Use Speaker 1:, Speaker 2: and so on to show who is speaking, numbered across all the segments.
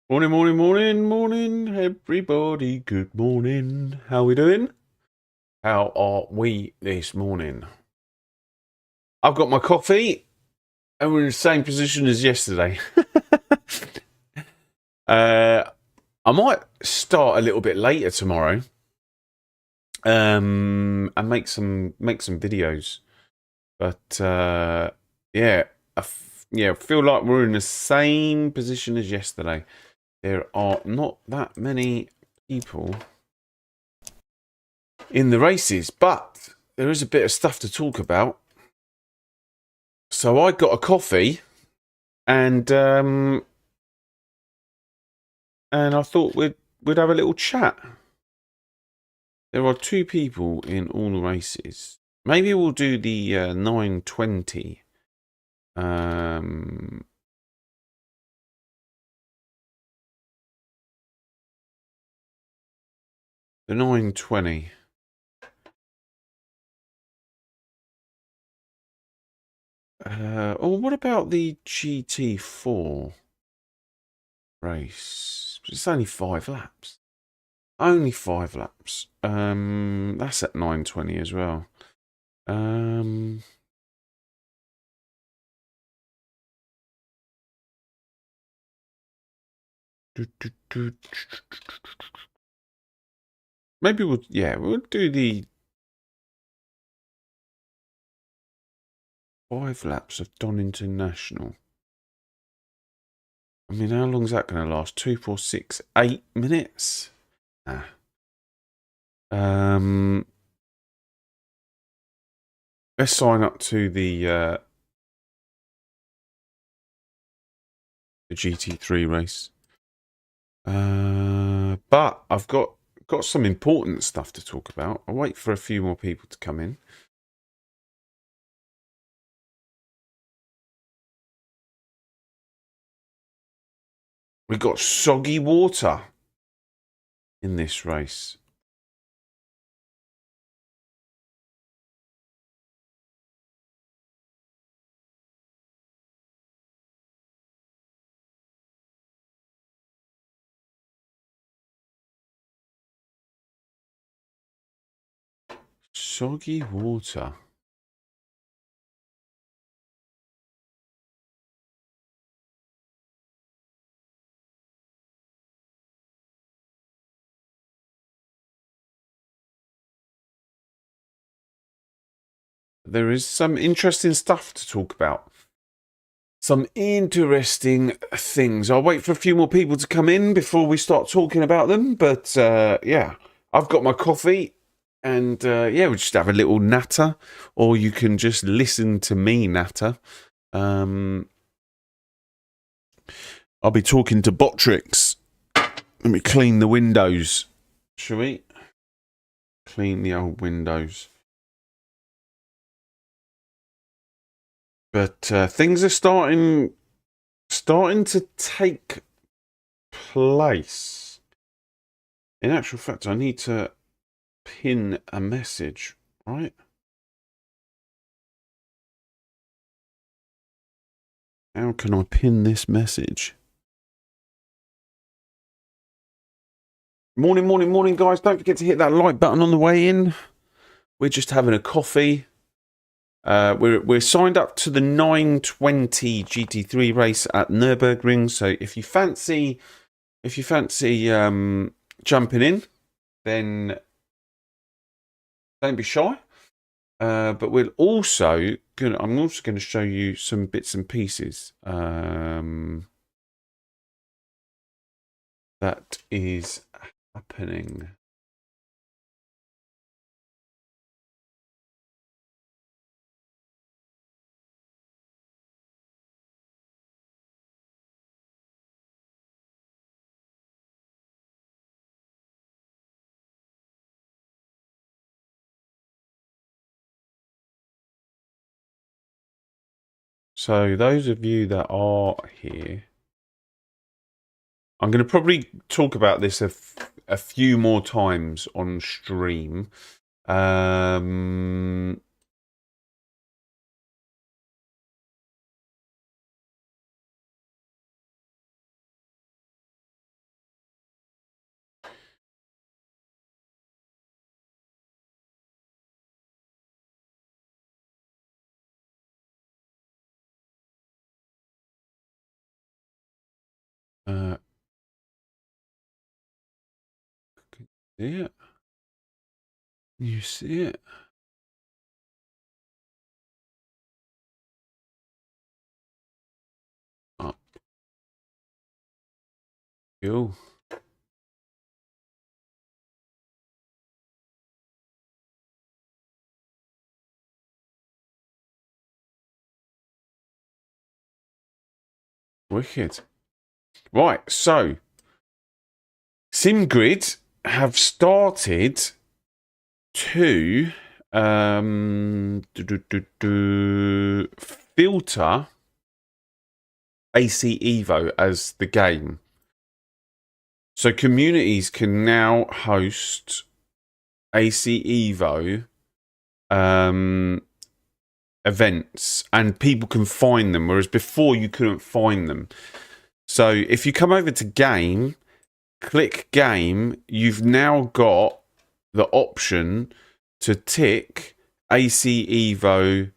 Speaker 1: Morning, morning, morning, morning, everybody. Good morning. How we doing? How are we this morning? I've got my coffee, and we're in the same position as yesterday. uh, I might start a little bit later tomorrow, and make some videos. But yeah, I feel like we're in the same position as yesterday. There are not that many people in the races, but there is a bit of stuff to talk about. So I got a coffee, and I thought we'd have a little chat. There are two people in all the races. Maybe we'll do the 920. The 920. What about the GT4 race? It's only 5 laps. Only 5 laps. That's at 920 as well. Maybe we'll do the 5 laps of Donington National. I mean, how long is that going to last? 2, 4, 6, 8 minutes? Nah. Let's sign up to the GT3 race. But I've got some important stuff to talk about. I'll wait for a few more people to come in. We've got soggy water in this race. Soggy water. There is some interesting stuff to talk about. Some interesting things. I'll wait for a few more people to come in before we start talking about them. But yeah, I've got my coffee, and yeah, we'll just have a little natter, or you can just listen to me natter. I'll be talking to Botrix. Let me clean the windows. Shall we? Clean the old windows. But things are starting to take place. In actual fact, I need to pin a message, right? How can I pin this message? Morning, morning, morning, guys. Don't forget to hit that like button on the way in. We're just having a coffee. We're signed up to the 920 GT3 race at Nürburgring. So if you fancy jumping in, then don't be shy. But I'm also going to show you some bits and pieces that is happening. So those of you that are here, I'm going to probably talk about this a few more times on stream. Uh, see it? You see it? Up. Cool. Wicked. Right, so SimGrid have started to filter AC EVO as the game. So communities can now host AC EVO events, and people can find them, whereas before you couldn't find them. So if you come over to game, click game, you've now got the option to tick AC EVO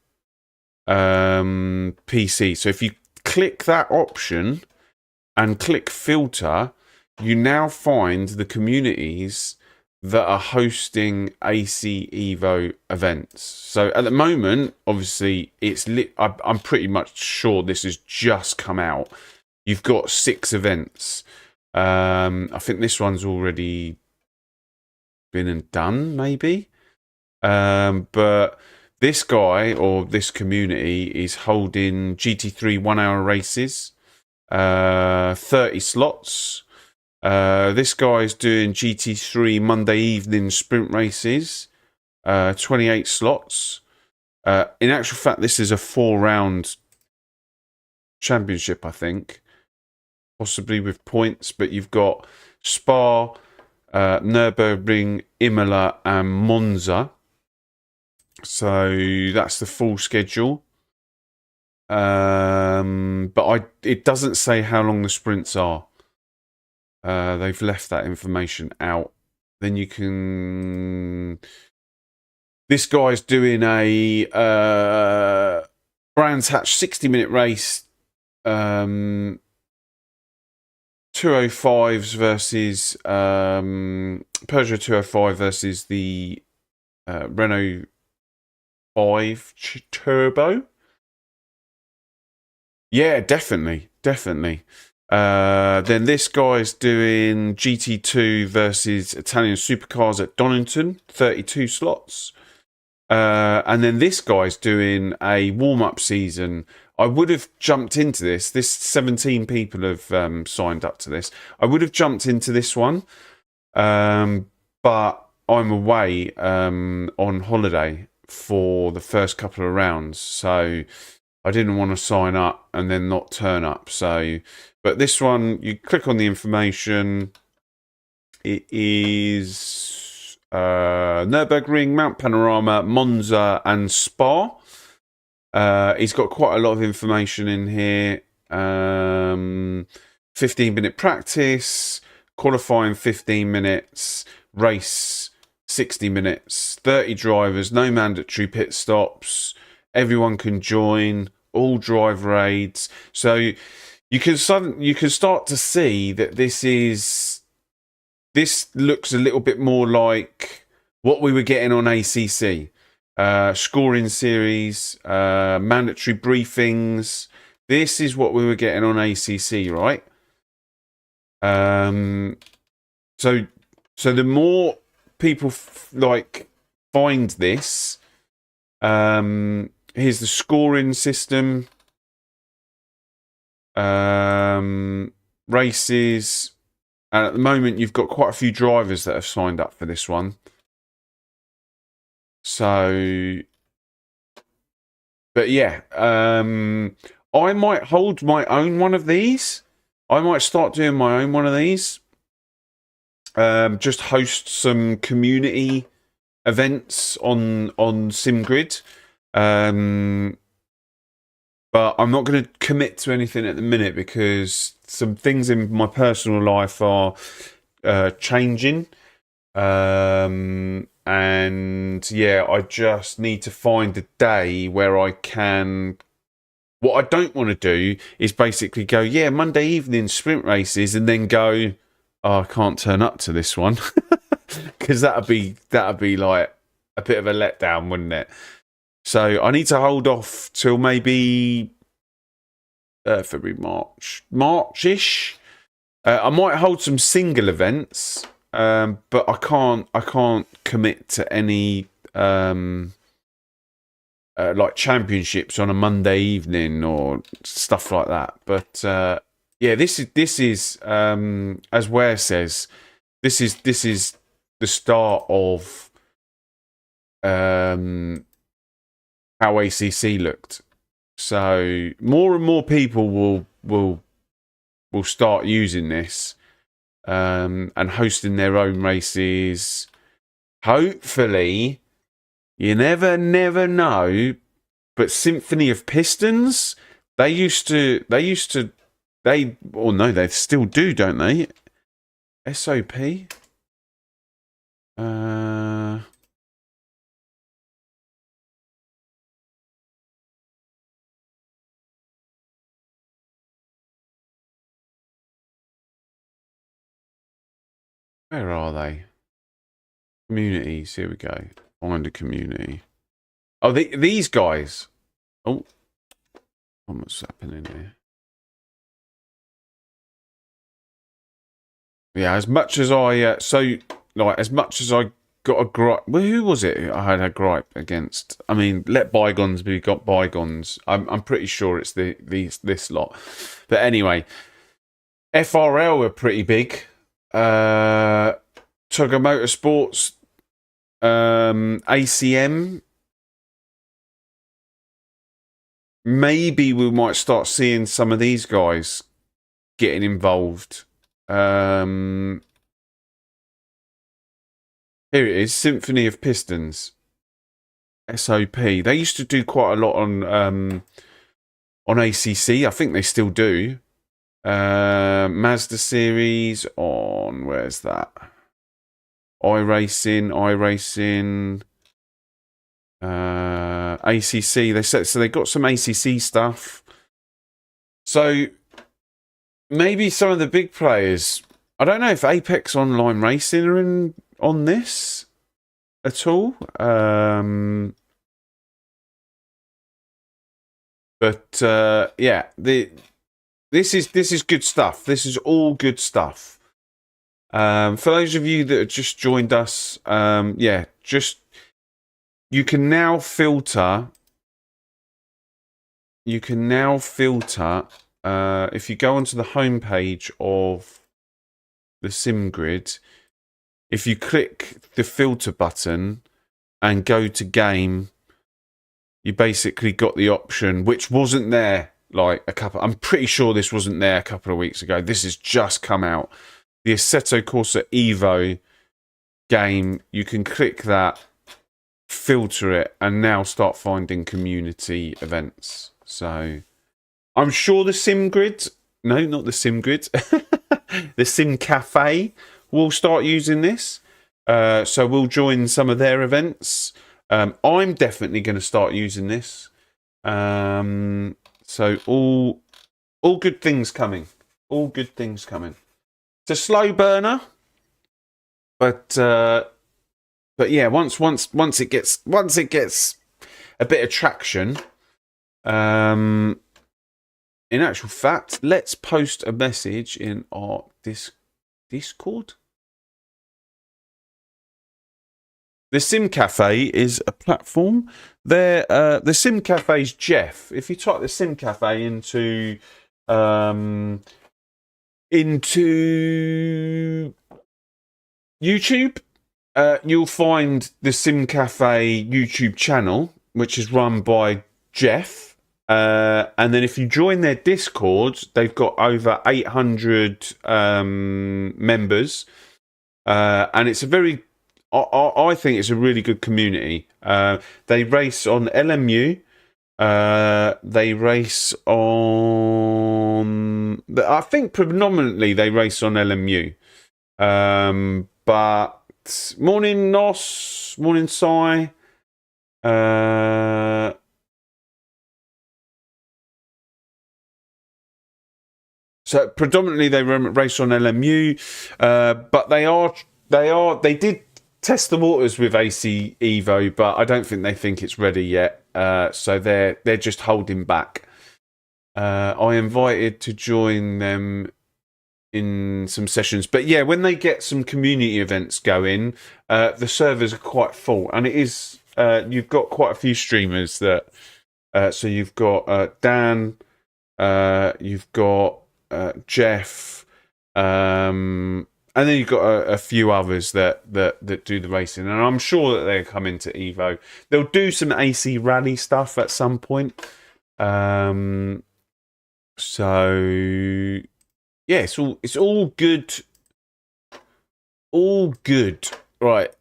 Speaker 1: PC. So if you click that option and click filter, you now find the communities that are hosting AC EVO events. So at the moment, obviously, it's I'm pretty much sure this has just come out. You've got 6 events. I think this one's already been and done, maybe. But this guy or this community is holding GT3 1-hour races, 30 slots. This guy's doing GT3 Monday evening sprint races, 28 slots. In actual fact, this is a 4-round championship, I think, possibly with points. But you've got Spa, Nürburgring, Imola, and Monza. So that's the full schedule. But it doesn't say how long the sprints are. They've left that information out. Then you can. This guy's doing a Brands Hatch 60-minute race. 205s versus Peugeot 205 versus the Renault 5 Turbo. Yeah, definitely. Then this guy's doing GT2 versus Italian supercars at Donington, 32 slots. And then this guy's doing a warm-up season. I would have jumped into this. 17 people have signed up to this. I would have jumped into this one, but I'm away on holiday for the first couple of rounds, so I didn't want to sign up and then not turn up. So, but this one, you click on the information. It is Nürburgring, Mount Panorama, Monza, and Spa. He's got quite a lot of information in here. 15-minute practice, qualifying 15 minutes, race 60 minutes, 30 drivers, no mandatory pit stops. Everyone can join, all driver aids. So you can start to see that this looks a little bit more like what we were getting on ACC. Scoring series, mandatory briefings. This is what we were getting on ACC, right? So the more people find this, here's the scoring system, races, and at the moment you've got quite a few drivers that have signed up for this one. So, but yeah, I might hold my own one of these. I might start doing my own one of these. Just host some community events on SimGrid. But I'm not going to commit to anything at the minute because some things in my personal life are changing. And yeah, I just need to find a day where I can What I don't want to do is basically go, yeah, Monday evening sprint races, and then go, oh, I can't turn up to this one, because that'd be like a bit of a letdown, wouldn't it? So I need to hold off till maybe February, March-ish. I might hold some single events, but I can't commit to any like championships on a Monday evening or stuff like that. But yeah, this is as Ware says, this is the start of how ACC looked. So more and more people will start using this and hosting their own races. Hopefully, you never know. But Symphony of Pistons, they still do, don't they? SOP. Where are they? Communities. Here we go. Find a community. Oh, these guys. Oh, what's happening here? Yeah, as much as I as much as I got a gripe. Well, who was it I had a gripe against? I mean, let bygones be got bygones. I'm pretty sure it's this lot. But anyway, FRL were pretty big. Tugger Motorsports, ACM. Maybe we might start seeing some of these guys getting involved. Here it is, Symphony of Pistons. SOP. They used to do quite a lot on ACC. I think they still do. Mazda series on, where's that? iRacing. ACC. They said so. They got some ACC stuff. So maybe some of the big players. I don't know if Apex Online Racing are in on this at all. But yeah, this is good stuff. This is all good stuff. For those of you that have just joined us, yeah, just you can now filter. You can now filter if you go onto the homepage of the SimGrid. If you click the filter button and go to game, you basically got the option, which wasn't there like I'm pretty sure this wasn't there a couple of weeks ago. This has just come out. The Assetto Corsaevo game, you can click that, filter it, and now start finding community events. So I'm sure the SimGrid, no, not the SimGrid, the Sim Cafe will start using this. So we'll join some of their events. I'm definitely going to start using this. So all good things coming. All good things coming. It's a slow burner, but yeah, once it gets a bit of traction, in actual fact, let's post a message in our Discord. The Sim Cafe is a platform. The Sim Cafe's Jeff. If you type the Sim Cafe into YouTube, you'll find the Sim Cafe YouTube channel, which is run by Jeff. And then if you join their Discord, they've got over 800 members. And it's a very, I think it's a really good community. They race on LMU. They race on, I think predominantly they race on LMU. But morning Nos, morning Sai. So predominantly they race on LMU, but they did test the waters with AC Evo, but I don't think they think it's ready yet. So they're just holding back. I invited to join them in some sessions, but yeah, when they get some community events going, the servers are quite full, and it is you've got quite a few streamers that. So you've got Dan, you've got Jeff, and then you've got a few others that do the racing, and I'm sure that they'll come into Evo. They'll do some AC rally stuff at some point. So yeah, it's all good, all good. Right.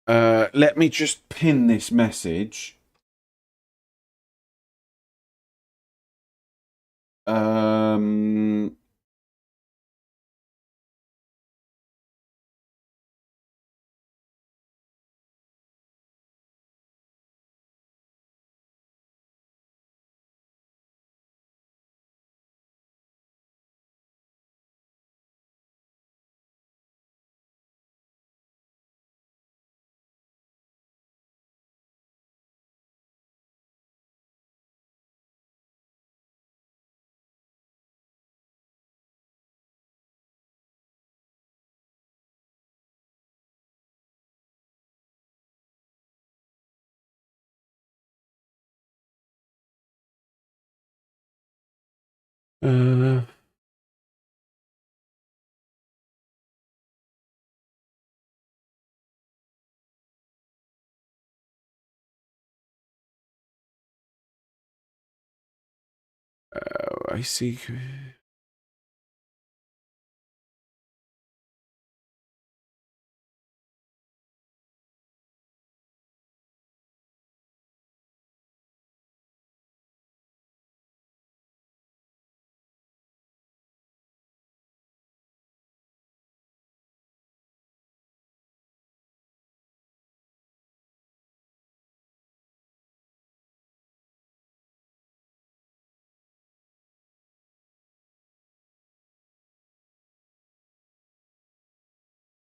Speaker 1: Let me just pin this message. I see.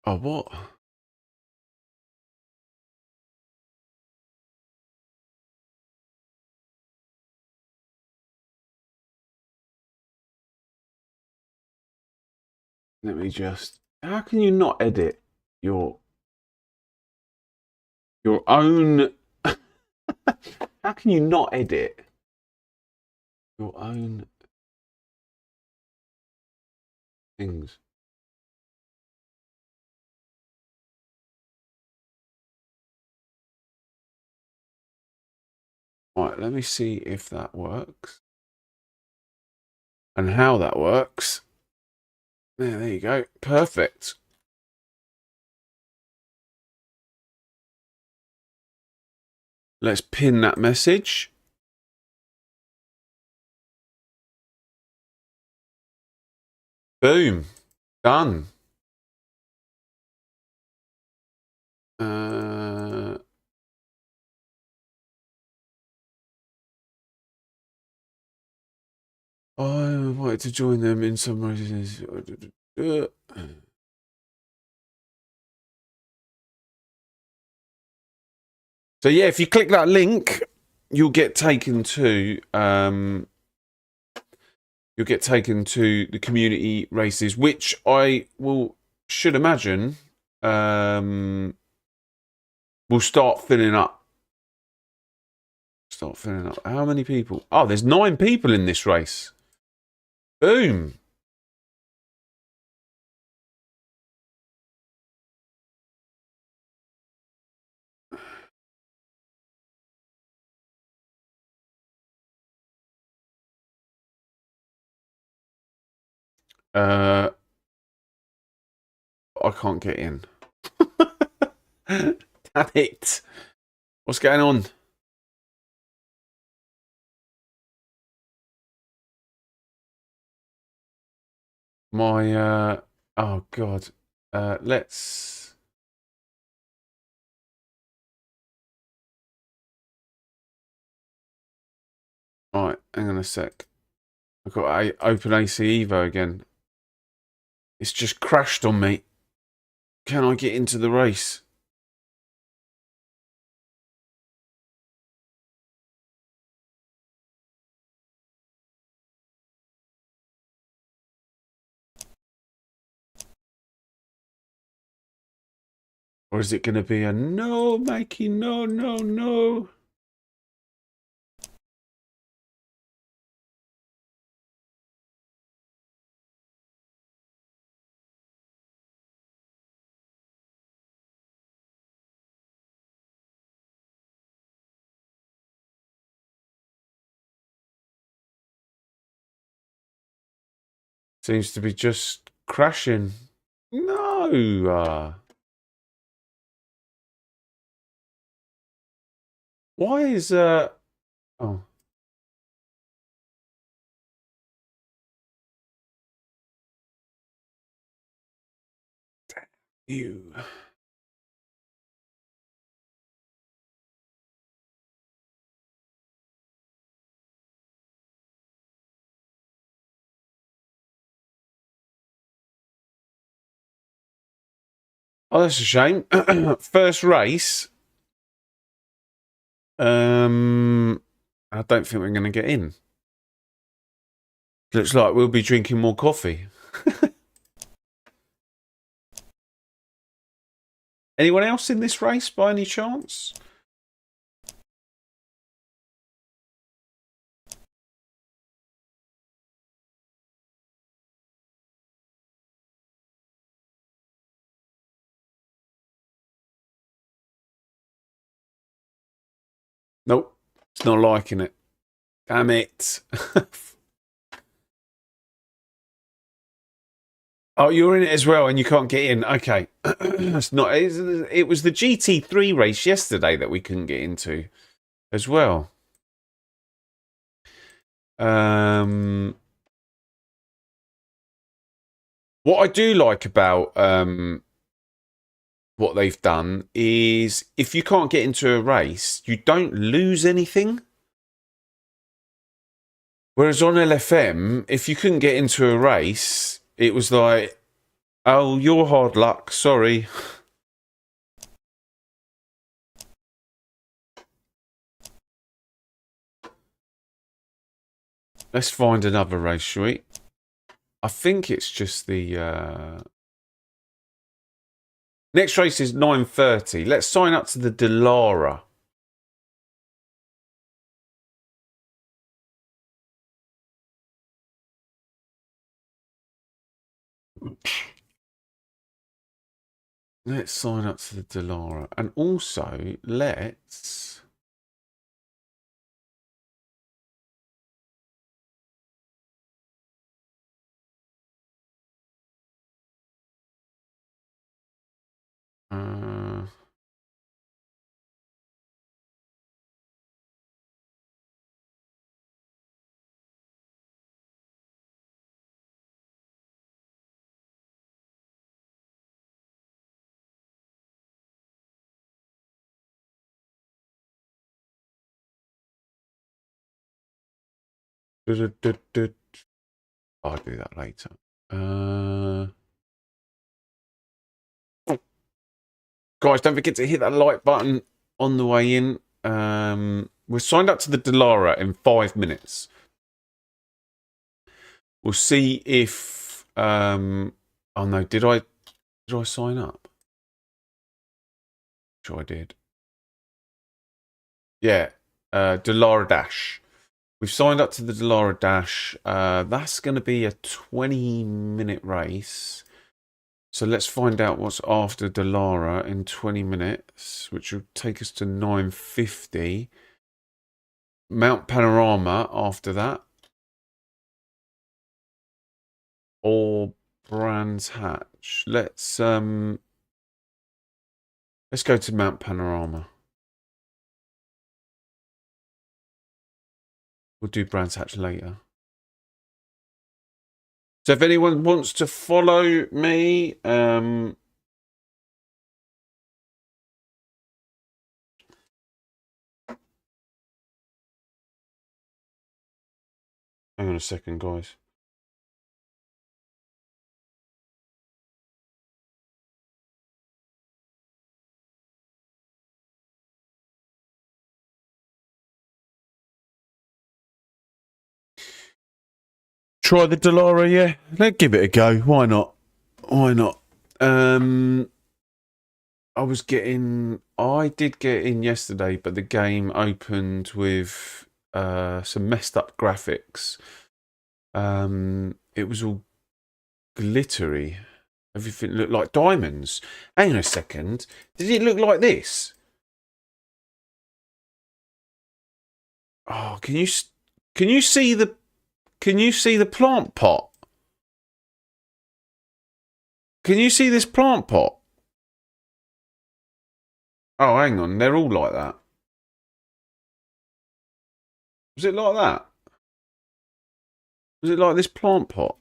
Speaker 1: Oh, what? Let me just. How can you not edit your own? How can you not edit your own things? Right, let me see if that works and how that works. There you go. Perfect. Let's pin that message. Boom. Done. I wanted to join them in some races. So yeah, if you click that link, you'll get taken to the community races, which I should imagine will start filling up. Start filling up. How many people? Oh, there's 9 people in this race. Boom. I can't get in. Damn it. What's going on? My oh god. Let's Right, hang on a sec. I've got to open AC EVO again. It's just crashed on me. Can I get into the race? Or is it going to be a no, Mikey, no, no, no? Seems to be just crashing. No. Why is oh. You. Oh, that's a shame. First race. I don't think we're going to get in. Looks like we'll be drinking more coffee. Anyone else in this race by any chance? Nope. It's not liking it. Damn it. Oh, you're in it as well and you can't get in. Okay. It's not. It was the GT3 race yesterday that we couldn't get into as well. What I do like about what they've done is if you can't get into a race, you don't lose anything. Whereas on LFM, if you couldn't get into a race, it was like, oh, you're hard luck, sorry. Let's find another race, shall we? I think it's just the... Next race is 9:30. Let's sign up to the Delara. Let's sign up to the Delara. And also, let's... I'll do that later. Guys, don't forget to hit that like button on the way in. We're signed up to the Delara in 5 minutes. We'll see if... oh no, did I sign up? Sure I did. Yeah, Delara Dash. We've signed up to the Delara Dash. That's going to be a 20-minute race. So let's find out what's after Delara in 20 minutes, which will take us to 9:50. Mount Panorama after that. Or Brands Hatch. Let's go to Mount Panorama. We'll do Brands Hatch later. So if anyone wants to follow me, Hang on a second, guys. Try the Delara, yeah. Let's give it a go. Why not? Why not? I did get in yesterday, but the game opened with some messed up graphics. It was all glittery. Everything looked like diamonds. Hang on a second. Did it look like this? Oh, can you see the plant pot? Can you see this plant pot? Oh, hang on. They're all like that. Was it like that? Was it like this plant pot?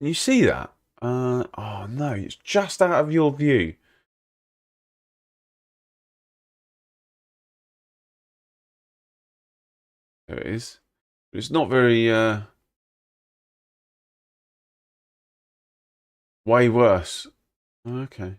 Speaker 1: Can you see that? Oh no, it's just out of your view. There it is. But it's not very, way worse. Okay.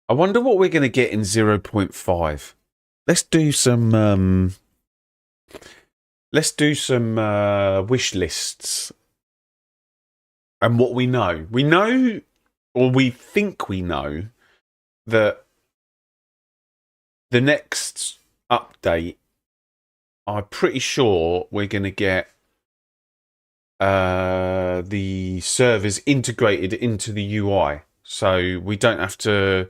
Speaker 1: I wonder what we're going to get in 0.5. Let's do some wish lists. And what we know. We know, or we think we know, that the next update, I'm pretty sure we're going to get the servers integrated into the UI. So we don't have to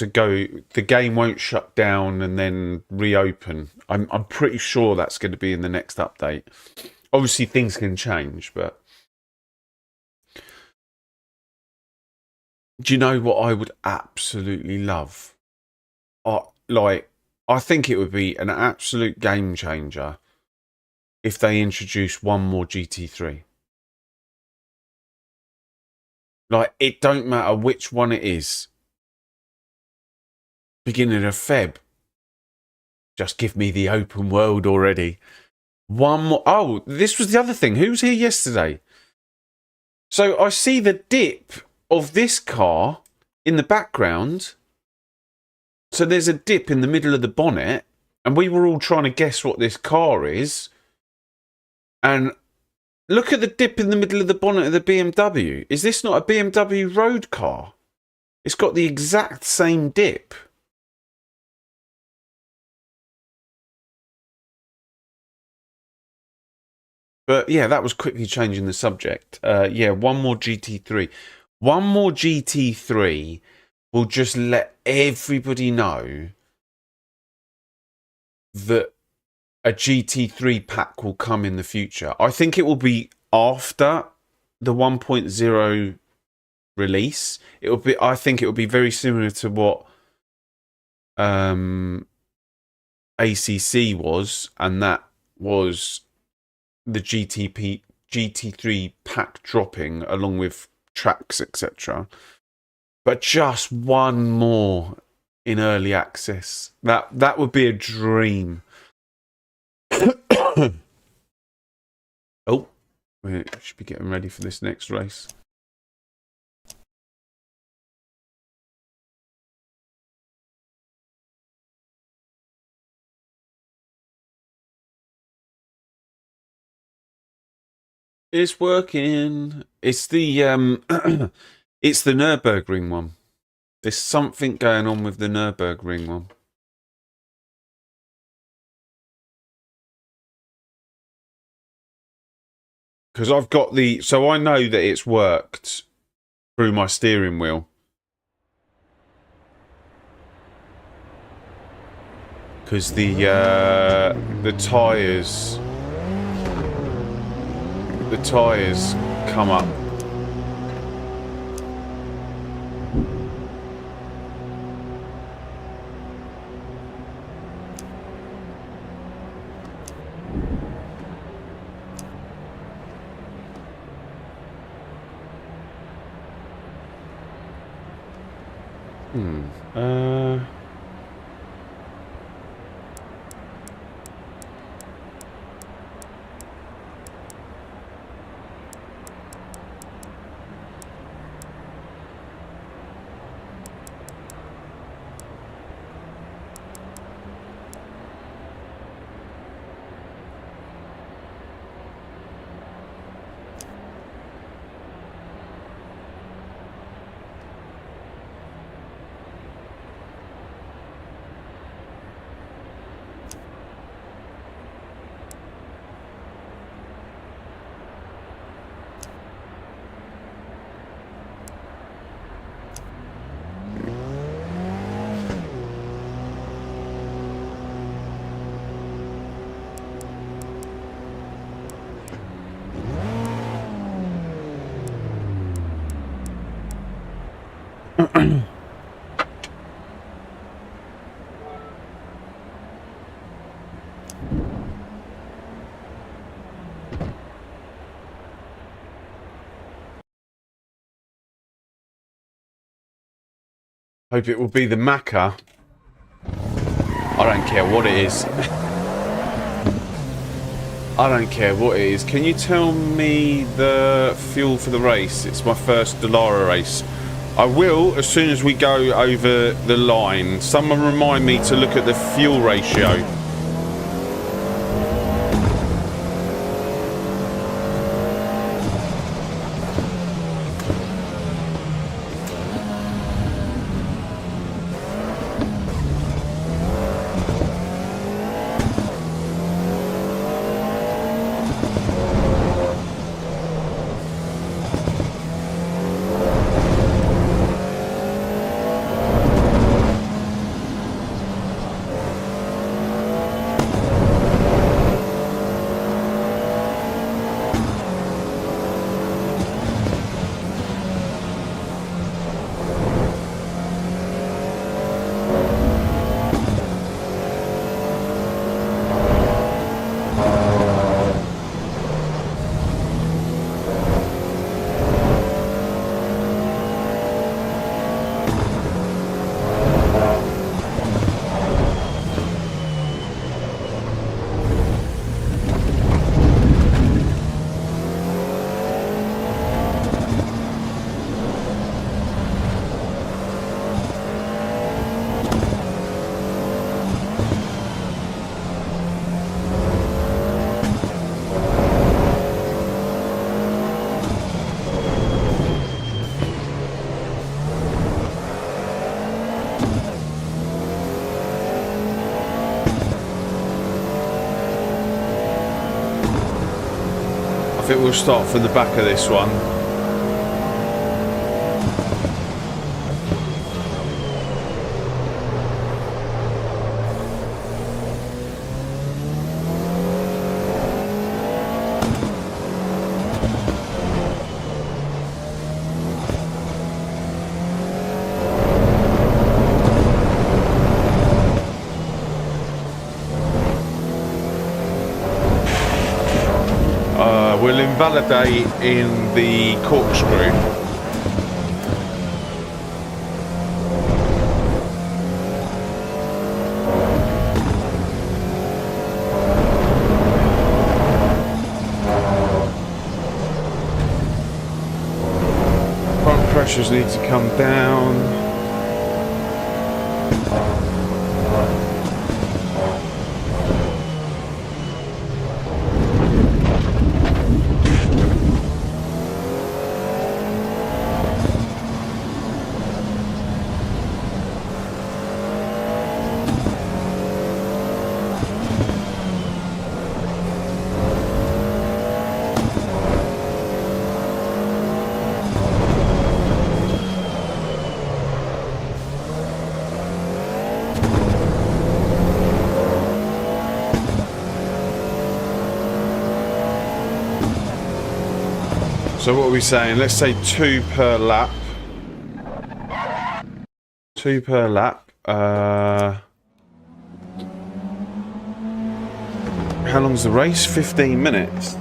Speaker 1: go, the game won't shut down and then reopen. I'm pretty sure that's going to be in the next update. Obviously things can change, but do you know what I would absolutely love? I think it would be an absolute game changer if they introduce one more GT3. Like, it don't matter which one it is. Beginning of Feb. Just give me the open world already. One more. Oh, this was the other thing. Who was here yesterday? So I see the dip of this car in the background. So there's a dip in the middle of the bonnet. And we were all trying to guess what this car is. And look at the dip in the middle of the bonnet of the BMW. Is this not a BMW road car? It's got the exact same dip. But yeah, that was quickly changing the subject. Yeah, one more GT3. One more GT3 will just let everybody know that a GT3 pack will come in the future. I think it will be after the 1.0 release. I think it will be very similar to what ACC was, and that was the GT3 pack dropping along with tracks, etc. But just one more in early access. That would be a dream. Oh, we should be getting ready for this next race. It's working. It's the it's the Nürburgring one. There's something going on with the Nürburgring one. Because I've got so I know that it's worked through my steering wheel. Because the tyres come up Hope it will be the Macca. I don't care what it is. I don't care what it is. Can you tell me the fuel for the race? It's my first Dallara race. I will as soon as we go over the line. Someone remind me to look at the fuel ratio. I think we'll start from the back of this one. We'll invalidate in the corkscrew. Front pressures need to come down. So what are we saying? Let's say 2 per lap. 2 per lap. How long's the race? 15 minutes.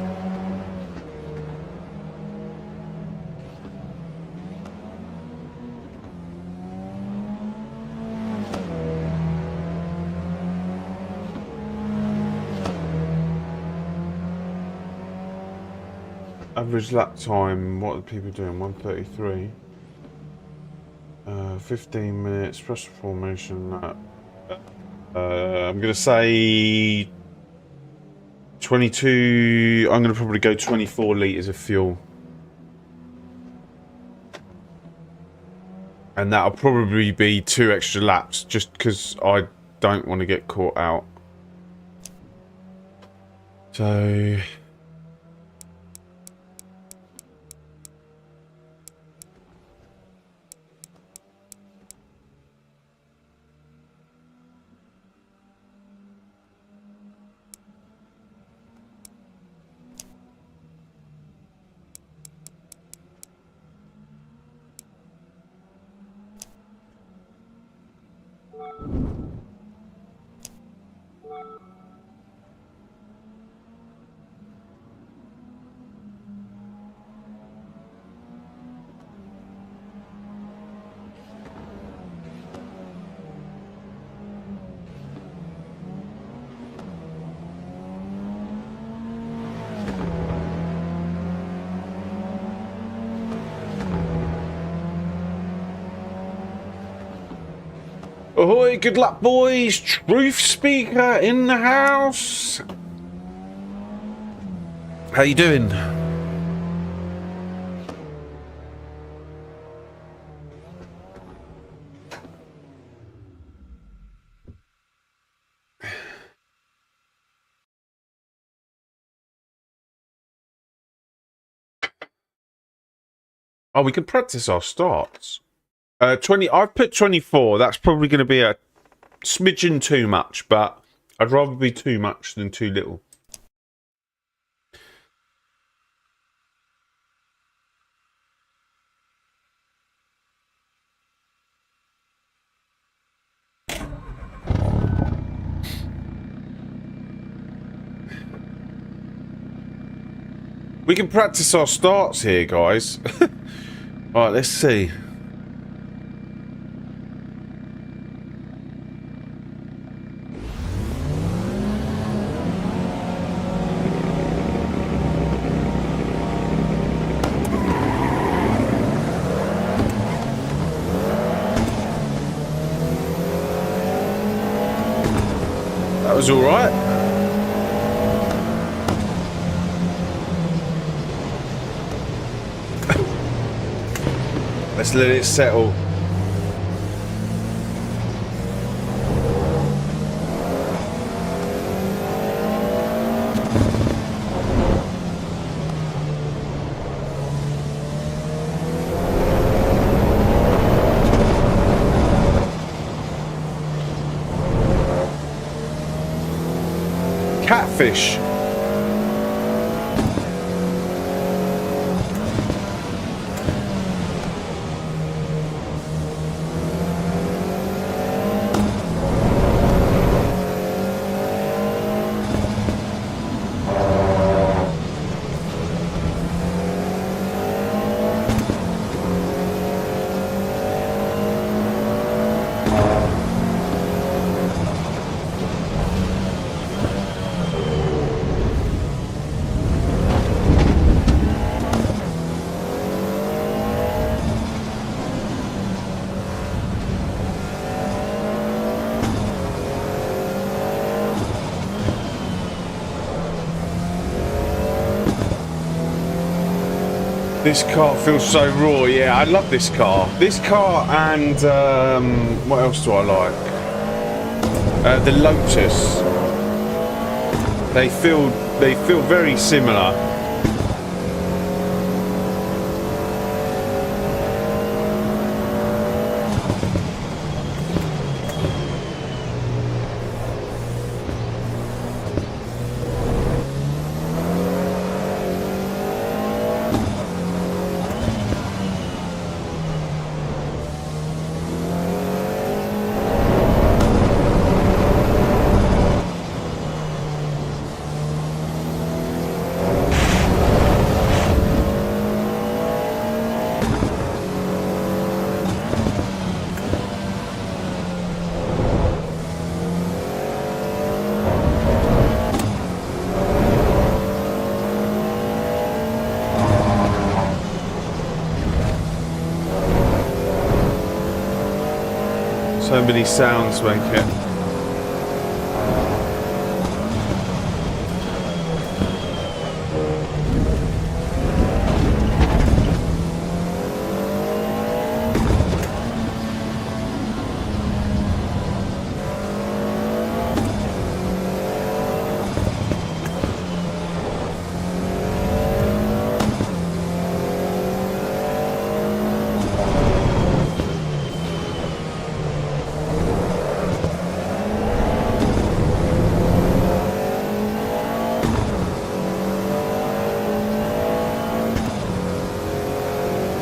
Speaker 1: Average lap time, what are people doing? 1:33. 15 minutes, press formation lap. I'm going to say 22. I'm going to probably go 24 litres of fuel. And that'll probably be 2 extra laps, just because I don't want to get caught out. So... Ahoy, good luck, boys. Truth speaker in the house. How you doing? Oh, we can practice our starts. 20. I've put 24. That's probably going to be a smidgen too much, but I'd rather be too much than too little. We can practice our starts here, guys. Alright, let's see. That was all right. Let's let it settle. Catfish. This car feels so raw. Yeah, I love this car. This car and what else do I like? The Lotus. They feel very similar. So many sounds make it.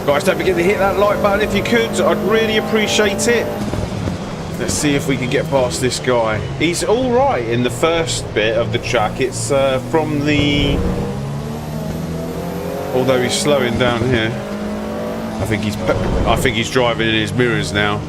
Speaker 1: Guys, don't forget to hit that like button if you could. I'd really appreciate it. Let's see if we can get past this guy. He's all right in the first bit of the track. It's from the... Although he's slowing down here. I think he's driving in his mirrors now.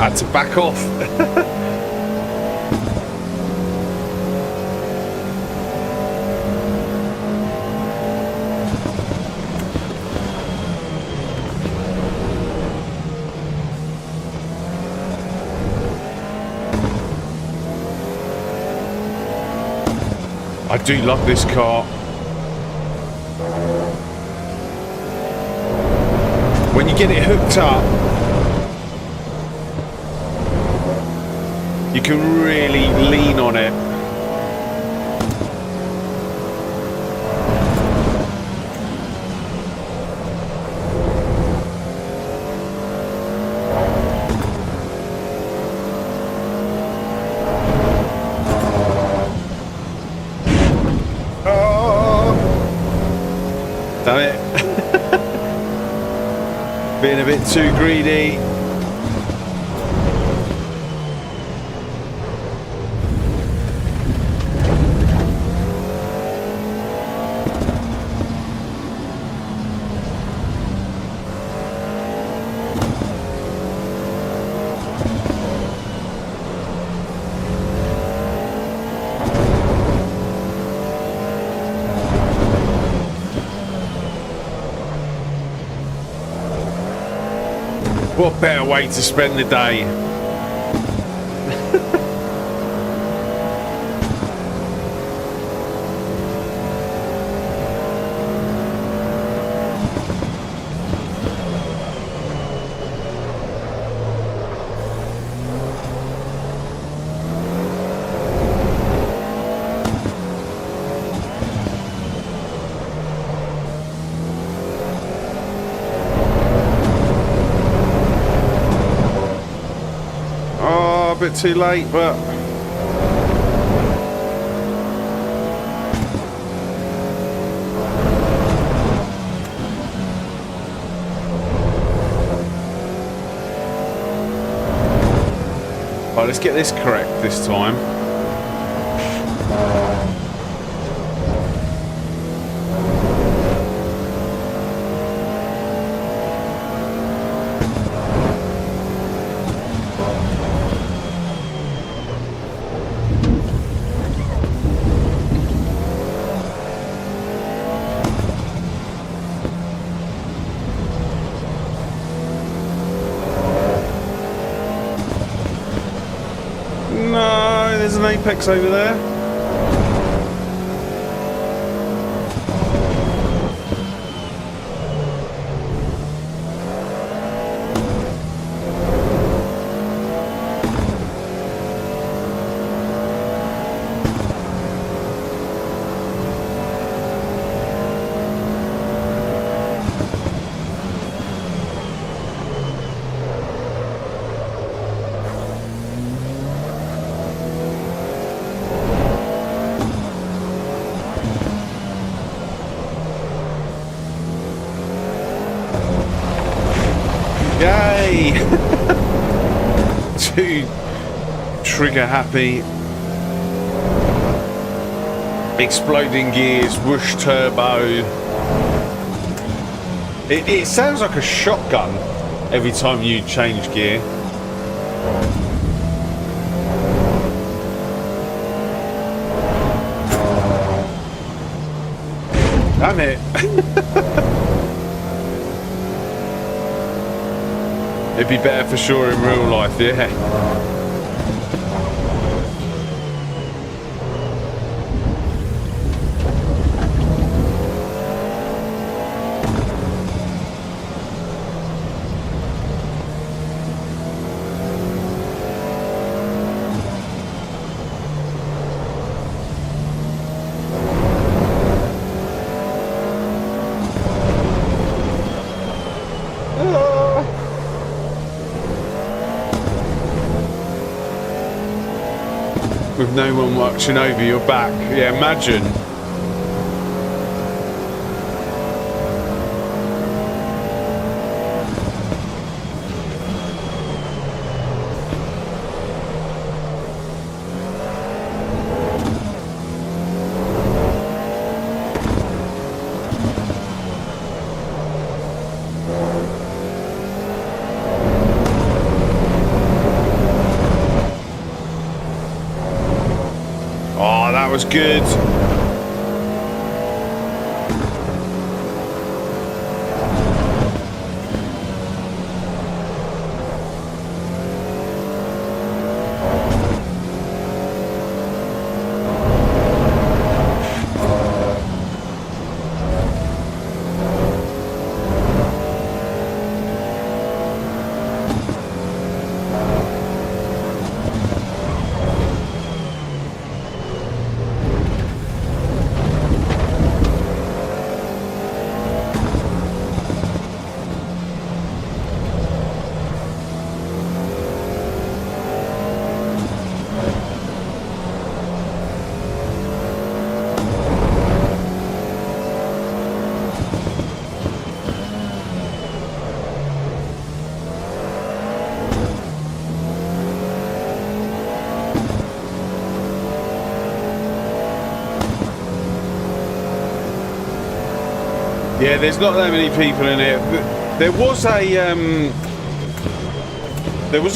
Speaker 1: Had to back off. I do love this car. When you get it hooked up, you can really lean on it. Oh, damn it. Being a bit too greedy. What better way to spend the day? A bit too late, but right, let's get this correct this time. No, there's an apex over there. too trigger happy. Exploding gears, whoosh turbo. It sounds like a shotgun every time you change gear. Damn it. It'd be better for sure in real life, yeah. With no one watching over your back. Yeah, imagine. Was good. Yeah, there's not that many people in it. There was a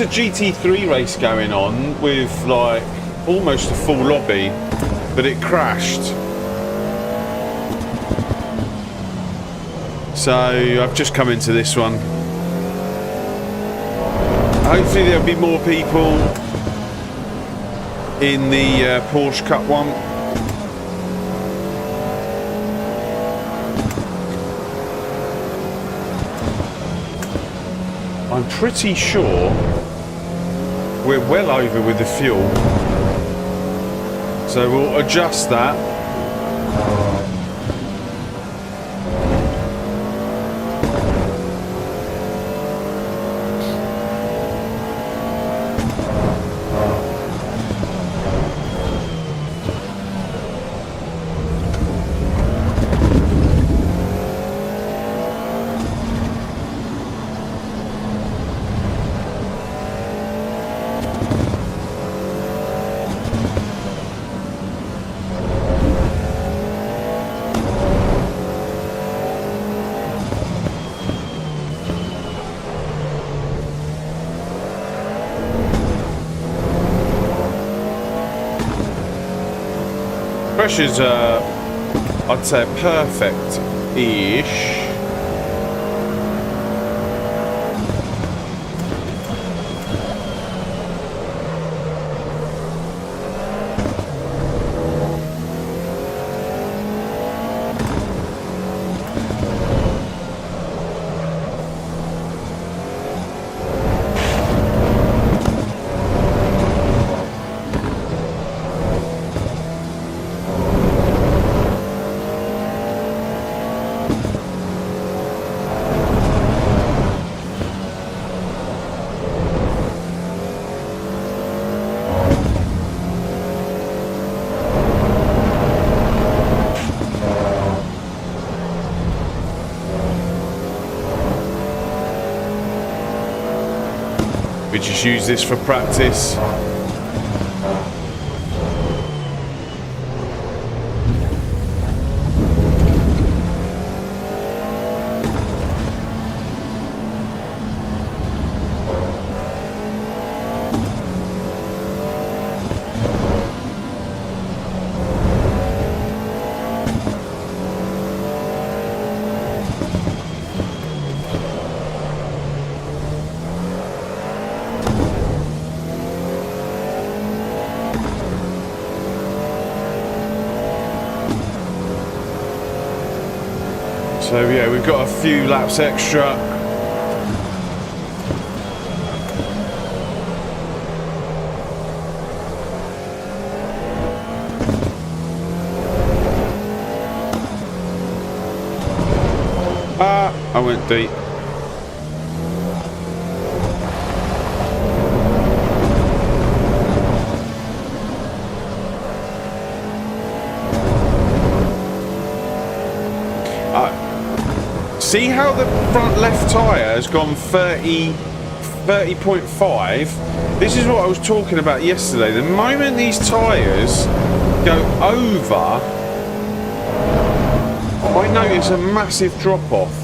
Speaker 1: GT3 race going on with like almost a full lobby, but it crashed. So I've just come into this one. Hopefully there'll be more people in the Porsche Cup one. I'm pretty sure we're well over with the fuel, so we'll adjust that. Pressure's, I'd say, perfect-ish. We just use this for practice. So yeah, we've got a few laps extra. I went deep. See how the front left tyre has gone 30.5? This is what I was talking about yesterday. The moment these tyres go over, I notice a massive drop off.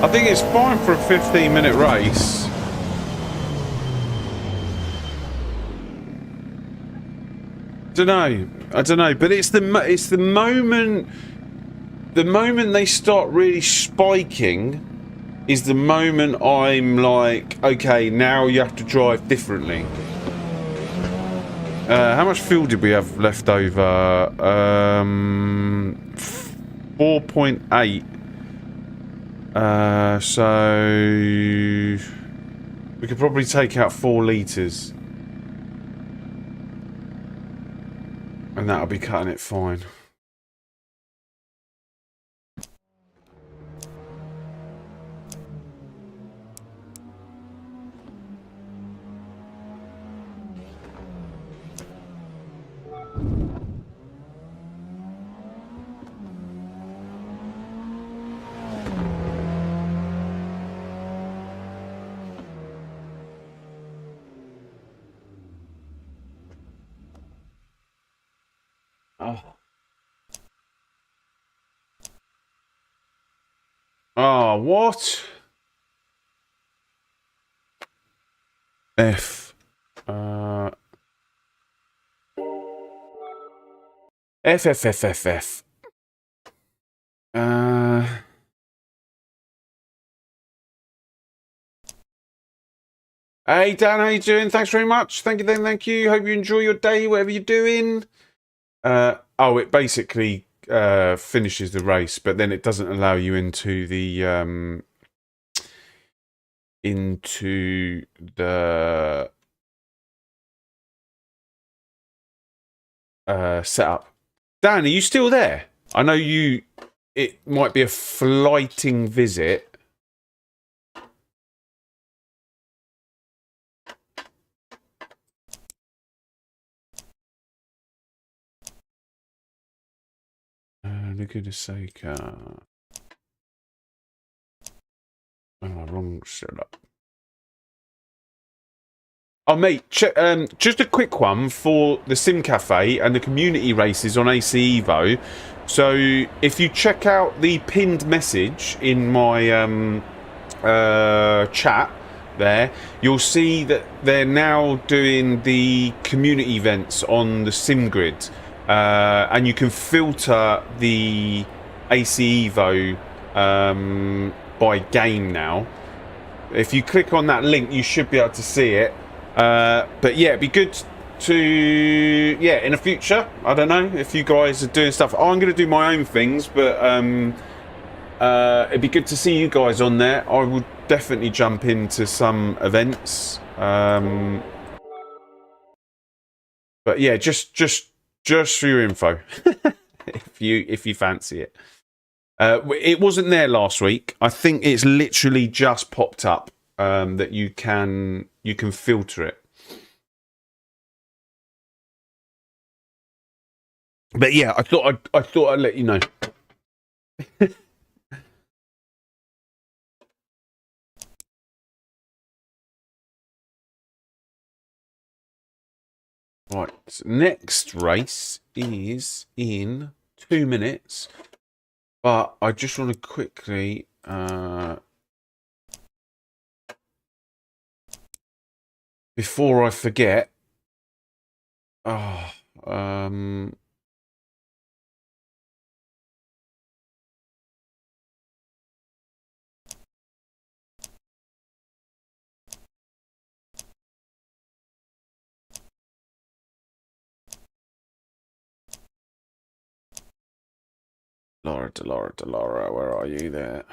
Speaker 1: I think it's fine for a 15-minute race. I don't know, but it's the moment they start really spiking is the moment I'm like, okay, now you have to drive differently. How much fuel did we have left over? 4.8. So we could probably take out 4 litres. And that'll be cutting it fine. Oh, what? F. F. Hey Dan, how you doing? Thanks very much. Thank you. Hope you enjoy your day, whatever you're doing. Oh, it basically finishes the race, but then it doesn't allow you into the setup. Dan, are you still there? I know you. It might be a flighting visit. For goodness sake. Oh, wrong setup. Oh, mate, just a quick one for the Sim Cafe and the community races on AC EVO. So, if you check out the pinned message in my chat there, you'll see that they're now doing the community events on the Sim Grid. And you can filter the AC EVO by game now. If you click on that link, you should be able to see it. But yeah, it'd be good to, yeah, in the future, I don't know if you guys are doing stuff. I'm going to do my own things, but it'd be good to see you guys on there. I would definitely jump into some events. But yeah, just for your info, if you fancy it. It wasn't there last week. I think it's literally just popped up that you can filter it. But yeah, I thought I'd let you know. Right, next race is in 2 minutes, but I just want to quickly before I forget. Laura, where are you there?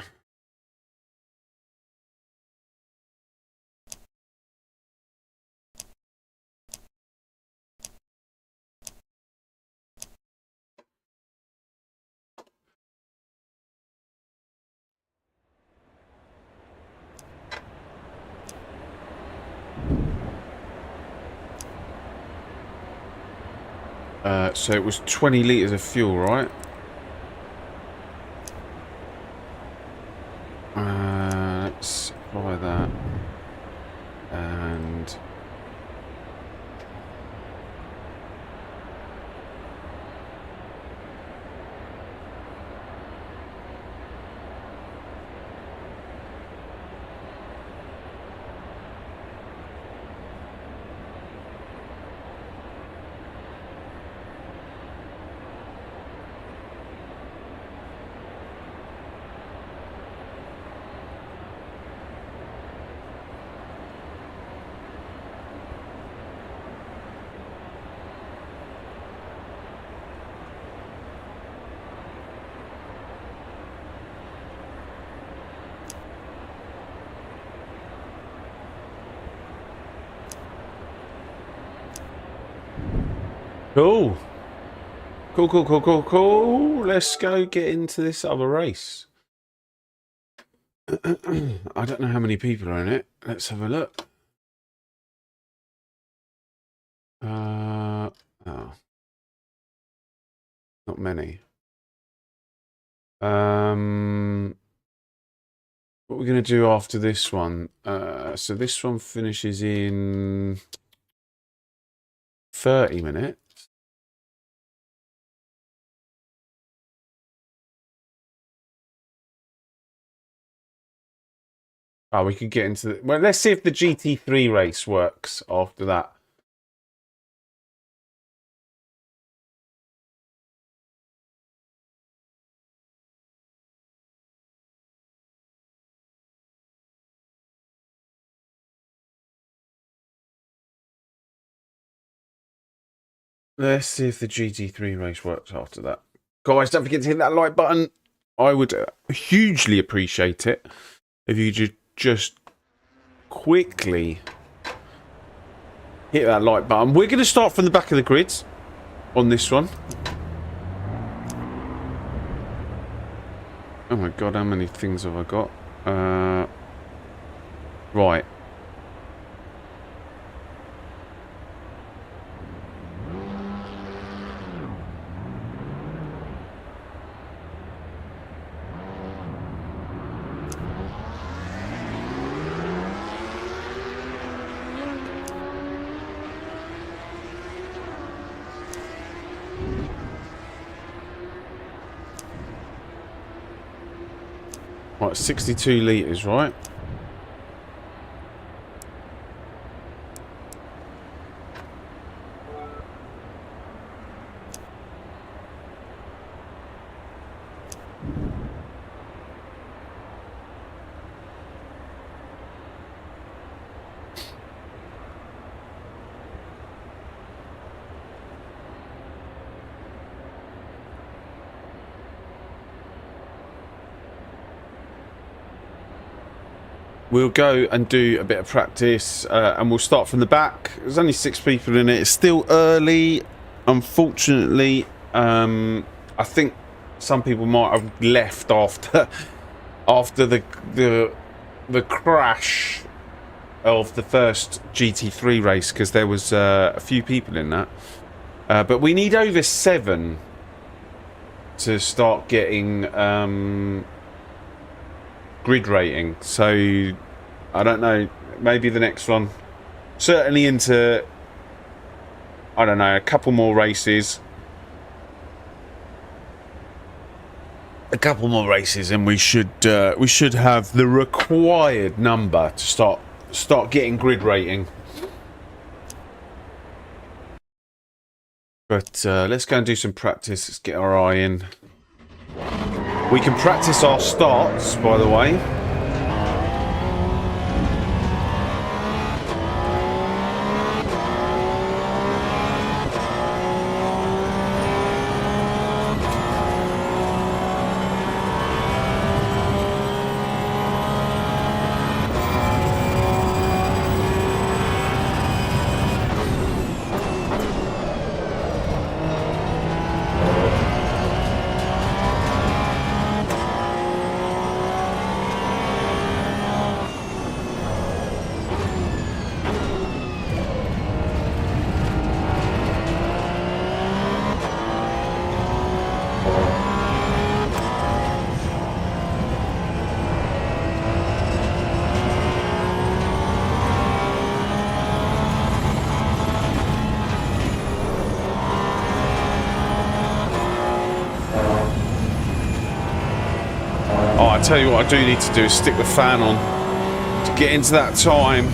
Speaker 1: So it was 20 litres of fuel, right? Let's apply that. And cool. Let's go get into this other race. I don't know how many people are in it. Let's have a look. Oh, not many. What we're going to do after this one. So this one finishes in 30 minutes. Oh, we could get into the... Well, let's see if the GT3 race works after that. Let's see if the GT3 race works after that. Guys, don't forget to hit that like button. I would hugely appreciate it if you could just quickly hit that like button. We're going to start from the back of the grids on this one. Oh my god, how many things have I got? Right. Right, 62 litres, right? we'll go and do a bit of practice, and we'll start from the back. There's only 6 people in it. It's still early, unfortunately. I think some people might have left after the crash of the first GT3 race, because there was a few people in that. But we need over 7 to start getting grid rating. So I don't know, maybe the next one. Certainly into, I don't know, a couple more races. And we should have the required number to start getting grid rating. But let's go and do some practice. Let's get our eye in. We can practice our starts, by the way. I tell you what I do need to do is stick the fan on to get into that time.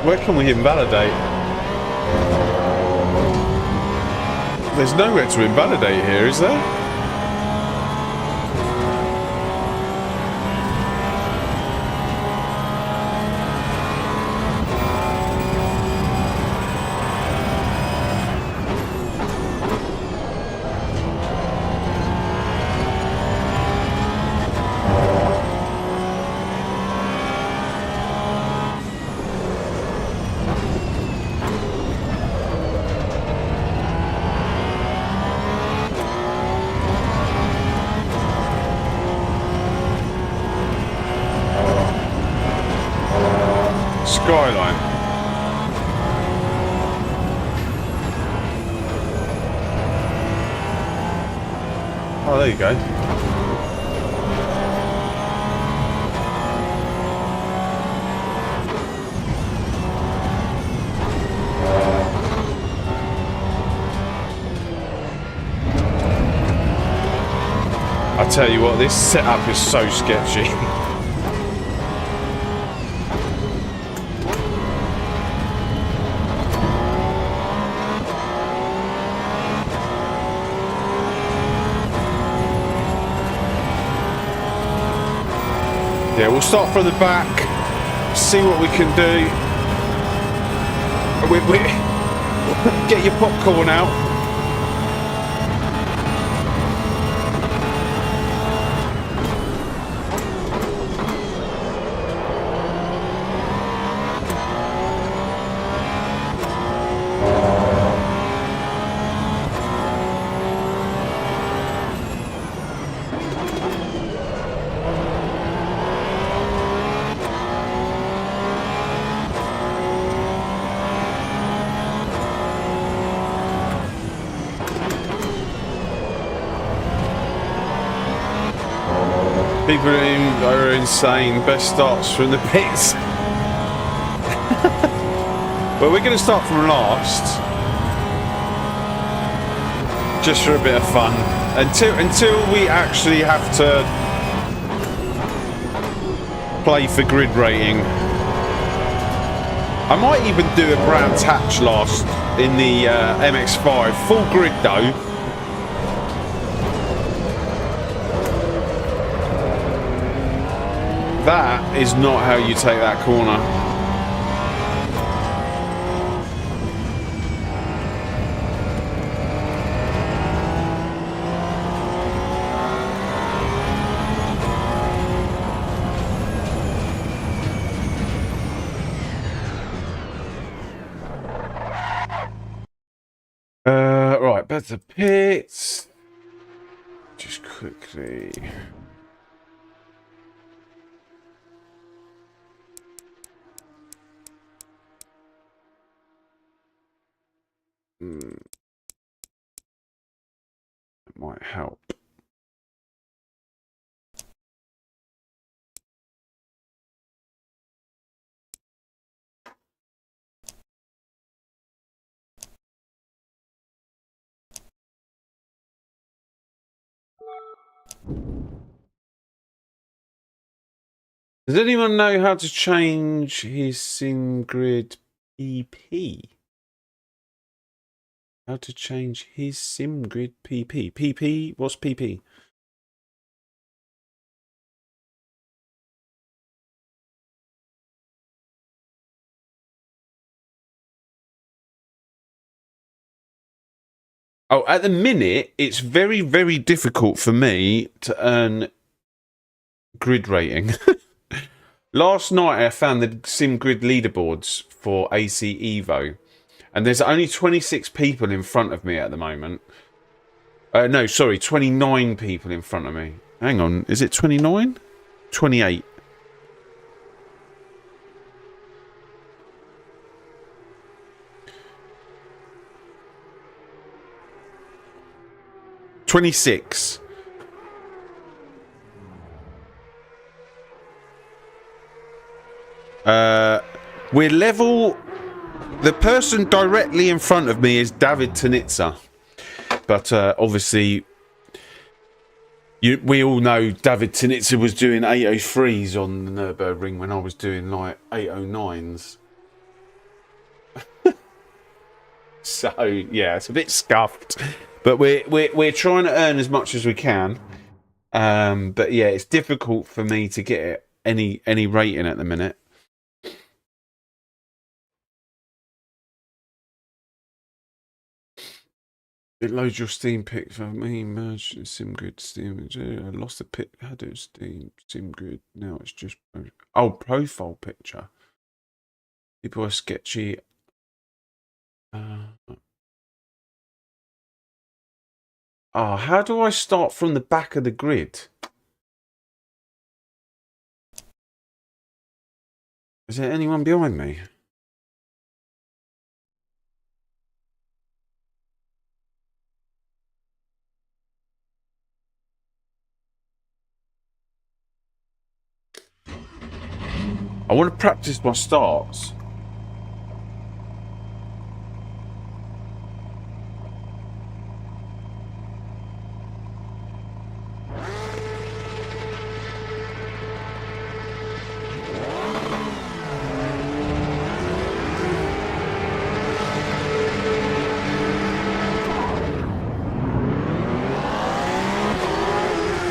Speaker 1: Where can we invalidate? There's nowhere to invalidate here, is there? Skyline. Oh, there you go. I tell you what, this setup is so sketchy. Yeah, we'll start from the back, see what we can do. Get your popcorn out. People are insane. Best starts from the pits. Well, we're going to start from last. Just for a bit of fun. Until we actually have to play for grid rating. I might even do a Brands Hatch last in the MX-5. Full grid though. That is not how you take that corner. Right, back to pits. Just quickly. That might help. Does anyone know how to change his SimGrid PP? How to change his SimGrid PP? PP? What's PP? Oh, at the minute, it's very, very difficult for me to earn grid rating. Last night, I found the SimGrid leaderboards for AC EVO. And there's only 26 people in front of me at the moment. No, sorry, 29 people in front of me. Hang on, is it 29? 28. $26. We're level. The person directly in front of me is David Tanitsa, but obviously, we all know David Tanitsa was doing 803s on the Nürburgring when I was doing like 809s. So yeah, it's a bit scuffed, but we're trying to earn as much as we can. But yeah, it's difficult for me to get any rating at the minute. It loads your Steam pic for me. Merged SimGrid Steam. I lost the pic. How do Steam SimGrid? Now it's just profile picture. People are sketchy. How do I start from the back of the grid? Is there anyone behind me? I want to practice my starts.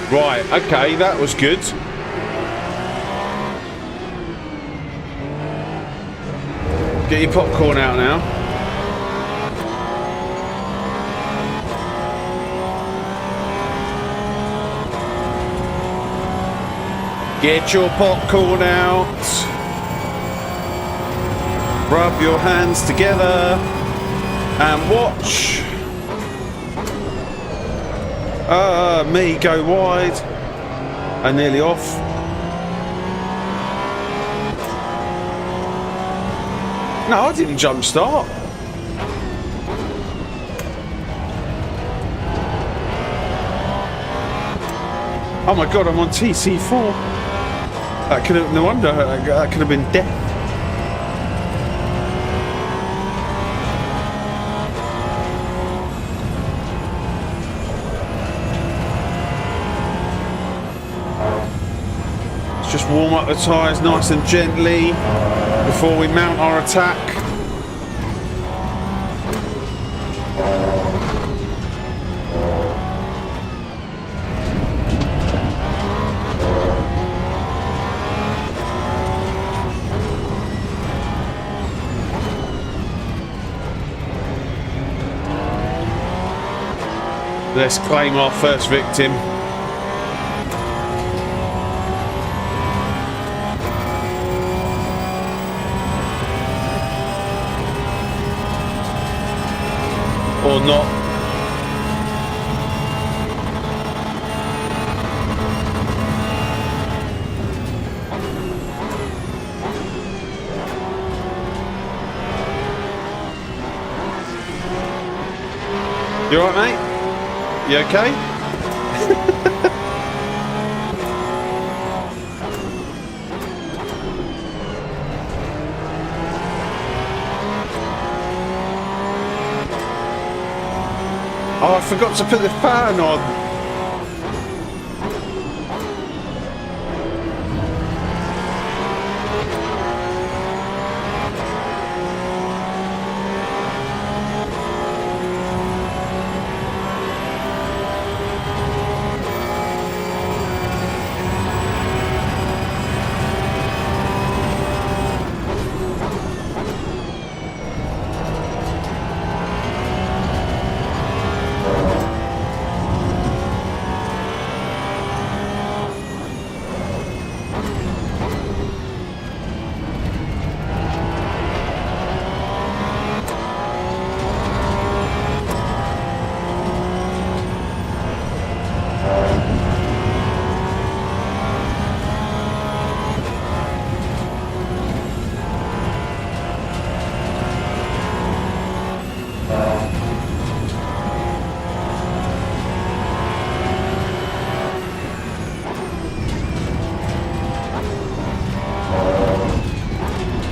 Speaker 1: Right, okay, that was good. Get your popcorn out now. Get your popcorn out. Rub your hands together and watch. Me go wide and nearly off. No, I didn't jump start. Oh my god, I'm on TC4. That could have, no wonder, that could have been death. Let's just warm up the tyres nice and gently before we mount our attack. Let's claim our first victim. Or not. You alright, mate? You okay? Oh, I forgot to put the fan on.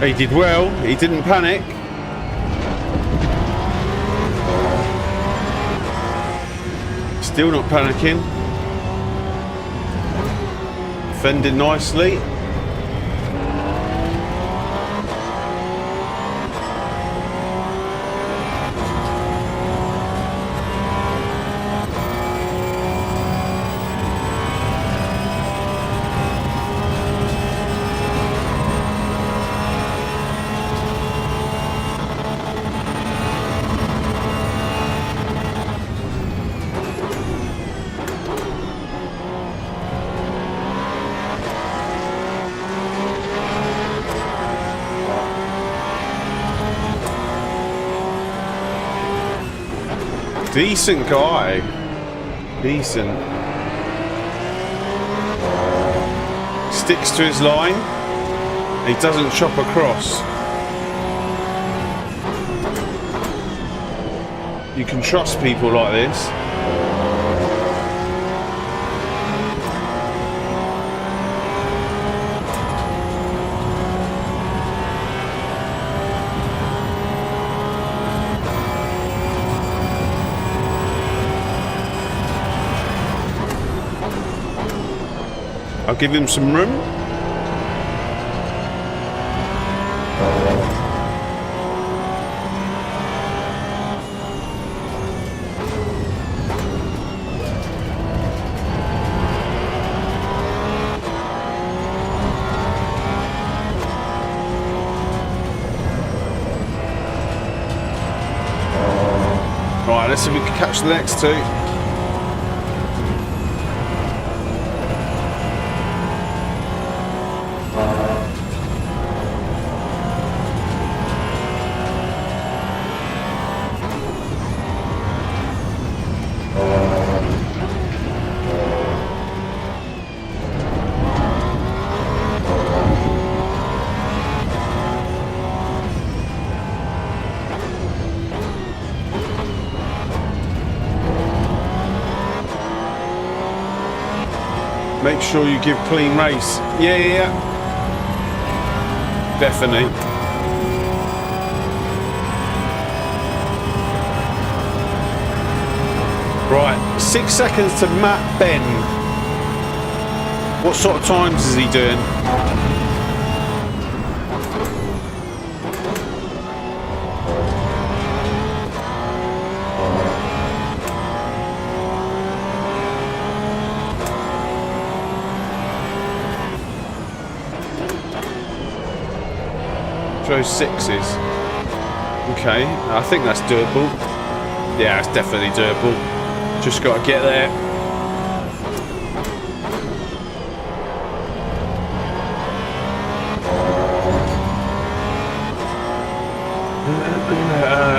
Speaker 1: He did well, he didn't panic. Still not panicking. Fended nicely. Decent guy. Decent. Sticks to his line. He doesn't chop across. You can trust people like this. I'll give him some room. Right, let's see if we can catch the next two. Make sure you give clean race. Yeah. Definitely. Right, 6 seconds to Matt Ben. What sort of times is he doing? Those sixes. Okay, I think that's doable. Yeah, it's definitely doable. Just got to get there.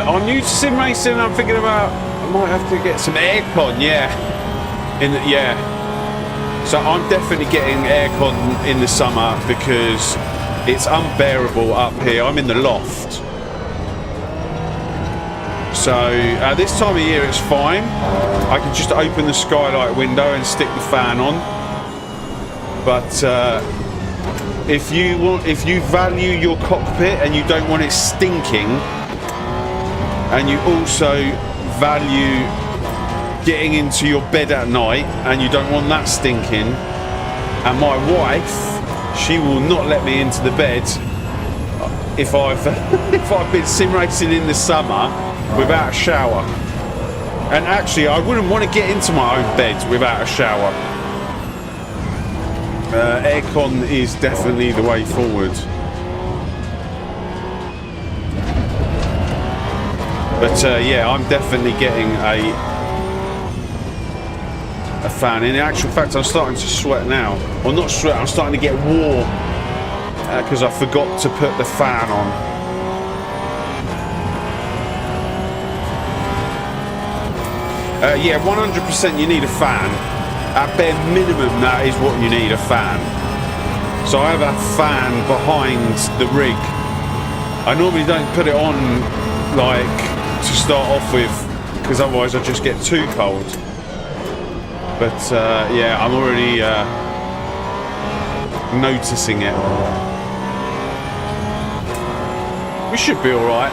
Speaker 1: I'm new to sim racing. I'm thinking about I might have to get some aircon. Yeah, So I'm definitely getting aircon in the summer because it's unbearable up here. I'm in the loft. So this time of year it's fine. I can just open the skylight window and stick the fan on. But if you value your cockpit and you don't want it stinking, and you also value getting into your bed at night and you don't want that stinking, and my wife, she will not let me into the bed if I've been sim racing in the summer without a shower. And actually, I wouldn't want to get into my own bed without a shower. Aircon is definitely the way forward. But yeah, I'm definitely getting a fan. In actual fact, I'm starting to sweat now. Well, not sweat, I'm starting to get warm because I forgot to put the fan on. Yeah, 100% you need a fan. At bare minimum, that is what you need, a fan. So I have a fan behind the rig. I normally don't put it on, like, to start off with, because otherwise I just get too cold. But yeah, I'm already noticing it. We should be all right.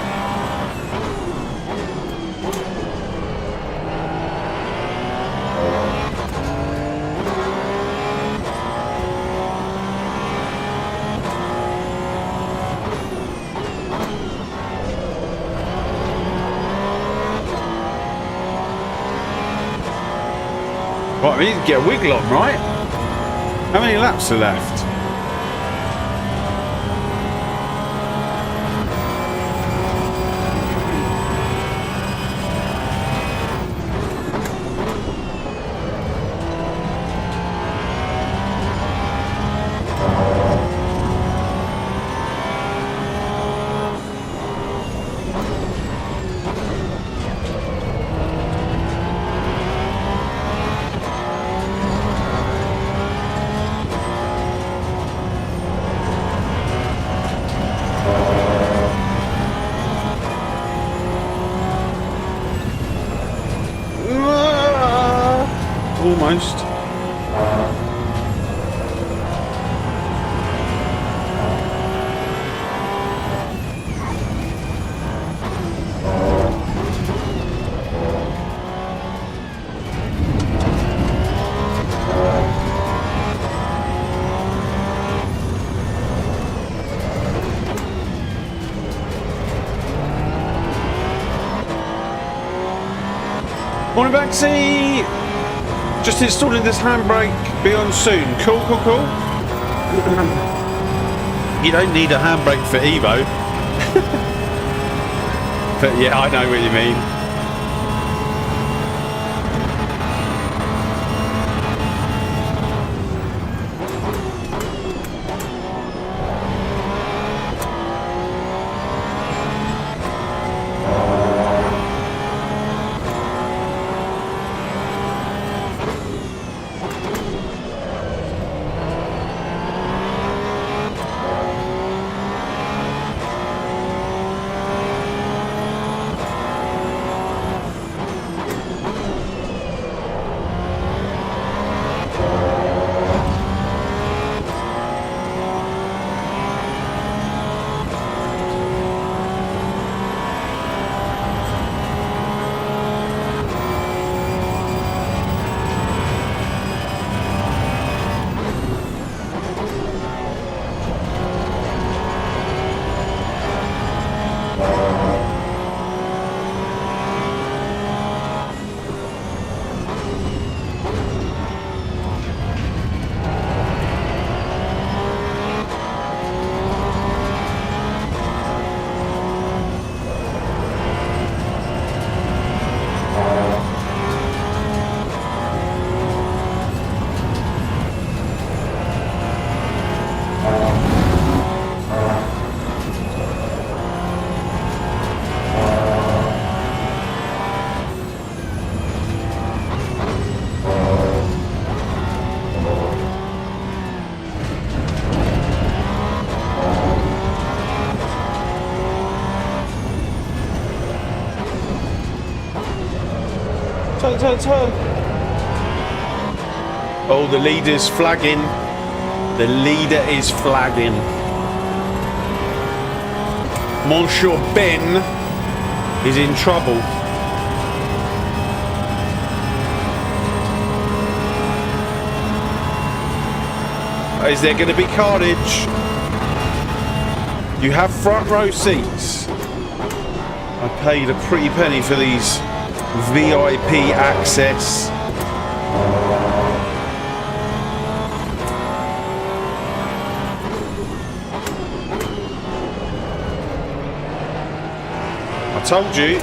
Speaker 1: Right, we need to get a wiggle on, right? How many laps are left? Almost. Morning, Baxi! Just installing this handbrake, be on soon. Cool. You don't need a handbrake for Evo. But yeah, I know what you mean. turn. Oh, the leader's flagging. The leader is flagging. Monsieur Ben is in trouble. Is there going to be carnage? You have front row seats. I paid a pretty penny for these VIP access. I told you.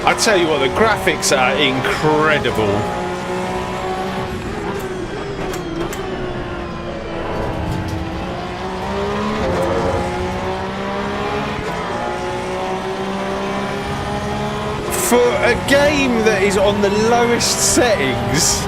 Speaker 1: I tell you what, the graphics are incredible. For a game that is on the lowest settings.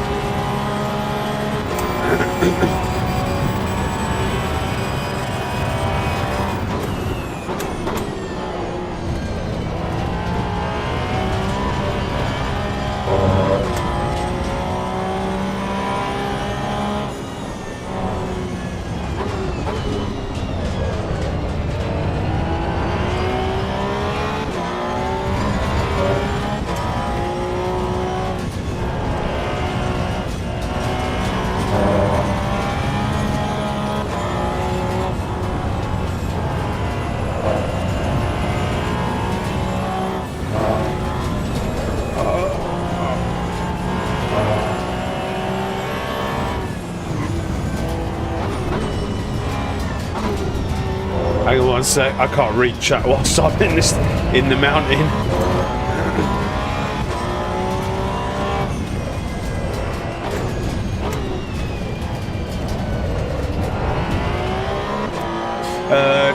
Speaker 1: Hang on one sec, I can't read chat whilst I'm in the mountain.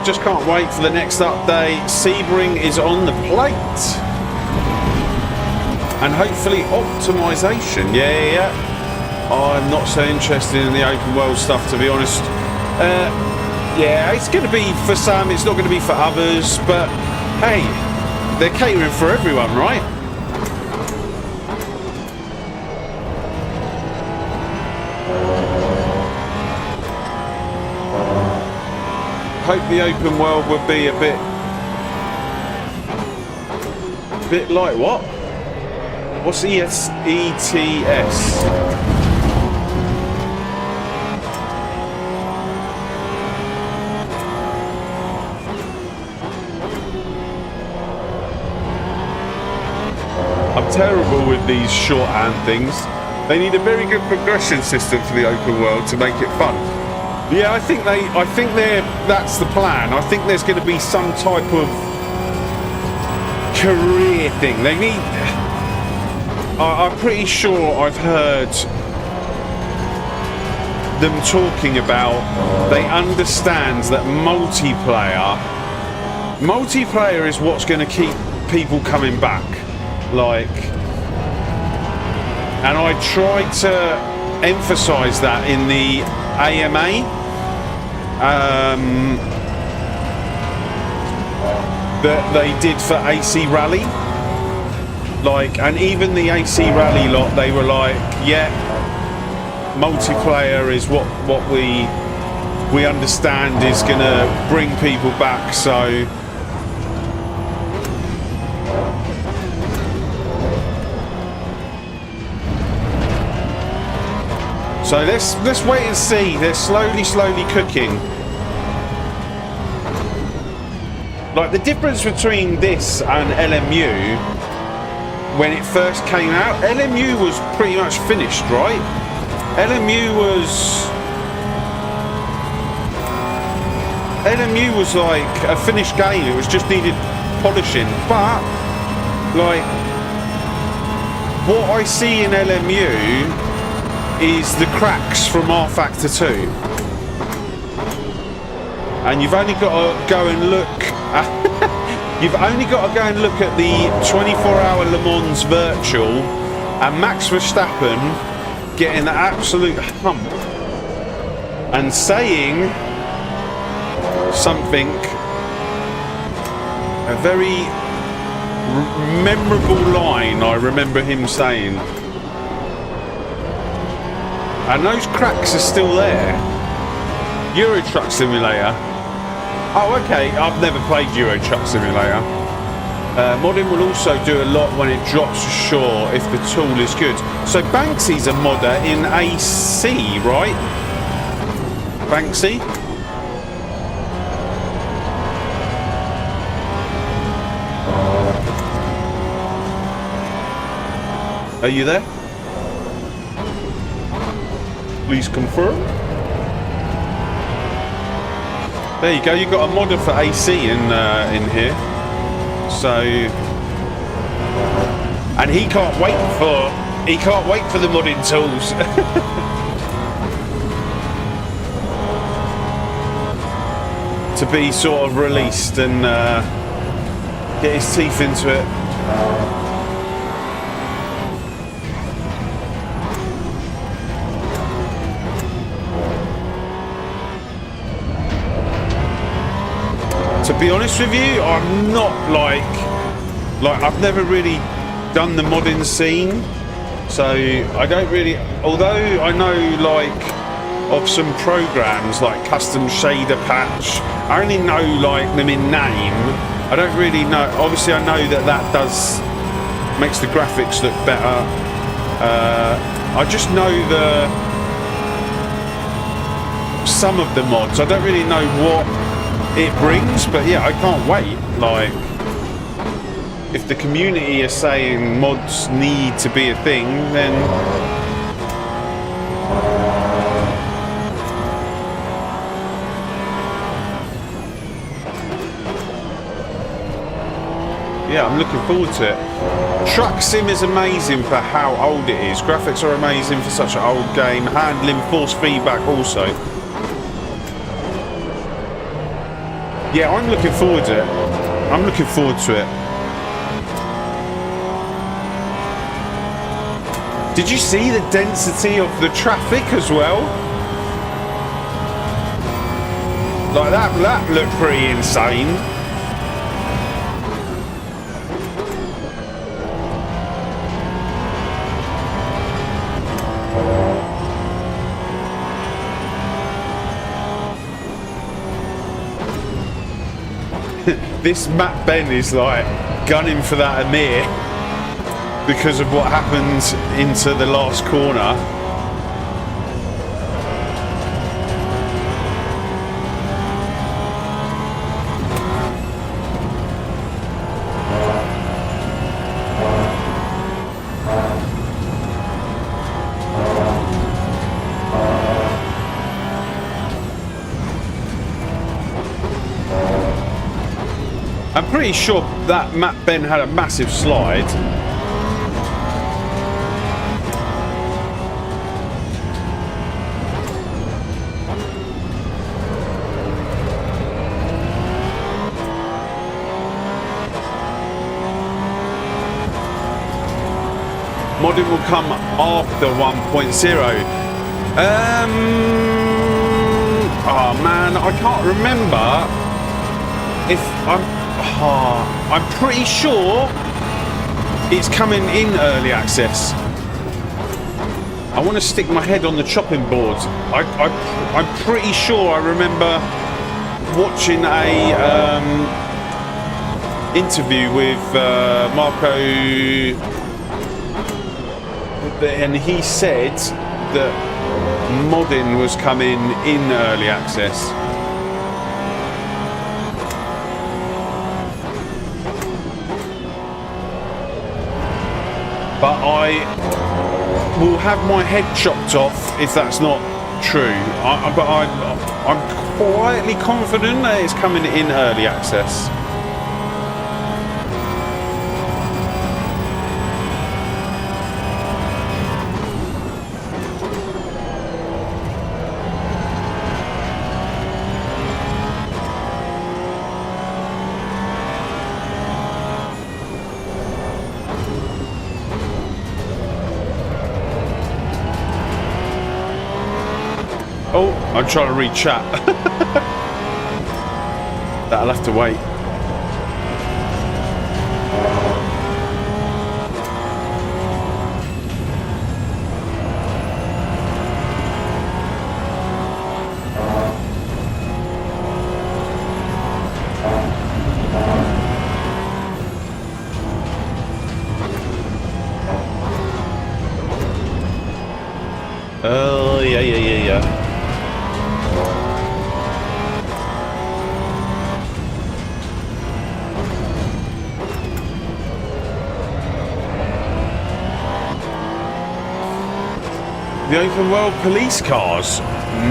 Speaker 1: Just can't wait for the next update. Sebring is on the plate. And hopefully optimization. Yeah. I'm not so interested in the open world stuff, to be honest. Yeah, it's going to be for some, it's not going to be for others, but hey, they're catering for everyone, right? Hope the open world would be a bit like what? What's ETS? I'm terrible with these shorthand things. They need a very good progression system for the open world to make it fun. Yeah, I think that's the plan. I think there's going to be some type of career thing. They need. I'm pretty sure I've heard them talking about. They understand that multiplayer is what's going to keep people coming back. Like, and I tried to emphasize that in the AMA. That they did for AC Rally, like, and even the AC Rally lot, they were like, yeah, multiplayer is what we understand is gonna bring people back. So let's wait and see. They're slowly cooking. Like, the difference between this and LMU, when it first came out, LMU was pretty much finished, right? LMU was like a finished game. It was just needed polishing. But like, what I see in LMU is the cracks from R Factor 2. And you've only got to go and look you've only got to go and look at the 24-hour Le Mans virtual and Max Verstappen getting the absolute hump and saying something, a very memorable line I remember him saying. And those cracks are still there. Euro Truck Simulator. Oh, okay. I've never played Euro Truck Simulator. Modding will also do a lot when it drops to shore if the tool is good. So Banksy's a modder in AC, right? Banksy? Are you there? Please confirm. There you go. You got a modder for AC in here. So, and he can't wait for the modding tools. To be sort of released and get his teeth into it. To be honest with you, I'm not like I've never really done the modding scene, so I don't really, although I know like of some programs like Custom Shader Patch, I only know like them in name. I don't really know, obviously I know that does, makes the graphics look better. I just know some of the mods. I don't really know what it brings, but yeah, I can't wait. Like, if the community is saying mods need to be a thing, then yeah, I'm looking forward to it. Truck Sim is amazing for how old it is. Graphics are amazing for such an old game. Handling force feedback also. Yeah, I'm looking forward to it. I'm looking forward to it. Did you see the density of the traffic as well? Like that looked pretty insane. This Matt Ben is like gunning for that Amir because of what happened into the last corner. I'm pretty sure that map Ben had a massive slide. Modding will come after 1.0. Oh man, I can't remember if I'm pretty sure it's coming in early access. I want to stick my head on the chopping board. I'm pretty sure I remember watching a interview with Marco, and he said that modding was coming in early access. But I will have my head chopped off if that's not true. But I'm quietly confident that it's coming in early access. Oh, I'm trying to read chat. That'll have to wait. Oh, yeah. The open world police cars?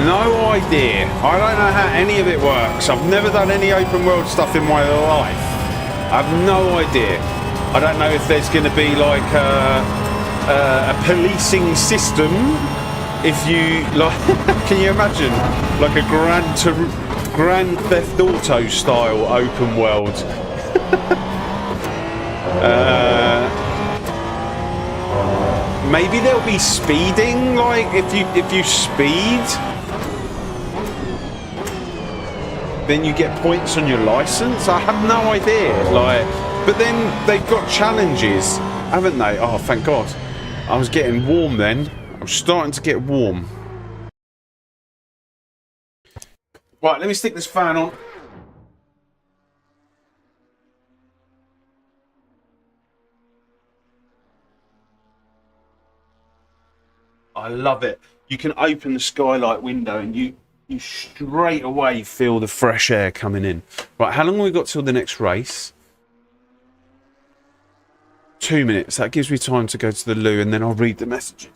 Speaker 1: No idea. I don't know how any of it works. I've never done any open world stuff in my life. I have no idea. I don't know if there's going to be like a policing system. If you like, can you imagine like a Grand Theft Auto style open world? Maybe there'll be speeding, like if you speed, then you get points on your license. I have no idea. Like, but then they've got challenges, haven't they? Oh, thank God! I was getting warm then. I'm starting to get warm. Right, let me stick this fan on. I love it. You can open the skylight window and you straight away feel the fresh air coming in. Right, how long have we got till the next race? 2 minutes. That gives me time to go to the loo and then I'll read the messages.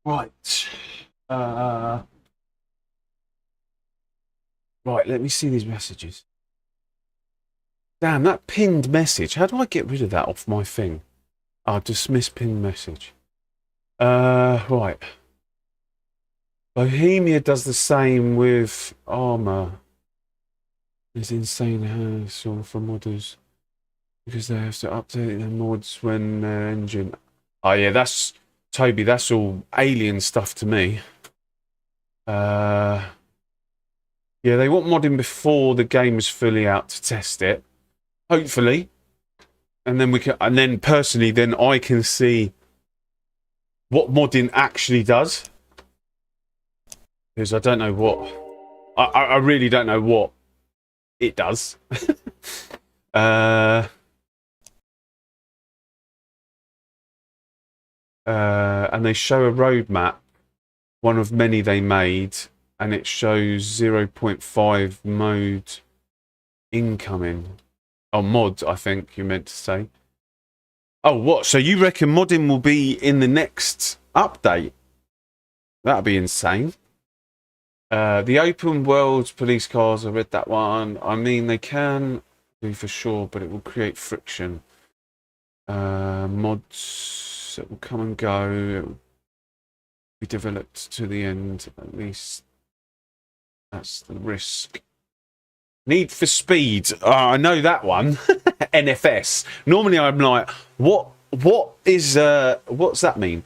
Speaker 1: Right. Right, let me see these messages. Damn, that pinned message. How do I get rid of that off my thing? Oh, dismiss pinned message. Right. Bohemia does the same with Armour. It's insane hassle for modders because they have to update their mods when their engine. Oh yeah, that's Toby, that's all alien stuff to me. Yeah, they want modding before the game is fully out to test it. Hopefully. And then we can, and then personally, then I can see what modding actually does. Because I don't know what, I really don't know what it does. And they show a roadmap, one of many they made, and it shows 0.5 mode incoming. Oh, mod, I think you meant to say. Oh, what? So you reckon modding will be in the next update? That'd be insane. The open world police cars, I read that one. I mean, they can do for sure, but it will create friction. Mods that will come and go. It will be developed to the end, at least. That's the risk. Need for Speed. I know that one. NFS. Normally I'm like, what is what's that mean?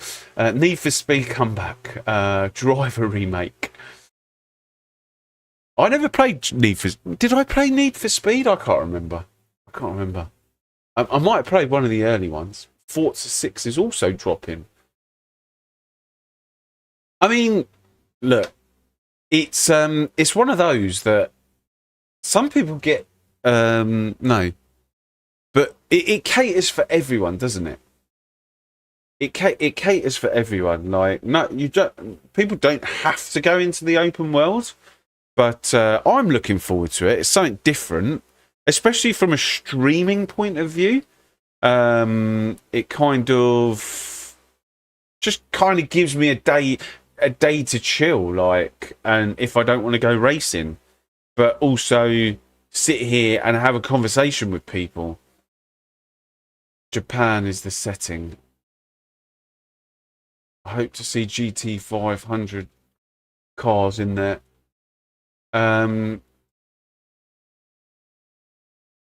Speaker 1: Need for Speed comeback. Driver remake. I never played Need for. Did I play Need for Speed? I can't remember. I might have played one of the early ones. Forza 6 is also dropping. I mean, look, it's one of those that some people get no, but it caters for everyone, doesn't it? It caters for everyone. Like, no, you don't. People don't have to go into the open world, but I'm looking forward to it. It's something different, especially from a streaming point of view. It kind of just kind of gives me a day to chill, like, and if I don't want to go racing, but also sit here and have a conversation with people. Japan is the setting. I hope to see GT 500 cars in there.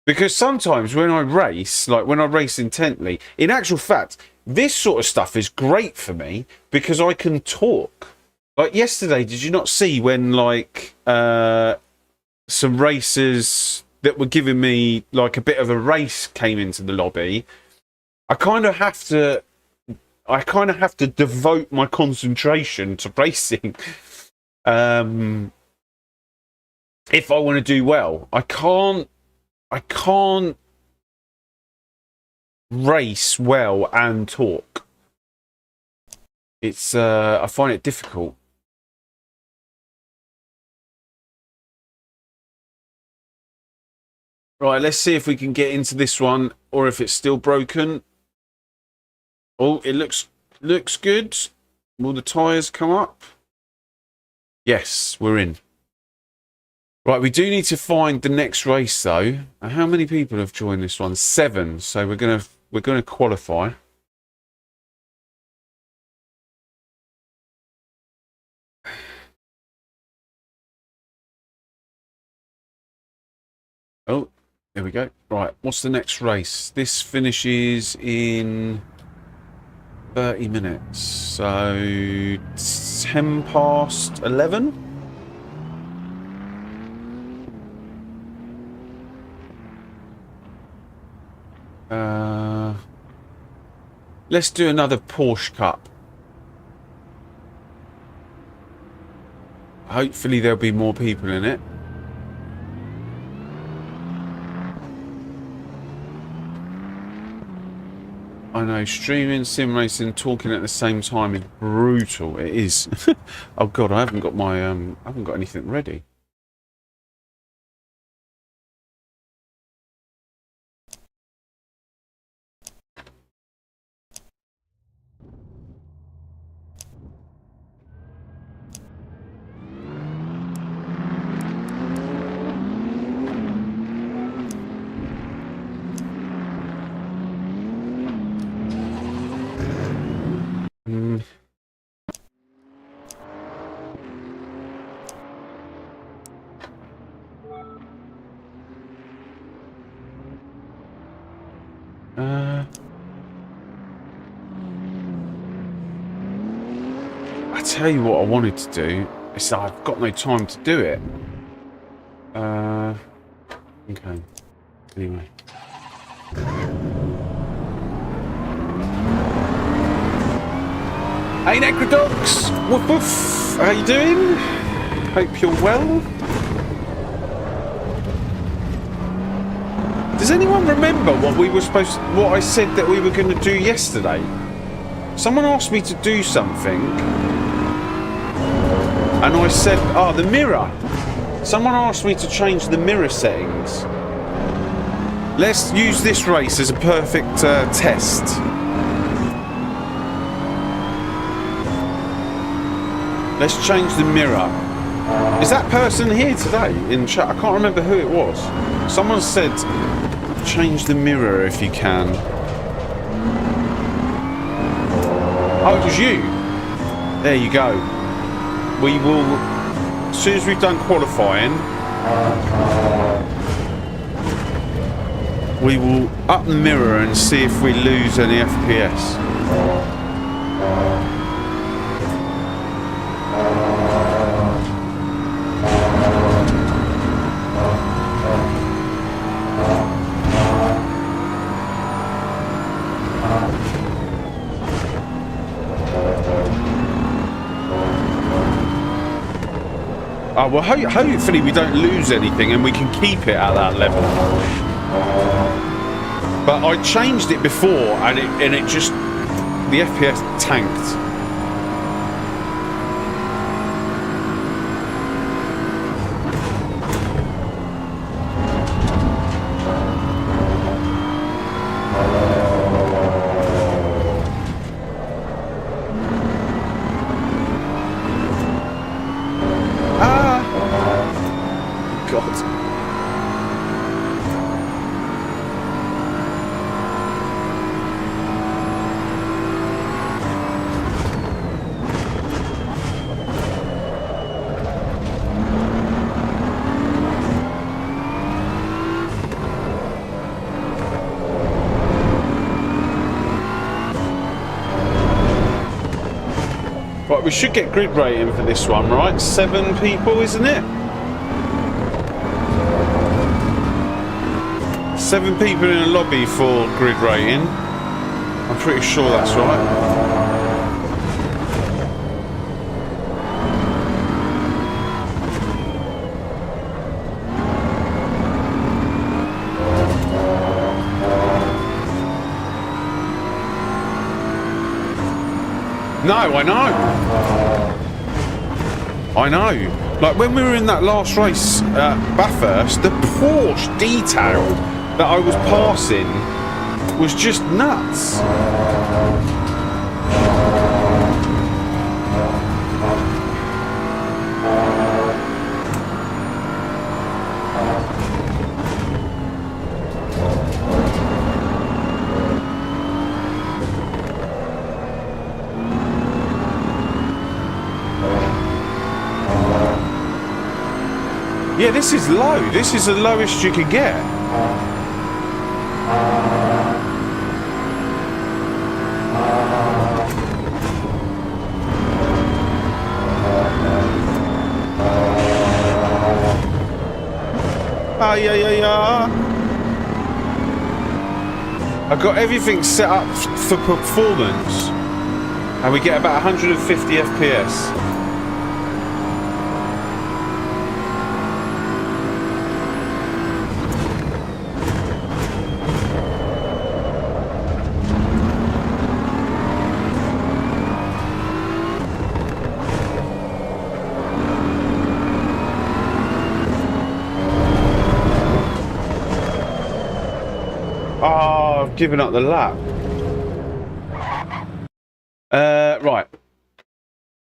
Speaker 1: Because sometimes when I race, like when I race intently, in actual fact, this sort of stuff is great for me because I can talk. Like yesterday, did you not see when like some racers that were giving me like a bit of a race came into the lobby? I kind of have to devote my concentration to racing. If I want to do well, I can't race well and talk. It's I find it difficult. Right, let's see if we can get into this one or if it's still broken. Oh, it looks good. Will the tyres come up? Yes, we're in. Right, we do need to find the next race though. How many people have joined this one? 7. So we're gonna qualify. Oh, there we go. Right, what's the next race? This finishes in 30 minutes. So 10 past 11. Let's do another Porsche Cup. Hopefully there'll be more people in it. I know, streaming, sim racing, talking at the same time is brutal. It is. Oh god, I haven't got my I haven't got anything ready. I tell you what I wanted to do. It's I've got no time to do it. Okay. Anyway. Hey Necrodogs! Woof woof! How you doing? Hope you're well. Does anyone remember what I said that we were going to do yesterday? Someone asked me to do something, and I said, the mirror. Someone asked me to change the mirror settings. Let's use this race as a perfect test. Let's change the mirror. Is that person here today in chat? I can't remember who it was. Someone said, change the mirror if you can. Oh, it was you. There you go. We will, as soon as we've done qualifying, we will up the mirror and see if we lose any FPS. Oh, well, hopefully we don't lose anything and we can keep it at that level. But I changed it before and it just, the FPS tanked. Right, we should get grid rating for this one, right? 7 people, isn't it? 7 people in a lobby for grid rating. I'm pretty sure that's right. No, I know. I know. Like when we were in that last race at Bathurst, the Porsche detail that I was passing was just nuts. Yeah, this is low. This is the lowest you can get. Yeah. I've got everything set up for performance, and we get about 150 FPS. Giving up the lap. Right.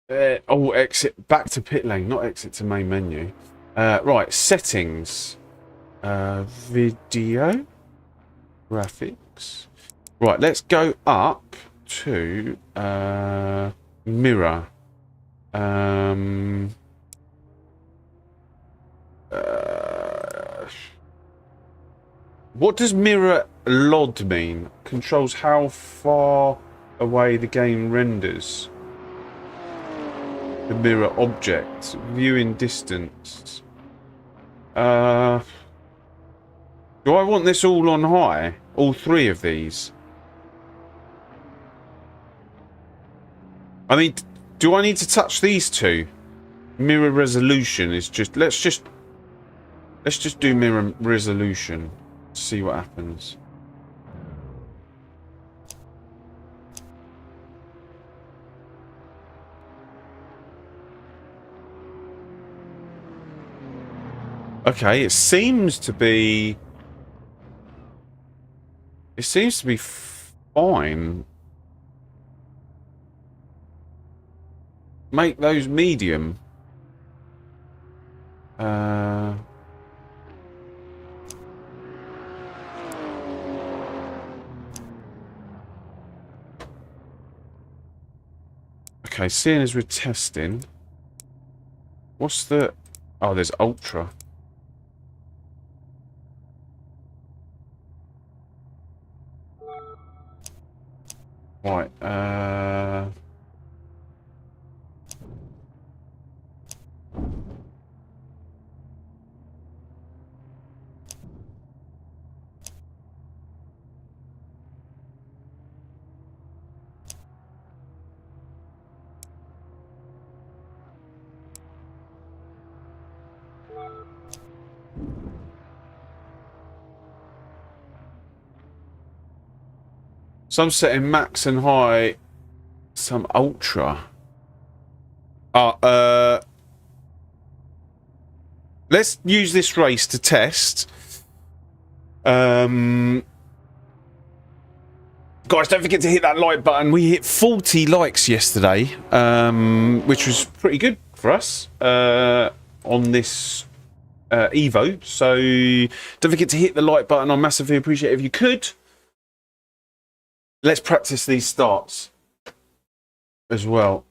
Speaker 1: Exit back to pit lane, not exit to main menu. Right, settings. Video. Graphics. Right, let's go up to mirror. What does mirror LOD mean? Controls how far away the game renders. The mirror object. Viewing distance. Do I want this all on high? All three of these? I mean, do I need to touch these two? Mirror resolution is just... Let's just do mirror resolution. See what happens. Okay, it seems to be fine. Make those medium. Okay, seeing as we're testing, what's the... Oh, there's ultra. Right, some setting max and high, some ultra. Let's use this race to test. Guys, don't forget to hit that like button. We hit 40 likes yesterday, which was pretty good for us on this Evo. So don't forget to hit the like button. I'd massively appreciate it if you could. Let's practice these starts as well.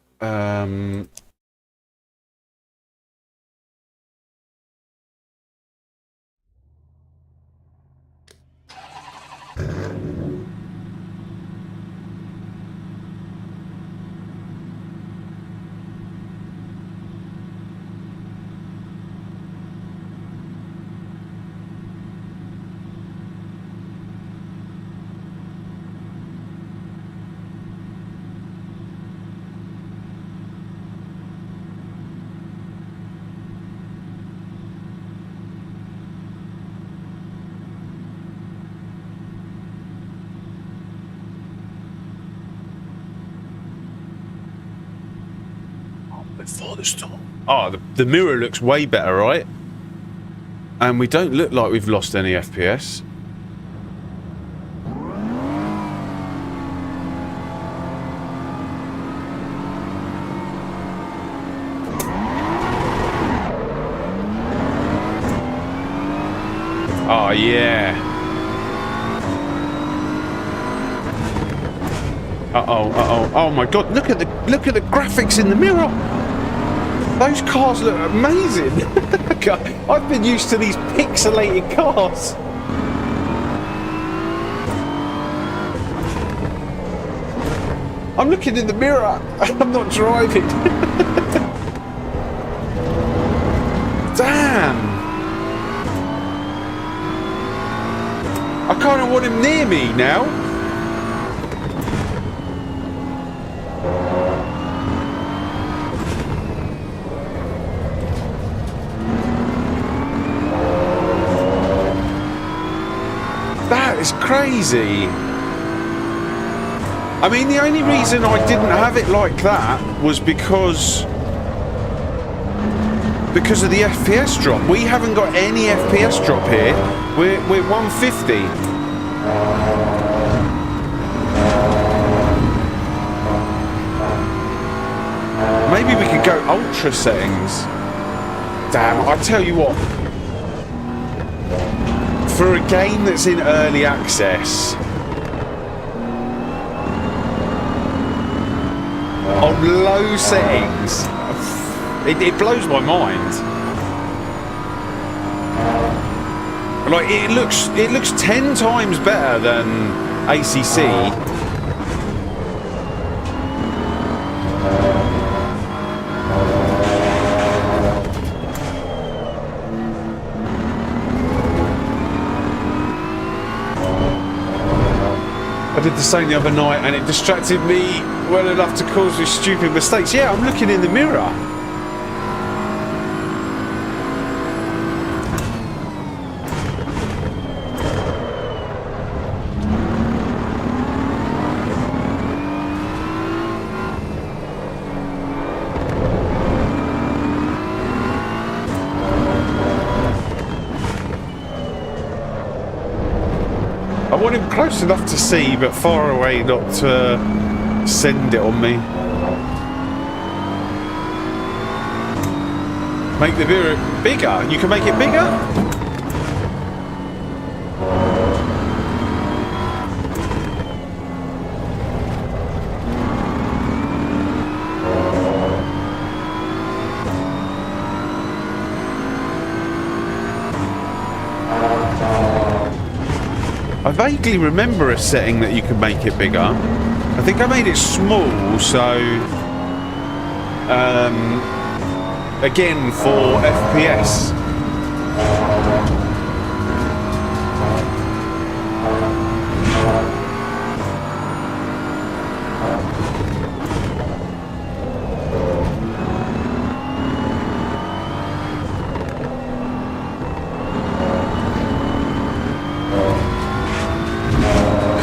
Speaker 1: Oh, the mirror looks way better, right? And we don't look like we've lost any FPS. Oh yeah. Oh my god, look at the graphics in the mirror. Those cars look amazing. I've been used to these pixelated cars. I'm looking in the mirror. I'm not driving. Damn. I kind of want him near me now. It's crazy. I mean, the only reason I didn't have it like that was because of the FPS drop. We haven't got any FPS drop here. We're 150. Maybe we could go ultra settings. Damn, I tell you what. For a game that's in early access, on low settings, it blows my mind. Like it looks 10 times better than ACC. did the same the other night and it distracted me well enough to cause me stupid mistakes. Yeah, I'm looking in the mirror. I want him close enough to see, but far away not to send it on me. Make the mirror bigger. You can make it bigger? I vaguely remember a setting that you could make it bigger. I think I made it small, so again for FPS.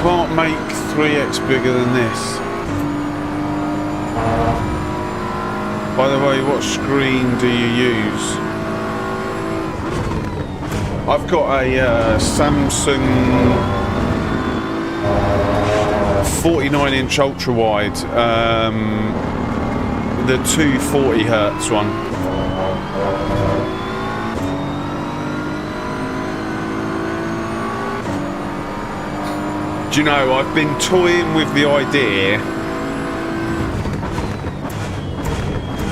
Speaker 1: Can't make 3x bigger than this. By the way, what screen do you use? I've got a Samsung 49-inch ultra wide, the 240Hz one. Do you know, I've been toying with the idea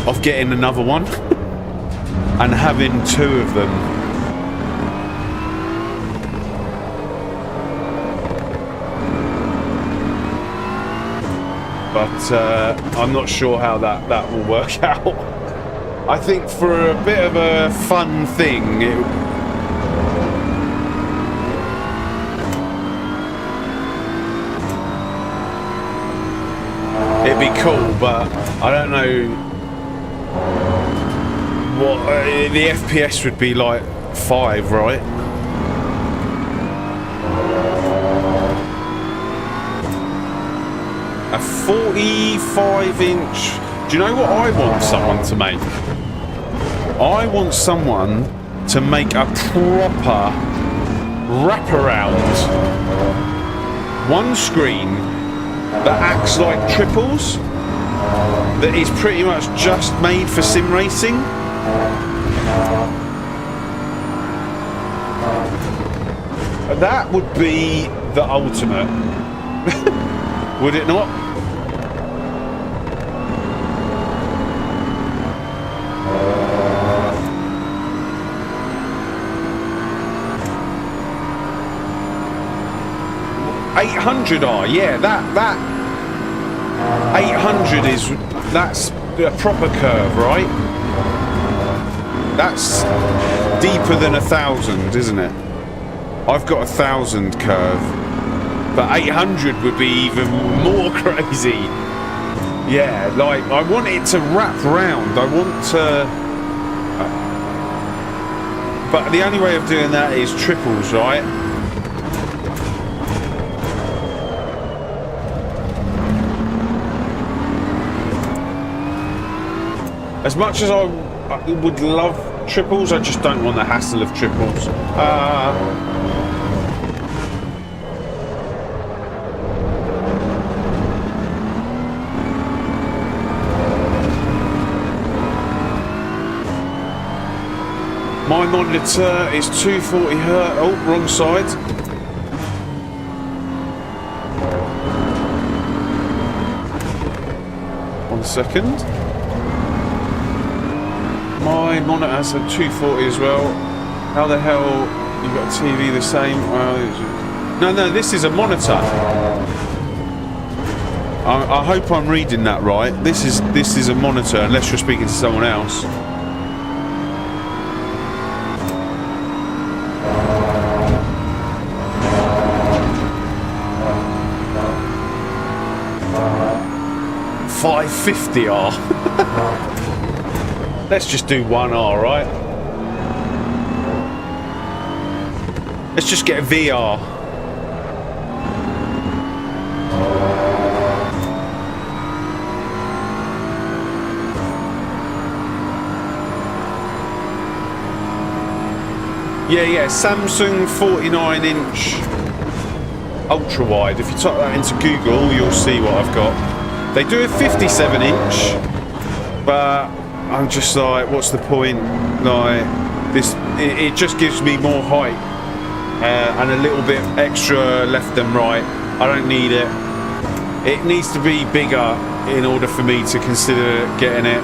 Speaker 1: of getting another one and having two of them. But I'm not sure how that will work out. I think for a bit of a fun thing, it'd be cool, but I don't know what the FPS would be like 5, right? A 45-inch. Do you know what I want someone to make? I want someone to make a proper wraparound one screen that acts like triples, that is pretty much just made for sim racing. That would be the ultimate. Would it not? $800R, yeah, that 800 that's a proper curve, right? That's deeper than 1,000, isn't it? I've got 1,000 curve, but 800 would be even more crazy. Yeah, like I want it to wrap round. I want to, but the only way of doing that is triples, right? As much as I would love triples, I just don't want the hassle of triples. My monitor is 240Hz. Oh, wrong side. One second. My monitor has a 240 as well. How the hell you got a TV the same? No, this is a monitor. I hope I'm reading that right. This is a monitor, unless you're speaking to someone else. 50R. Let's just do 1R, right? Let's just get a VR. Yeah, Samsung 49-inch ultra wide. If you type that into Google, you'll see what I've got. They do a 57-inch, but I'm just like, what's the point? Like this, it just gives me more height and a little bit extra left and right. I don't need it. It needs to be bigger in order for me to consider getting it.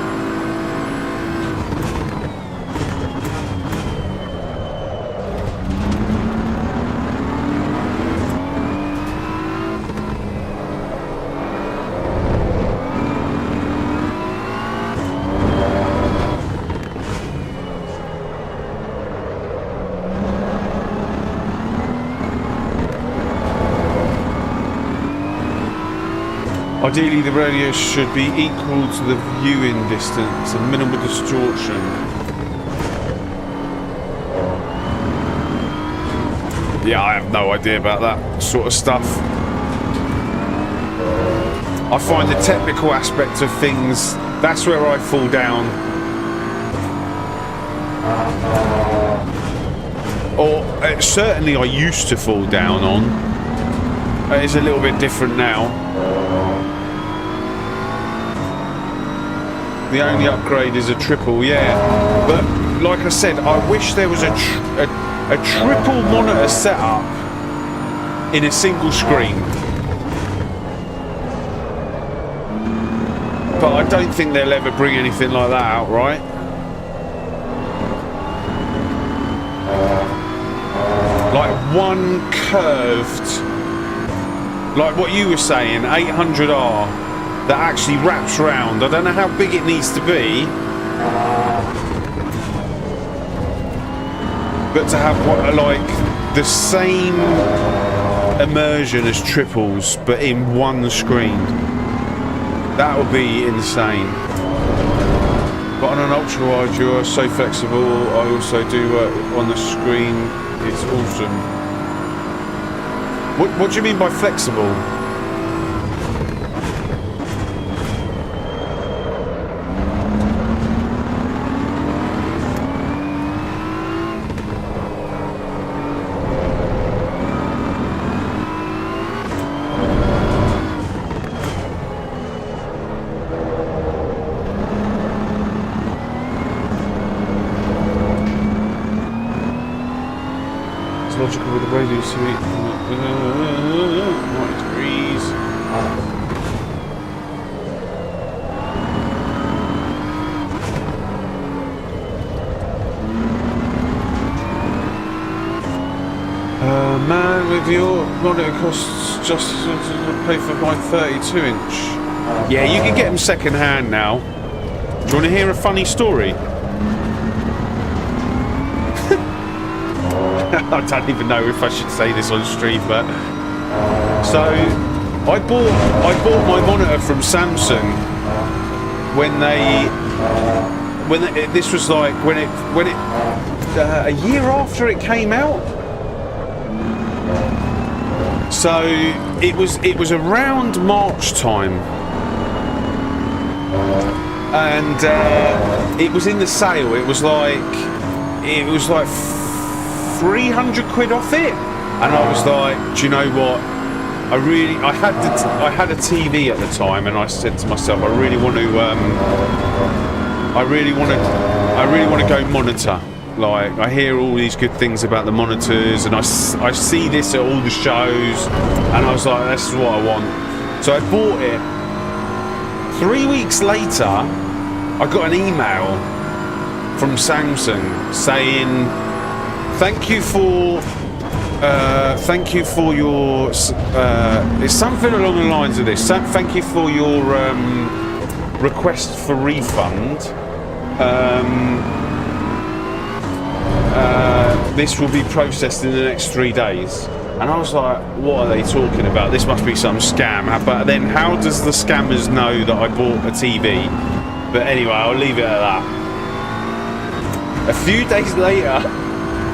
Speaker 1: Ideally, the radio should be equal to the viewing distance and minimal distortion. Yeah, I have no idea about that sort of stuff. I find the technical aspect of things, that's where I fall down. Or certainly I used to fall down on. It's a little bit different now. The only upgrade is a triple, yeah. But like I said, I wish there was a triple monitor setup in a single screen. But I don't think they'll ever bring anything like that out, right? Like one curved, like what you were saying, 800R. That actually wraps round. I don't know how big it needs to be, but to have like the same immersion as triples, but in one screen, that would be insane. But on an ultra wide, you are so flexible. I also do work on the screen. It's awesome. What do you mean by flexible? Logical with the radio suite. 90 degrees. Man, with your monitor costs just to pay for my 32-inch. Yeah, you can get them second hand now. Do you want to hear a funny story? I don't even know if I should say this on stream, but so I bought my monitor from Samsung this was like when it a year after it came out. So it was around March time, and it was in the sale. It was like 300 quid off it, and I was like, do you know what? I had a TV at the time, and I said to myself, I really want to go monitor. Like, I hear all these good things about the monitors, and I see this at all the shows, and I was like, this is what I want. So I bought it. 3 weeks later, I got an email from Samsung saying, thank you for your it's something along the lines of this. Thank you for your request for refund. This will be processed in the next 3 days. And And I was like, what are they talking about? This must be some scam. But then how does the scammers know that I bought a TV? But anyway, I'll leave it at that. A few days later,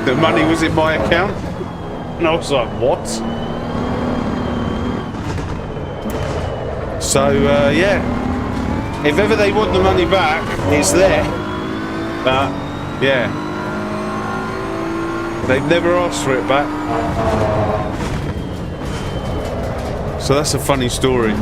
Speaker 1: the money was in my account. And I was like, what? So, yeah. If ever they want the money back, it's there. But, yeah. They've never asked for it back. So that's a funny story.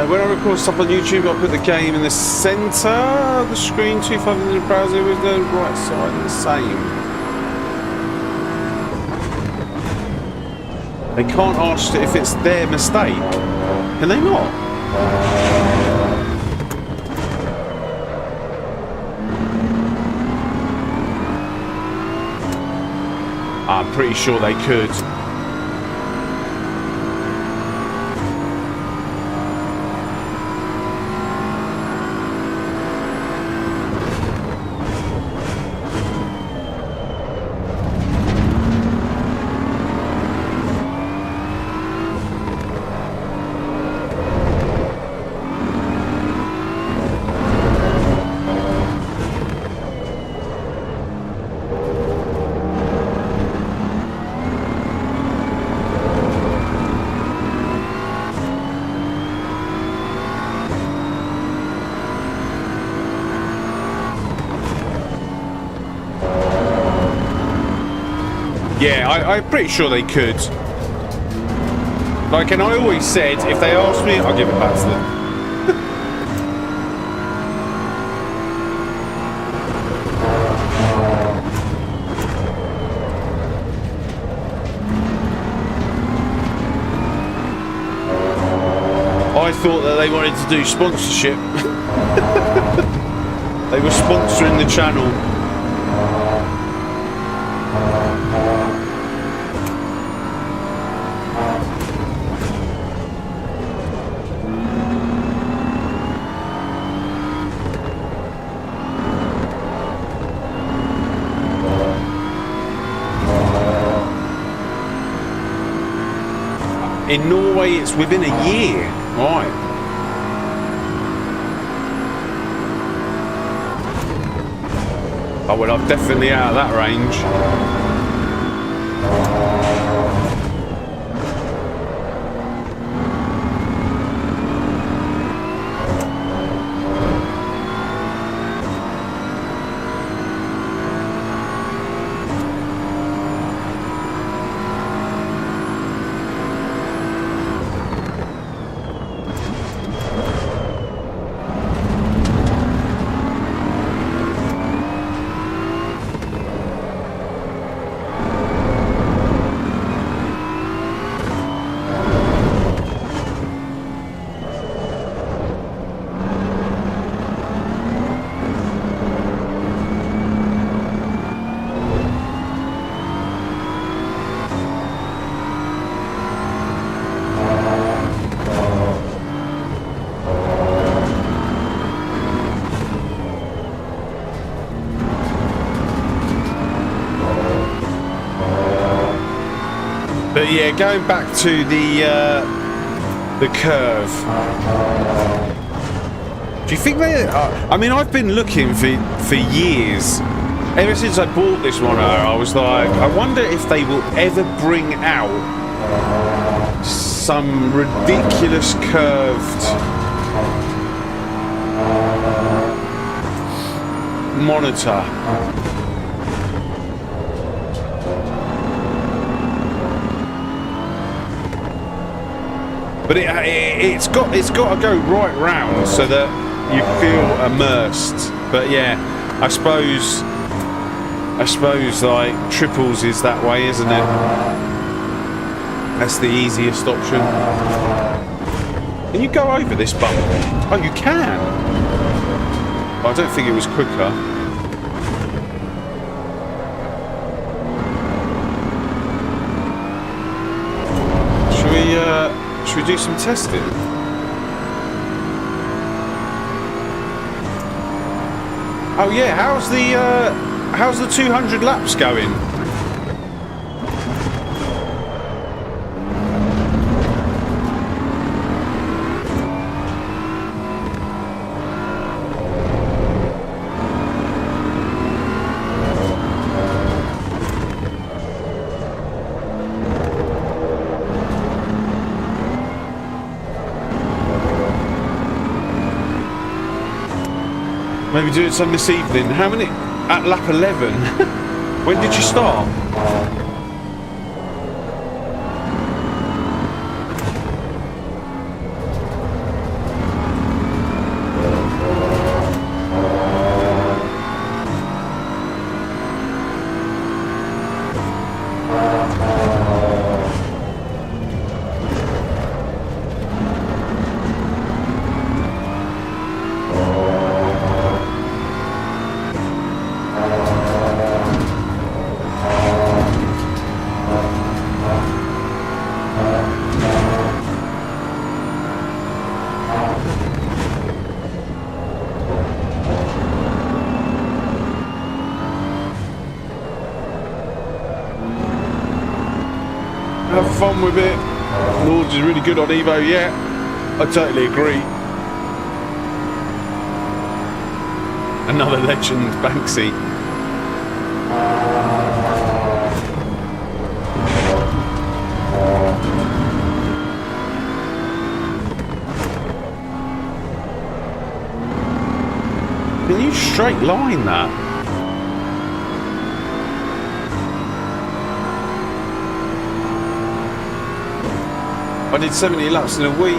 Speaker 1: When I record stuff on YouTube, I put the game in the centre of the screen, 2.5 in the browser with the right side the same. They can't ask if it's their mistake. Can they not? I'm pretty sure they could. Yeah, I'm pretty sure they could. Like, and I always said, if they ask me, I'll give it back to them. I thought that they wanted to do sponsorship. They were sponsoring the channel. In Norway, it's within a year. Right. Oh, well, I'm definitely out of that range. But yeah, going back to the curve. Do you think they? I mean, I've been looking for years. Ever since I bought this one, I was like, I wonder if they will ever bring out some ridiculous curved monitor. But it's got to go right round so that you feel immersed. But yeah, I suppose like triples is that way, isn't it? That's the easiest option. Can you go over this bump? Oh, you can. I don't think it was quicker. Should we do some testing? Oh yeah, how's the 200 laps going? Maybe do some this evening. How many? At lap 11. When did you start? Have fun with it. Norge is really good on Evo, yeah. I totally agree. Another legend, Banksy. Can you straight line that? I did 70 laps in a week.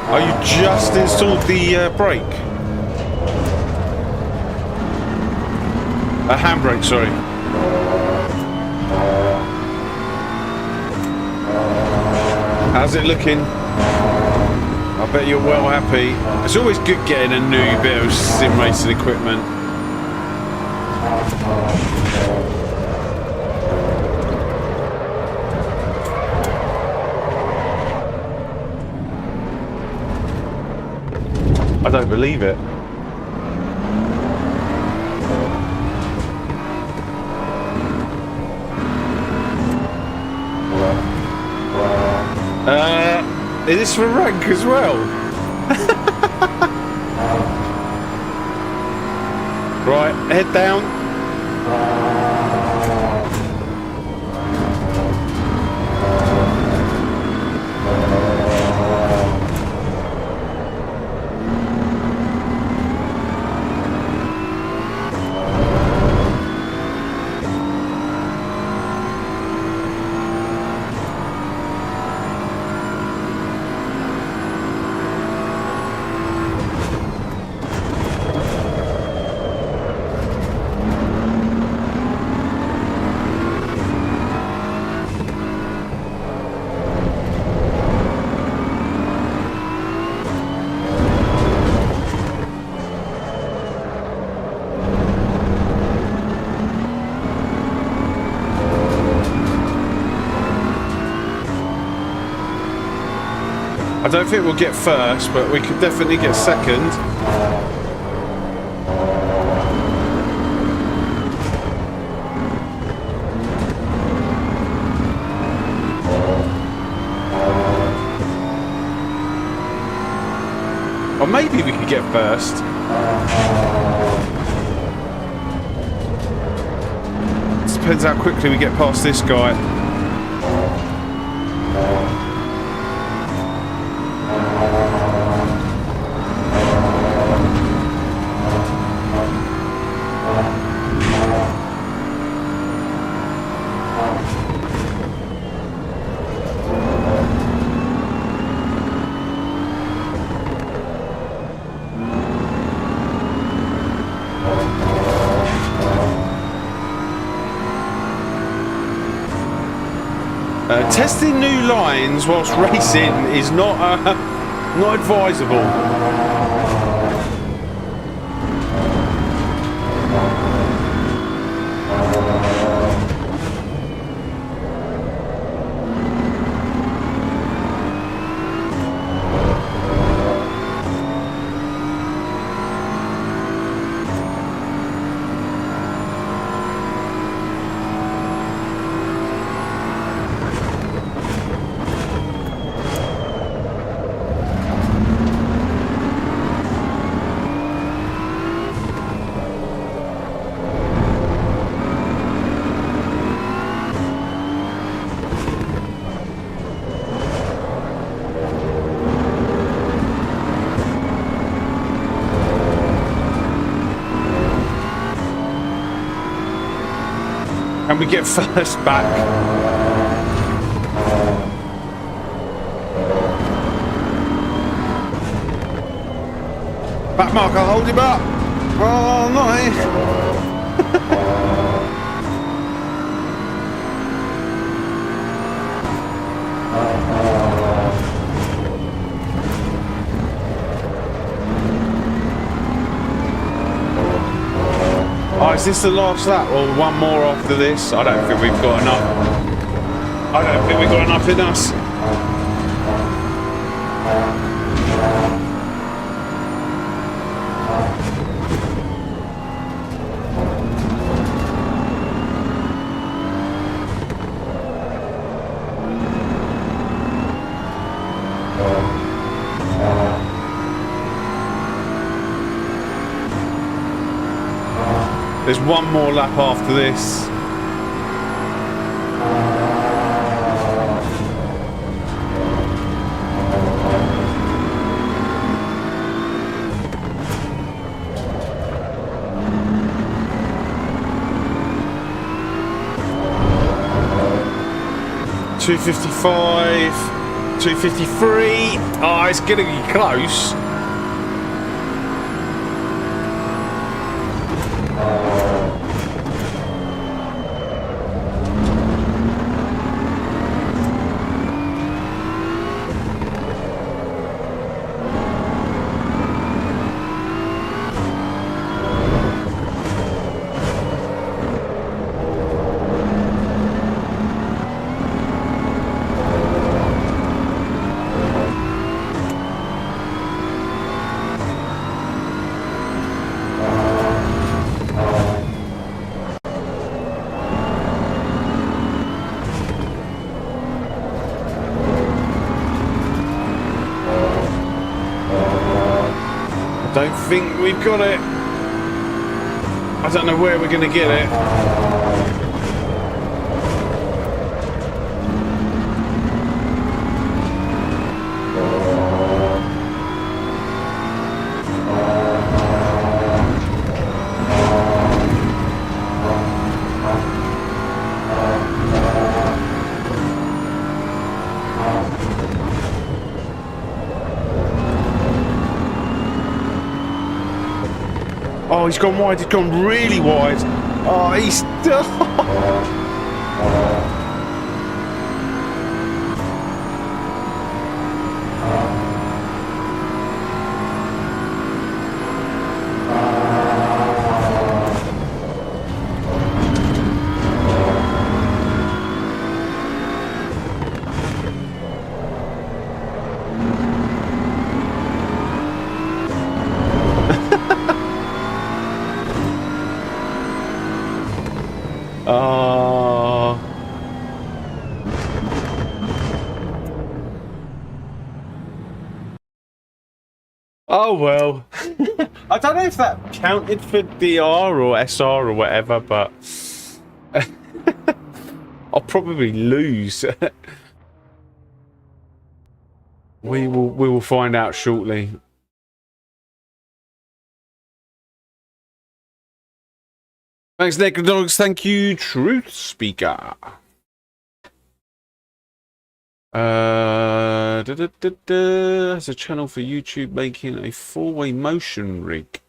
Speaker 1: Oh, you just installed the brake? A handbrake, sorry. How's it looking? I bet you're well happy. It's always good getting a new bit of sim racing equipment. I don't believe it. Is this for rank as well? Right, head down. I don't think we'll get first, but we could definitely get second. Or maybe we could get first. Depends how quickly we get past this guy. Testing new lines whilst racing is not advisable. Can we get first back? Back mark, I'll hold him up. Oh, no. Oh, is this the last lap or one more after this? I don't think we've got enough. I don't think we've got enough in us. There's one more lap after this. $2:55, $2:53. Oh, it's gonna be close. Don't think we've got it. I don't know where we're going to get it. Oh, he's gone wide. He's gone really wide. Oh, he's... Oh well. I don't know if that counted for DR or SR or whatever, but I'll probably lose. We will find out shortly. Thanks, Necrodogs. Thank you, Truth Speaker. Has a channel for YouTube making a four-way motion rig.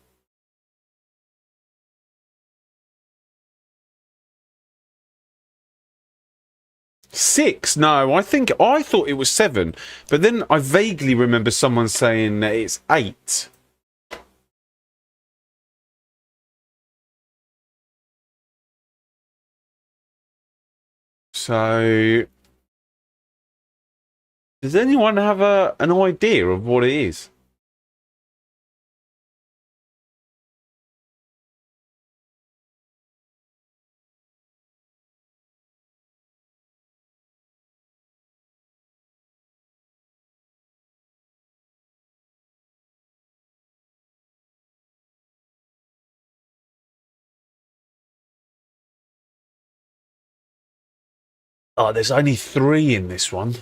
Speaker 1: Six? No, I thought it was 7, but then I vaguely remember someone saying that it's 8. So, does anyone have an idea of what it is? Oh, there's only 3 in this one.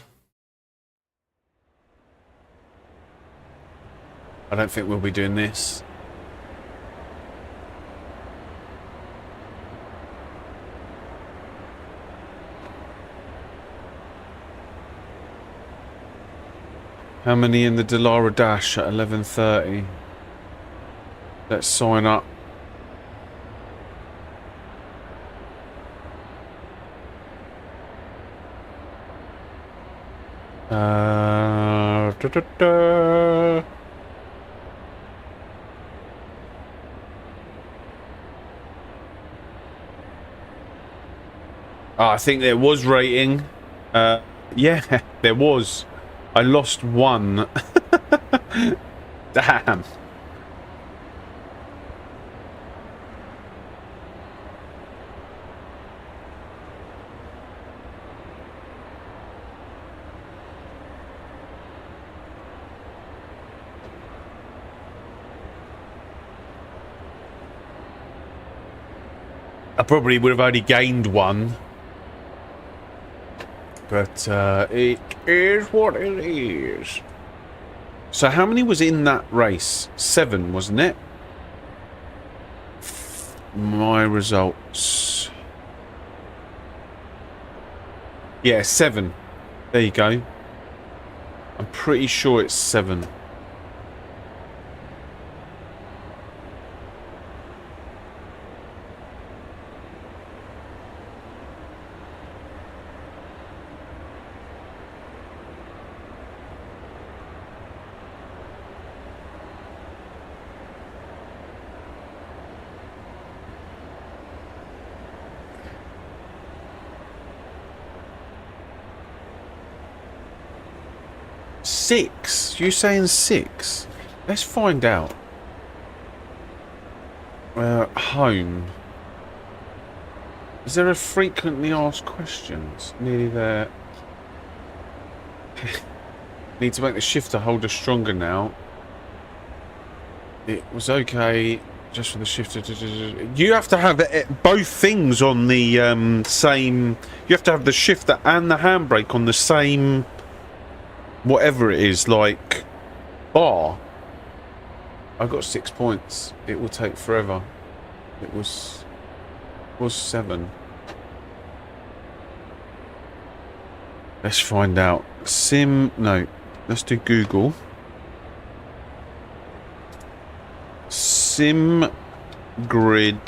Speaker 1: I don't think we'll be doing this. How many in the Delara Dash at 11:30? Let's sign up. Oh, I think there was rating. Yeah, there was. I lost 1. Damn. I probably would have only gained 1. But it is what it is. So how many was in that race? 7, wasn't it? My results. Yeah, 7. There you go. I'm pretty sure it's 7. Six? You saying 6? Let's find out. Home. Is there a frequently asked questions? Nearly there. Need to make the shifter holder stronger now. It was okay just for the shifter. You have to have both things on the same. You have to have the shifter and the handbrake on the same. Whatever it is, like bar. I got 6 points. It will take forever. It was 7. Let's find out. No, let's do Google. Sim grid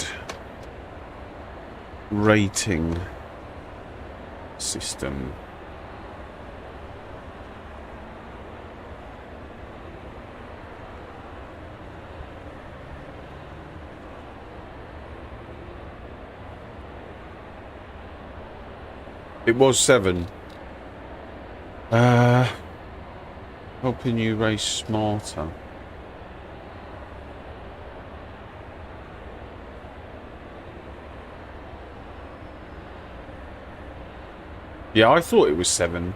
Speaker 1: rating system. It was 7. Helping you race smarter. Yeah, I thought it was 7.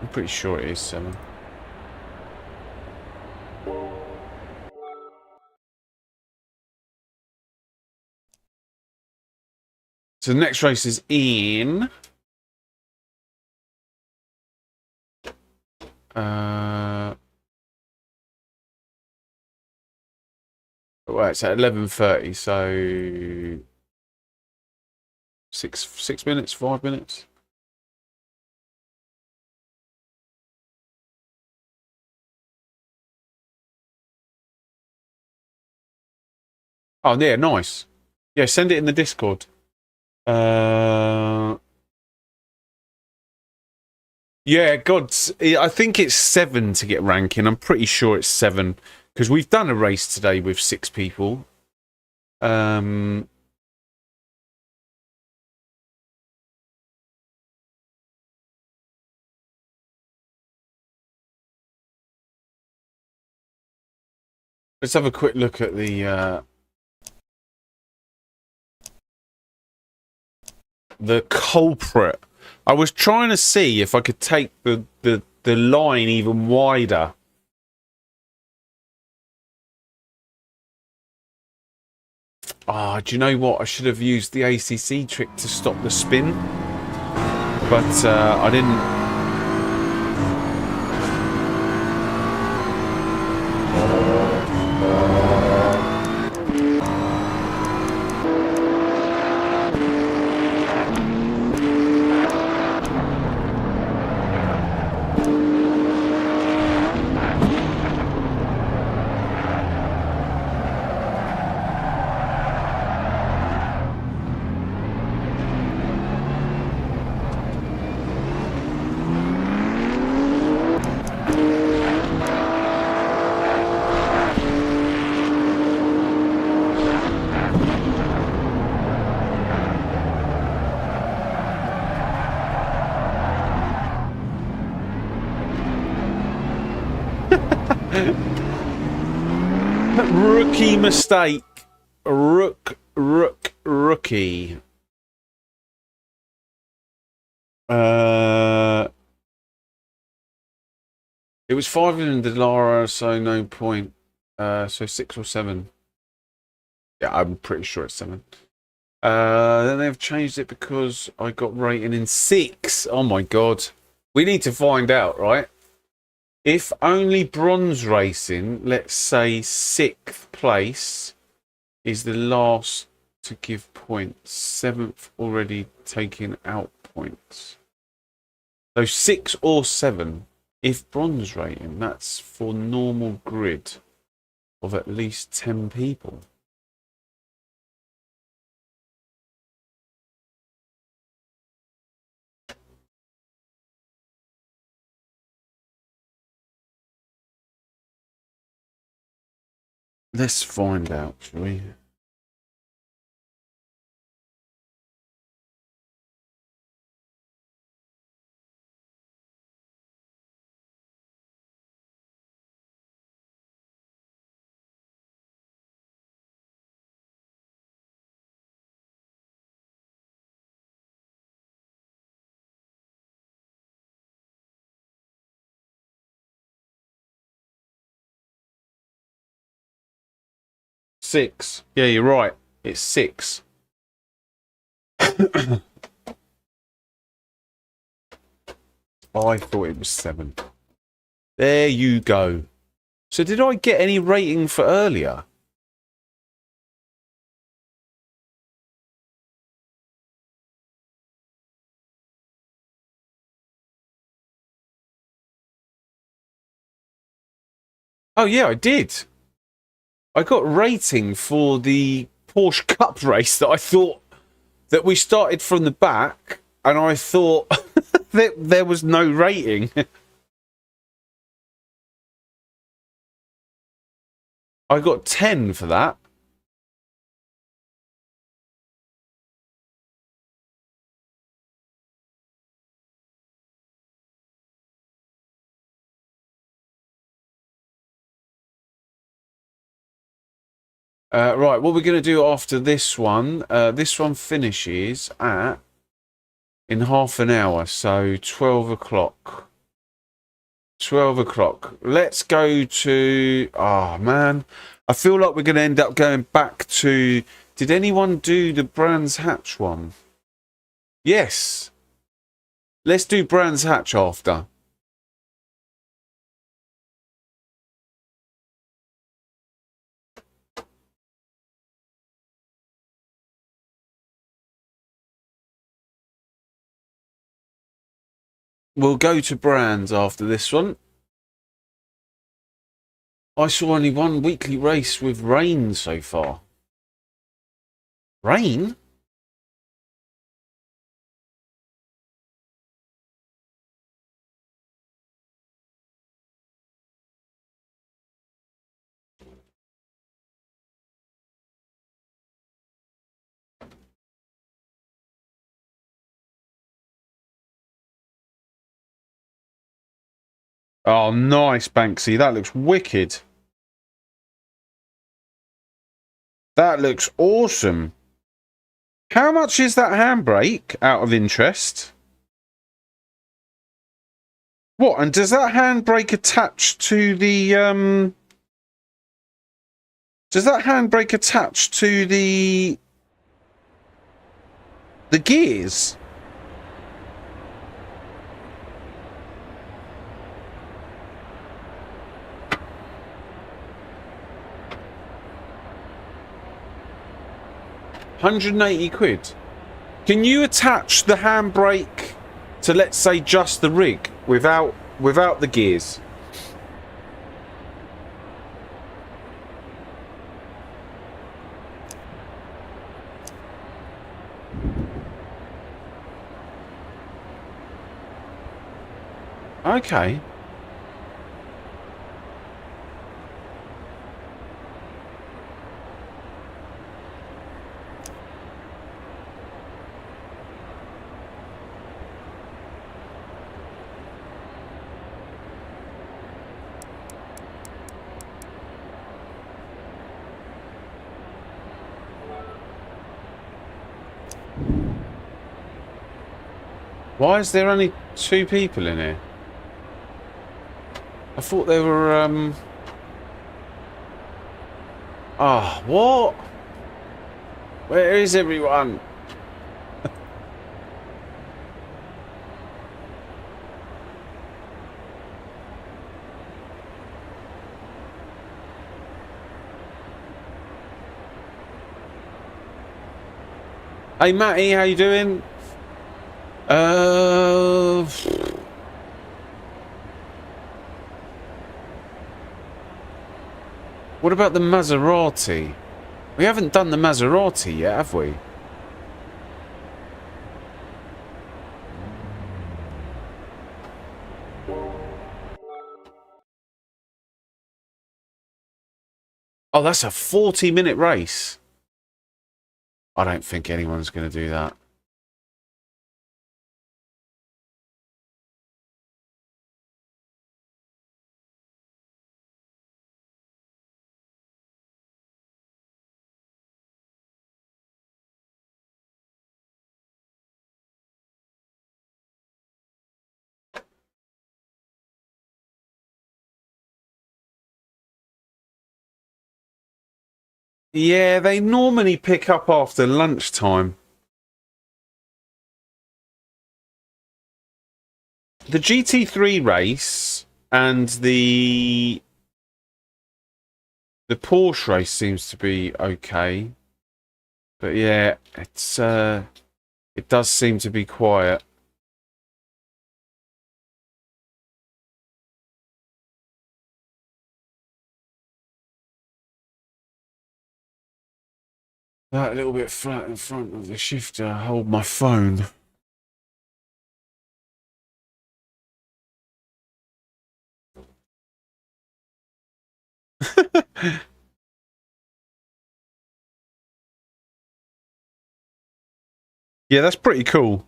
Speaker 1: I'm pretty sure it is 7. So the next race is in... well, it's at 11:30, so... 6 minutes, 5 minutes. Oh, yeah, nice. Yeah, send it in the Discord. Yeah, God, I think it's 7 to get ranking. I'm pretty sure it's 7 because we've done a race today with 6 people. Let's have a quick look at the culprit. I was trying to see if I could take the line even wider. Ah, do you know what? I should have used the ACC trick to stop the spin, but I didn't. Rookie mistake. Rookie. It was $500, so no point. So 6 or 7. Yeah, I'm pretty sure it's 7. Then they've changed it because I got rating in 6. Oh my god. We need to find out, right? If only bronze racing, let's say 6th place, is the last to give points. 7th already taking out points. So 6 or 7. If bronze rating, that's for normal grid of at least 10 people. Let's find out, shall we? Six. Yeah, you're right. It's 6. I thought it was 7. There you go. So did I get any rating for earlier? Oh yeah, I did. I got rating for the Porsche Cup race that I thought that we started from the back, and I thought that there was no rating. I got 10 for that. Right, what we're going to do after this one finishes at in half an hour, so 12 o'clock. 12 o'clock. Let's go to... Oh, man. I feel like we're going to end up going back to... Did anyone do the Brands Hatch one? Yes. Let's do Brands Hatch after. We'll go to Brands after this one. I saw only one weekly race with rain so far. Rain? Oh, nice, Banksy. That looks wicked. That looks awesome. How much is that handbrake, out of interest? What, and does that handbrake attach to the, Does that handbrake attach to the gears? £180. Can you attach the handbrake to, let's say, just the rig without the gears? Okay. Why is there only 2 people in here? I thought there were, Ah, oh, what? Where is everyone? Hey, Matty, how you doing? What about the Maserati? We haven't done the Maserati yet, have we? Oh, that's a 40-minute race. I don't think anyone's going to do that. Yeah, they normally pick up after lunchtime. The GT3 race and the Porsche race seems to be okay. But yeah, it does seem to be quiet. That little bit flat in front of the shifter, hold my phone. Yeah, that's pretty cool.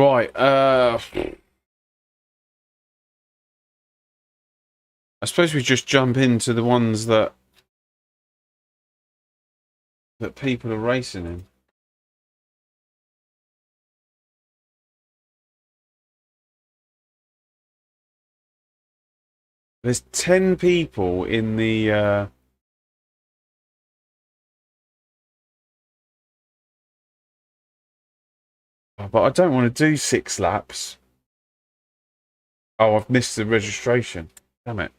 Speaker 1: Right, I suppose we just jump into the ones that people are racing in. There's 10 people in the but I don't want to do 6 laps. Oh, I've missed the registration. Damn it.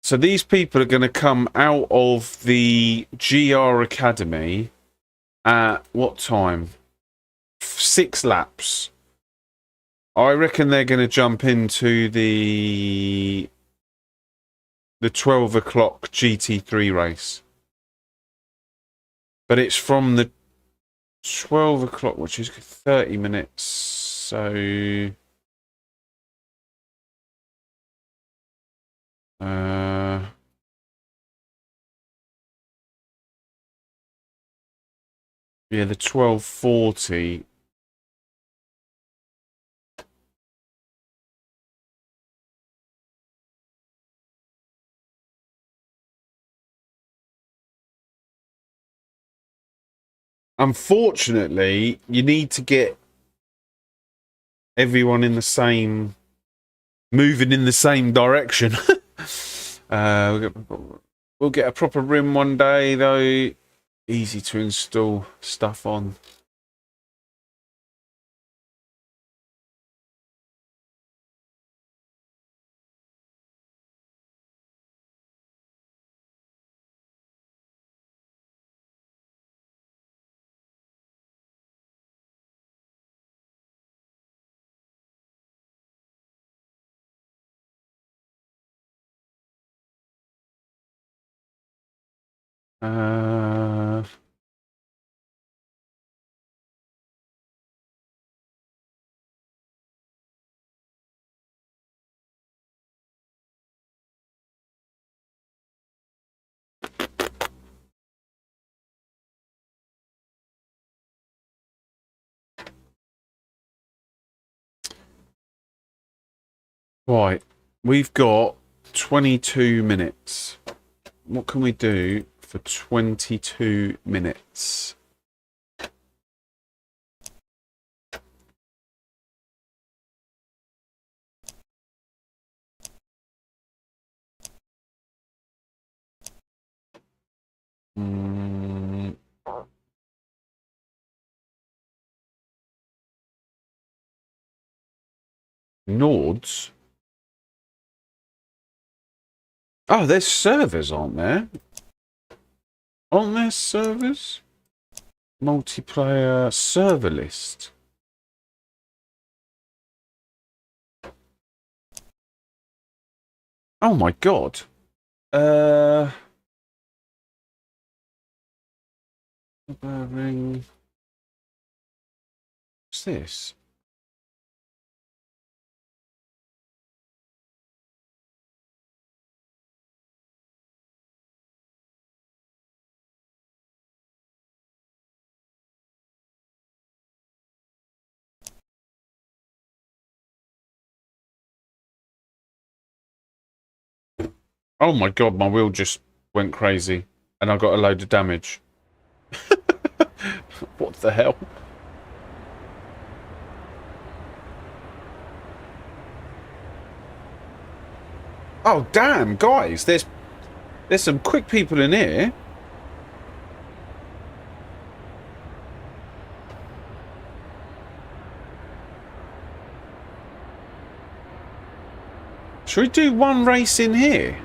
Speaker 1: So these people are going to come out of the GR Academy at what time? 6 laps. I reckon they're going to jump into the 12 o'clock GT3 race. But it's from the 12 o'clock, which is 30 minutes. So... yeah, the 12:40. Unfortunately, you need to get everyone in the same, moving in the same direction. We'll get a proper rim one day, though. Easy to install stuff on. Right, we've got 22 minutes. What can we do for 22 minutes? Nords? Oh, there's servers, aren't there? Aren't there servers? Multiplayer server list. Oh my god. Ring. What's this? Oh my god, my wheel just went crazy and I got a load of damage. What the hell? Oh damn, guys, there's some quick people in here. Should we do one race in here?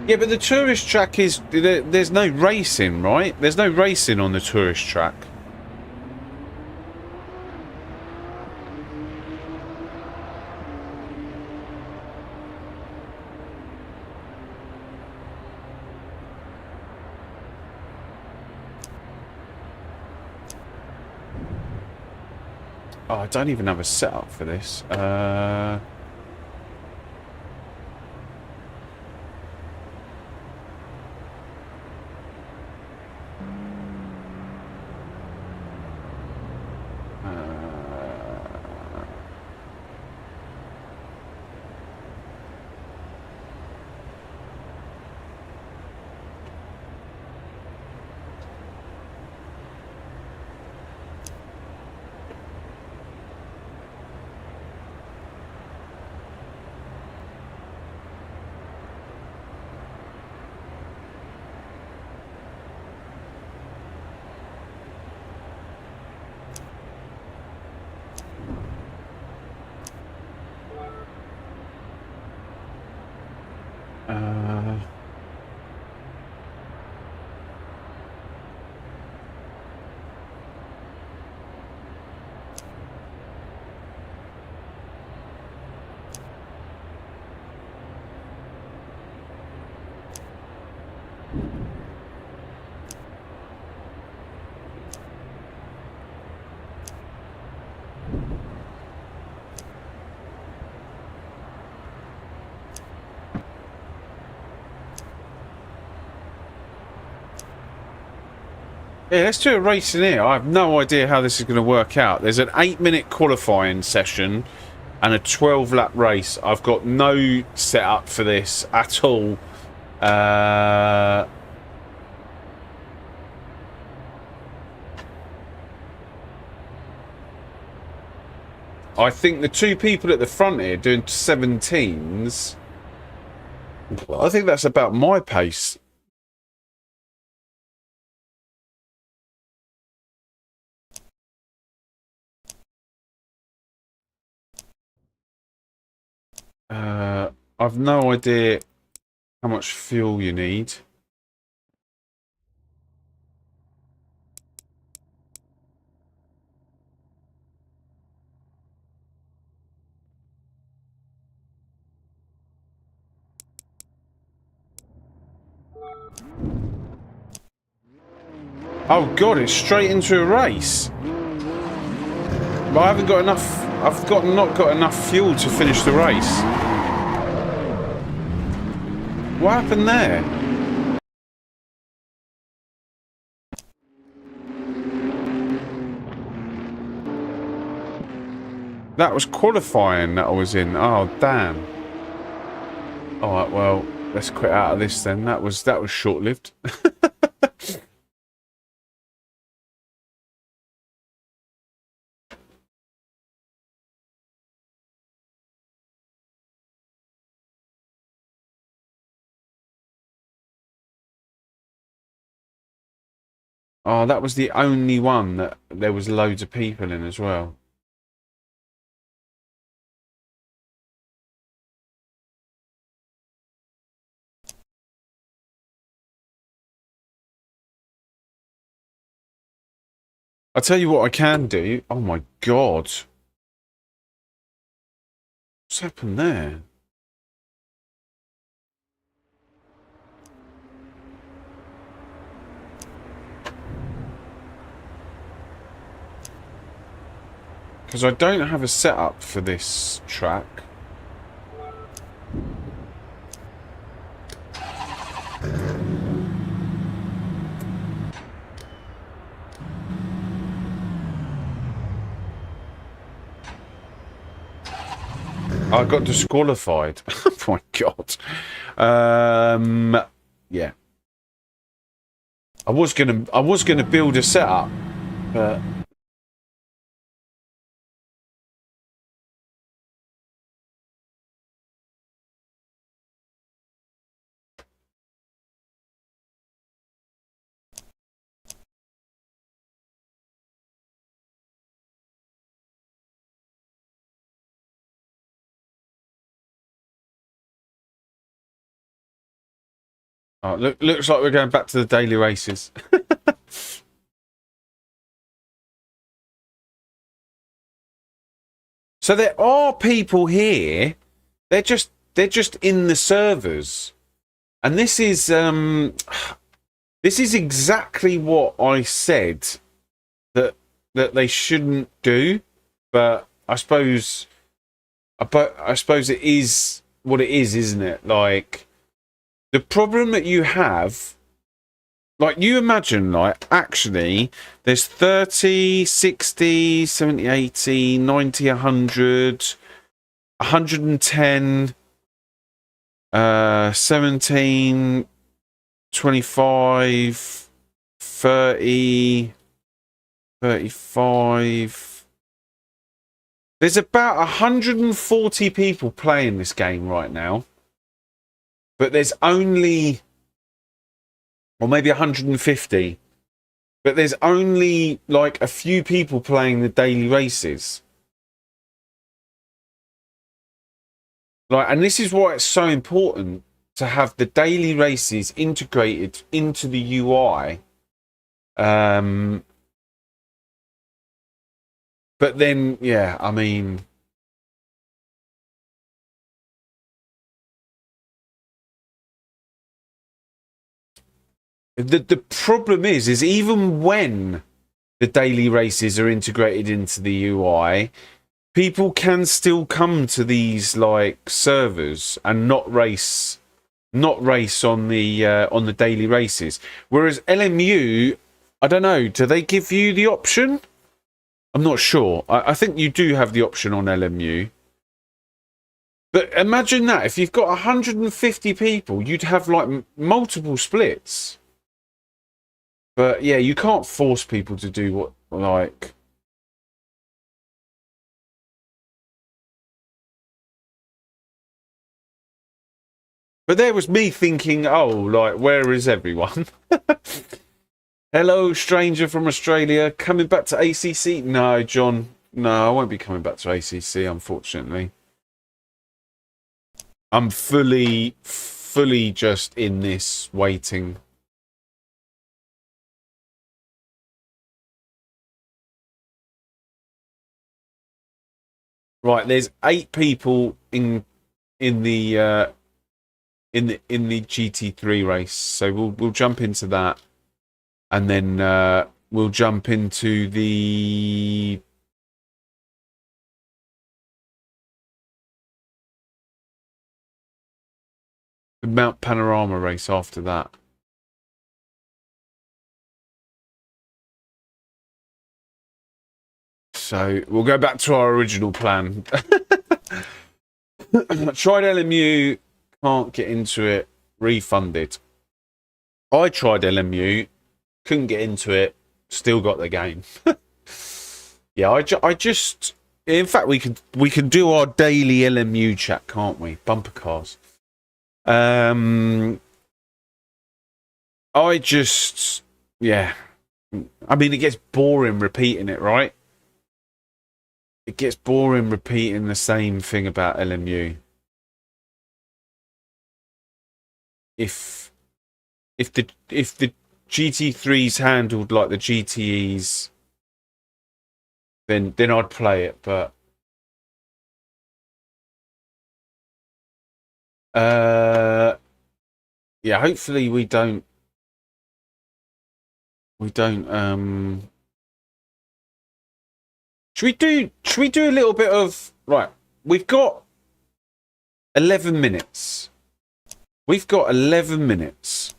Speaker 1: Yeah, but the tourist track is... There's no racing, right? There's no racing on the tourist track. Oh, I don't even have a setup for this. Yeah, let's do a race in here. I have no idea how this is going to work out. There's an 8-minute qualifying session and a 12-lap race. I've got no setup for this at all. I think the two people at the front here doing 17s, I think that's about my pace. I've no idea how much fuel you need. Oh god, it's straight into a race. But I haven't got enough. Not got enough fuel to finish the race. What happened there? That was qualifying that I was in. Oh damn. Alright, well, let's quit out of this then. That was short-lived. Oh, that was the only one that there was loads of people in as well. I'll tell you what I can do. Oh my god. What's happened there? Because I don't have a setup for this track. I got disqualified. Oh my god. Yeah. I was gonna build a setup, but Oh, looks like we're going back to the daily races. So there are people here. They're just in the servers, and this is exactly what I said that they shouldn't do. But I suppose it is what it is, isn't it? Like, the problem that you have, like, you imagine, like, actually, there's 30, 60, 70, 80, 90, 100, 110, 17, 25, 30, 35. There's about 140 people playing this game right now. But there's only, or maybe 150. But there's only like a few people playing the daily races. Like, and this is why it's so important to have the daily races integrated into the UI. But then, yeah, I mean, the problem is even when the daily races are integrated into the UI, people can still come to these like servers and not race on the daily races. Whereas LMU, I don't know, do they give you the option? I'm not sure. I think you do have the option on LMU. But imagine that. If you've got 150 people, you'd have like multiple splits. But yeah, you can't force people to do what, like... But there was me thinking, oh, like, where is everyone? Hello, stranger from Australia. Coming back to ACC? No, John. No, I won't be coming back to ACC, unfortunately. I'm fully just in this waiting. Right, there's 8 people in the GT3 race, so we'll jump into that. And then we'll jump into the Mount Panorama race after that. So we'll go back to our original plan. Tried LMU, can't get into it, refunded. I tried LMU, couldn't get into it, still got the game. Yeah, I just, in fact, we can do our daily LMU chat, can't we? Bumper cars. I just, yeah. I mean, it gets boring repeating it, right? It gets boring repeating the same thing about LMU. If the GT3s handled like the GTEs, then I'd play it, but yeah, hopefully we don't should we do a little bit of, right, we've got 11 minutes. We've got 11 minutes.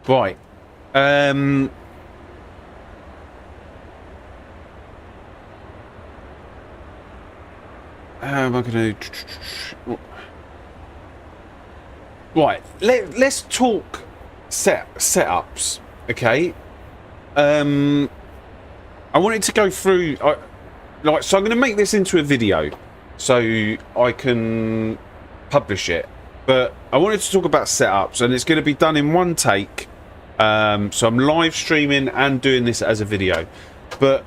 Speaker 1: Right. How am I going to... Right. Let's talk setups, okay? I wanted to go through... so I'm going to make this into a video so I can publish it. But I wanted to talk about setups, and it's going to be done in one take. So I'm live streaming and doing this as a video. But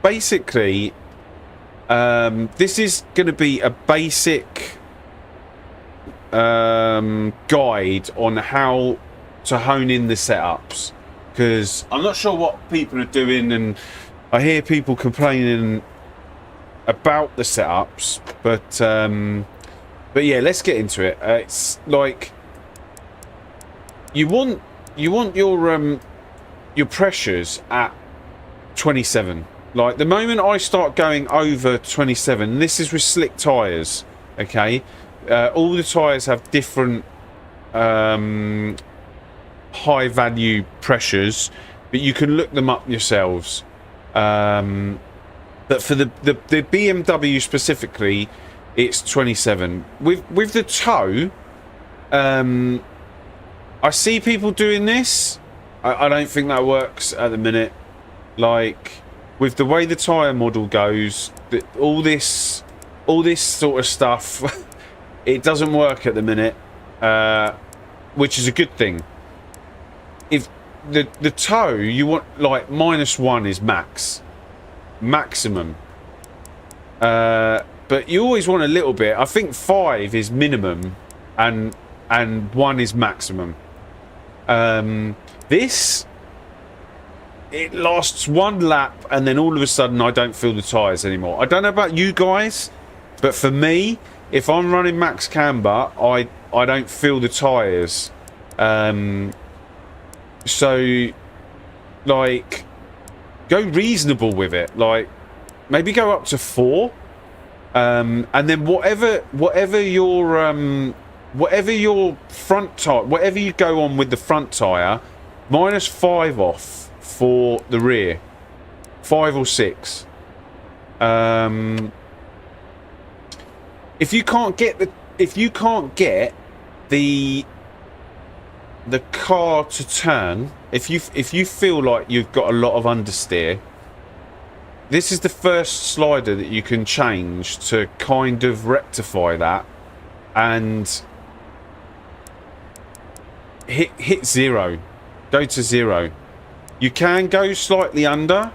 Speaker 1: basically, this is going to be a basic guide on how to hone in the setups, because I'm not sure what people are doing, and I hear people complaining about the setups, but yeah, let's get into it. It's like you want your pressures at 27. Like the moment I start going over 27, this is with slick tires, okay, all the tires have different high value pressures, but you can look them up yourselves. But for the BMW specifically, it's 27. With the toe, I see people doing this. I don't think that works at the minute. Like with the way the tyre model goes, all this sort of stuff, it doesn't work at the minute, which is a good thing. If the toe, you want like -1 is maximum, but you always want a little bit. I think 5 is minimum, and 1 is maximum. This, it lasts 1 lap, and then all of a sudden I don't feel the tyres anymore. I don't know about you guys, but for me, if I'm running max camber, I don't feel the tyres. So, like, go reasonable with it. Like, maybe go up to 4, and then whatever your front tire, whatever you go on with the front tire, -5 off for the rear, 5 or 6. If you can't get the car to turn, if you feel like you've got a lot of understeer, this is the first slider that you can change to kind of rectify that, and hit 0, go to 0. You can go slightly under,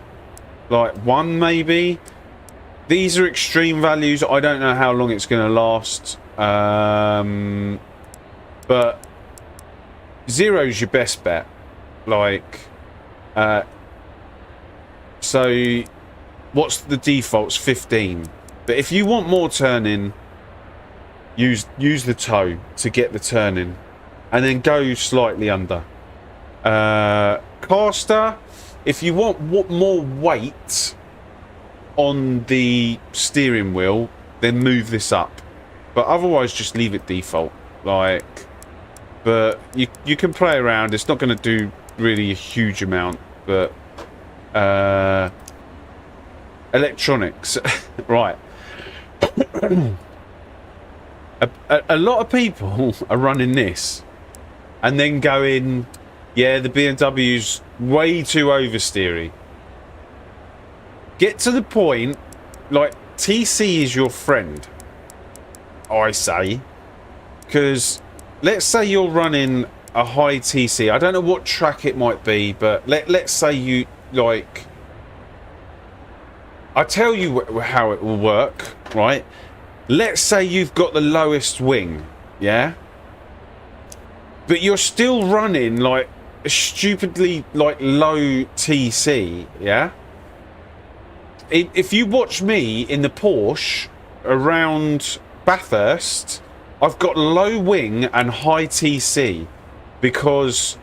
Speaker 1: like 1 maybe. These are extreme values. I don't know how long it's going to last, but 0 is your best bet. Like, so what's the default's 15, but if you want more turning, use the toe to get the turning, and then go slightly under. Caster, if you want more weight on the steering wheel, then move this up, but otherwise just leave it default. Like, but you can play around. It's not going to do really a huge amount, but electronics. Right. a lot of people are running this and then going, yeah, the BMW's way too oversteery. Get to the point, like, TC is your friend, I say, because let's say you're running a high TC. I don't know what track it might be, but let's say you, like, I tell you how it will work, right? Let's say you've got the lowest wing, yeah? But you're still running, like, a stupidly, like, low TC, yeah? If you watch me in the Porsche around Bathurst, I've got low wing and high TC because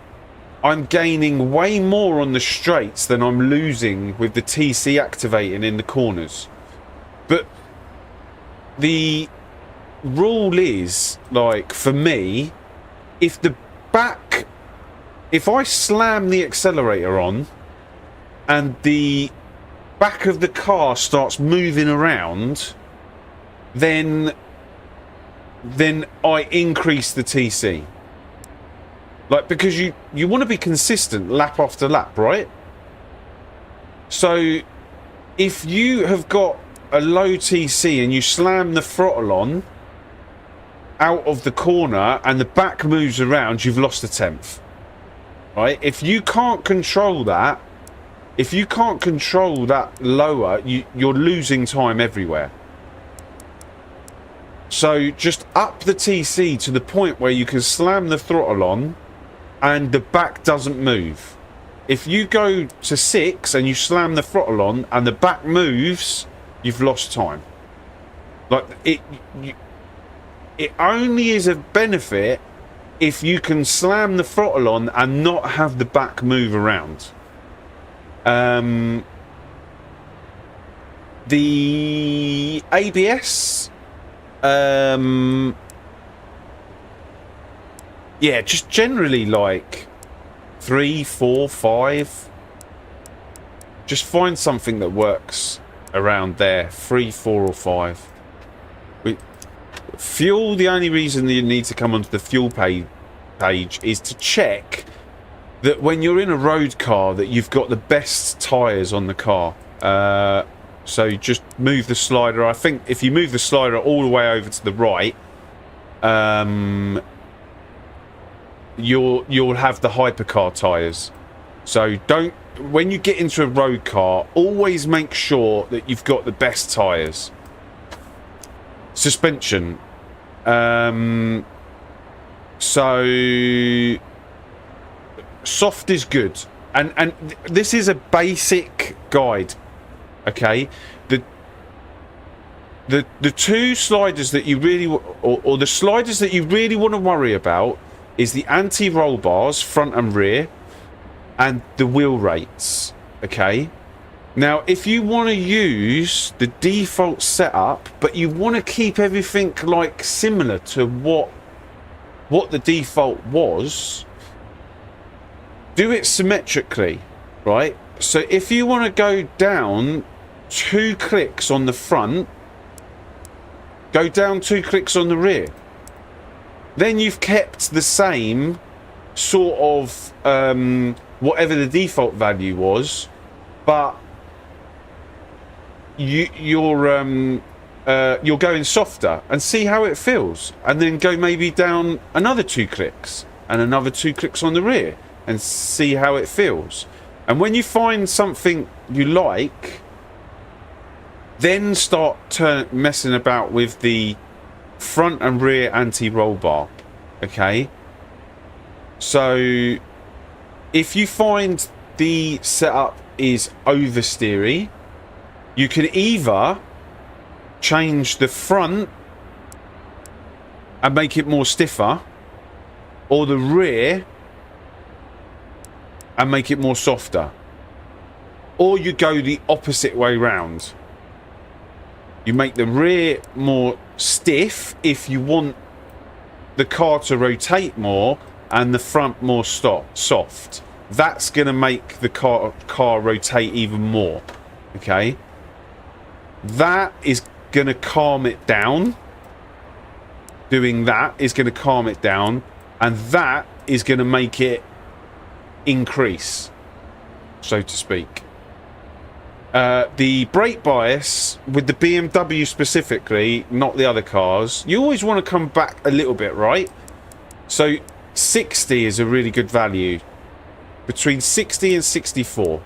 Speaker 1: I'm gaining way more on the straights than I'm losing with the TC activating in the corners. But the rule is, like, for me, if I slam the accelerator on and the back of the car starts moving around, then I increase the TC. Like, because you want to be consistent lap after lap, right? So if you have got a low TC and you slam the throttle on out of the corner and the back moves around, you've lost a tenth, right? If you can't control that, If you can't control that lower, you're losing time everywhere. So just up the TC to the point where you can slam the throttle on and the back doesn't move. If you go to 6 and you slam the throttle on and the back moves, you've lost time. Like it only is a benefit if you can slam the throttle on and not have the back move around. The ABS, yeah, just generally like 3, 4, 5. Just find something that works around there. 3, 4, or 5. Fuel, the only reason that you need to come onto the fuel page is to check that when you're in a road car that you've got the best tyres on the car. So just move the slider. I think if you move the slider all the way over to the right, you'll have the hypercar tyres. So don't, when you get into a road car, always make sure that you've got the best tyres. Suspension. So soft is good, and this is a basic guide. Okay, the two sliders that you really or the sliders that you really want to worry about is the anti-roll bars, front and rear, and the wheel rates. Okay, now if you want to use the default setup but you want to keep everything like similar to what the default was, do it symmetrically, right? So if you want to go down 2 clicks on the front, go down 2 clicks on the rear, then you've kept the same sort of whatever the default value was, but you're going softer, and see how it feels, and then go maybe down another 2 clicks and another 2 clicks on the rear and see how it feels. And when you find something you like, then start messing about with the front and rear anti-roll bar. Okay, so if you find the setup is oversteery, you can either change the front and make it more stiffer, or the rear and make it more softer, or you go the opposite way round. You make the rear more stiff if you want the car to rotate more, and the front more soft. That's going to make the car rotate even more. Okay, that is going to calm it down. Doing that is going to calm it down, and that is going to make it increase, so to speak. The brake bias with the BMW specifically, not the other cars, you always want to come back a little bit, right? So 60 is a really good value. Between 60 and 64.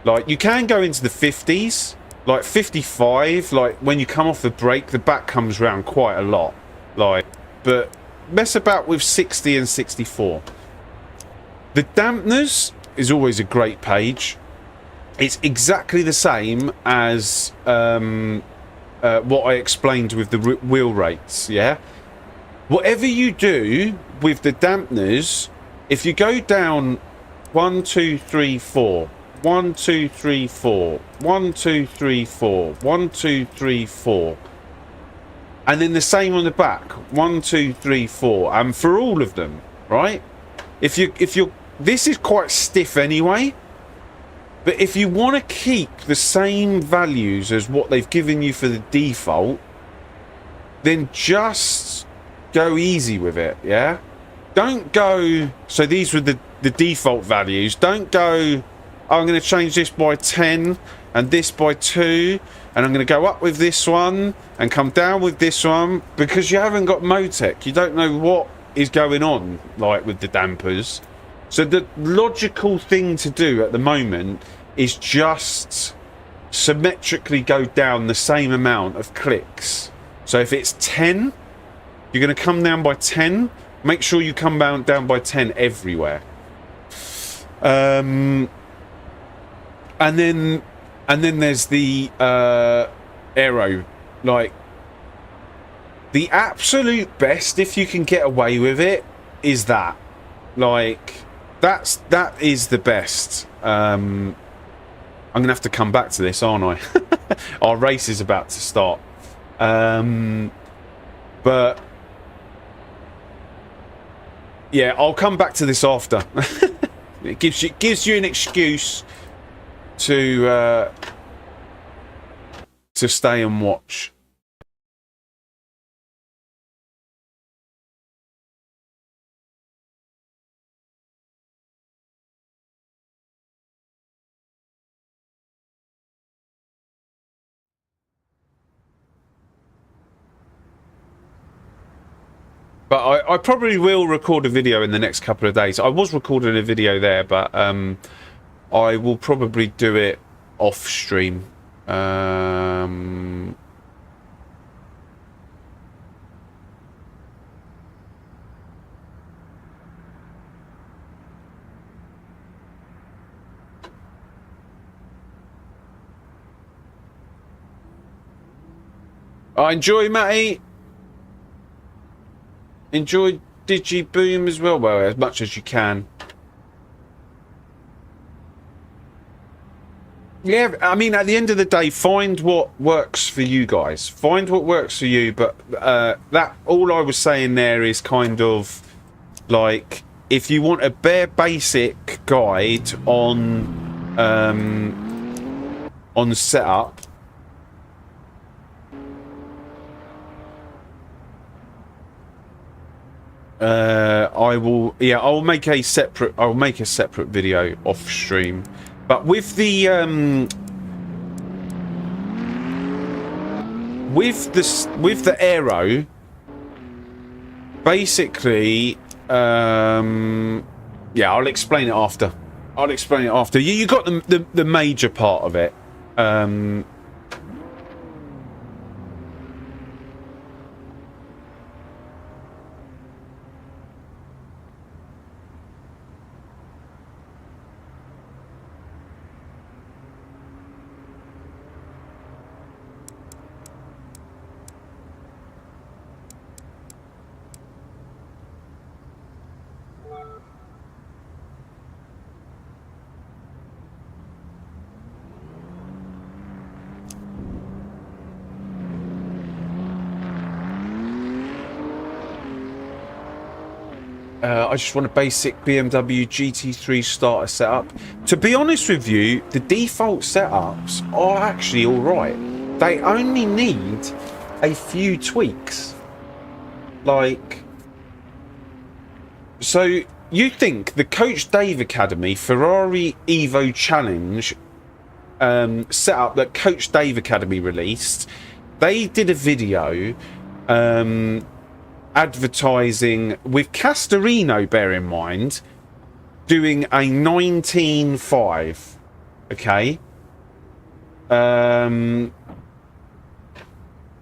Speaker 1: Like, you can go into the 50s, like 55, like when you come off the brake, the back comes round quite a lot. Like, but mess about with 60 and 64. The dampeners is always a great page. It's exactly the same as what I explained with the wheel rates, yeah? Whatever you do with the dampeners, if you go down 1, 2, 3, 4, 1, 2, 3, 4, 1, 2, 3, 4, 1, 2, 3, 4, and then the same on the back, 1, 2, 3, 4, and for all of them, right? If you're this is quite stiff anyway, but if you want to keep the same values as what they've given you for the default, then just go easy with it, yeah? Don't go, so these were the default values. Don't go, oh, I'm going to change this by 10 and this by 2, and I'm going to go up with this one and come down with this one, because you haven't got Motec. You don't know what is going on, like with the dampers. So the logical thing to do at the moment is just symmetrically go down the same amount of clicks. So if it's 10, you're going to come down by 10. Make sure you come down by 10 everywhere. And then there's the aero. Like, the absolute best, if you can get away with it, is that. Like, that is the best. I'm gonna have to come back to this, aren't I? Our race is about to start. But yeah, I'll come back to this after. It gives you an excuse to stay and watch. But I probably will record a video in the next couple of days. I was recording a video there, but I will probably do it off stream. I enjoy, Matty. Enjoy Digiboom as well, as much as you can. Yeah, I mean, at the end of the day, find what works for you guys. Find what works for you, but that all I was saying there is kind of like, if you want a bare basic guide on setup, I'll make a separate video off stream. But with the aero, basically, yeah, I'll explain it after. You got the major part of it. I just want a basic BMW GT3 starter setup. To be honest with you, the default setups are actually alright. They only need a few tweaks. Like, so you think the Coach Dave Academy Ferrari Evo Challenge setup that Coach Dave Academy released, they did a video advertising with Castorino, bear in mind, doing a 19.5. Okay.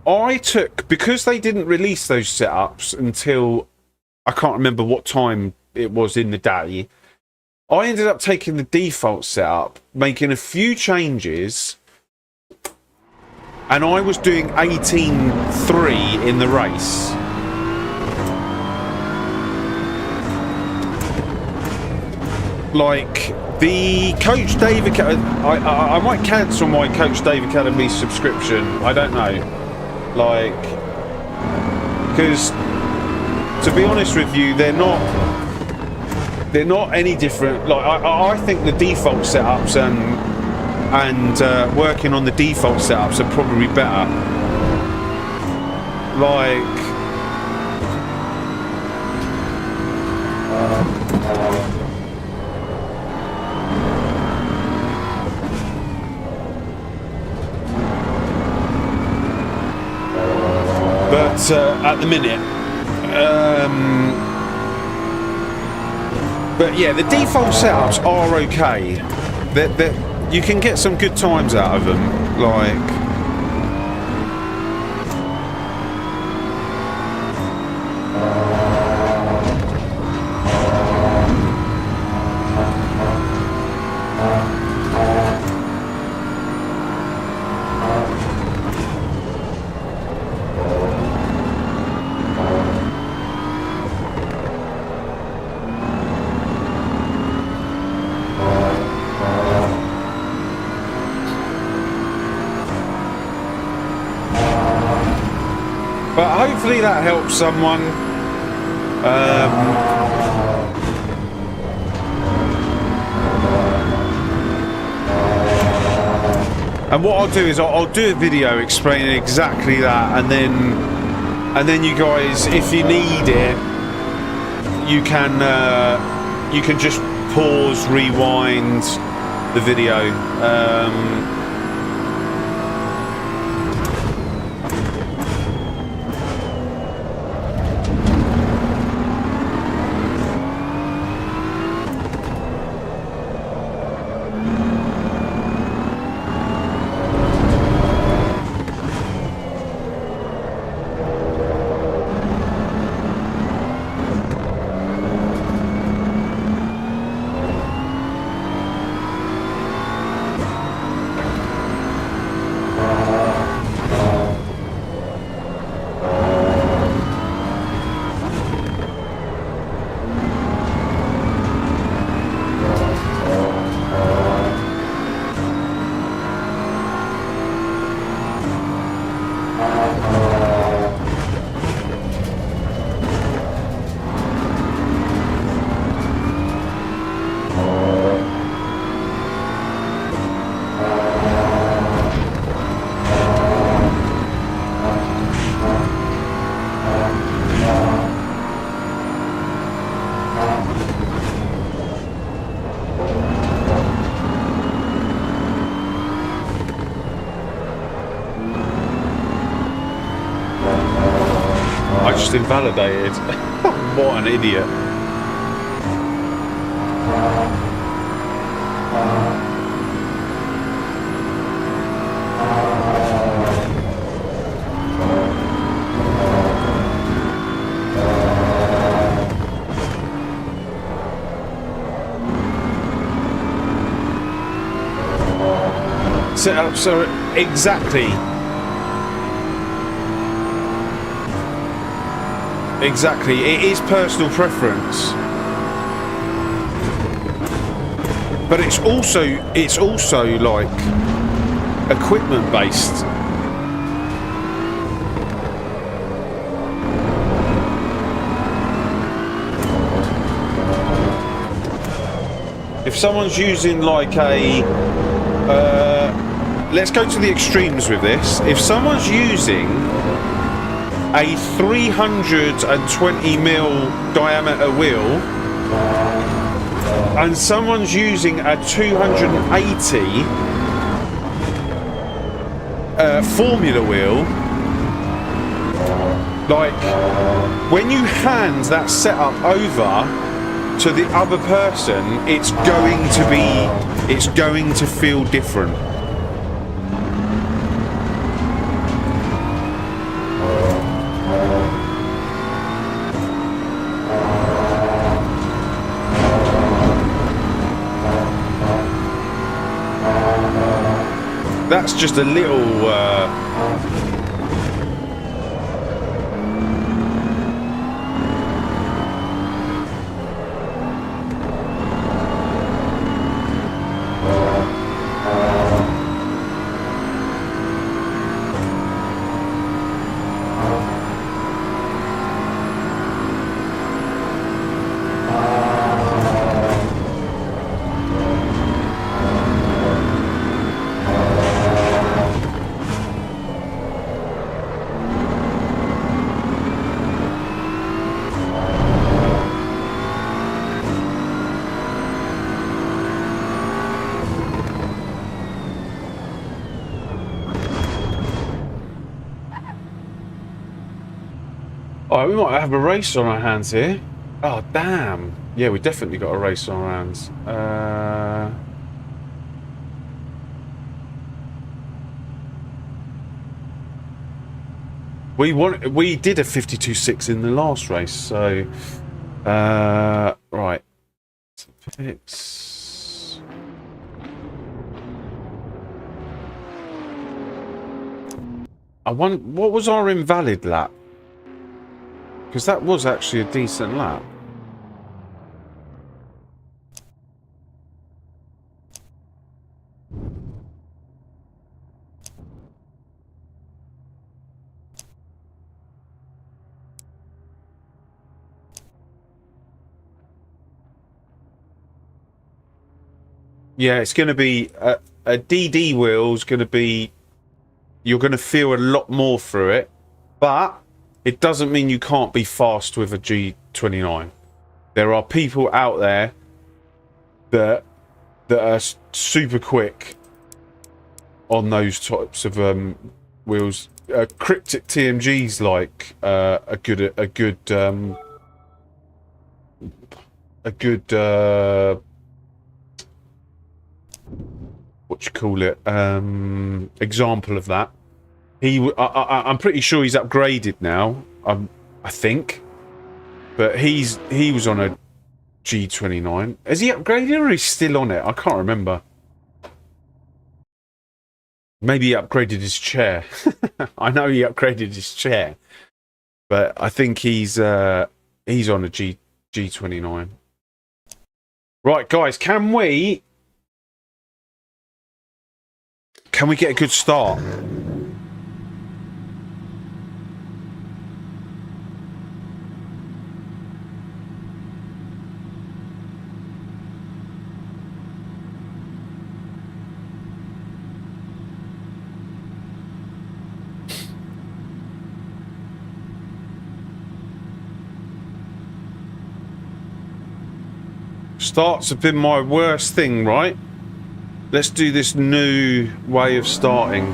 Speaker 1: I took, because they didn't release those setups until I can't remember what time it was in the day, I ended up taking the default setup, making a few changes, and I was doing 18.3 in the race. Like, the Coach Dave Academy, I might cancel my Coach Dave Academy subscription. I don't know. Like, because to be honest with you, they're not any different. Like, I think the default setups and working on the default setups are probably better. Like, but at the minute, but yeah, the default setups are okay. you can get some good times out of them, like. But hopefully that helps someone. And what I'll do is I'll do a video explaining exactly that, and then you guys, if you need it, you can just pause, rewind the video. Just invalidated. What an idiot. Set up so exactly. Exactly, it is personal preference, but it's also like equipment based. If someone's using like a, let's go to the extremes with this. If someone's using a 320mm diameter wheel and someone's using a 280 formula wheel, like when you hand that setup over to the other person, it's going to feel different. That's just a little oh, we might have a race on our hands here. Oh, damn. Yeah, we definitely got a race on our hands. We did a 52.6 in the last race, so right. Fix. I wonder what was our invalid lap, because that was actually a decent lap. Yeah, it's going to be a DD wheel's going to be, you're going to feel a lot more through it, but it doesn't mean you can't be fast with a G29. There are people out there that are super quick on those types of wheels. Cryptic TMG's like a good what you call it, example of that. I'm pretty sure he's upgraded now. I think, but he was on a G29. Has he upgraded or is he still on it? I can't remember. Maybe he upgraded his chair. I know he upgraded his chair, but I think he's on a G29. Right, guys, can we get a good start? Starts have been my worst thing, right? Let's do this new way of starting.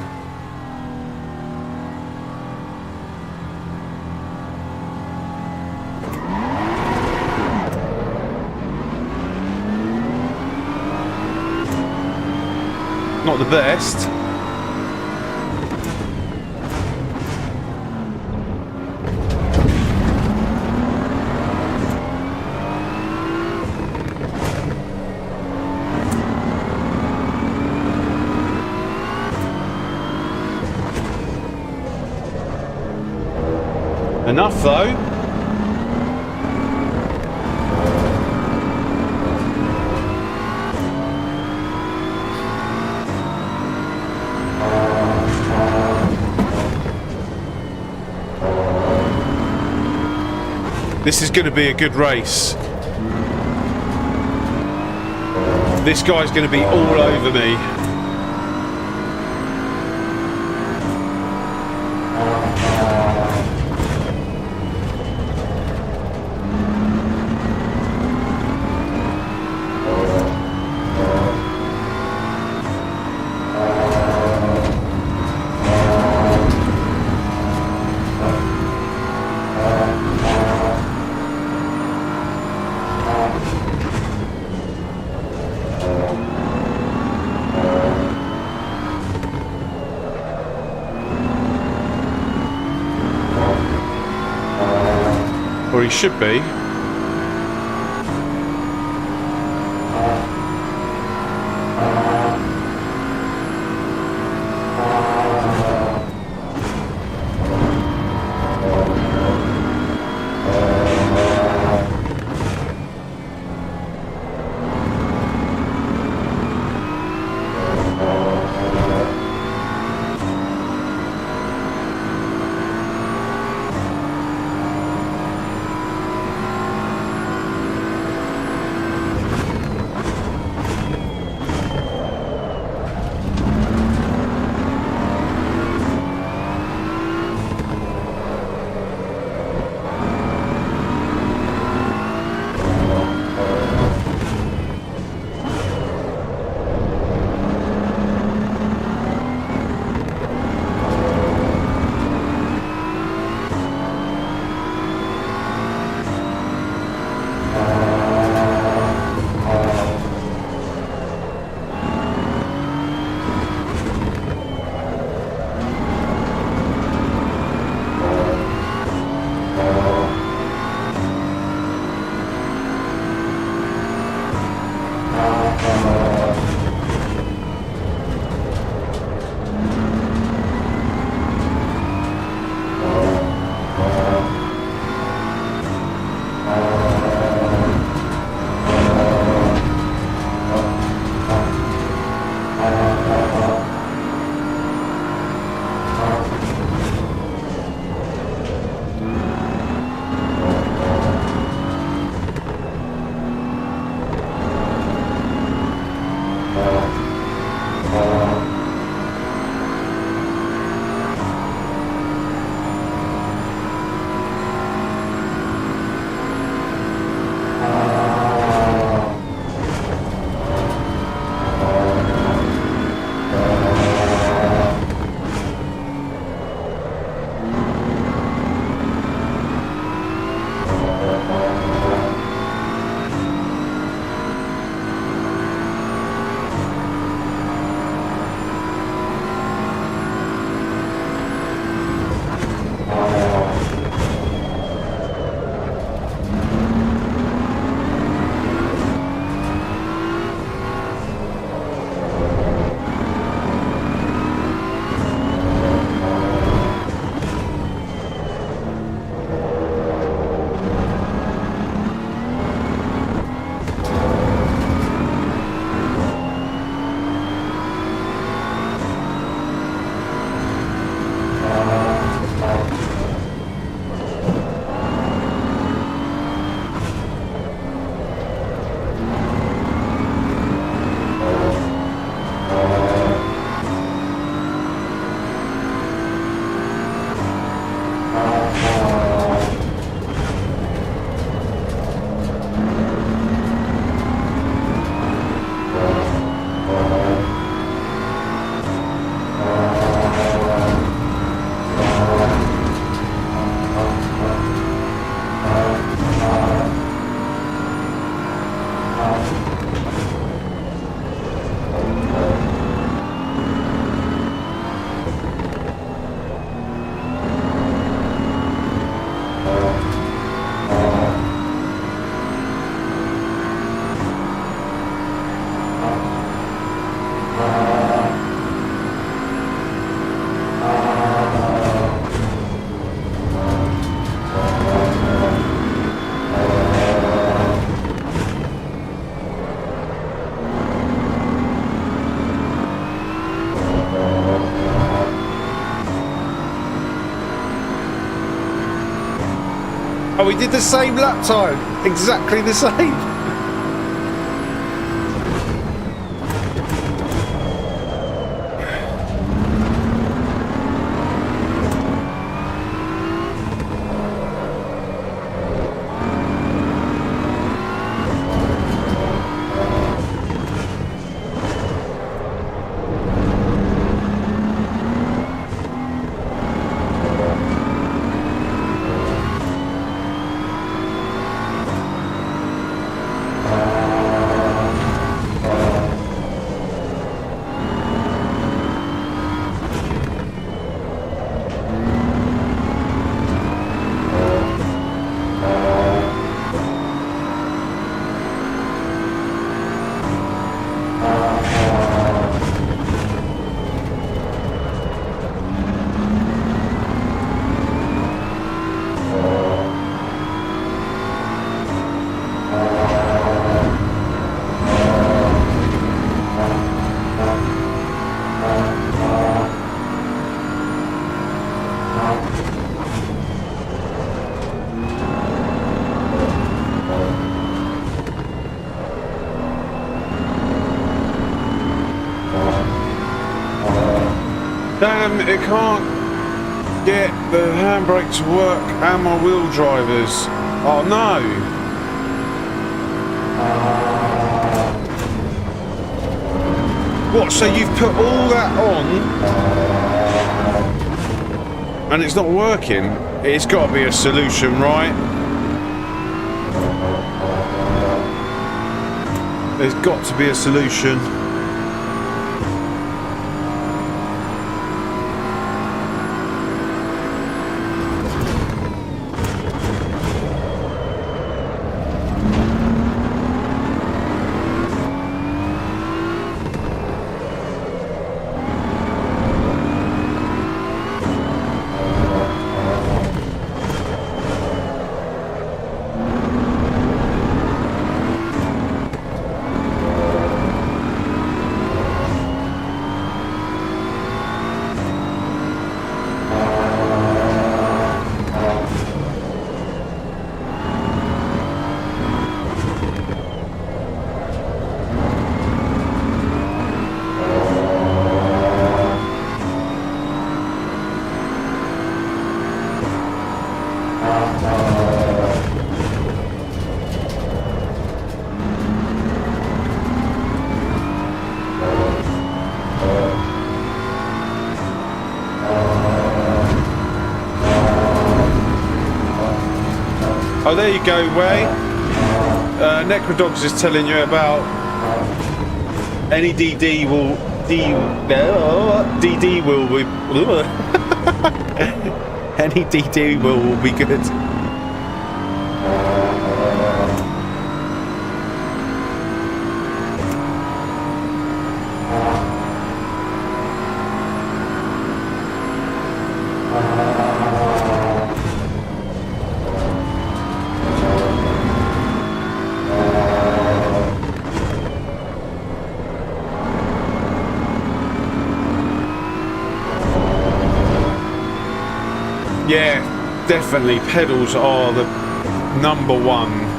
Speaker 1: Not the best. Enough though. This is going to be a good race. This guy's going to be all over me. Or he should be. Oh, we did the same lap time. Exactly the same. Damn, it can't get the handbrake to work and my wheel drivers. Oh no! What, so you've put all that on and it's not working? It's got to be a solution, right? There's got to be a solution. Oh, there you go, Way. Necrodogs is telling you about any DD will DD will be any DD will be good. Yeah, definitely pedals are the number one.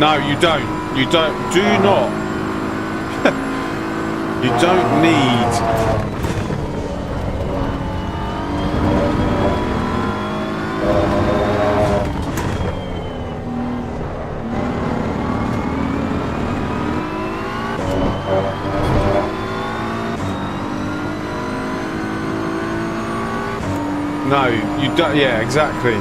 Speaker 1: No, you don't. You don't. Do not. You don't need... No, you don't. Yeah, exactly.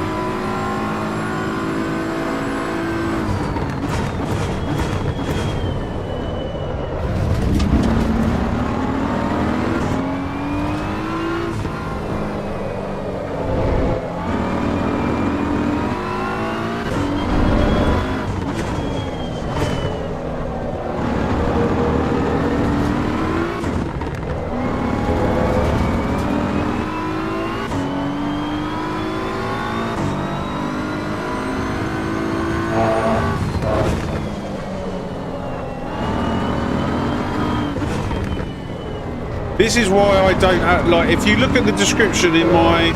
Speaker 1: This is why I don't like. If you look at the description in my,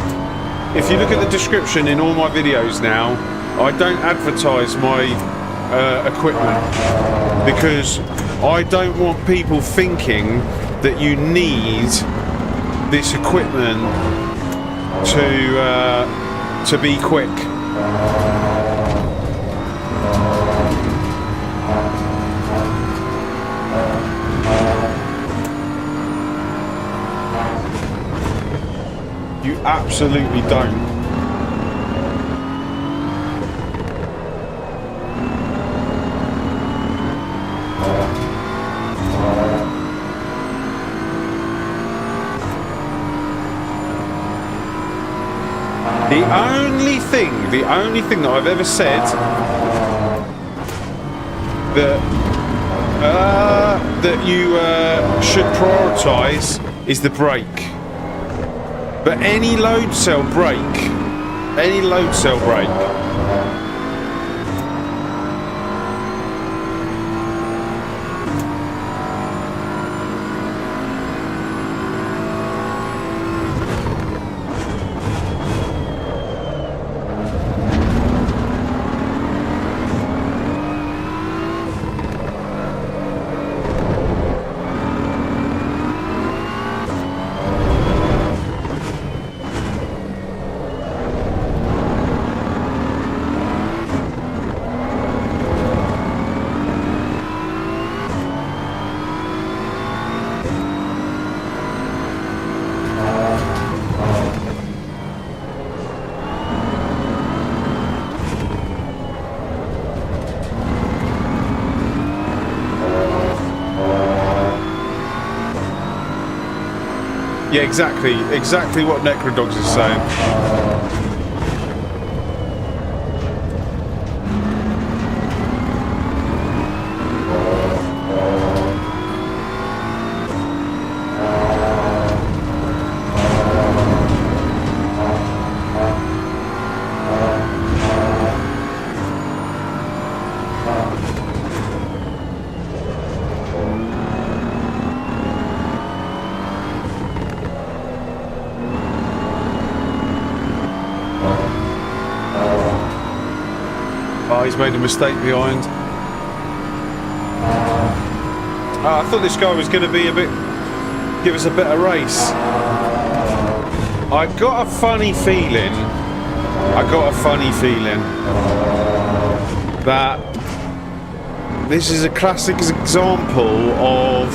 Speaker 1: if you look at the description in all my videos now, I don't advertise my equipment because I don't want people thinking that you need this equipment to be quick. You absolutely don't. The only thing that I've ever said that you should prioritise is the brake. But any load cell brake, yeah, exactly what Necrodogs is saying. He's made a mistake behind. I thought this guy was going to be give us a better race. I got a funny feeling that this is a classic example of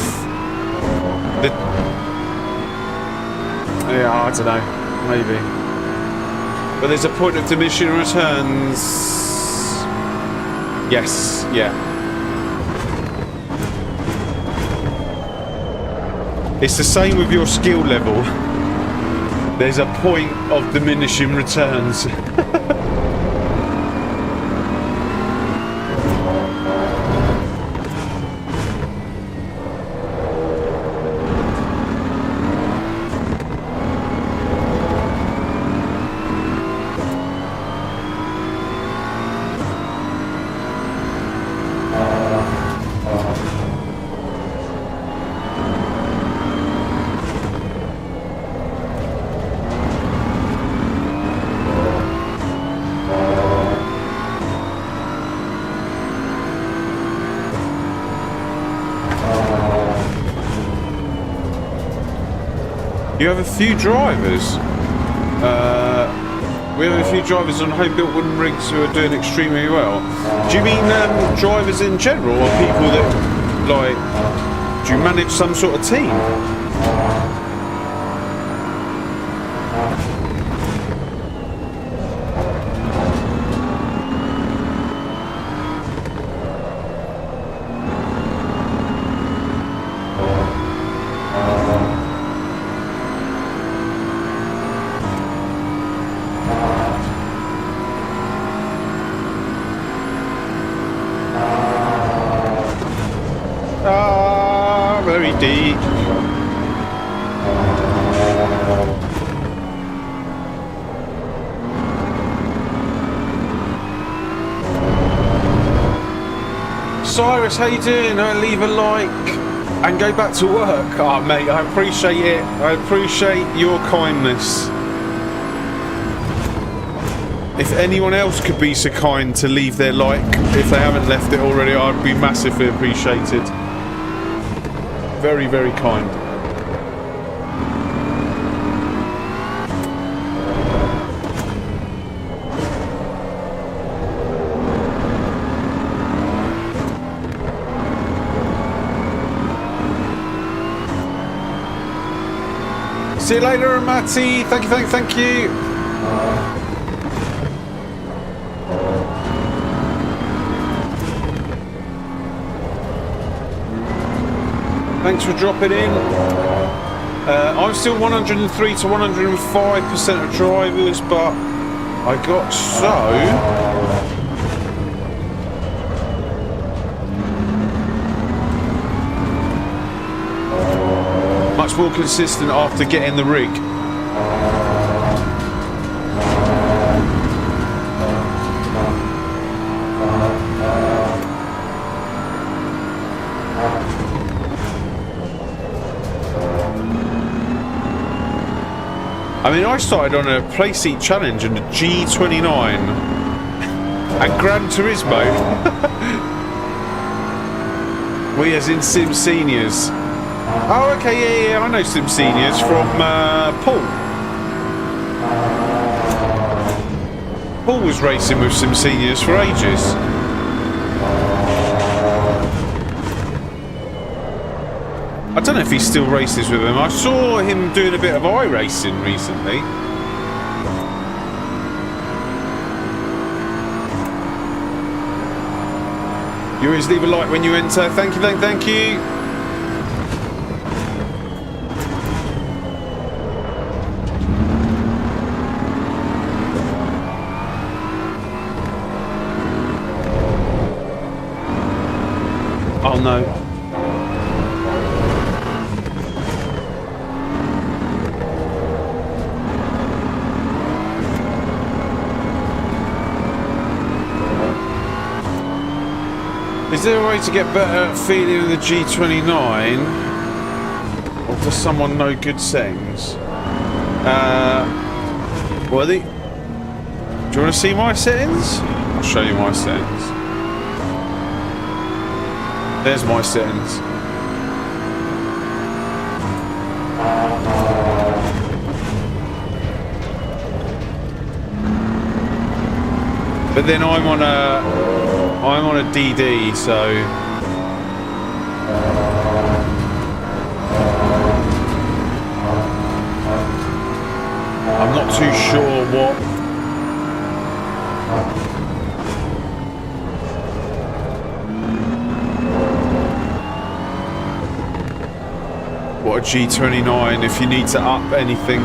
Speaker 1: the... Yeah, I don't know, maybe. But there's a point of diminishing returns. Yes, yeah. It's the same with your skill level. There's a point of diminishing returns. You have a few drivers. We have a few drivers on home-built wooden rigs who are doing extremely well. Do you mean drivers in general, or people that, like, do you manage some sort of team? Very deep. Cyrus, how you doing? Leave a like and go back to work. Oh, mate, I appreciate it. I appreciate your kindness. If anyone else could be so kind to leave their like, if they haven't left it already, I'd be massively appreciated. Very, very kind. See you later, Matty. Thank you, thank you. Thanks for dropping in. I'm still 103 to 105% of drivers, but I got so... much more consistent after getting the rig. I mean, I started on a playseat challenge and a G29 and Gran Turismo. We as in Sim Seniors. Oh, okay, yeah, I know Sim Seniors from Paul. Paul was racing with Sim Seniors for ages. I don't know if he still races with him. I saw him doing a bit of iRacing recently. You always leave a like when you enter. Thank you, thank you. Oh no. Is there a way to get better feeling in the G29? Or does someone know good settings? Worthy? Do you want to see my settings? I'll show you my settings. There's my settings. But then I'm on a DD, so I'm not too sure what a G29 if you need to up anything.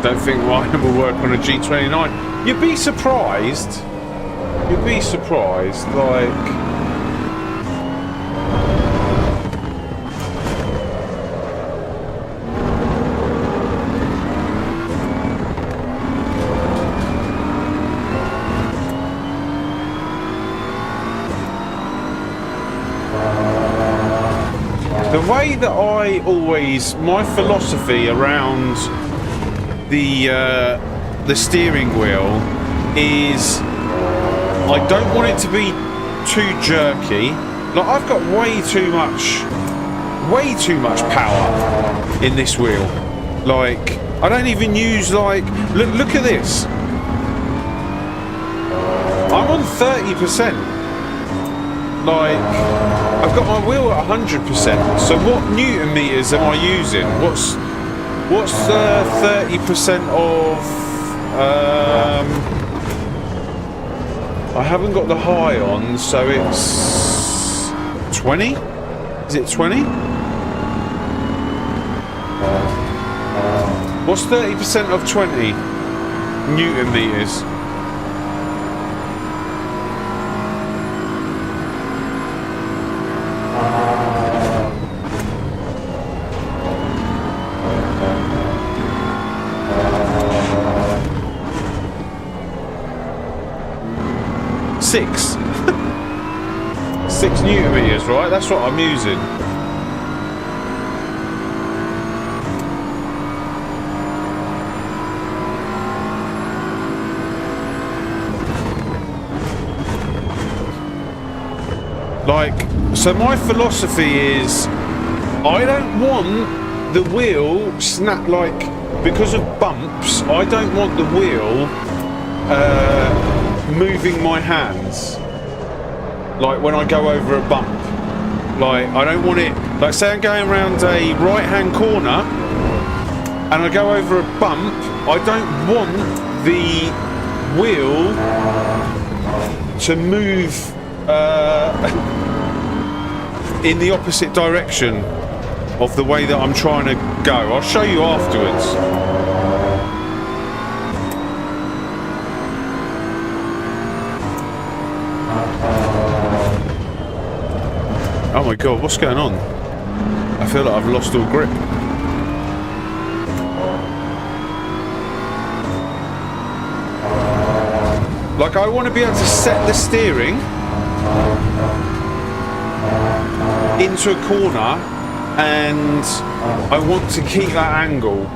Speaker 1: don't think mine will work on a G29. You'd be surprised. You'd be surprised, like... The way that I always, my philosophy around the steering wheel is I don't want it to be too jerky. Like, I've got way too much power in this wheel. Like, I don't even use, like, look at this. I'm on 30%. Like, I've got my wheel at 100%. So what newton meters am I using? What's 30% of? I haven't got the high on, so it's 20. Is it 20? What's 30% of 20 newton meters? Six newton meters, right? That's what I'm using. Like, so my philosophy is I don't want the wheel snap, like, because of bumps, I don't want the wheel moving my hands, like when I go over a bump. Like, I don't want it, like, say I'm going around a right hand corner and I go over a bump, I don't want the wheel to move in the opposite direction of the way that I'm trying to go. I'll show you afterwards. Oh my god, what's going on? I feel like I've lost all grip. Like, I want to be able to set the steering into a corner and I want to keep that angle.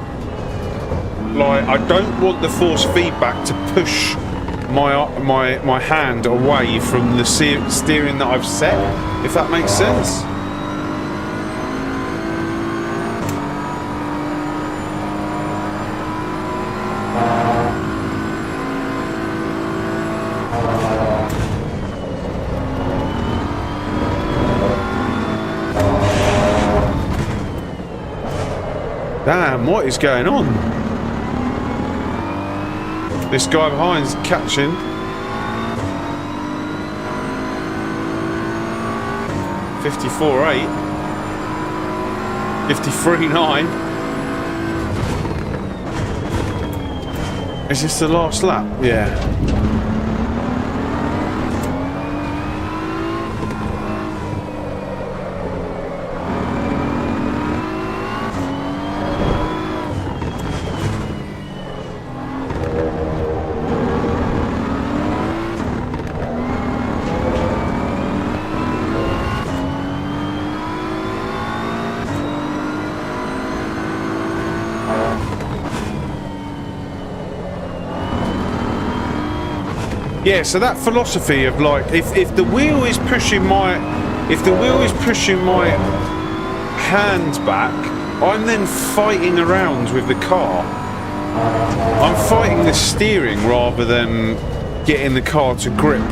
Speaker 1: Like, I don't want the force feedback to push my hand away from the steering that I've set, if that makes sense. Damn, what is going on? This guy behind's catching. 54.8. 53.9. Is this the last lap? Yeah. Yeah, so that philosophy of, like, if the wheel is pushing my hand back, I'm then fighting around with the car. I'm fighting the steering rather than getting the car to grip.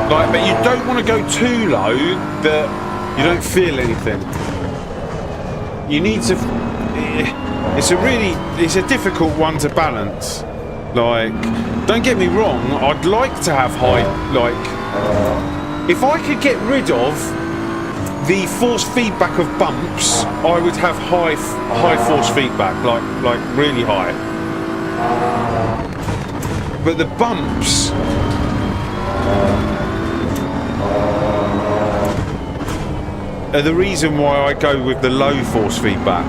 Speaker 1: Like, but you don't want to go too low that you don't feel anything. You need to... It's a difficult one to balance. Like, don't get me wrong, I'd like to have high, like, if I could get rid of the force feedback of bumps, I would have high force feedback, like really high. But the bumps are the reason why I go with the low force feedback.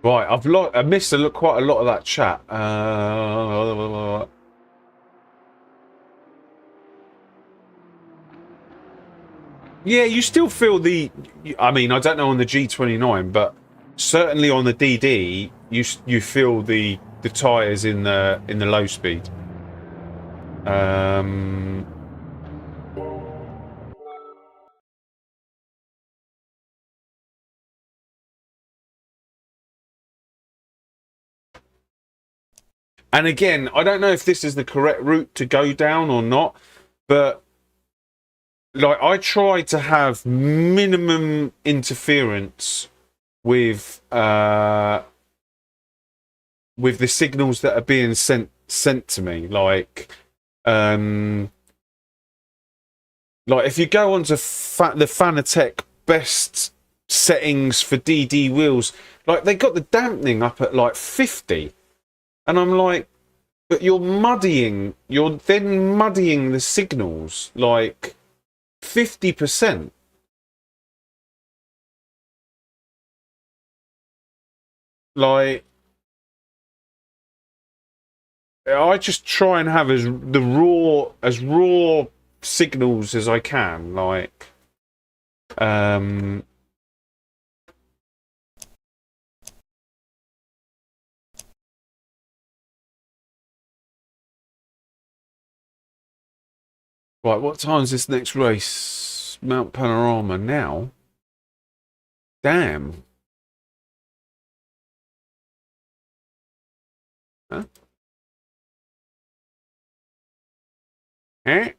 Speaker 1: Right, I missed quite a lot of that chat. Yeah, you still feel the. I mean, I don't know on the G29, but certainly on the DD, you feel the tires in the low speed. And again, I don't know if this is the correct route to go down or not, but like I try to have minimum interference with the signals that are being sent to me. Like if you go onto the Fanatec best settings for DD wheels, like they got the dampening up at like 50. And I'm like, but you're then muddying the signals like 50%. Like, I just try and have as raw signals as I can. Like, right, what time's this next race? Mount Panorama now? Damn. Huh? Eh?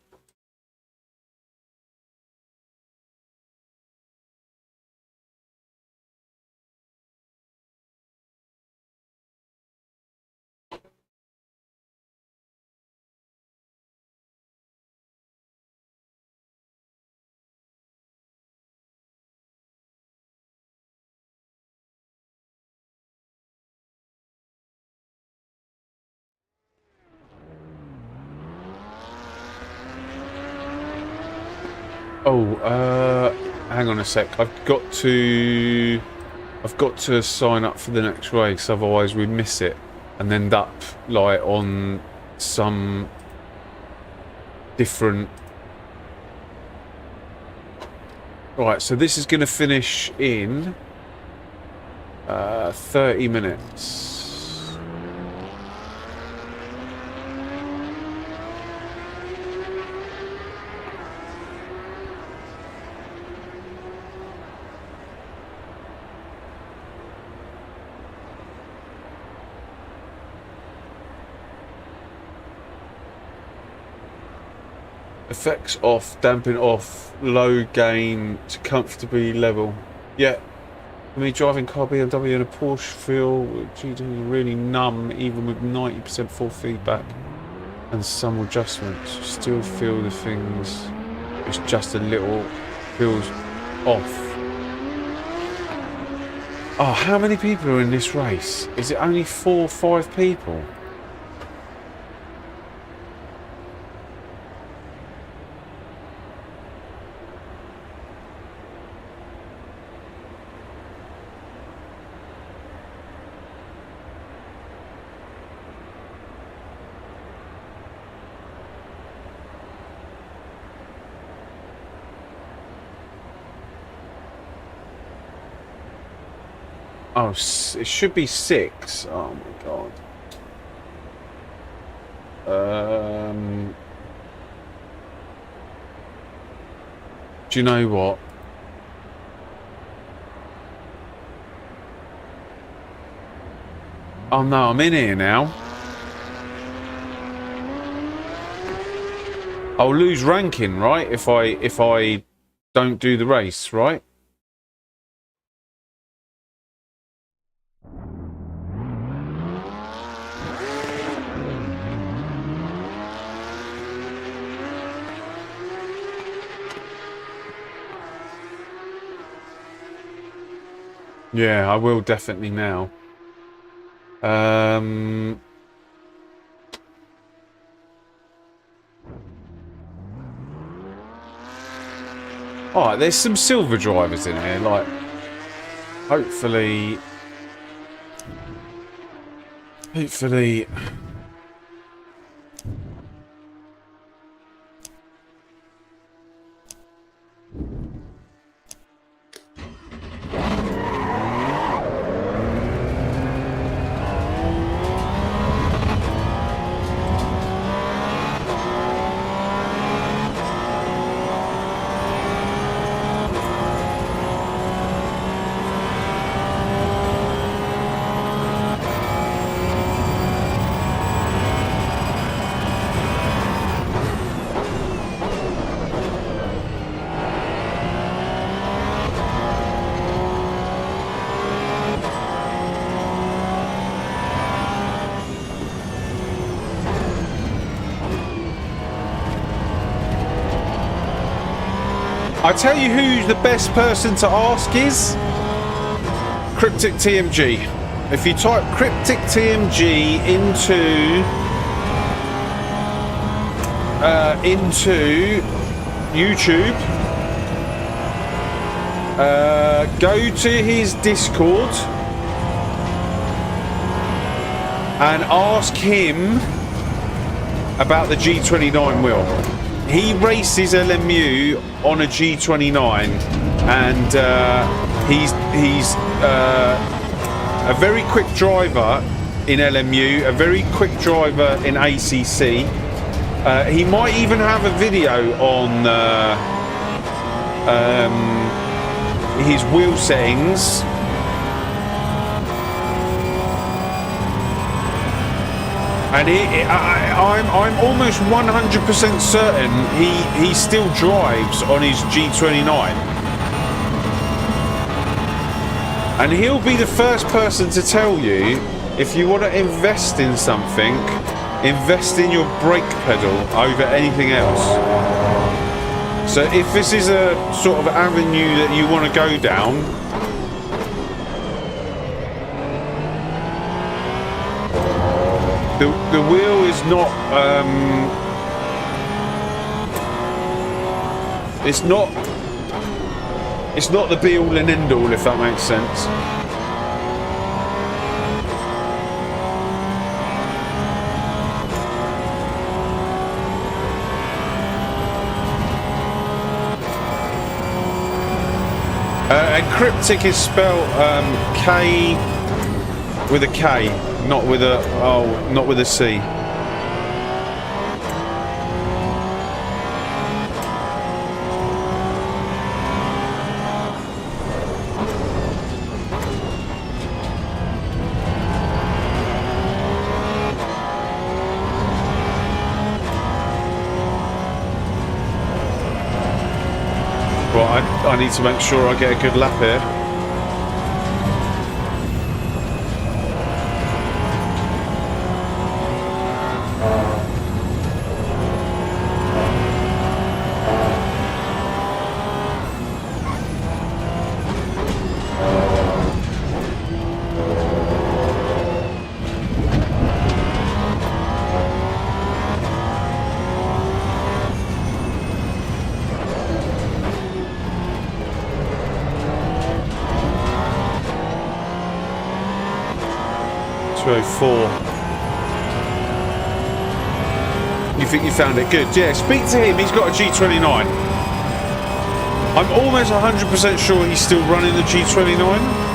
Speaker 1: Oh, hang on a sec. I've got to sign up for the next race, otherwise we miss it and end up like on some different. Right, so this is going to finish in 30 minutes. Effects off, damping off, low gain to comfortably level. Yeah, for me driving car BMW and a Porsche feel really numb even with 90% full feedback and some adjustments. Still feel the things, it's just a little feels off. Oh, how many people are in this race? Is it only 4 or 5 people? Oh, it should be 6. Oh my god. Do you know what? Oh no, I'm in here now. I'll lose ranking, right? If I don't do the race, right? Yeah, I will definitely now. Alright, there's some silver drivers in here, like, hopefully... I tell you who the best person to ask is Cryptic TMG. If you type Cryptic TMG into YouTube, go to his Discord and ask him about the G29 wheel. He races LMU on a G29, and he's a very quick driver in LMU, a very quick driver in ACC. He might even have a video on his wheel settings. And I'm almost 100% certain he still drives on his G29. And he'll be the first person to tell you, if you want to invest in something, invest in your brake pedal over anything else. So if this is a sort of avenue that you want to go down, the wheel is not it's not the be all and end all, if that makes sense. And Cryptic is spelled K with a K, not with a not with a C. Right, I need to make sure I get a good lap here. You think you found it good? Yeah, speak to him. He's got a G29. I'm almost 100% sure he's still running the G29.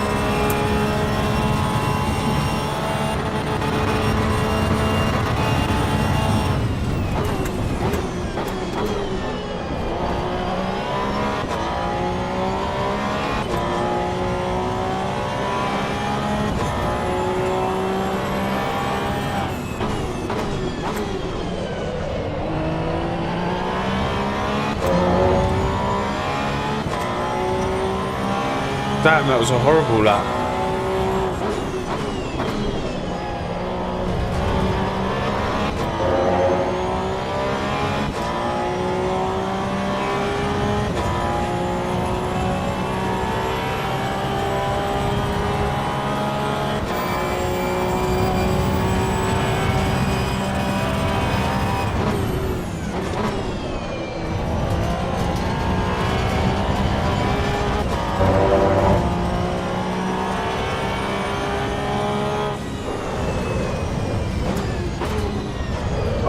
Speaker 1: Damn, that was a horrible lap.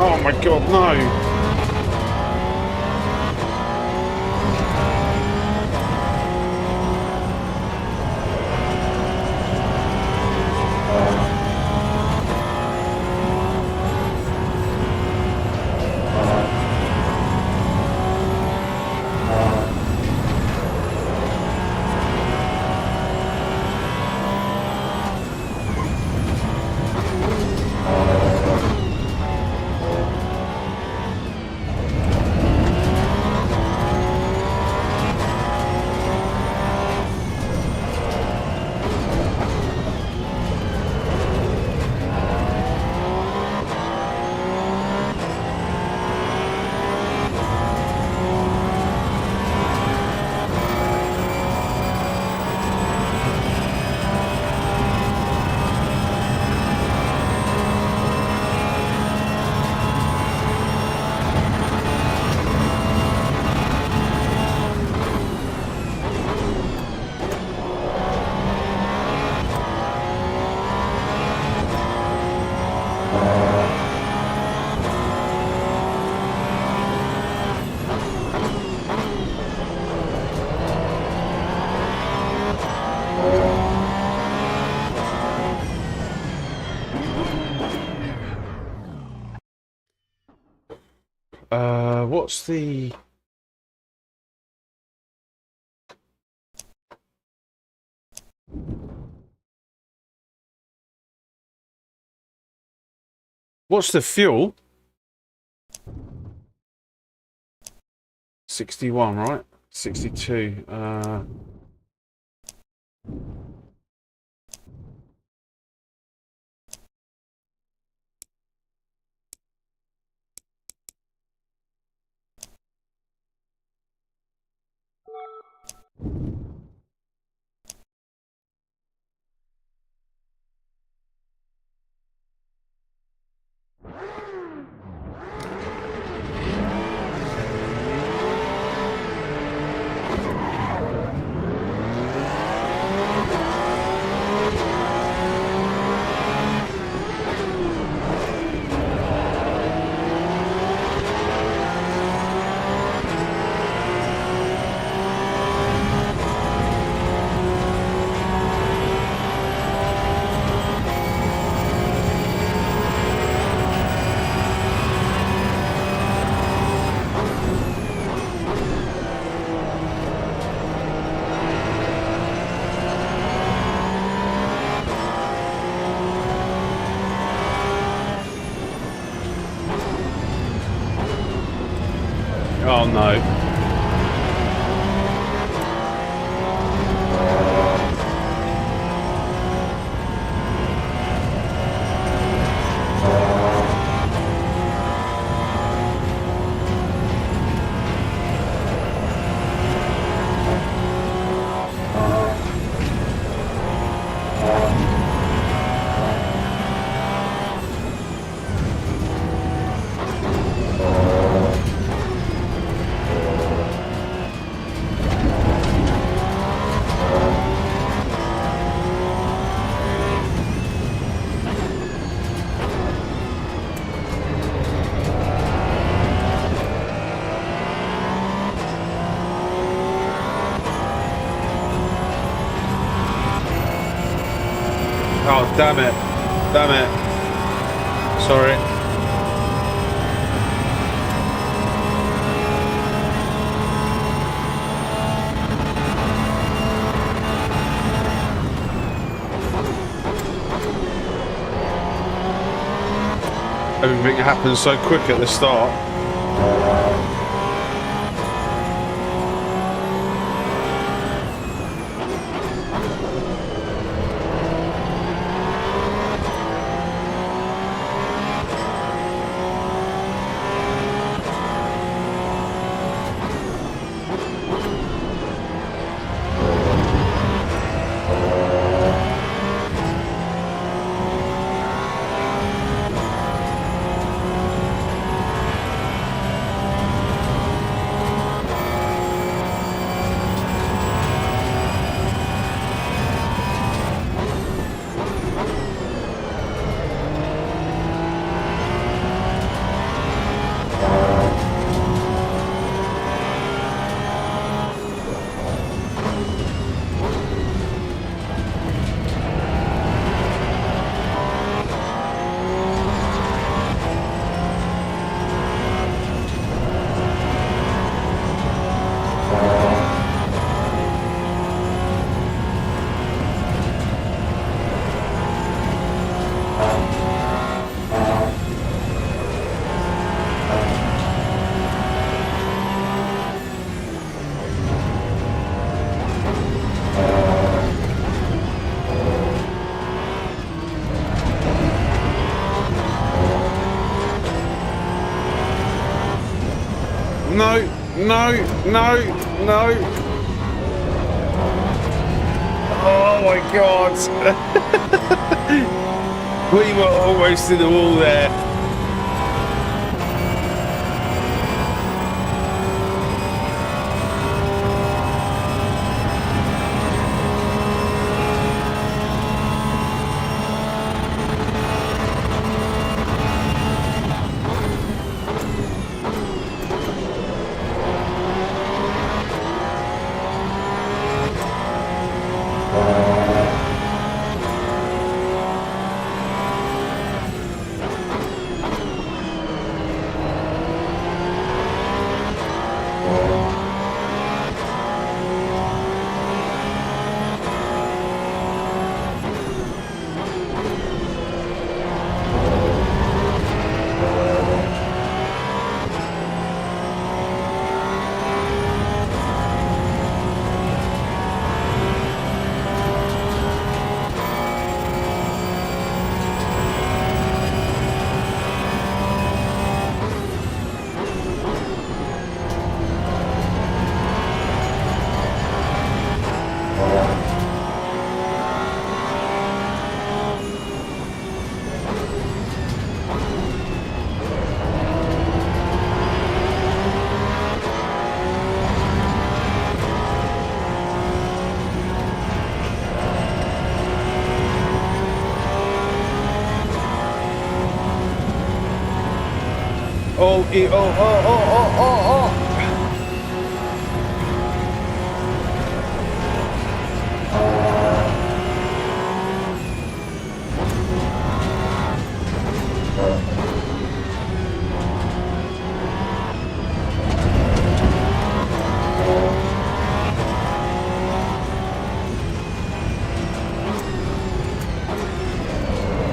Speaker 1: Oh my god, no! What's the... What's the fuel? 61, right? 62. Oh no. Oh, damn it. Damn it. Sorry. Everything happens so quick at the start. No, no, no, no. Oh my God. We were almost in the wall there. Oh, oh, oh, oh, oh, oh.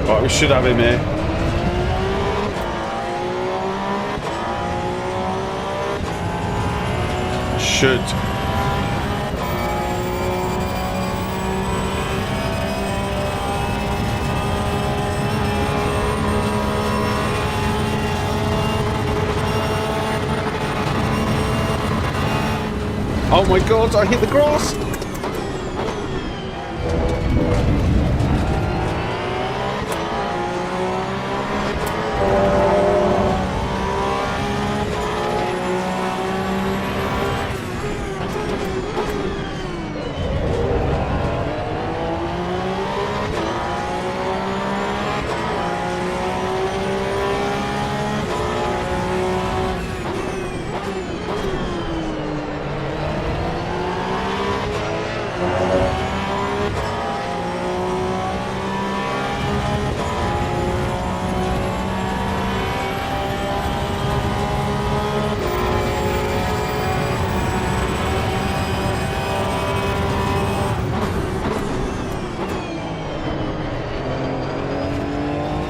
Speaker 1: Right, we should have him here. Should. Oh my God, I hit the grass!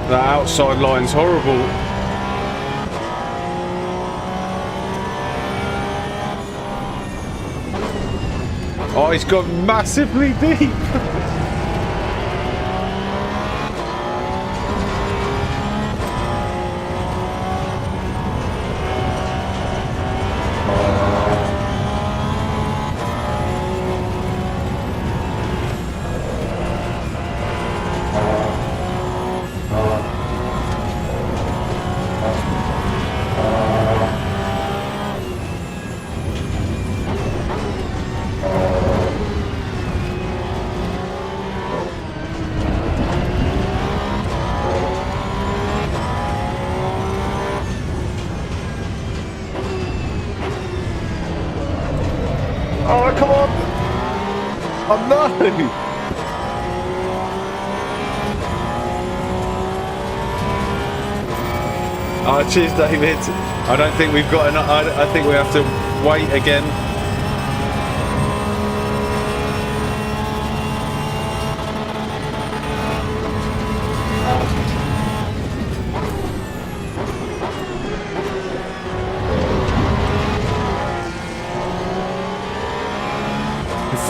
Speaker 1: That outside line's horrible. Oh, he's got massively deep. Oh, come on! Oh no! Oh, cheers, David. I don't think we've got enough. I think we have to wait again.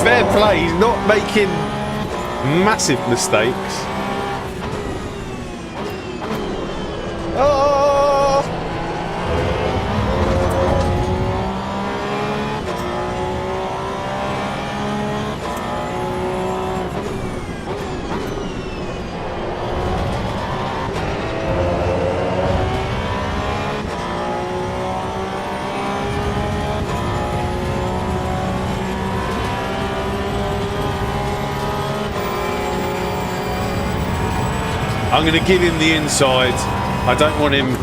Speaker 1: Fair play, he's not making massive mistakes. Oh! I'm going to give him the inside. I don't want him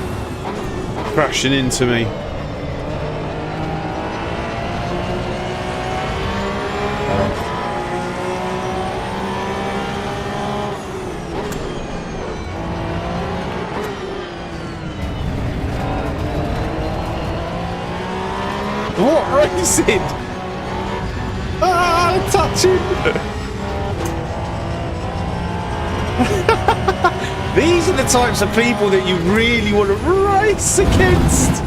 Speaker 1: crashing into me. What racing? Ah, touching! These are the types of people that you really want to race against.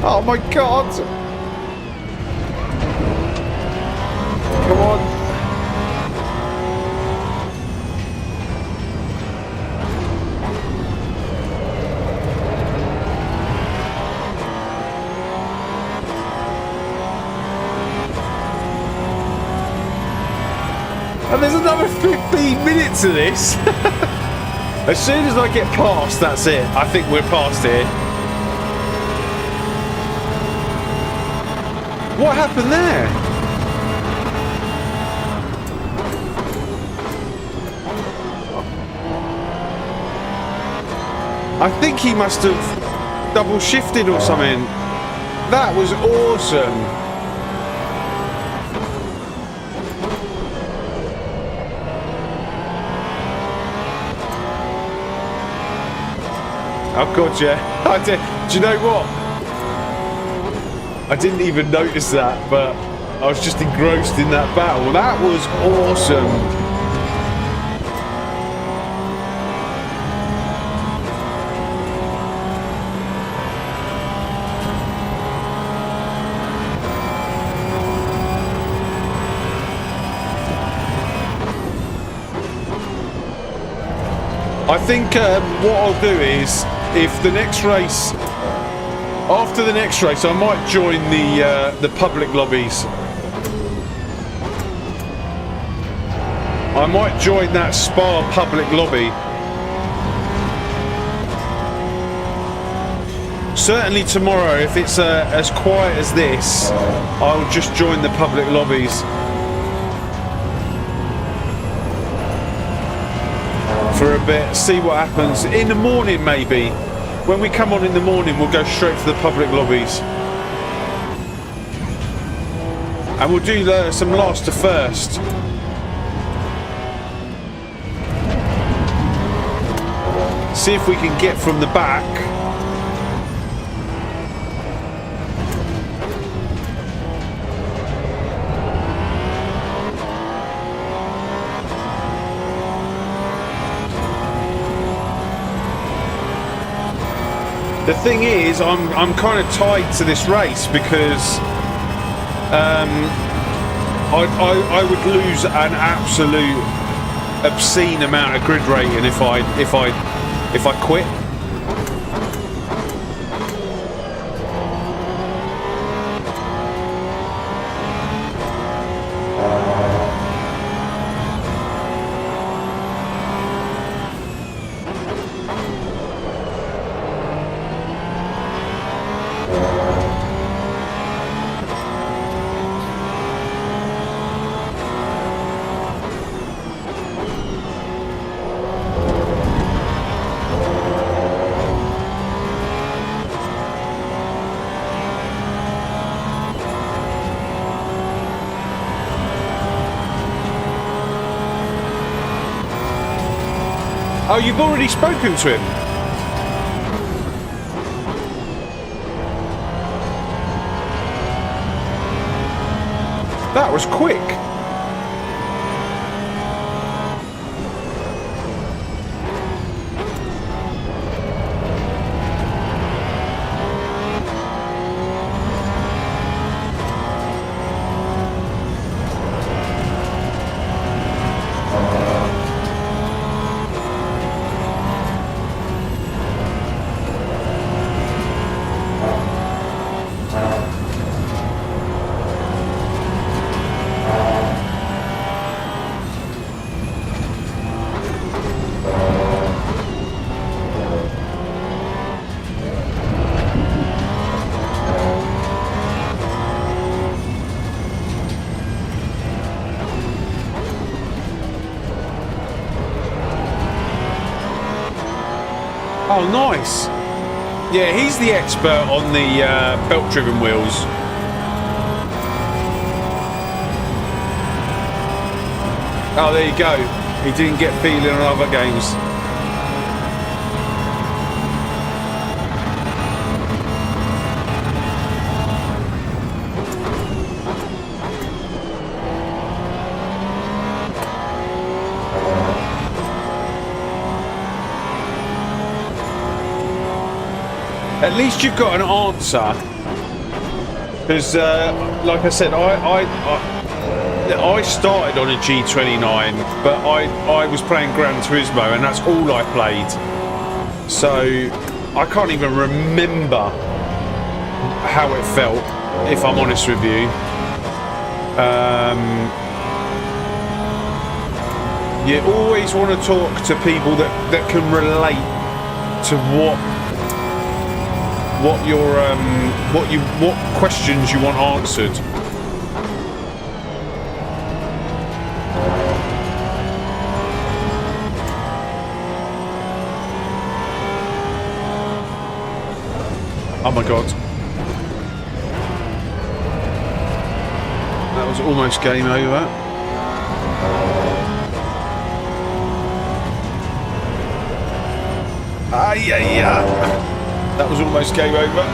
Speaker 1: Oh my God! Come on. And there's another 15 minutes of this. As soon as I get past, that's it. I think we're past here. What happened there? I think he must have double shifted or something. That was awesome. Oh God, yeah. I did. Do you know what? I didn't even notice that, but I was just engrossed in that battle. That was awesome. I think what I'll do is, if the next race, after the next race, I might join the public lobbies. I might join that Spa public lobby. Certainly tomorrow, if it's as quiet as this, I'll just join the public lobbies. For a bit, see what happens. In the morning, maybe. When we come on in the morning, we'll go straight to the public lobbies. And we'll do some last to first. See if we can get from the back. The thing is, I'm kind of tied to this race because I would lose an absolute obscene amount of grid rating if I quit. Oh, you've already spoken to him? That was quick. Oh, nice. Yeah, he's the expert on the belt-driven wheels. Oh, there you go. He didn't get feeling on other games. At least you've got an answer, because, like I said, I started on a G29, but I was playing Gran Turismo, and that's all I played. So I can't even remember how it felt, if I'm honest with you. You always want to talk to people that can relate to what questions you want answered. Oh my god. That was almost game over. Yeah. That was almost game over.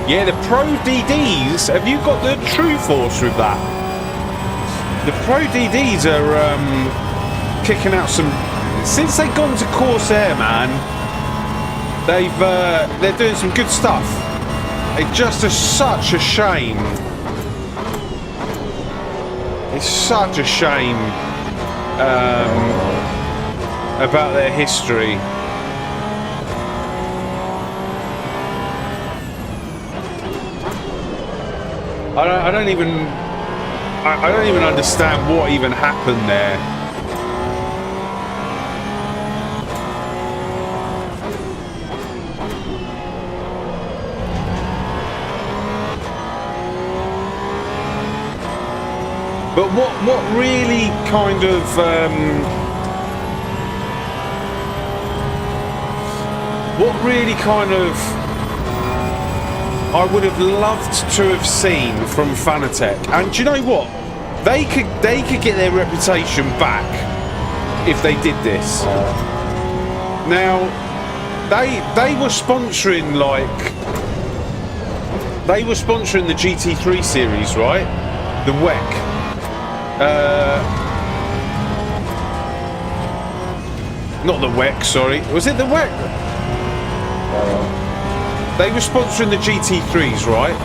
Speaker 1: Yeah, the Pro DDs, have you got the True Force with that? The Pro DDs are kicking out some... Since they've gone to Corsair, man, they're doing some good stuff. It just is such a shame. It's such a shame about their history. I don't even understand what even happened there. But what really kind of I would have loved to have seen from Fanatec, and do you know what? They could get their reputation back if they did this. Now, they were sponsoring the GT3 series, right? The WEC. Not the WEC, sorry. Was it the WEC? They were sponsoring the GT3s, right?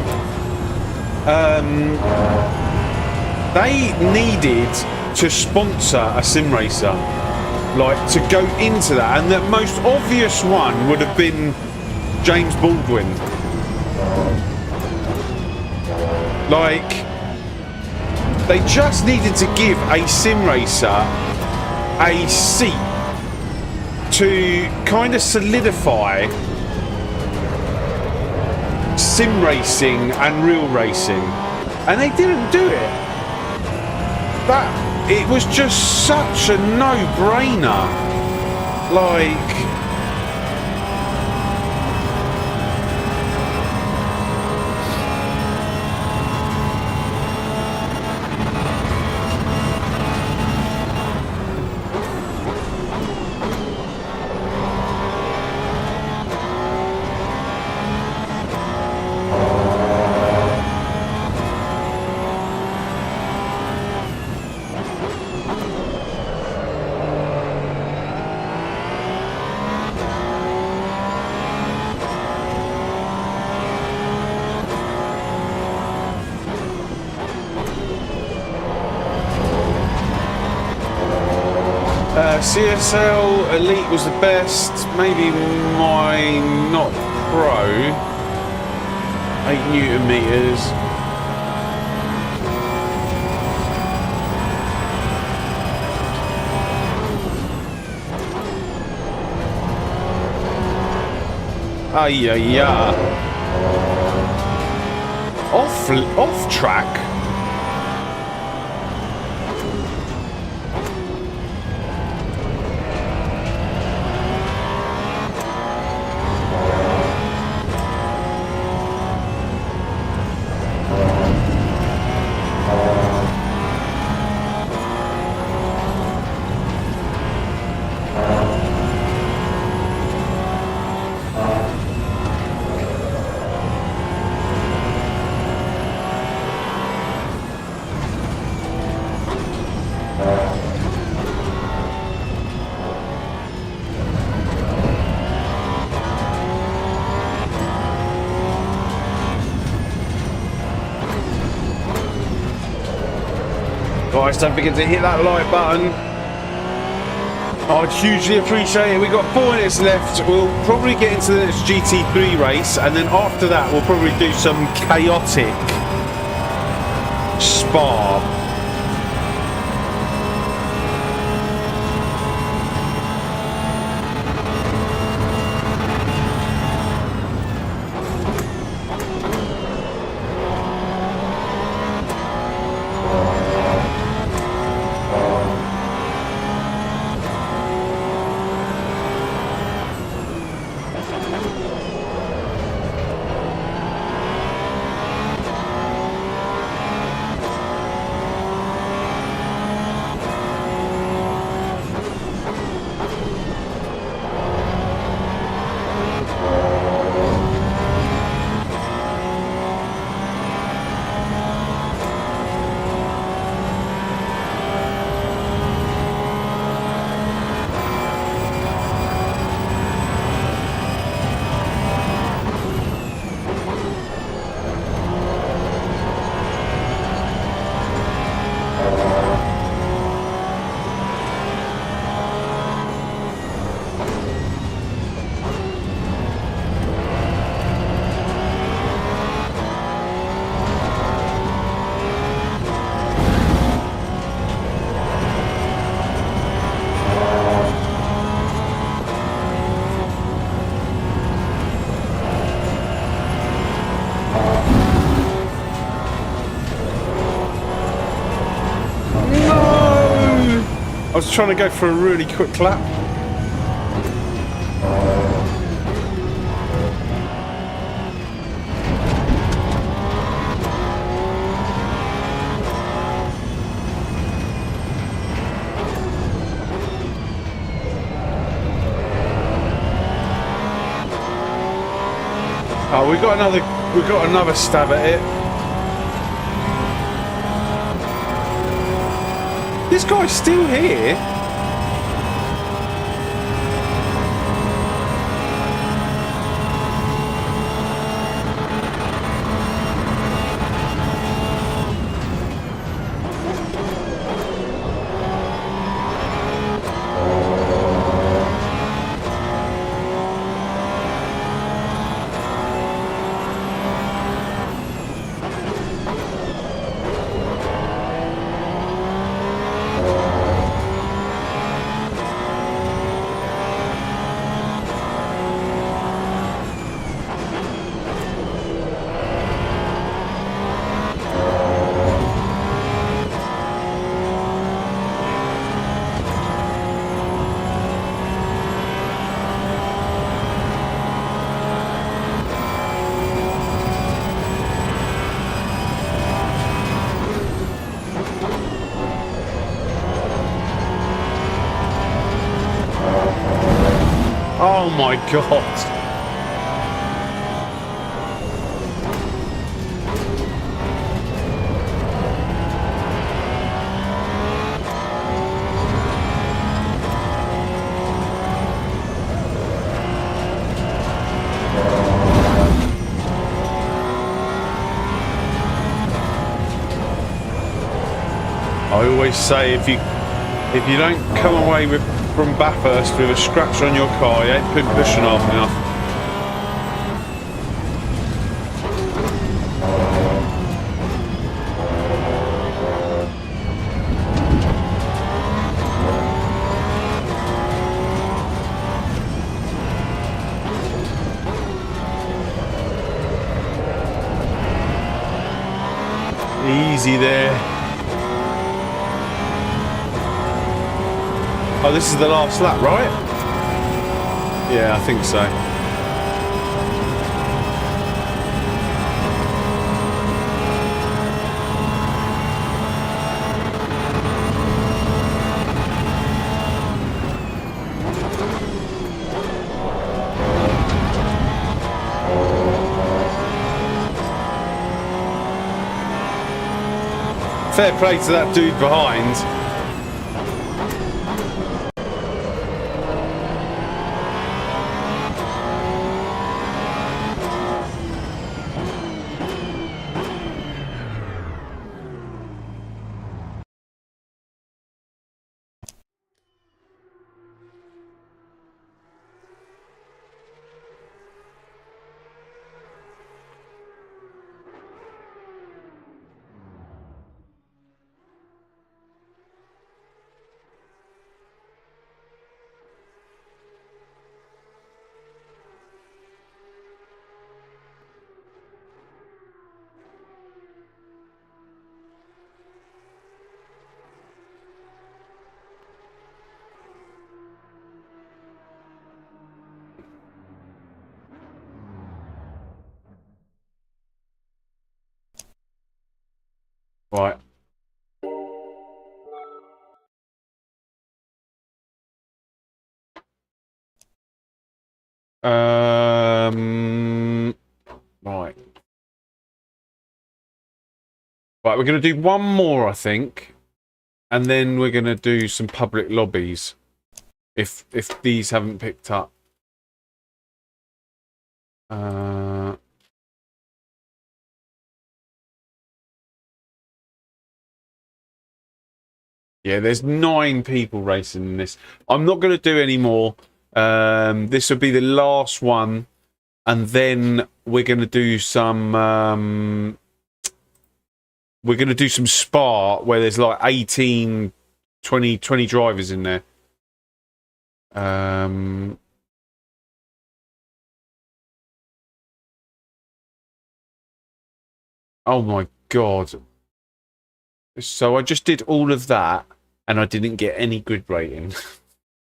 Speaker 1: They needed to sponsor a sim racer, like to go into that, and the most obvious one would have been James Baldwin. Like, they just needed to give a sim racer a seat to kind of solidify sim racing and real racing, and they didn't do it. It was just such a no-brainer. Like, CSL Elite was the best. Maybe my not Pro. 8 Newton meters. Yeah. Off track. Guys, don't forget to hit that like button. I'd hugely appreciate it. We've got 4 minutes left. We'll probably get into the next GT3 race, and then after that we'll probably do some chaotic Spa. I was trying to go for a really quick lap. Oh, we got another stab at it. This guy's still here. Oh my god. I always say if If you don't come away from Bathurst with a scratch on your car, you ain't been pushing hard enough. Easy there. Oh, this is the last lap, right? Yeah, I think so. Fair play to that dude behind. Right. Right. Right, we're going to do one more, I think. And then we're going to do some public lobbies. If these haven't picked up. Yeah, there's 9 people racing in this. I'm not going to do any more. This will be the last one. And then we're going to do some... we're going to do some Spa where there's like 18, 20 drivers in there. Oh my God. So I just did all of that and I didn't get any grid rating.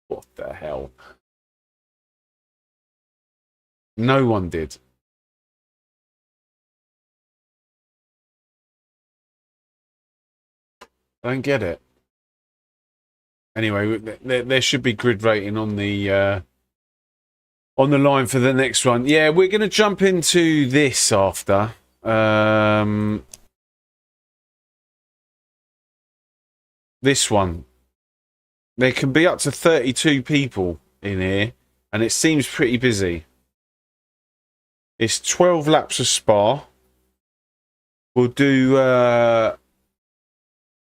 Speaker 1: What the hell? No one did. I don't get it. Anyway, there should be grid rating on the line for the next one. Yeah, we're going to jump into this after. This one. There can be up to 32 people in here, and it seems pretty busy. It's 12 laps of Spa. We'll do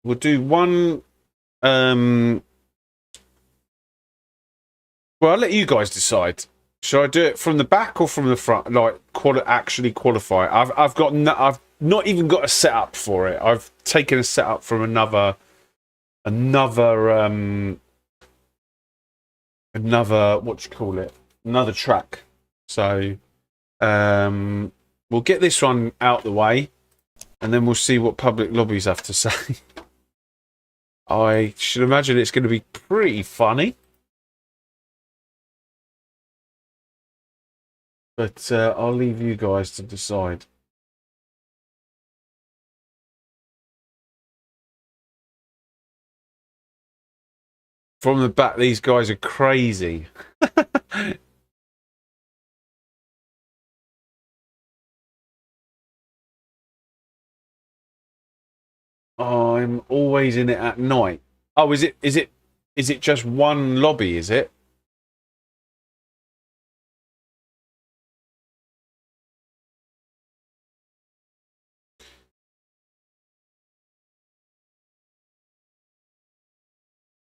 Speaker 1: one. Well, I'll let you guys decide. Should I do it from the back or from the front? Like actually qualify. I've not even got a setup for it. I've taken a setup from another what do you call it? Another track. So we'll get this one out the way, and then we'll see what public lobbies have to say. I should imagine it's going to be pretty funny. But I'll leave you guys to decide. From the back, these guys are crazy. I'm always in it at night. Oh, is it just one lobby, is it?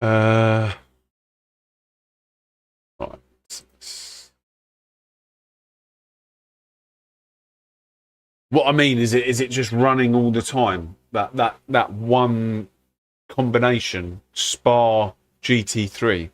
Speaker 1: Right. What I mean is it just running all the time? That one combination, Spa GT3.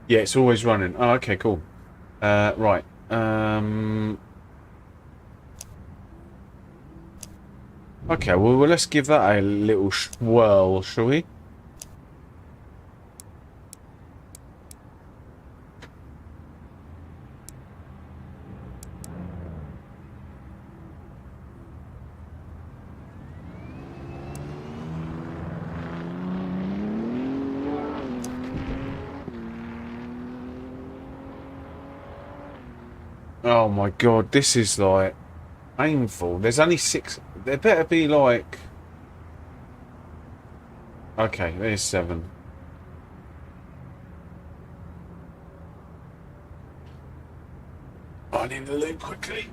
Speaker 1: Yeah, it's always running. Oh, okay, cool. Right. Okay, well, let's give that a little whirl, shall we? Oh my god, this is like painful. There's only 6. There better be like. Okay, there's 7. I need to loop quickly.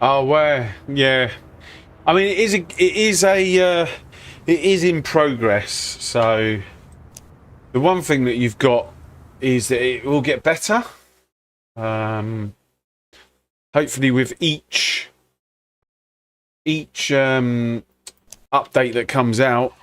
Speaker 1: Oh, where? Yeah. I mean, it is in progress. So the one thing that you've got is that it will get better. Hopefully, with each update that comes out.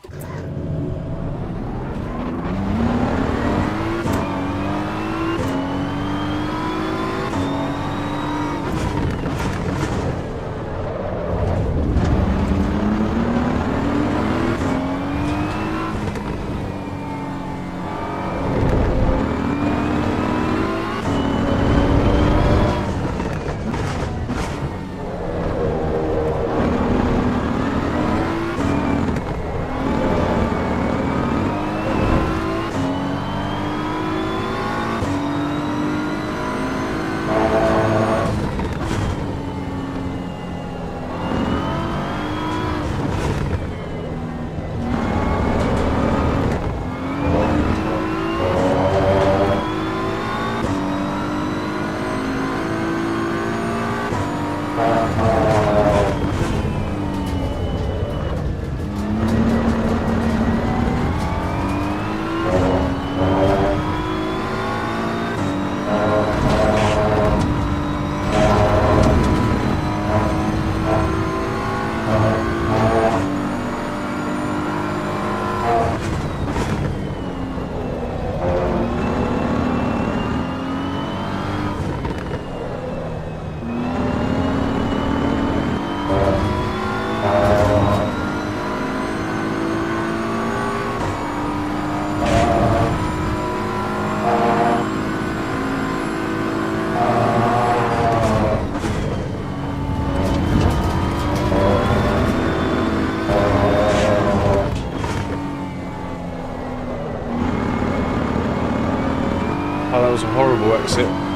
Speaker 1: was a horrible exit.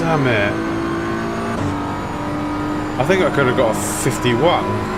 Speaker 1: Damn it. I think I could have got a 51.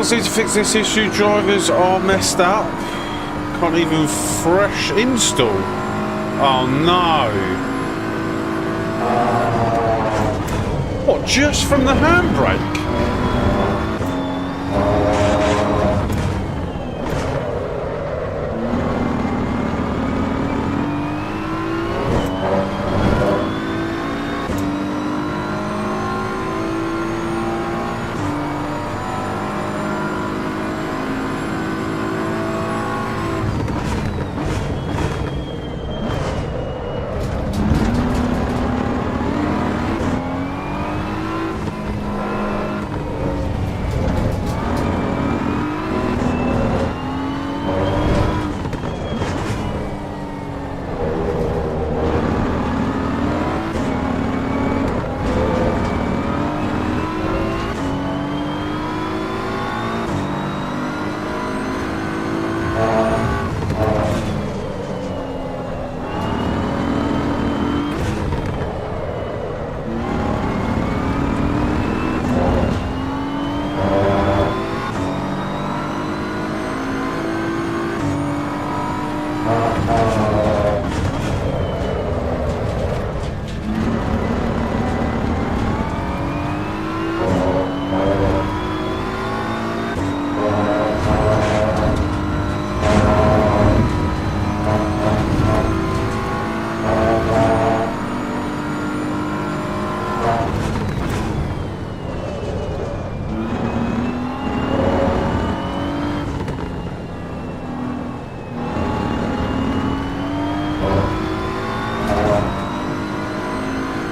Speaker 1: Can't seem to fix this issue. Drivers are messed up. Can't even fresh install. Oh no. What, just from the handbrake?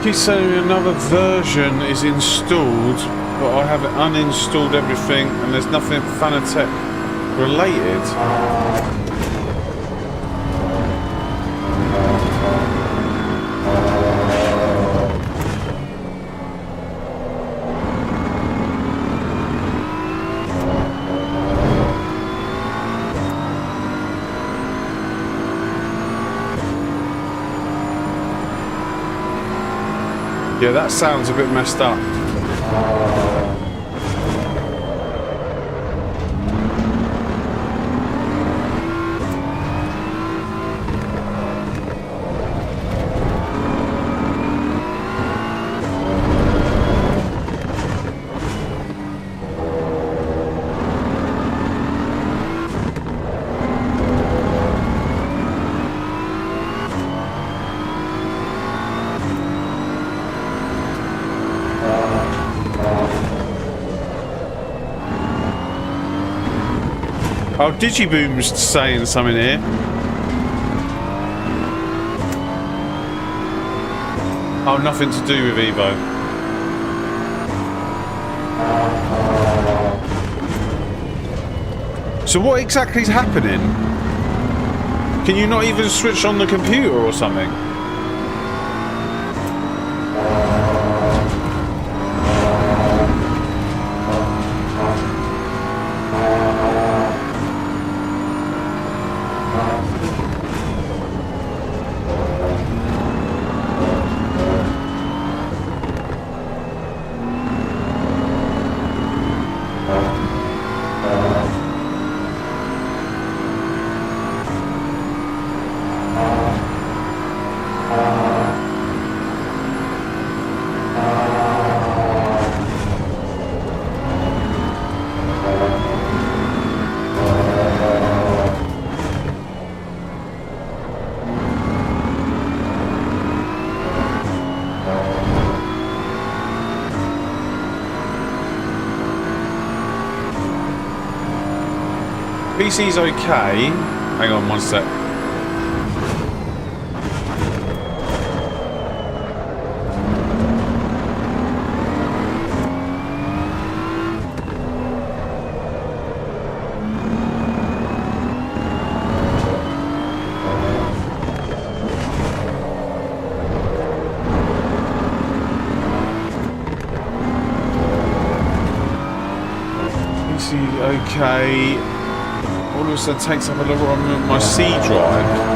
Speaker 1: Keeps saying another version is installed, but I haven't uninstalled everything and there's nothing Fanatec related. Yeah, that sounds a bit messed up. Oh, Digiboom's saying something here. Oh, nothing to do with Evo. So what exactly is happening? Can you not even switch on the computer or something? PC's okay. Hang on one sec. okay. All of a sudden takes up a lot of my C drive.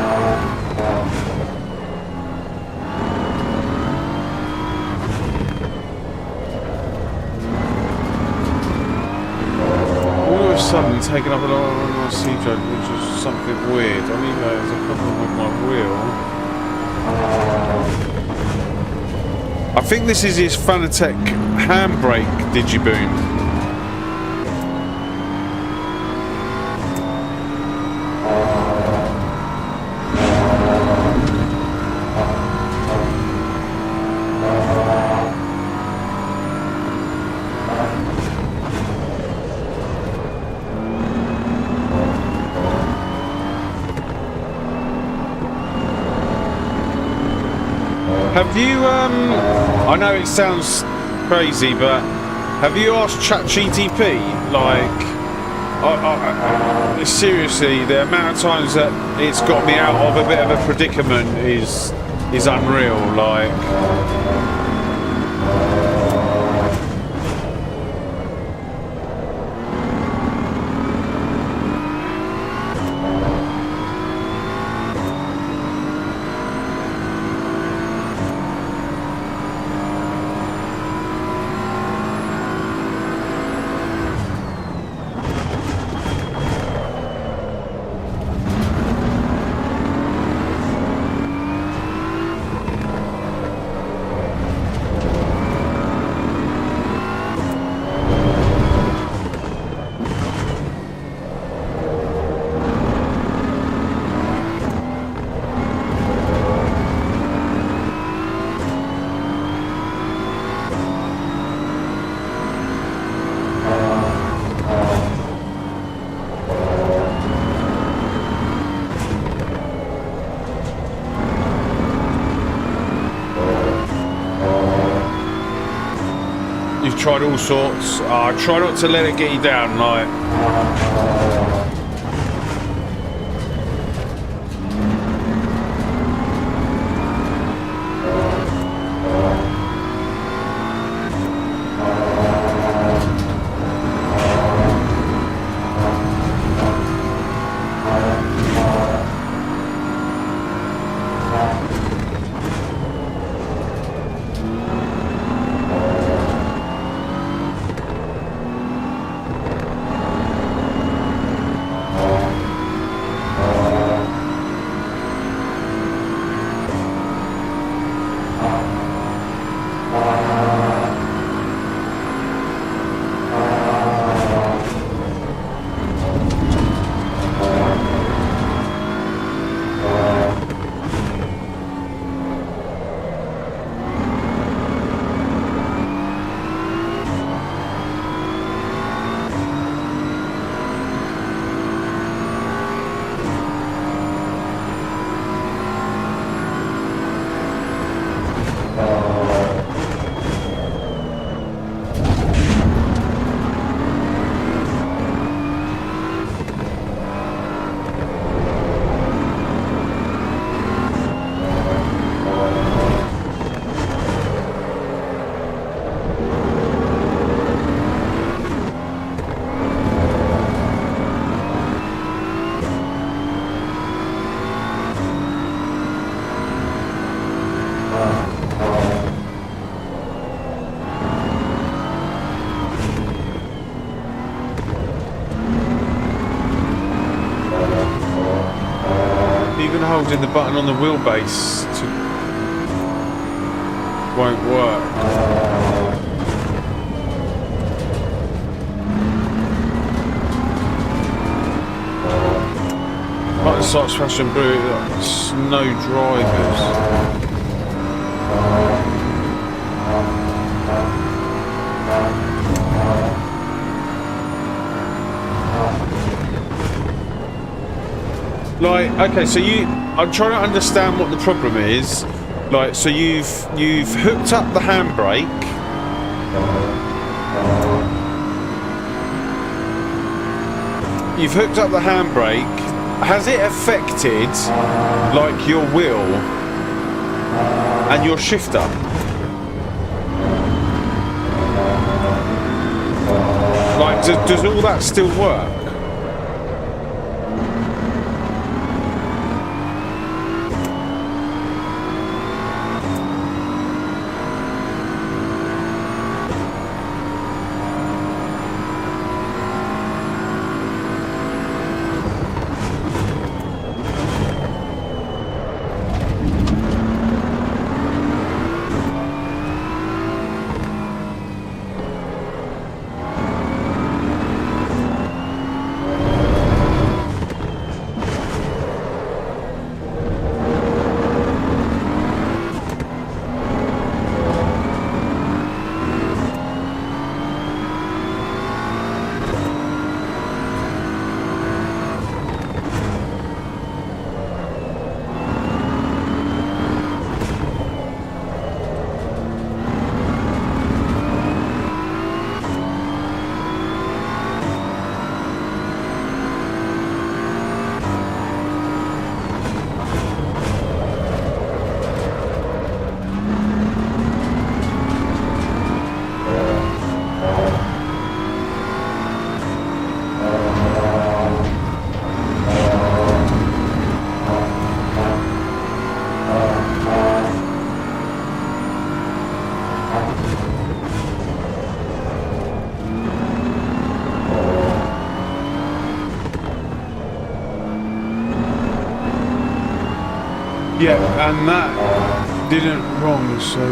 Speaker 1: All of a sudden taking up a lot of my C drive, which is something weird. I mean, there's a problem with my wheel. I think this is his Fanatec handbrake digiboom. Have you, I know it sounds crazy, but have you asked ChatGTP, like, seriously, the amount of times that it's got me out of a bit of a predicament is unreal, like... Tried all sorts. Try not to let it get you down, like. Holding the button on the wheelbase won't work. Button starts flashing blue, like snow drivers. Like, okay, so I'm trying to understand what the problem is. Like, so you've hooked up the handbrake. You've hooked up the handbrake. Has it affected, like, your wheel and your shifter? Like, does all that still work? Yeah, and that didn't wrong, so...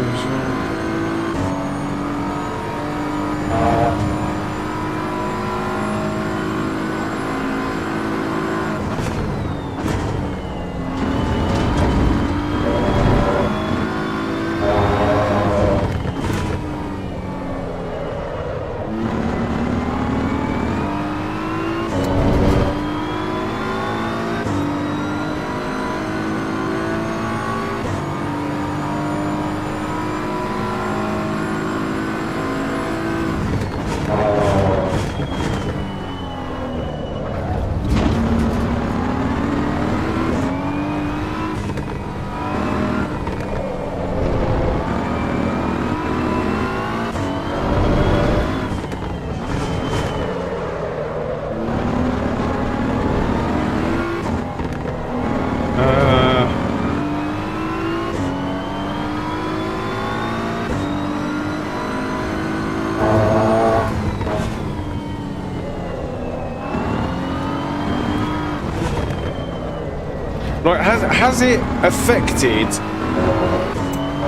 Speaker 1: Like, has it affected,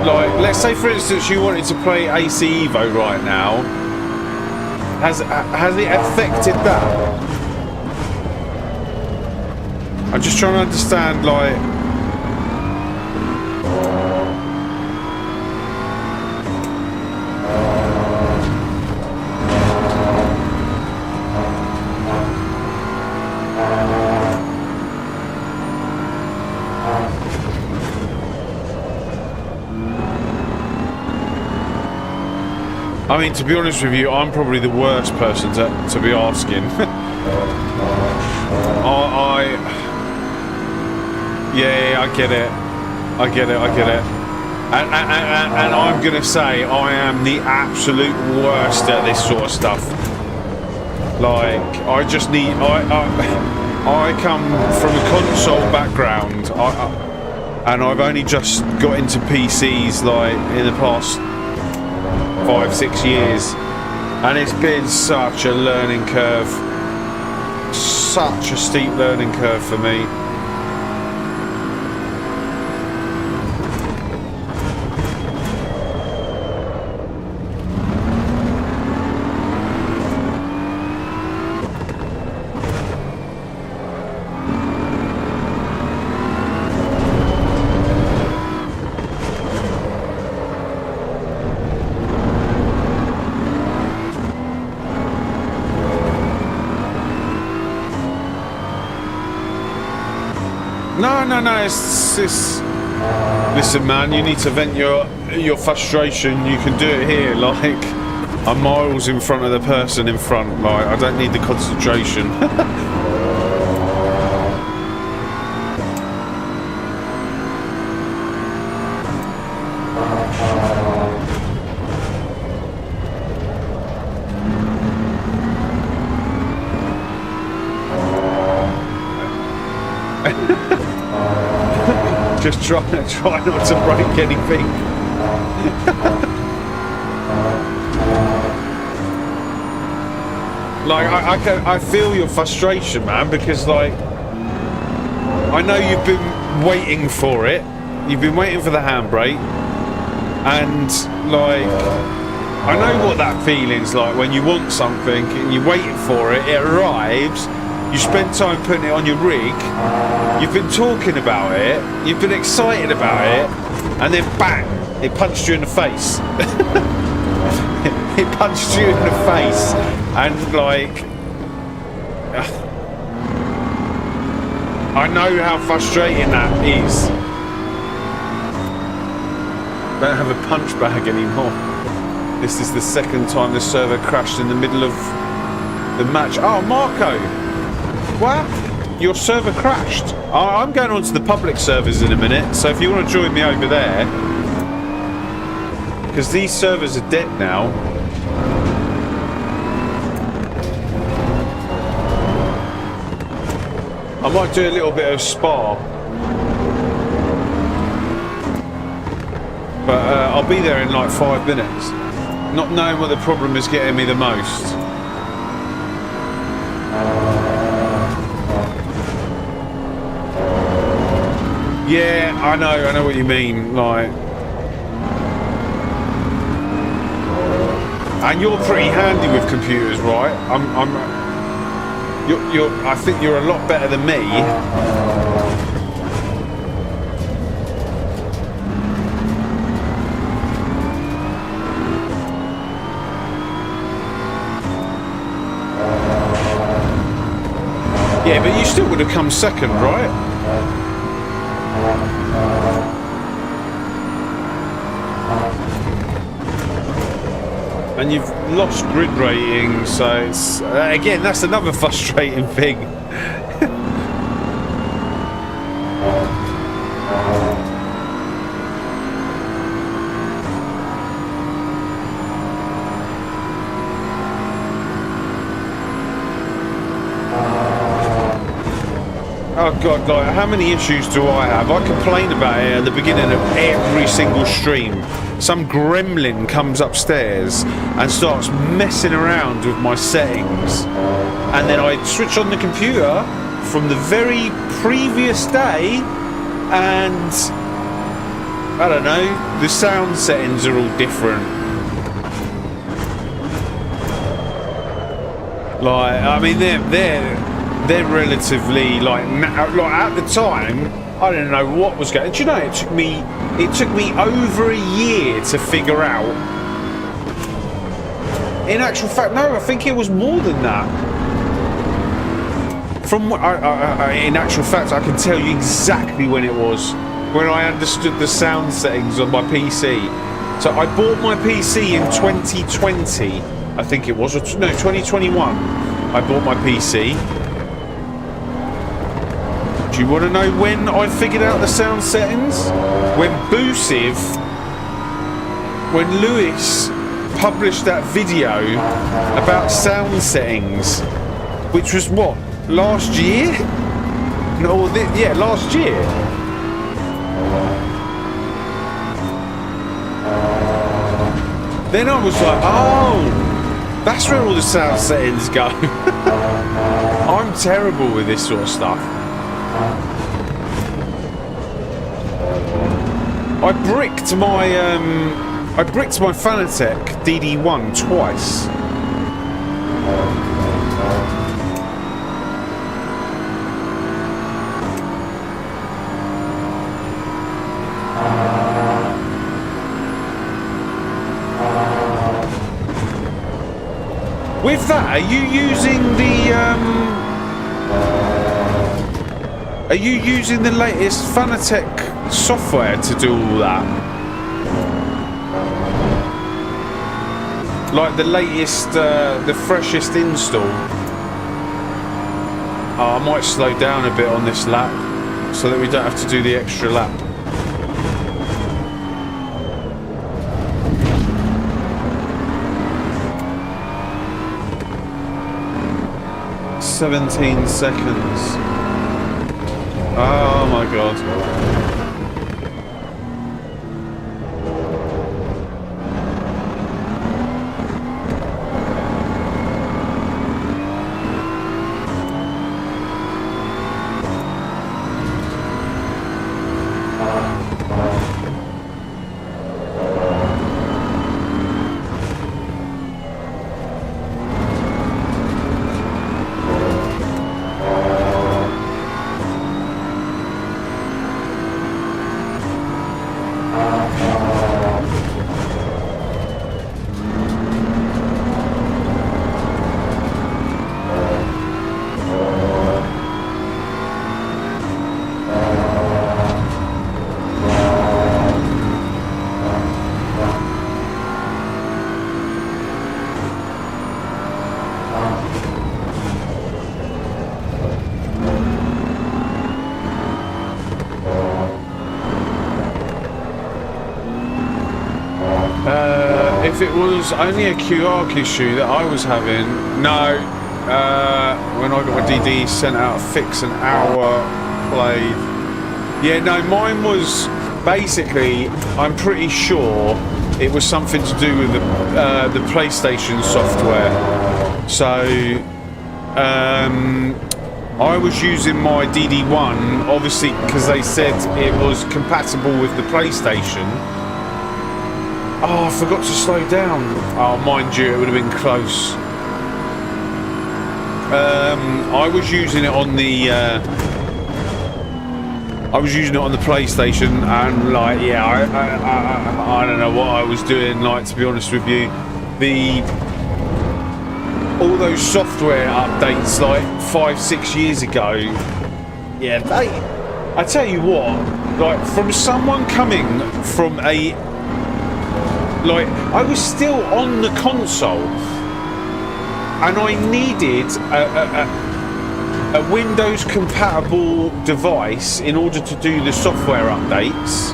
Speaker 1: like, let's say for instance you wanted to play AC EVO right now, has it affected that? I'm just trying to understand, like... I mean, to be honest with you, I'm probably the worst person to be asking. Yeah, I get it. And I'm going to say I am the absolute worst at this sort of stuff. Like, I just need... I come from a console background, and I've only just got into PCs, like, in the past 5-6 years, and it's been such a learning curve, such a steep learning curve for me. No, it's listen, man, you need to vent your frustration. You can do it here, like, I'm miles in front of the person in front, like, I don't need the concentration. Just try not to break anything. Like, I feel your frustration, man, because, like, I know you've been waiting for it. You've been waiting for the handbrake. And, like, I know what that feeling's like when you want something and you're waiting for it, it arrives, you spend time putting it on your rig, you've been talking about it, you've been excited about it, and then bang, it punched you in the face. It punched you in the face, and like, I know how frustrating that is. Don't have a punch bag anymore. This is the second time the server crashed in the middle of the match. Oh, Marco! What? Your server crashed? I'm going on to the public servers in a minute, so if you want to join me over there, because these servers are dead now. I might do a little bit of spa. But I'll be there in like 5 minutes. Not knowing what the problem is getting me the most. Yeah, I know what you mean. Like, and you're pretty handy with computers, right? I think you're a lot better than me. Yeah, but you still would have come second, right? And you've lost grid rating, so it's again, that's another frustrating thing. Oh god, like, how many issues do I have? I complain about it at the beginning of every single stream. Some gremlin comes upstairs and starts messing around with my settings, and then I switch on the computer from the very previous day, and I don't know, the sound settings are all different. Like, I mean, they're relatively like at the time I didn't know what was going. Do you know, it took me over a year to figure out. In actual fact, no, I think it was more than that. From what in actual fact, I can tell you exactly when it was, when I understood the sound settings on my PC. So I bought my PC in 2020, I think it was, or no, 2021. I bought my PC. Do you want to know when I figured out the sound settings? When Lewis published that video about sound settings, which was what, last year? No, yeah, last year. Then I was like, oh, that's where all the sound settings go. I'm terrible with this sort of stuff. I bricked my Fanatec DD1 twice. With that, are you using the latest Fanatec software to do all that? Like the latest, the freshest install? Oh, I might slow down a bit on this lap so that we don't have to do the extra lap. "17 seconds. Oh my god. if it was only a QARC issue that I was having, no. When I got my DD sent out, fix an hour played. Yeah, no, mine was basically, I'm pretty sure it was something to do with the PlayStation software. So, I was using my DD1, obviously, because they said it was compatible with the PlayStation. Oh, I forgot to slow down. Oh, mind you, it would have been close. I was using it on the PlayStation, and like, yeah, I don't know what I was doing. Like, to be honest with you, all those software updates like 5-6 years ago, yeah, I tell you what, like, from someone coming from I was still on the console, and I needed a Windows compatible device in order to do the software updates.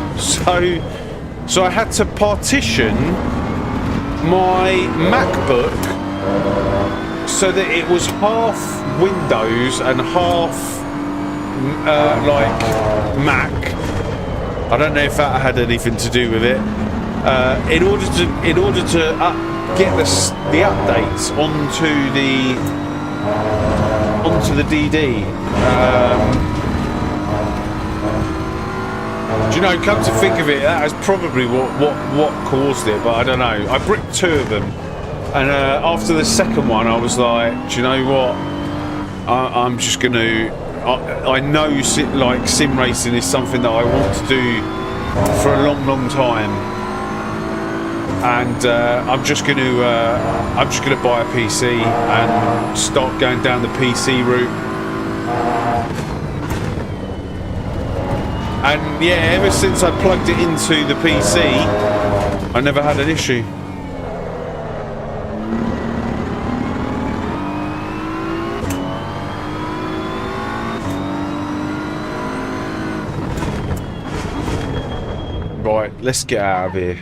Speaker 1: So I had to partition my MacBook so that it was half Windows and half like Mac. I don't know if that had anything to do with it. In order to get the updates onto the DD. Do you know? Come to think of it, that is probably what caused it. But I don't know. I bricked 2 of them, and after the second one, I was like, do you know what? I'm just gonna. I know like sim racing is something that I want to do for a long time. And I'm just going to buy a PC and start going down the PC route. And yeah, ever since I plugged it into the PC, I never had an issue. Right, let's get out of here.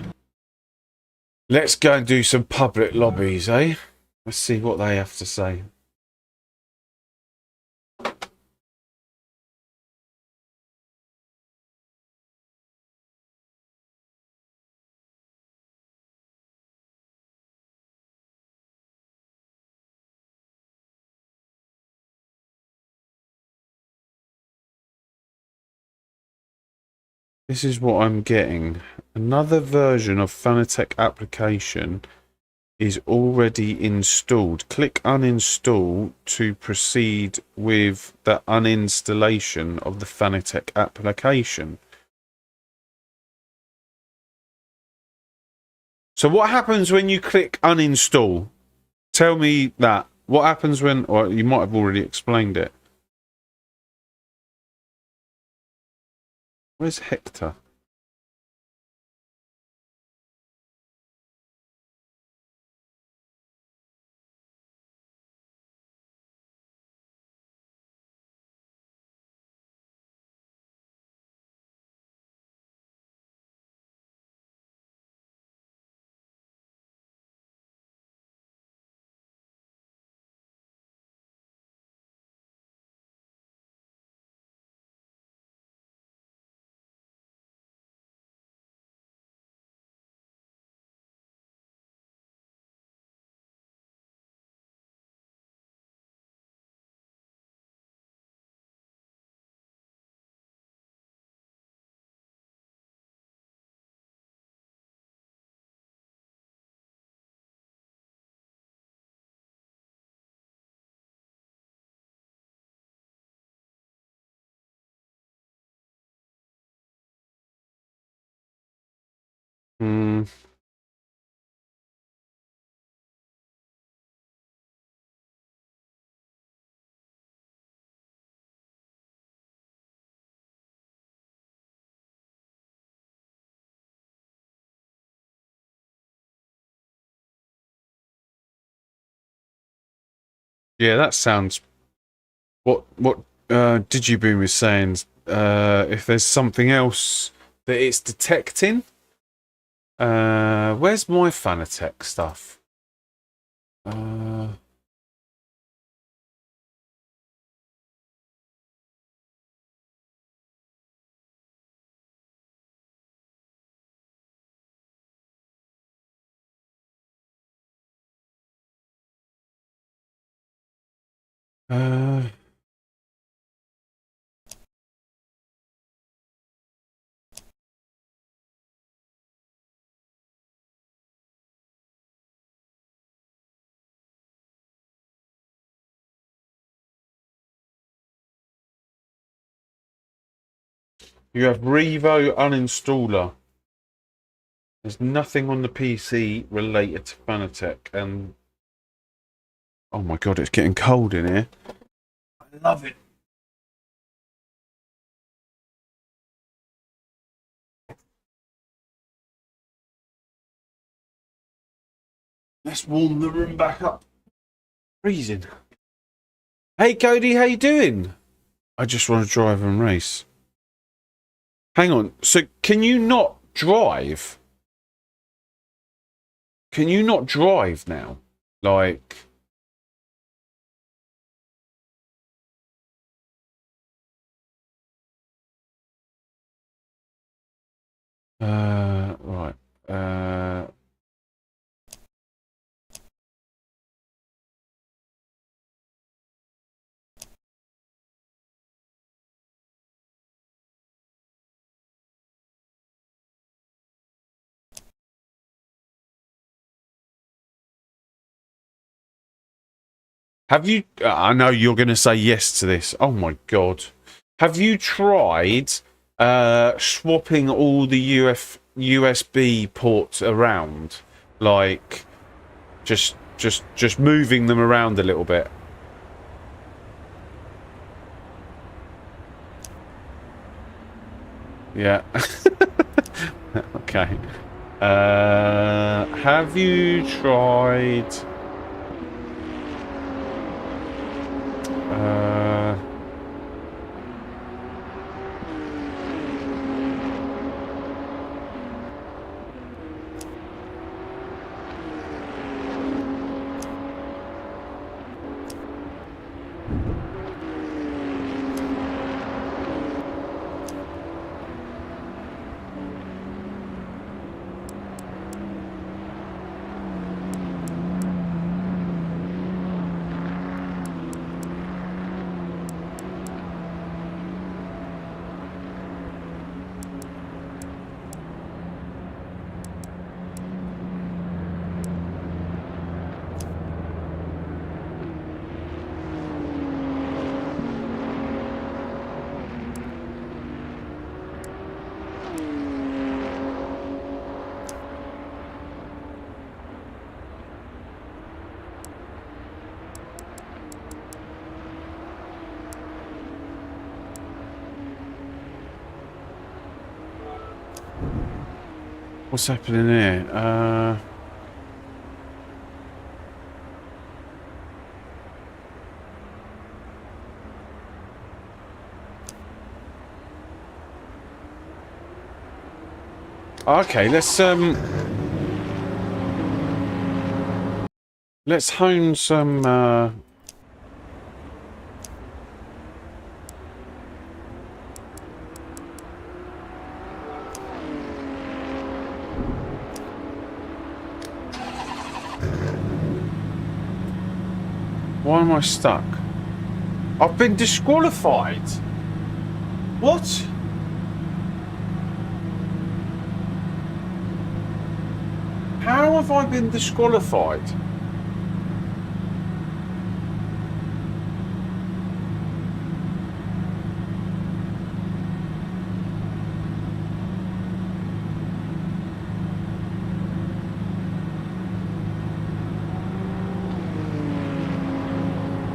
Speaker 1: Let's go and do some public lobbies, eh? Let's see what they have to say. This is what I'm getting. Another version of Fanatec application is already installed. Click uninstall to proceed with the uninstallation of the Fanatec application. So what happens when you click uninstall? Tell me that. What happens when, or you might have already explained it. Where's Hector? Yeah, that sounds. What Digiboom is saying. If there's something else that it's detecting, Where's my Fanatec stuff? You have Revo uninstaller. There's nothing on the PC related to Fanatec, and oh my god, it's getting cold in here. I love it. Let's warm the room back up. Freezing. Hey Cody, how you doing? I just want to drive and race. Hang on, so can you not drive? Can you not drive now? Like... right. Have you... I know you're going to say yes to this. Oh my god. Have you tried swapping all the USB ports around? Like, just moving them around a little bit. Yeah. Okay. Have you tried... What's happening here? Okay, let's hone some Why am I stuck? I've been disqualified. What? How have I been disqualified?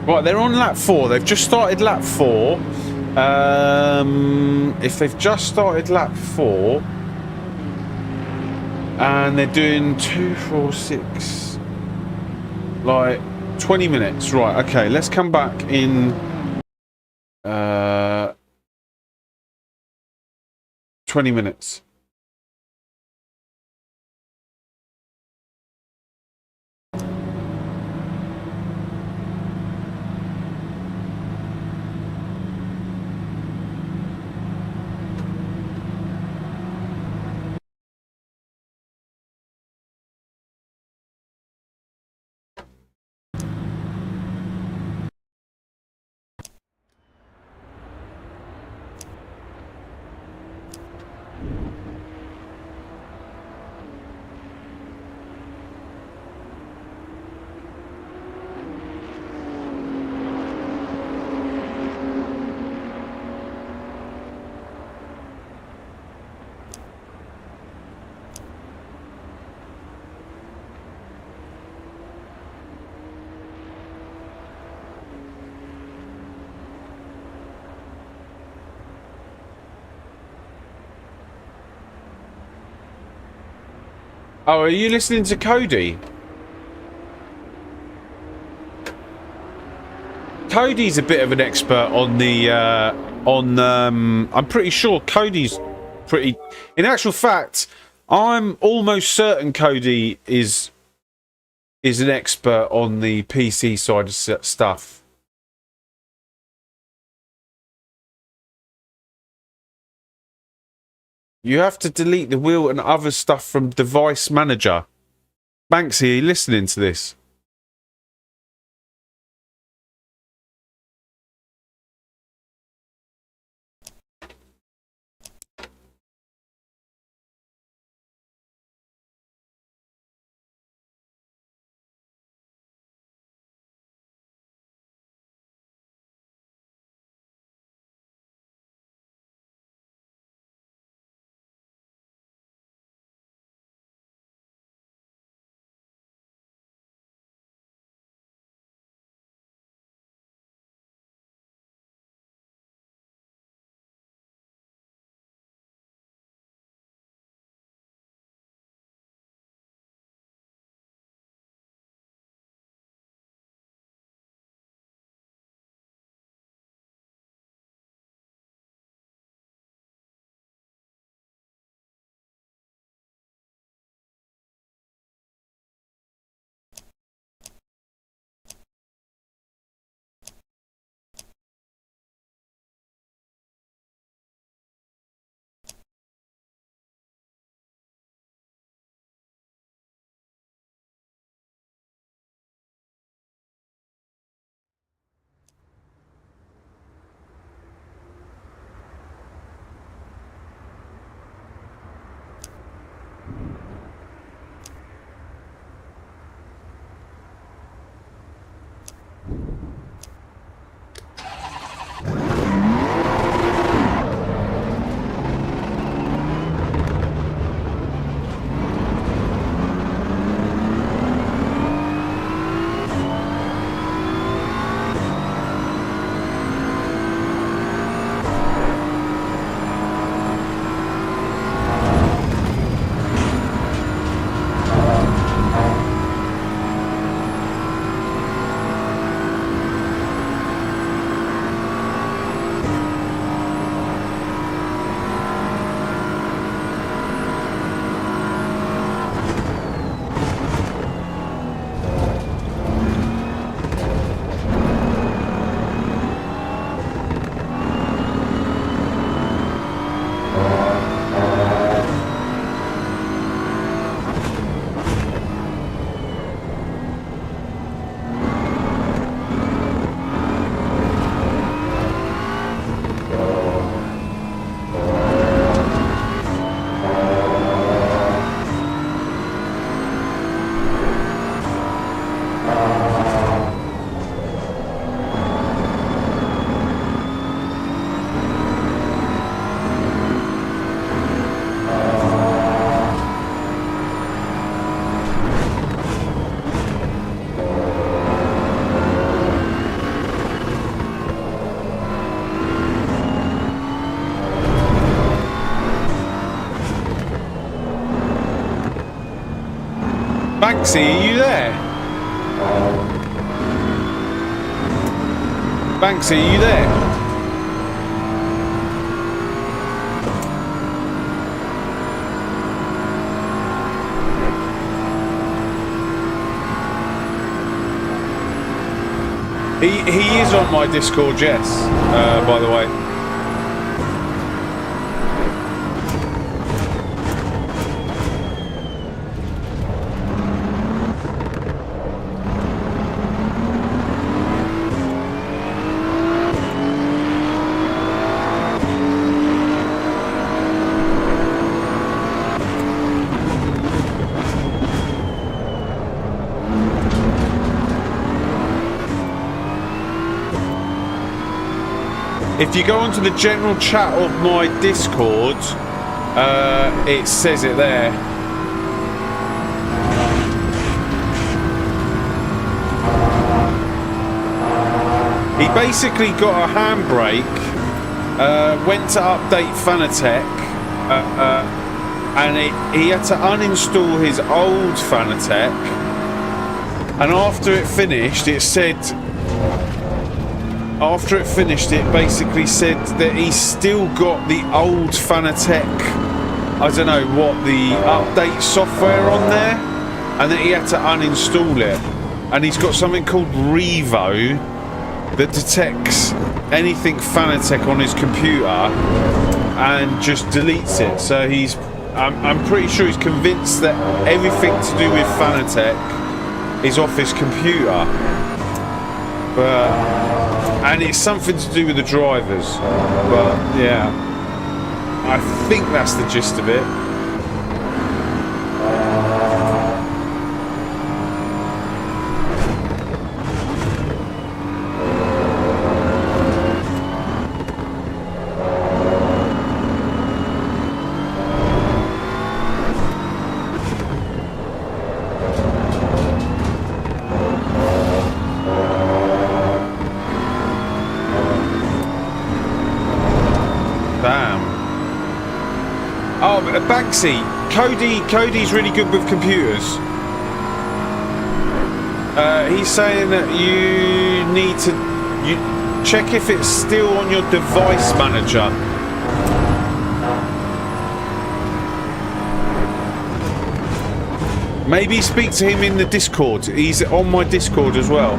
Speaker 1: Right, they're on lap 4. They've just started lap 4. If they've just started lap 4 and they're doing 2, 4, 6, like 20 minutes. Right, okay, let's come back in 20 minutes. Oh, are you listening to Cody? Cody's a bit of an expert on the I'm pretty sure Cody's pretty. In actual fact, I'm almost certain Cody is an expert on the PC side of stuff. You have to delete the wheel and other stuff from Device Manager. Banksy, are you listening to this? Banksy, are you there? Banksy, are you there? He is on my Discord, yes, by the way. If you go onto the general chat of my Discord, it says it there. He basically got a handbrake, went to update Fanatec, and he had to uninstall his old Fanatec, and after it finished it basically said that he's still got the old Fanatec, I don't know what, the update software on there, and that he had to uninstall it, and he's got something called Revo that detects anything Fanatec on his computer and just deletes it. So I'm pretty sure he's convinced that everything to do with Fanatec is off his computer, and it's something to do with the drivers. But yeah, I think that's the gist of it. Banksy, Cody's really good with computers. He's saying that you need to check if it's still on your device manager. Maybe speak to him in the Discord. He's on my Discord as well.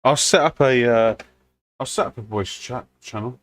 Speaker 1: I'll set up a voice chat channel.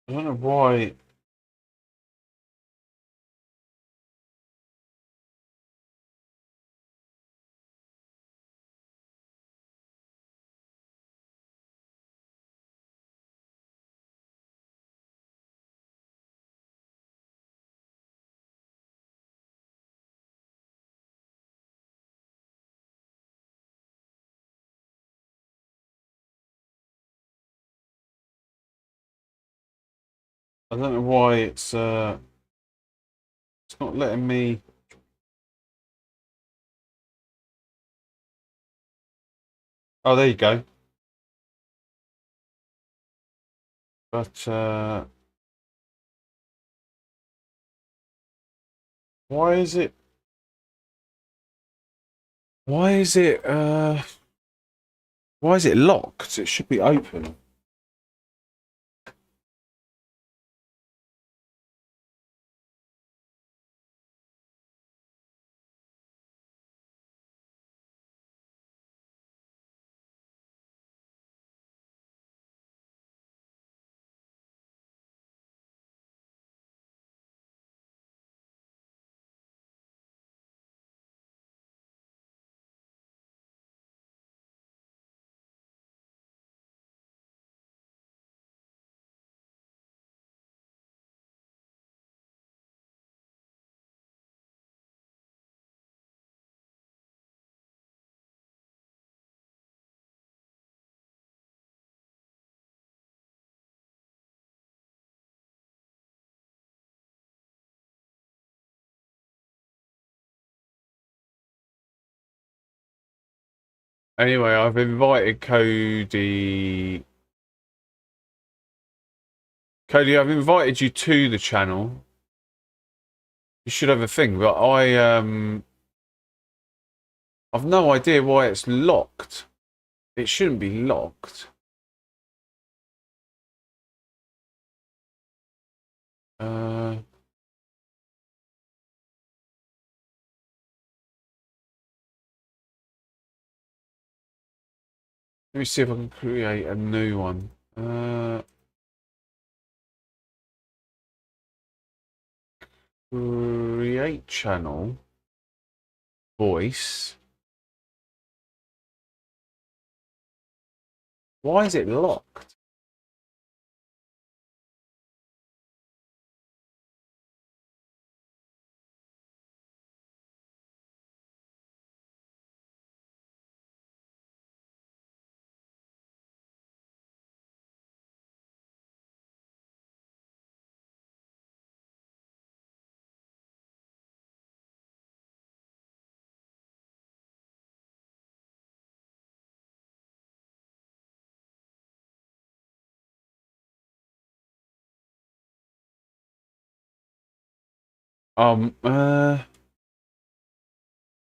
Speaker 1: I don't know why. I don't know why it's not letting me. Oh, there you go. But why is it? Why is it? Why is it locked? It should be open. Anyway, I've invited Cody. Cody, I've invited you to the channel. You should have a thing, but I've no idea why it's locked. It shouldn't be locked. Let me see if I can create a new one. Create channel. Voice. Why is it locked? Um, uh,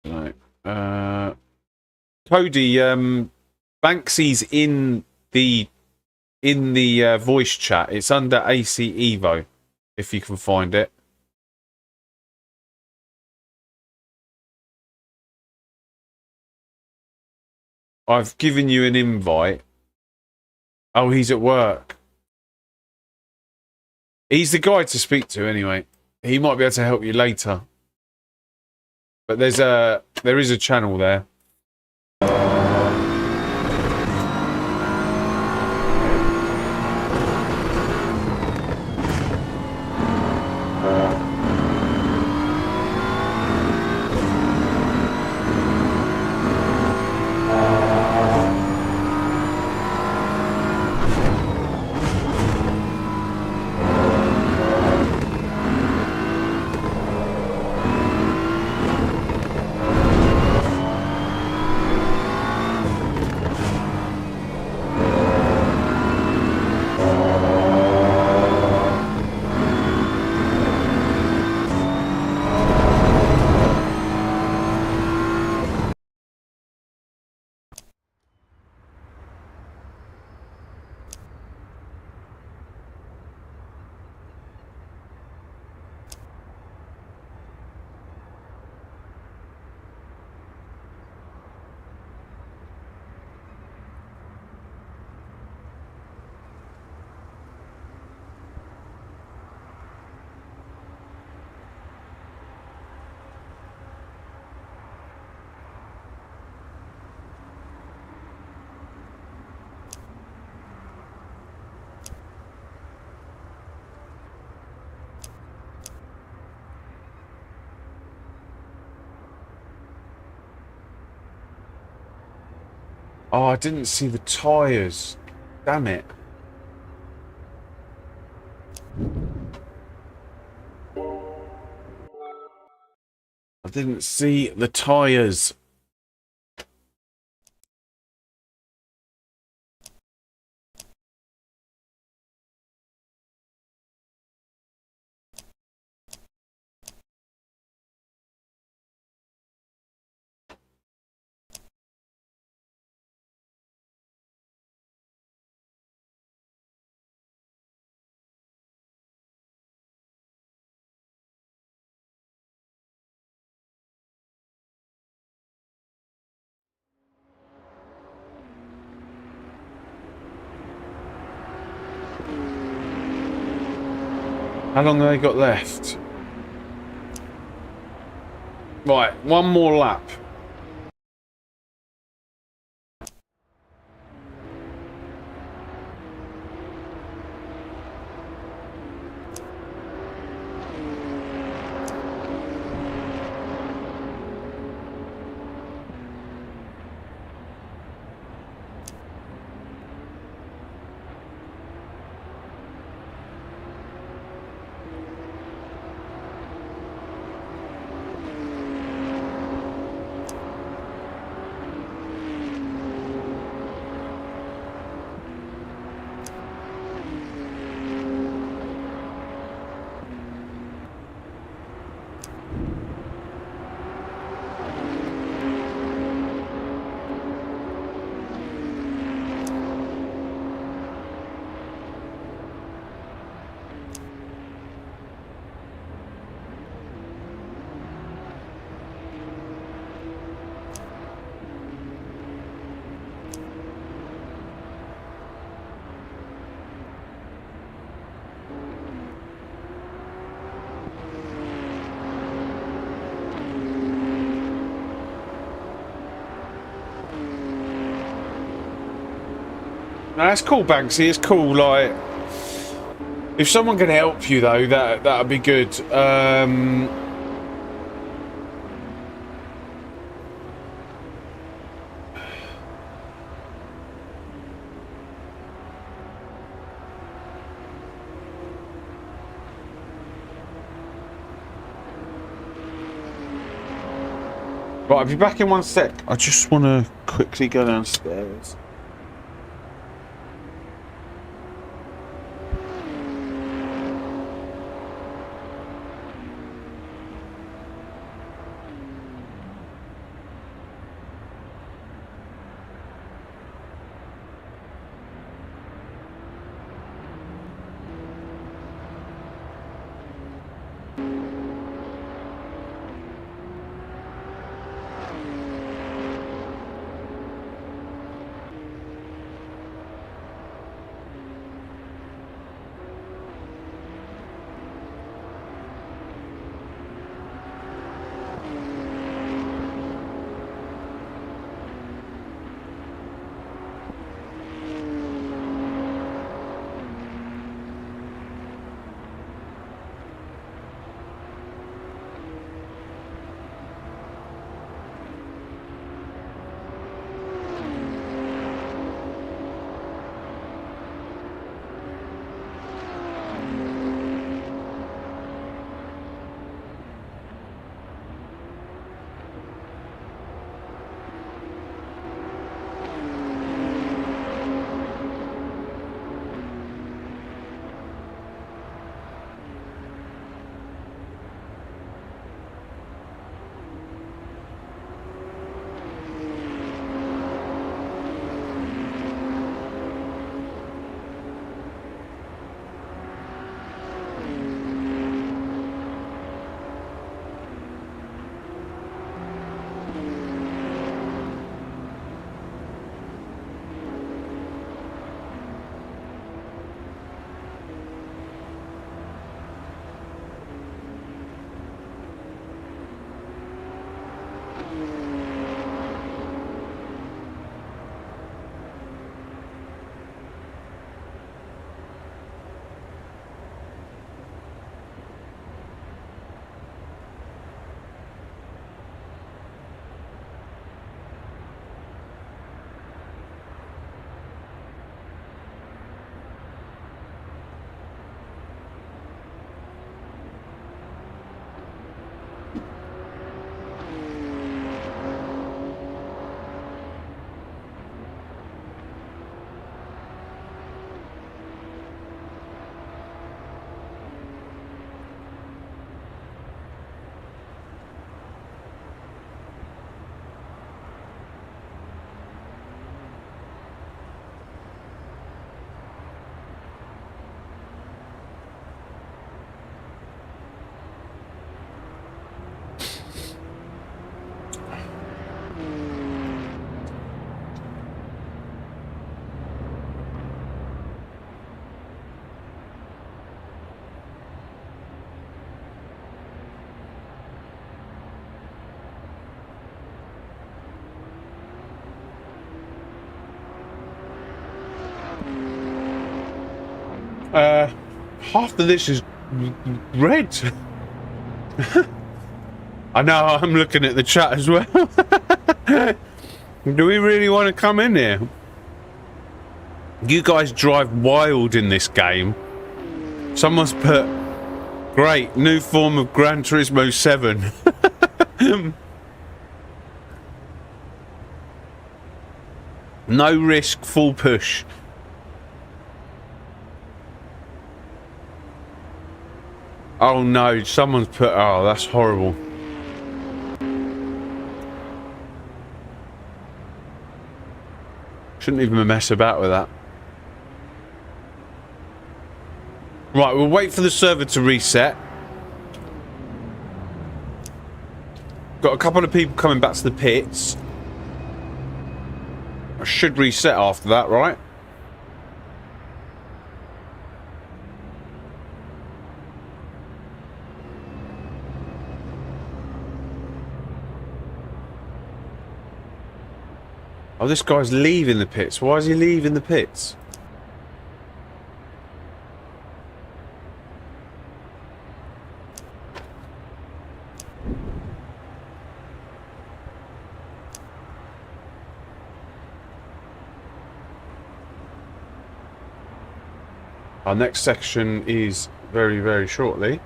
Speaker 1: no. Cody, Banksy's in the voice chat. It's under AC EVO, if you can find it. I've given you an invite. Oh, he's at work. He's the guy to speak to anyway. He might be able to help you later. But there is a channel there. Oh, I didn't see the tyres. Damn it. didn't see the tyres. How long have they got left? Right, one more lap. No, it's cool, Banksy. It's cool. Like, if someone can help you though, that'd be good. Right, I'll be back in one sec. I just want to quickly go downstairs. Half of this is red. I know, I'm looking at the chat as well. Do we really want to come in here? You guys drive wild in this game. Someone's put, great, new form of Gran Turismo 7. No risk, full push. Oh no, someone's put, oh, that's horrible. Shouldn't even mess about with that. Right, we'll wait for the server to reset. Got a couple of people coming back to the pits. I should reset after that, right? Oh, this guy's leaving the pits. Why is he leaving the pits? Our next section is very, very shortly.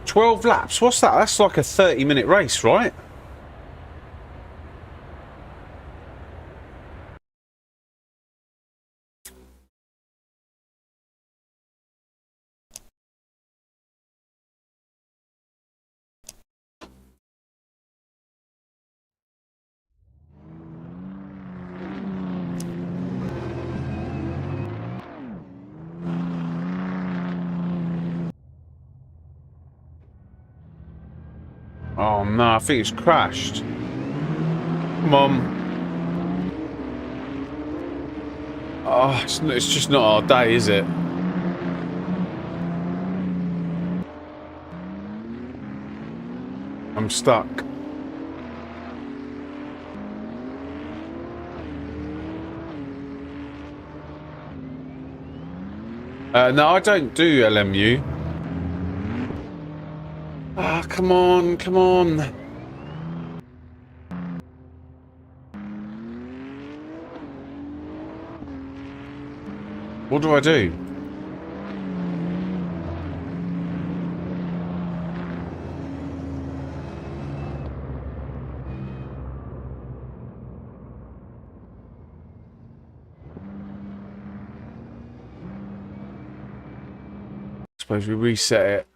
Speaker 1: "12 laps? What's that? That's like a 30-minute race, right?" Oh no, I think it's crashed. Come on. Oh, it's just not our day, is it? I'm stuck. No, I don't do LMU. Ah, come on, come on. What do I do? Suppose we reset it.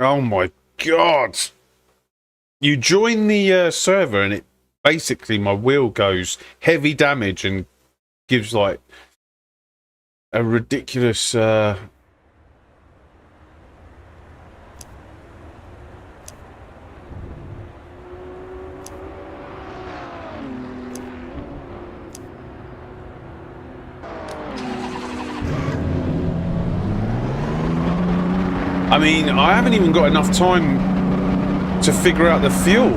Speaker 1: Oh my god! You join the server and it basically, my wheel goes heavy damage and gives like a ridiculous I mean, I haven't even got enough time to figure out the fuel.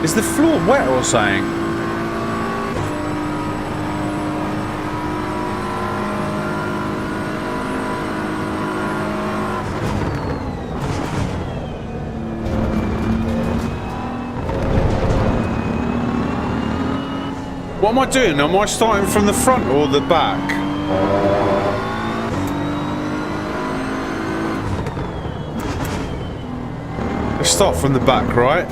Speaker 1: Is the floor wet or something? What am I doing? Am I starting from the front or the back? Let's start from the back, right?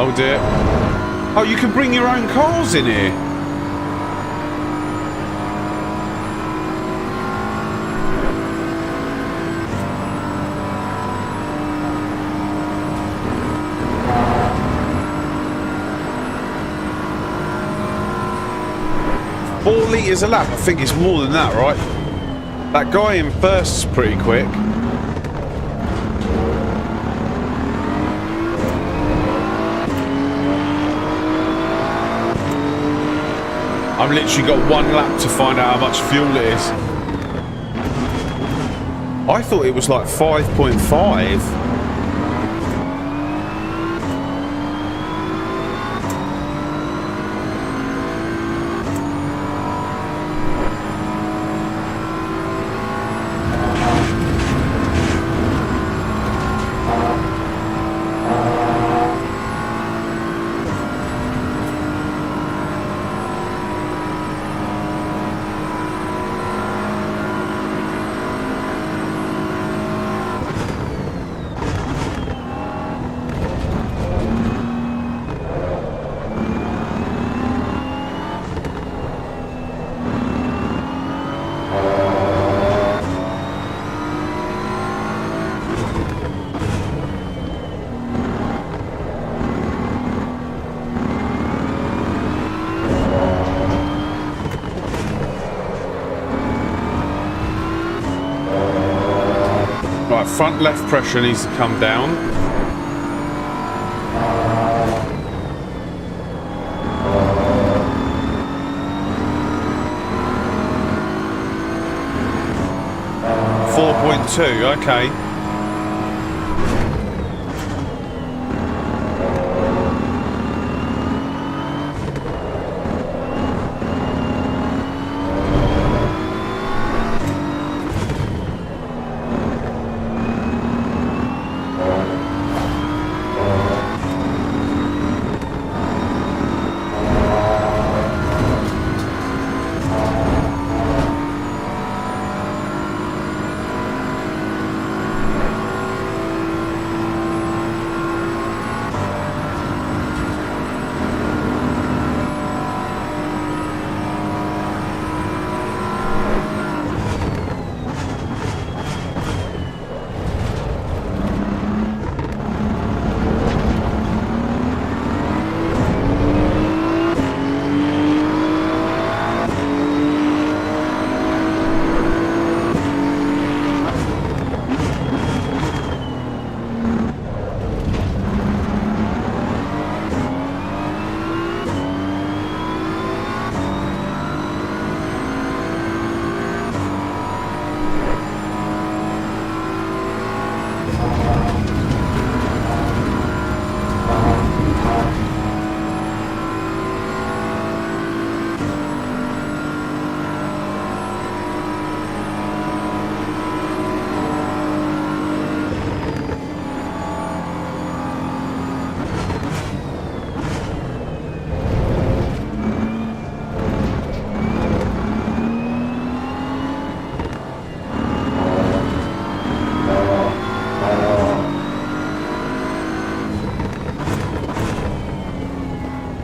Speaker 1: Oh dear. Oh, you can bring your own cars in here. Litres a lap. I think it's more than that, right? That guy in first's pretty quick. I've literally got one lap to find out how much fuel it is. I thought it was like 5.5. Front left pressure needs to come down. Okay.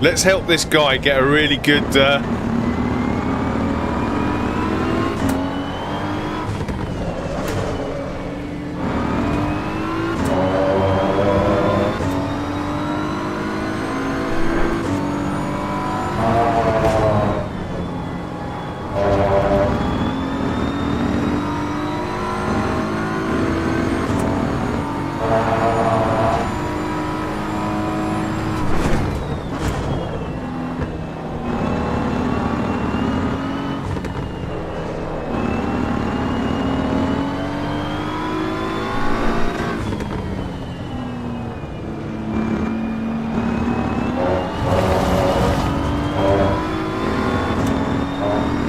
Speaker 1: Let's help this guy get a really good...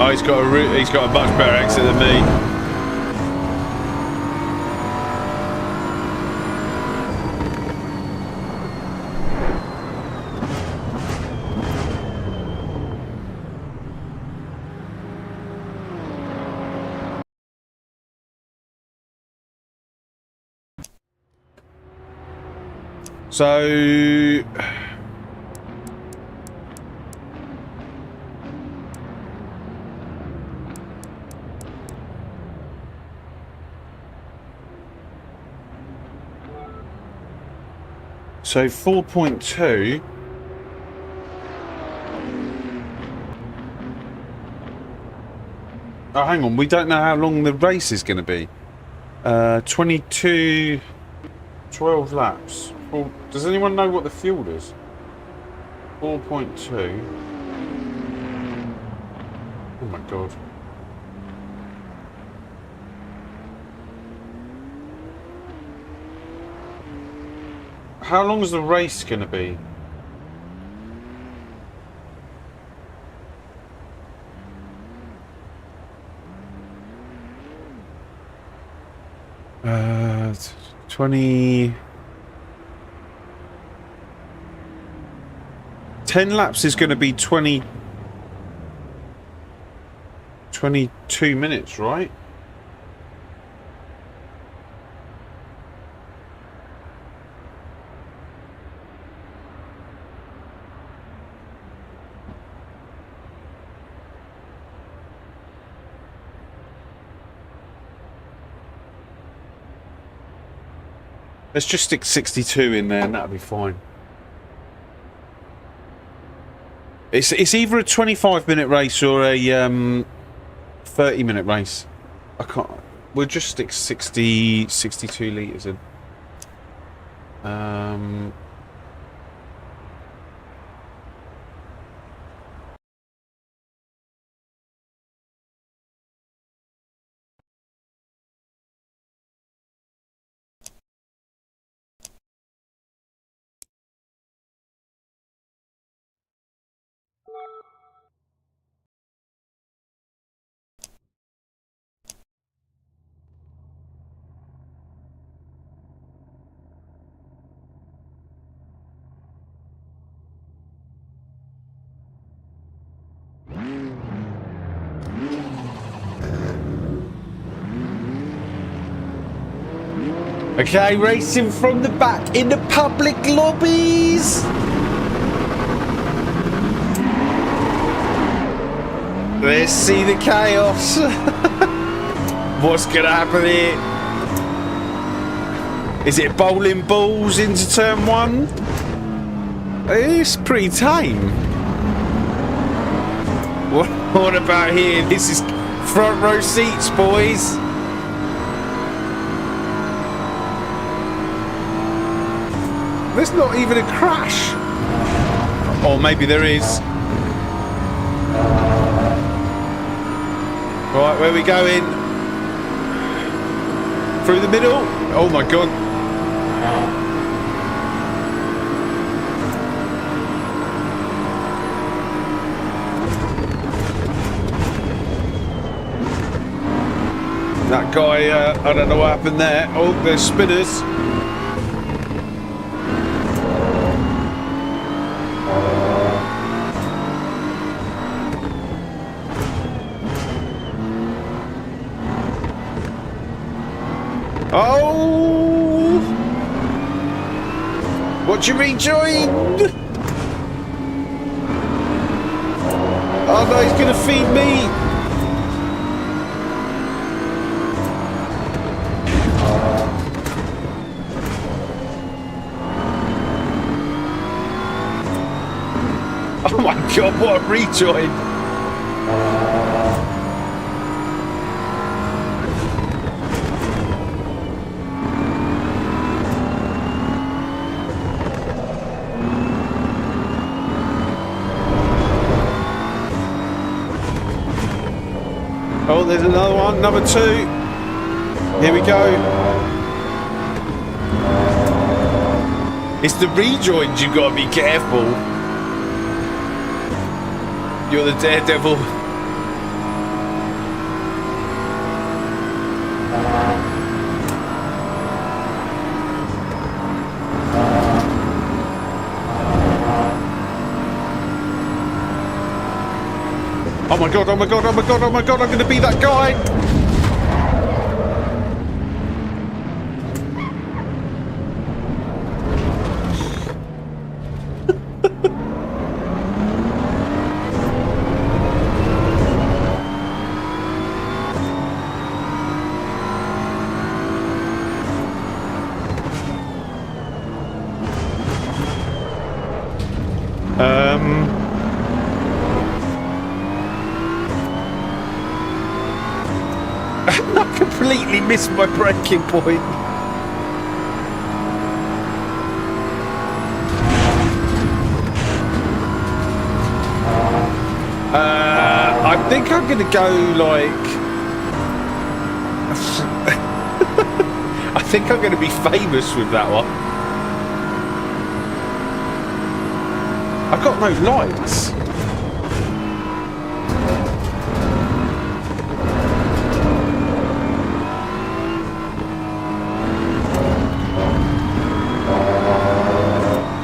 Speaker 1: Oh, he's got a much better exit than me. So So 4.2. Oh, hang on. We don't know how long the race is going to be. 22, 12 laps. Well, does anyone know what the fuel is? 4.2. Oh my god. How long is the race going to be? Uh, 20... 10 laps is going to be 22 minutes, right? Let's just stick 62 in there and that'll be fine. It's either a 25-minute race or a 30-minute race. I can't. We'll just stick 62 litres in. Okay, racing from the back in the public lobbies. Let's see the chaos. What's gonna happen here? Is it bowling balls into turn one? It's pretty tame. What about here? This is front row seats, boys. There's not even a crash. Or maybe there is. Right, where are we going? Through the middle? Oh my god. That guy, I don't know what happened there. Oh, there's spinners. Oh! What you rejoined? Oh no, he's gonna feed me! Oh my god, what a rejoin! Oh, there's another one, number 2. Here we go. It's the rejoins, you've got to be careful. You're the daredevil. Oh my god, oh my god, oh my god, oh my god, I'm gonna be that guy! I completely missed my braking point. I think I'm gonna go like... I think I'm gonna be famous with that one. I've got no lights.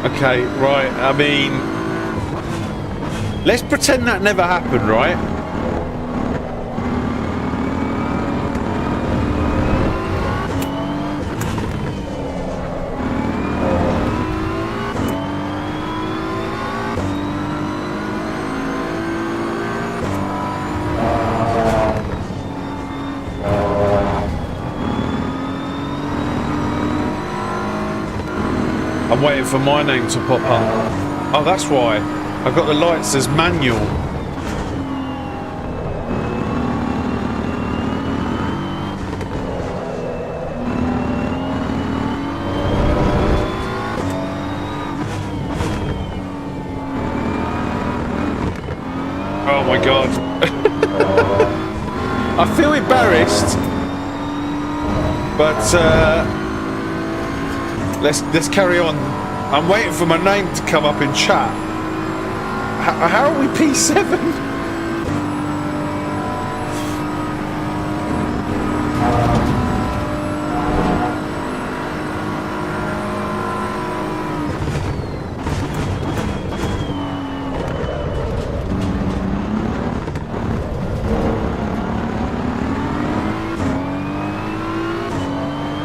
Speaker 1: Okay, right, I mean... Let's pretend that never happened, right? I'm waiting for my name to pop up. Oh, that's why. I've got the lights as manual. Oh my god. I feel embarrassed. But let's carry on. I'm waiting for my name to come up in chat. How are we P7?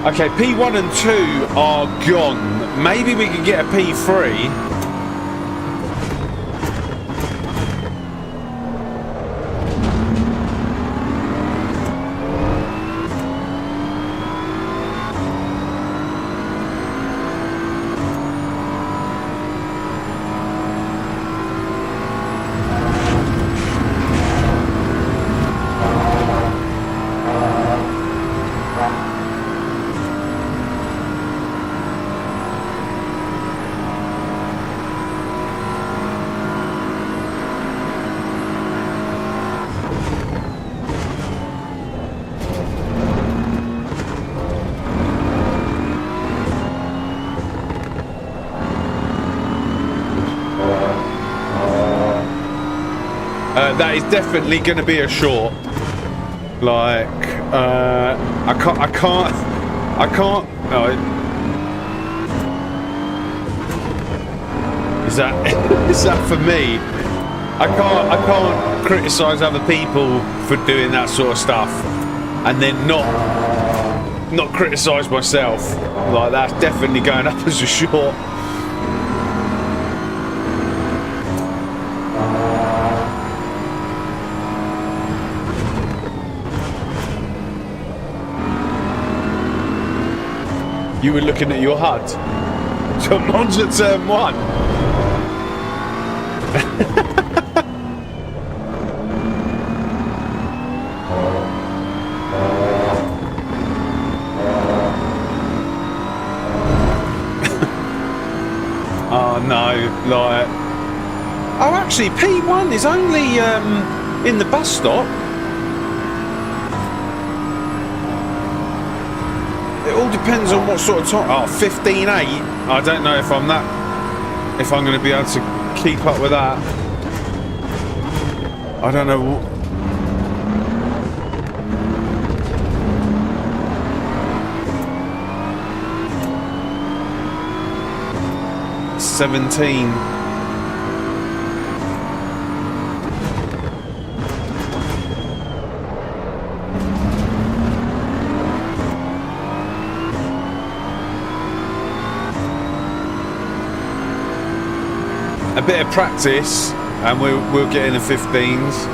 Speaker 1: Okay, P1 and 2 are gone. Maybe we could get a P3. That is definitely going to be a short. Like, I can't. No. Is that for me? I can't criticise other people for doing that sort of stuff, and then not criticise myself. Like, that's definitely going up as a short. You were looking at your HUD. Come on to turn 1. Oh no, like... Oh, actually, P1 is only in the bus stop. It all depends on what sort of time. Oh, 15.8. I don't know if I'm going to be able to keep up with that. I don't know. 17. A bit of practice and we'll get in the 15s.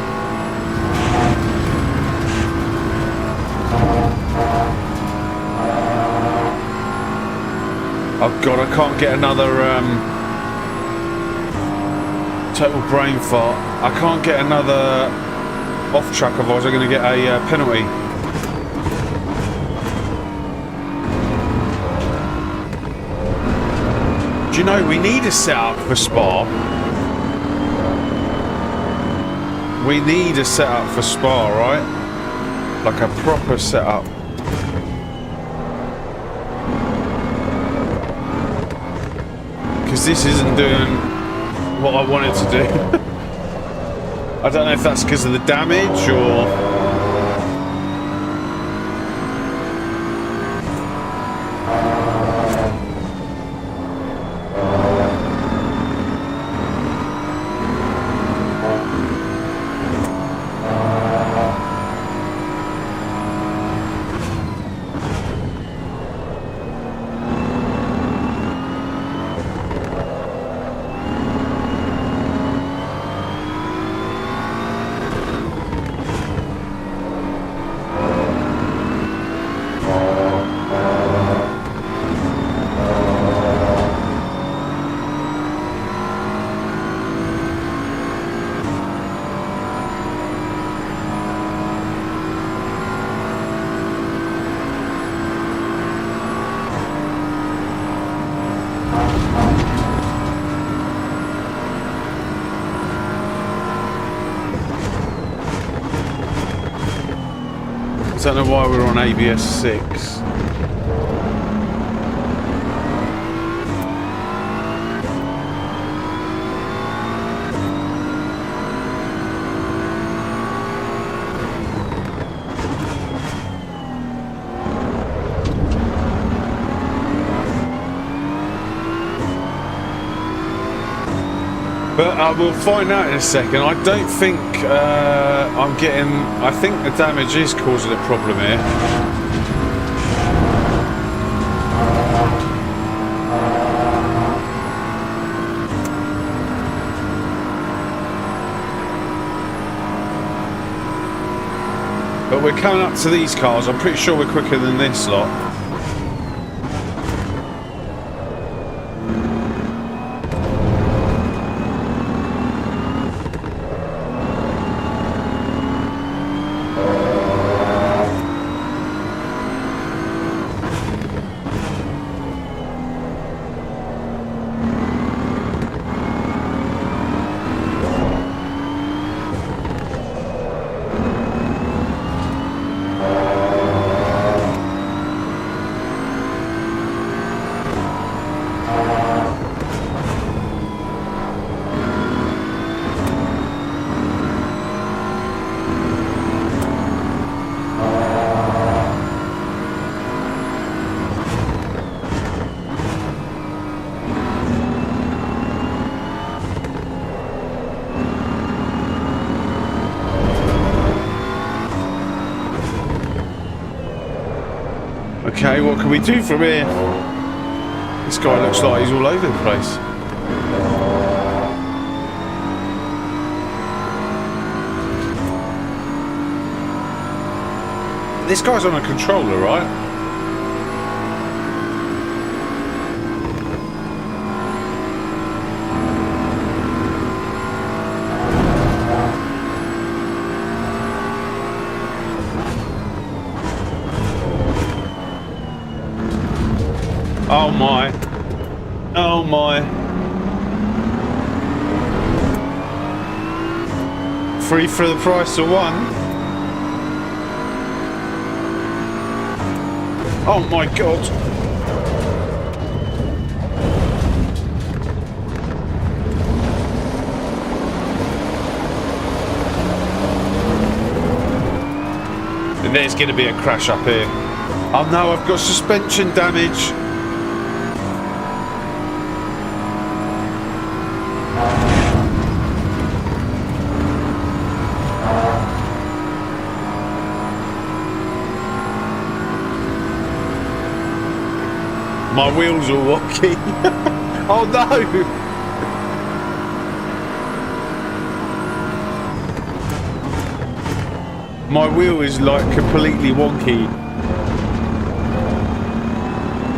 Speaker 1: Oh god, I can't get another total brain fart. I can't get another off track, otherwise I'm going to get a penalty. Do you know, we need a setup for Spa. We need a setup for Spa, right? Like a proper setup. Because this isn't doing what I want it to do. I don't know if that's because of the damage or... I don't know why we're on ABS 6. But I will find out in a second. I don't think I'm getting... I think the damage is causing a problem here. But we're coming up to these cars. I'm pretty sure we're quicker than this lot. Okay, what can we do from here? This guy looks like he's all over the place. This guy's on a controller, right? Oh my. Oh my. 3 for the price of 1. Oh my god. And there's going to be a crash up here. Oh no, I've got suspension damage. My wheels are wonky. Oh no! My wheel is like completely wonky.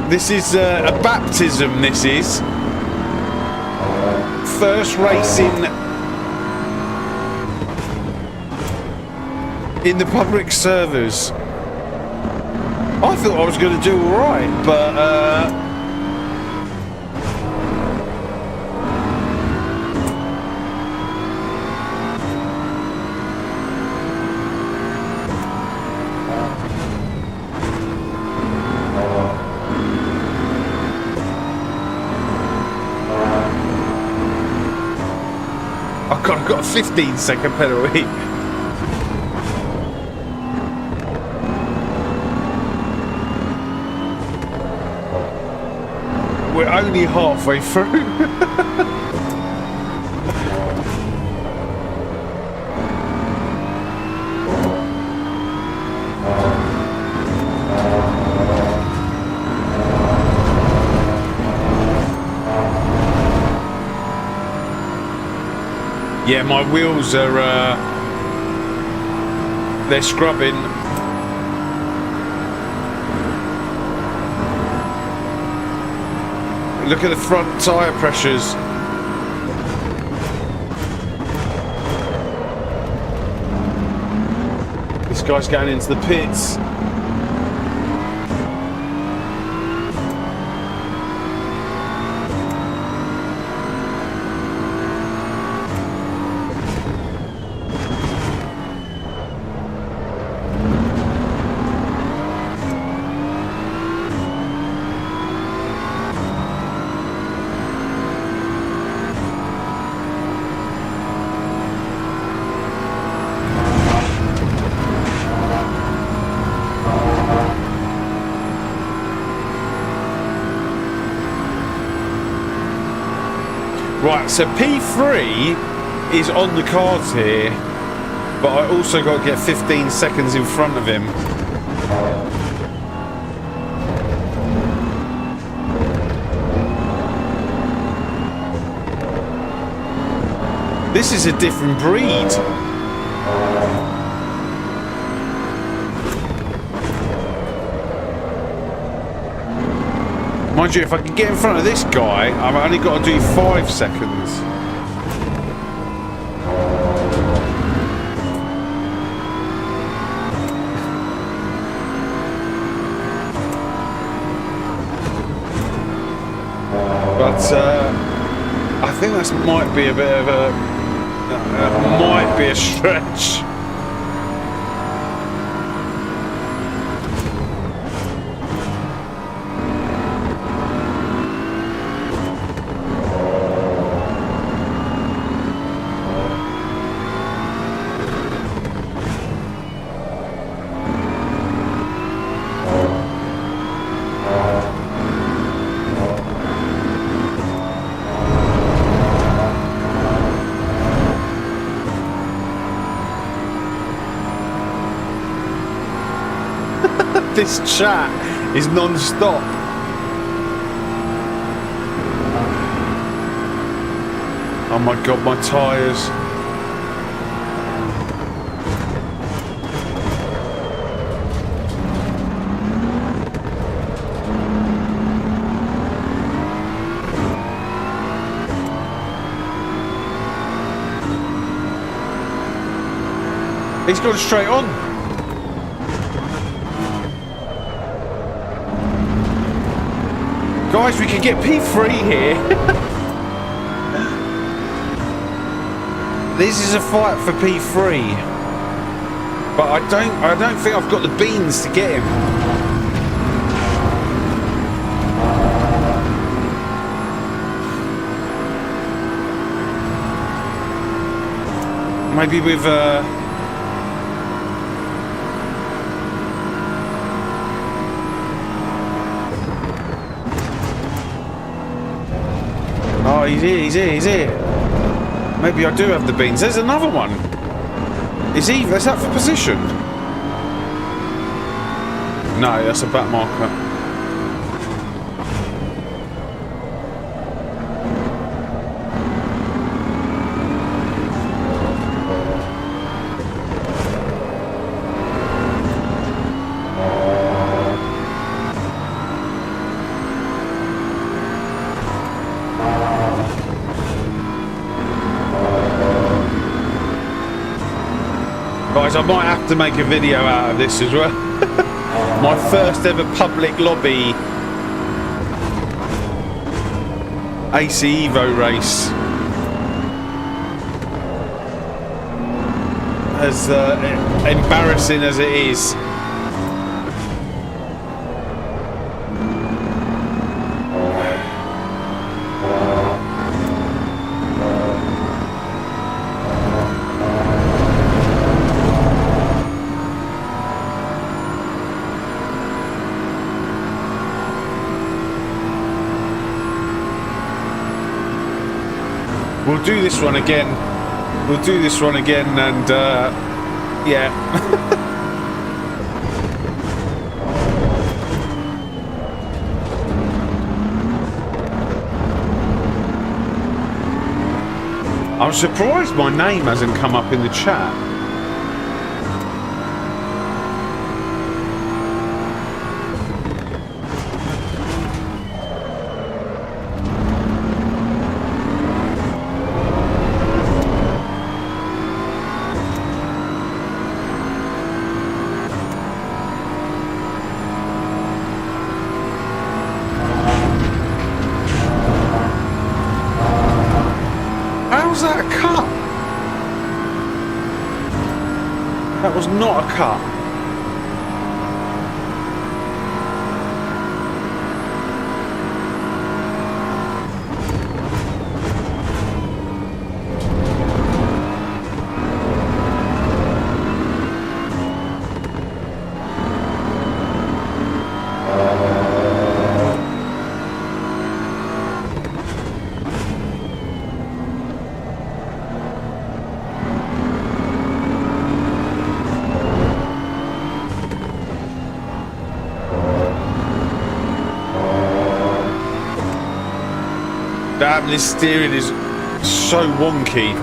Speaker 1: This is a baptism, this is. First racing in the public servers. I thought I was going to do alright, but I've got a 15-second penalty. We're only halfway through. Yeah, my wheels are, they're scrubbing. Look at the front tyre pressures. This guy's going into the pits. Right, so P3 is on the cards here, but I also got to get 15 seconds in front of him. This is a different breed. Mind you, if I can get in front of this guy, I've only got to do 5 seconds. But I think that might be a bit of a... might be a stretch. This chat is non-stop. Oh my god, my tyres. He's gone straight on. Guys, we could get P3 here. This is a fight for P3. But I don't think I've got the beans to get him. Maybe with oh, he's here. Maybe I do have the beans. There's another one. Is he? Is that for position? No, that's a back marker. Guys, I might have to make a video out of this as well. My first ever public lobby AC EVO race. As embarrassing as it is. We'll do this one again. We'll do this one again, and yeah. I'm surprised my name hasn't come up in the chat. How's that a cut? That was not a cut. Damn, this steering is so wonky.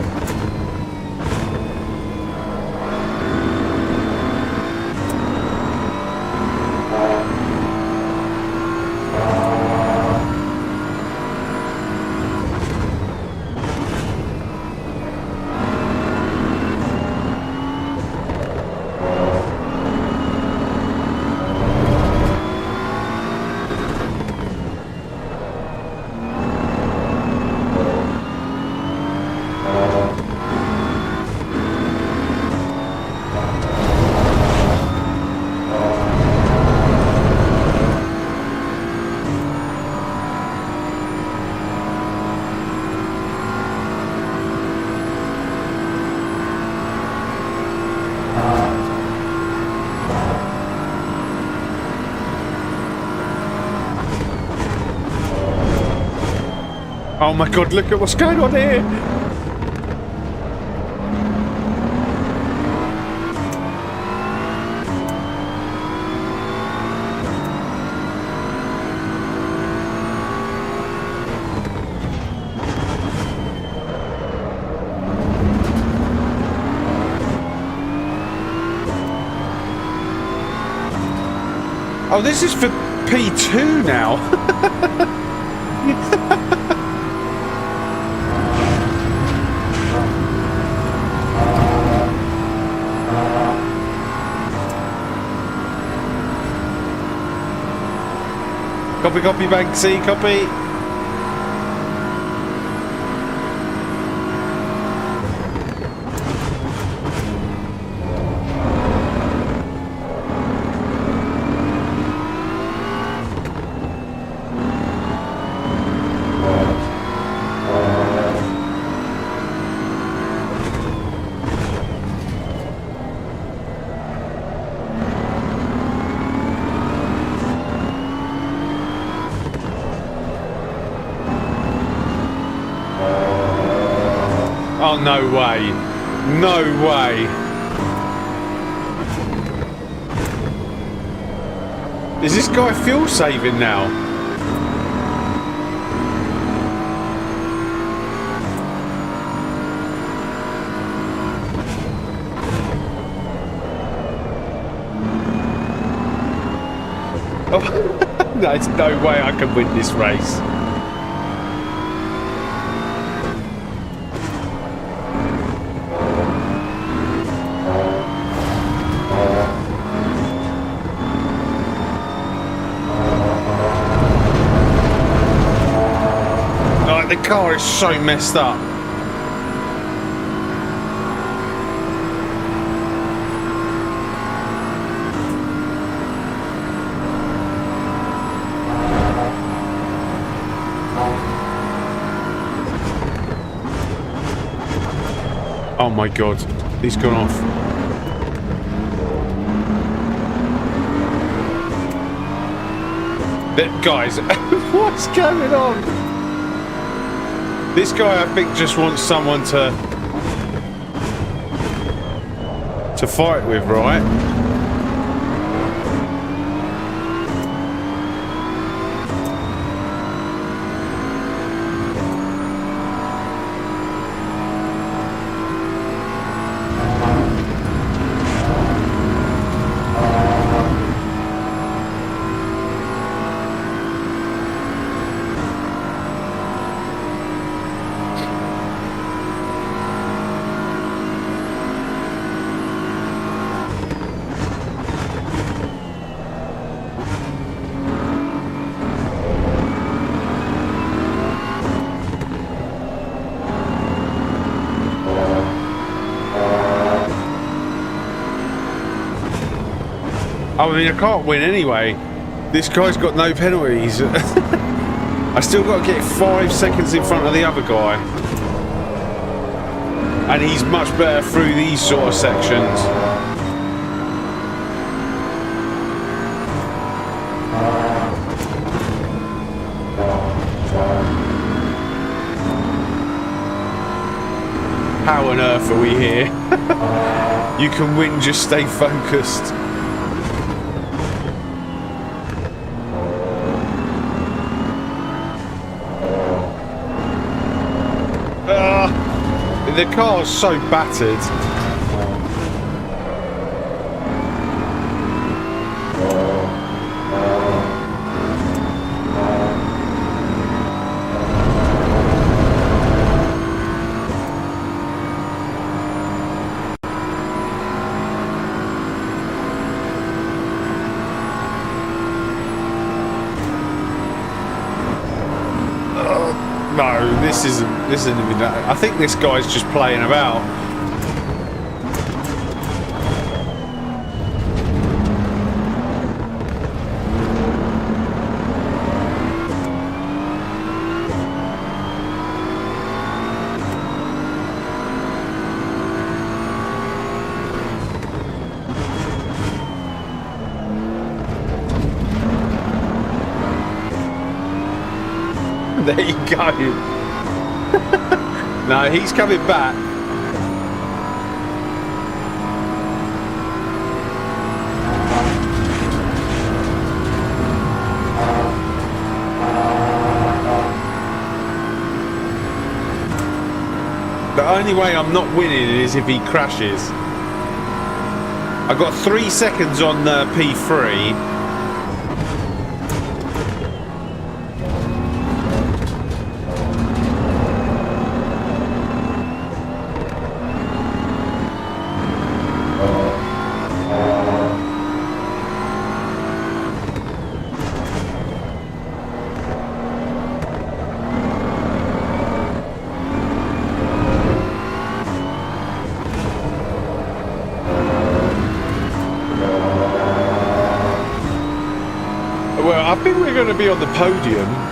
Speaker 1: Oh my god, look at what's going on here! Oh, this is for P2 now! Copy, copy, Banksy, copy. Oh, no way. No way. Is this guy fuel saving now? Oh, there's no way I can win this race. The car is so messed up. Oh my god, he's gone off. Guys, what's going on? This guy, I think, just wants someone to fight with, right? I mean, I can't win anyway. This guy's got no penalties. I still got to get 5 seconds in front of the other guy. And he's much better through these sort of sections. How on earth are we here? You can win, just stay focused. The car's so battered. No, this isn't even that. I think this guy's just playing about. There you go. No, he's coming back. The only way I'm not winning is if he crashes. I got 3 seconds on P3. Well, I think we're going to be on the podium.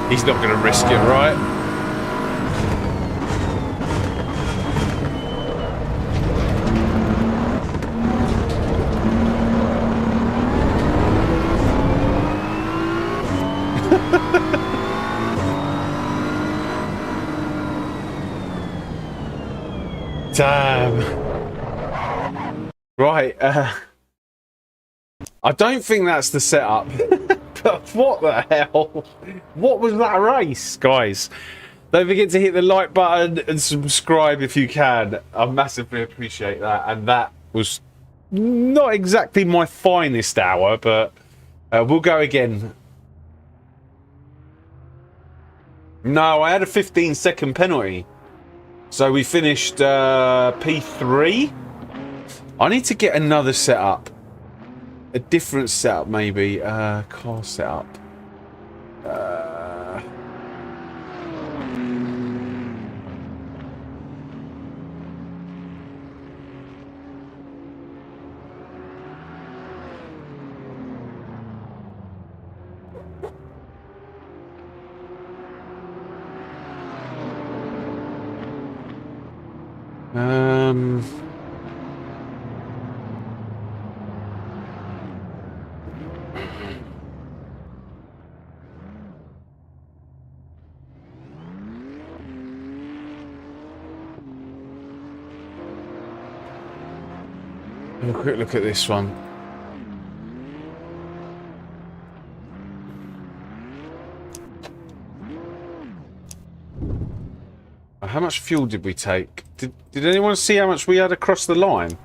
Speaker 1: He's not going to risk it, right? Damn. Right. I don't think that's the setup. But what the hell? What was that race, guys? Don't forget to hit the like button and subscribe if you can. I massively appreciate that. And that was not exactly my finest hour, but we'll go again. No, I had a 15-second penalty. So we finished P3. I need to get another setup. A different setup, maybe. Car setup. Have a quick look at this one. How much fuel did we take? Did anyone see how much we had across the line?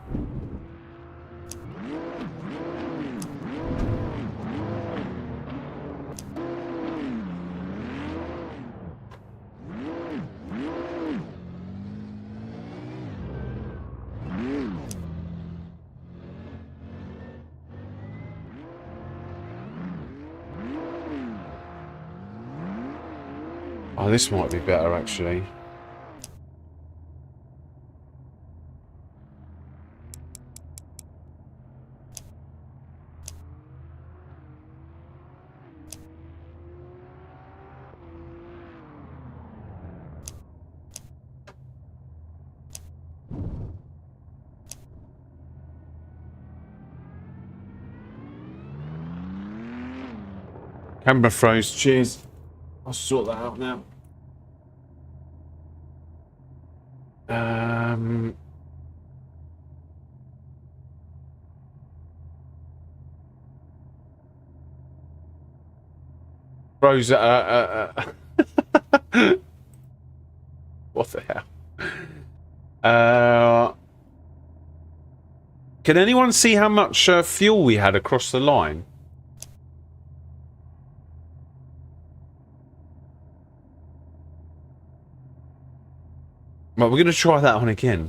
Speaker 1: Oh, this might be better, actually. Camera froze. Cheers. I'll sort that out now. Froze. What the hell? Can anyone see how much fuel we had across the line? Well, we're going to try that on again.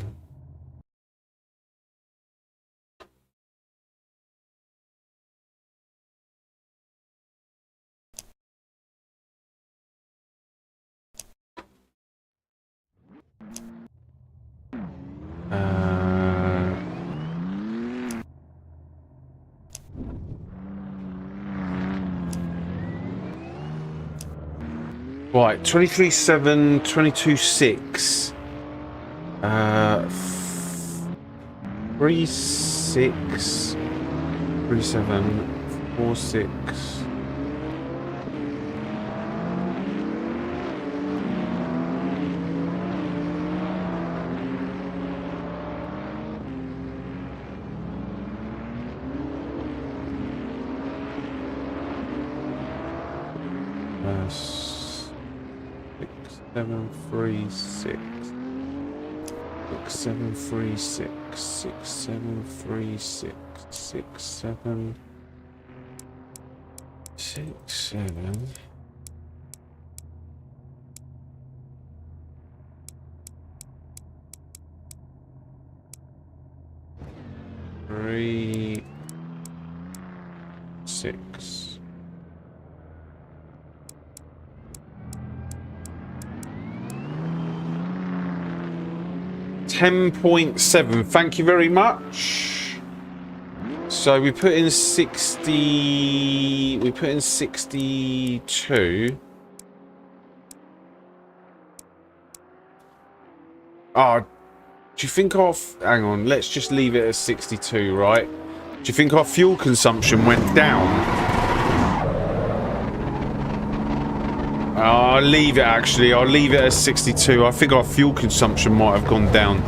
Speaker 1: Right, 23.7, 22.6. 3.6, 3.7, 4.6. 6736. 6736. 6736. 6767. Three, six. $10.7. Thank you very much. So we put in 60. We put in 62. Oh, do you think our... Hang on, let's just leave it at 62, right? Do you think our fuel consumption went down? I'll leave it, actually. I'll leave it at 62. I think our fuel consumption might have gone down.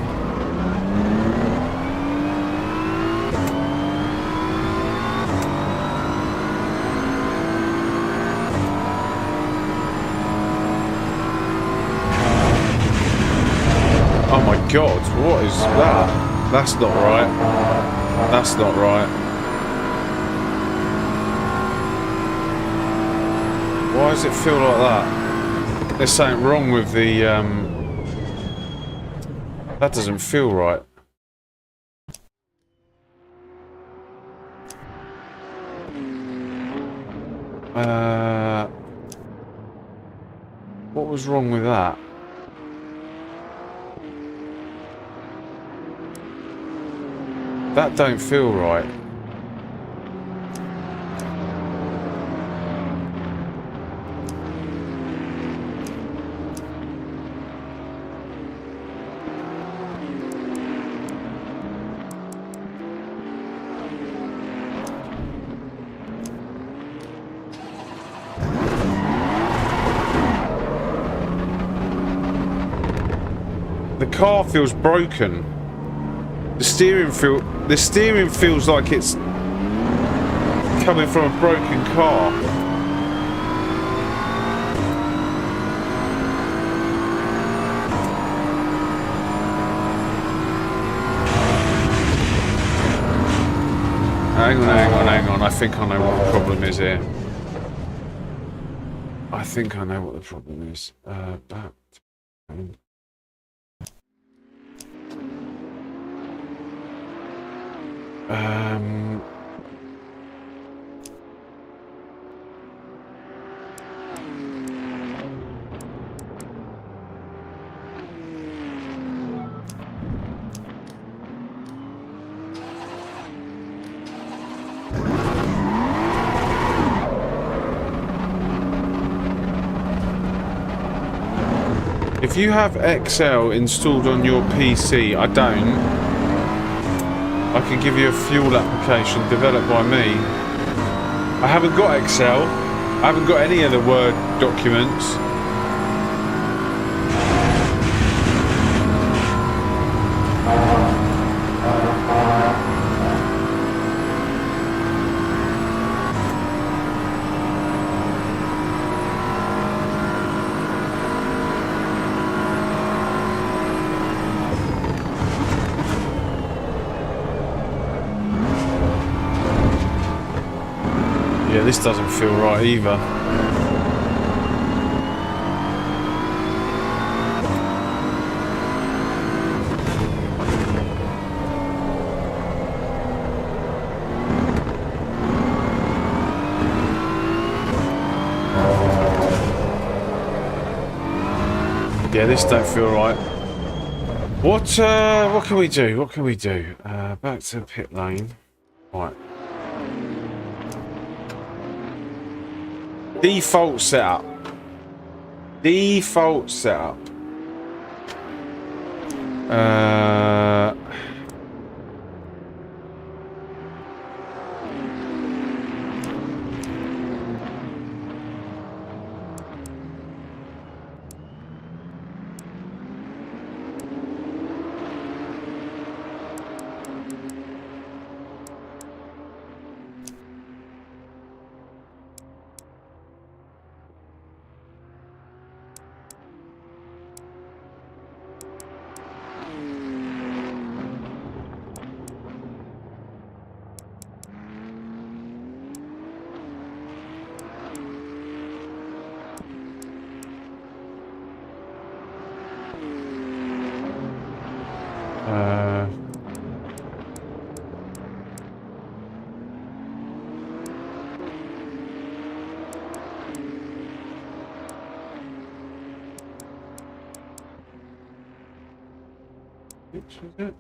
Speaker 1: Oh my god, what is that? That's not right. That's not right. Why does it feel like that? There's something wrong with the, that doesn't feel right. What was wrong with that? That don't feel right. The car feels broken. The steering feels like it's coming from a broken car. Hang on. I think I know what the problem is here. I think I know what the problem is. Back. If you have XL installed on your PC, I don't. I can give you a fuel application developed by me. I haven't got XL. I haven't got any of the Word documents. Yeah, this doesn't feel right either. Yeah, this don't feel right. What can we do? What can we do? Back to pit lane. Right. Default setup. Default setup. Which is it?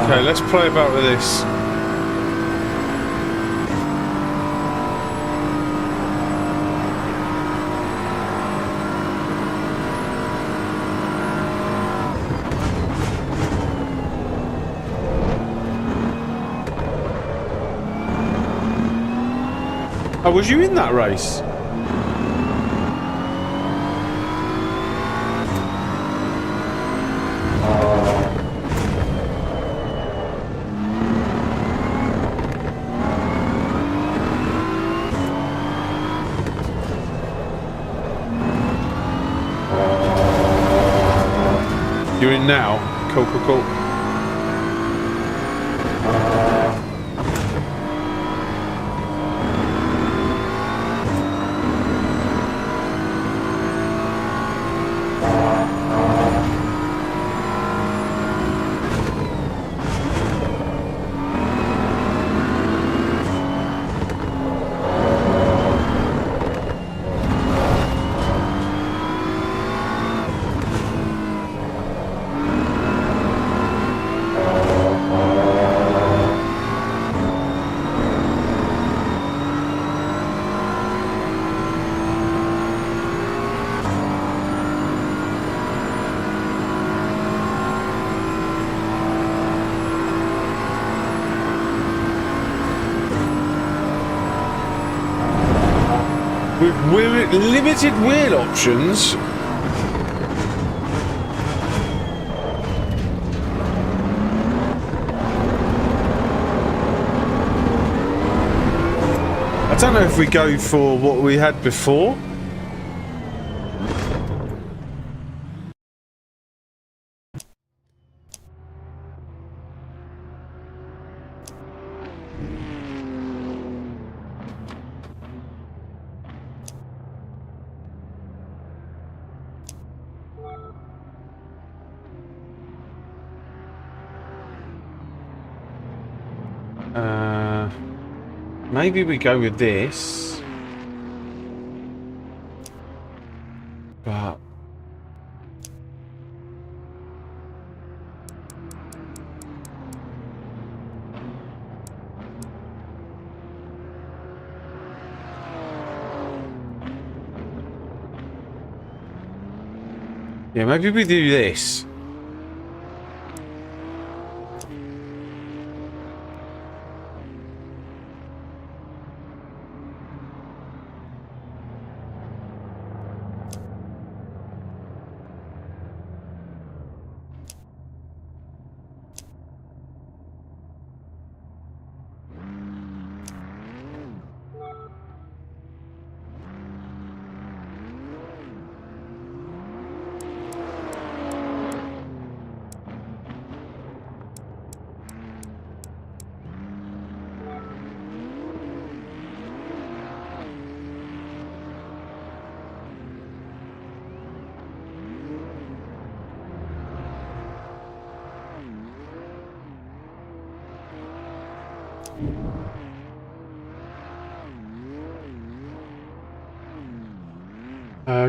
Speaker 1: Okay, let's play about with this. Oh, was you in that race? You're in now? Cool, cool, cool. With limited wheel options. I don't know if we go for what we had before. Maybe we go with this, but yeah, maybe we do this.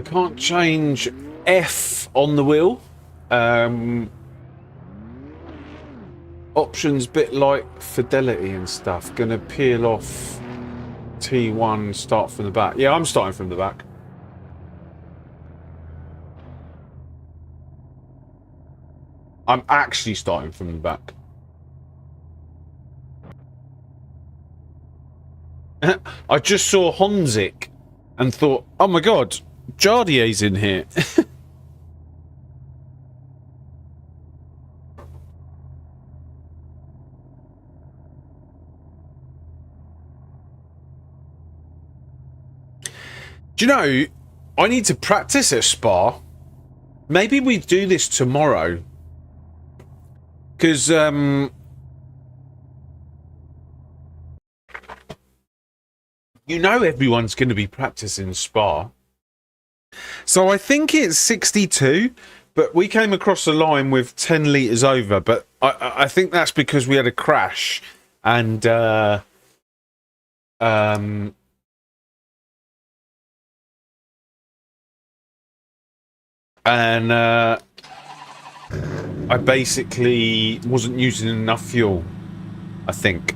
Speaker 1: Can't change F on the wheel. Options bit like fidelity and stuff. Gonna peel off T1, start from the back. Yeah, I'm starting from the back. I'm actually starting from the back. I just saw Honzik and thought, oh my god, Jardier's in here. Do you know, I need to practice at Spa. Maybe we do this tomorrow. Because, you know everyone's going to be practicing Spa. So I think it's 62, but we came across the line with 10 litres over. But I think that's because we had a crash. And, I basically wasn't using enough fuel, I think.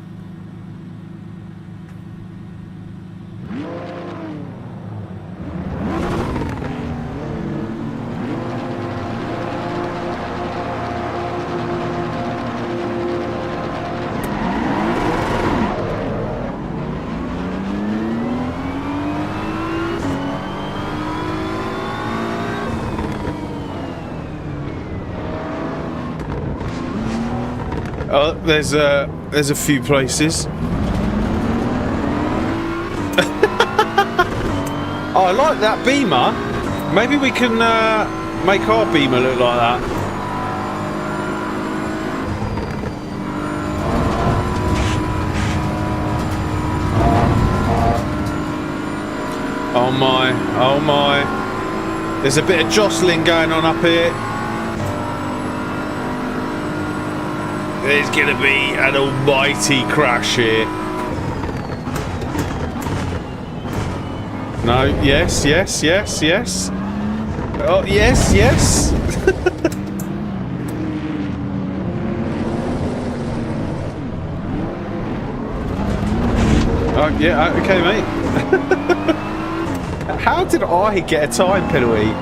Speaker 1: Oh, there's a few places. Oh, I like that Beamer. Maybe we can make our Beamer look like that. Oh my, oh my. There's a bit of jostling going on up here. There's gonna be an almighty crash here. No, yes, yes, yes, yes. Oh, yes, yes. Oh, yeah, okay, mate. How did I get a time penalty?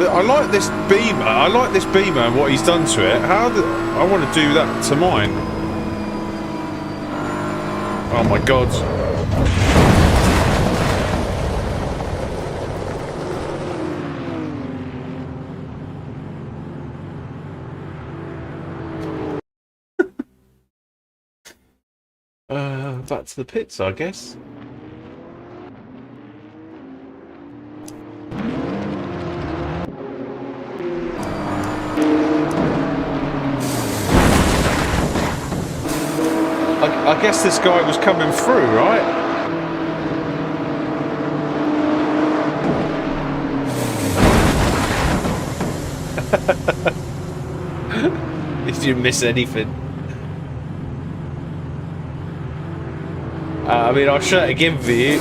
Speaker 1: I like this Beamer. I like this Beamer and what he's done to it. I want to do that to mine. Oh my god. Back to the pits, I guess. I guess this guy was coming through, right? Did you miss anything? I mean, I'll show it again for you.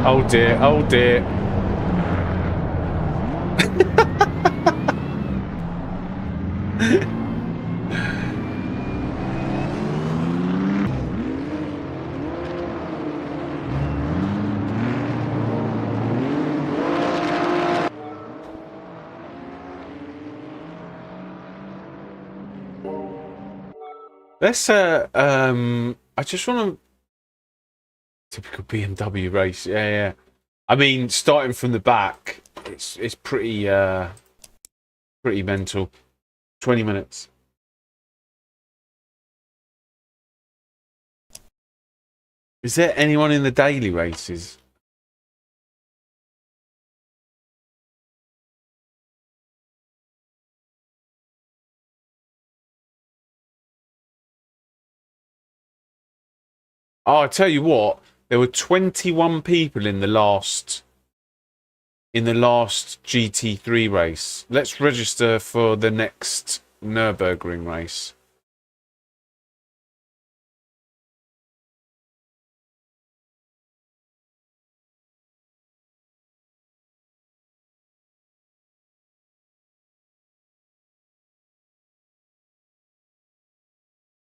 Speaker 1: Oh dear, oh dear. Let's I just want to typical BMW race. Yeah, yeah. I mean, starting from the back, it's pretty mental. 20 minutes. Is there anyone in the daily races? Oh, I tell you what, there were 21 people in the last GT3 race. Let's register for the next Nürburgring race.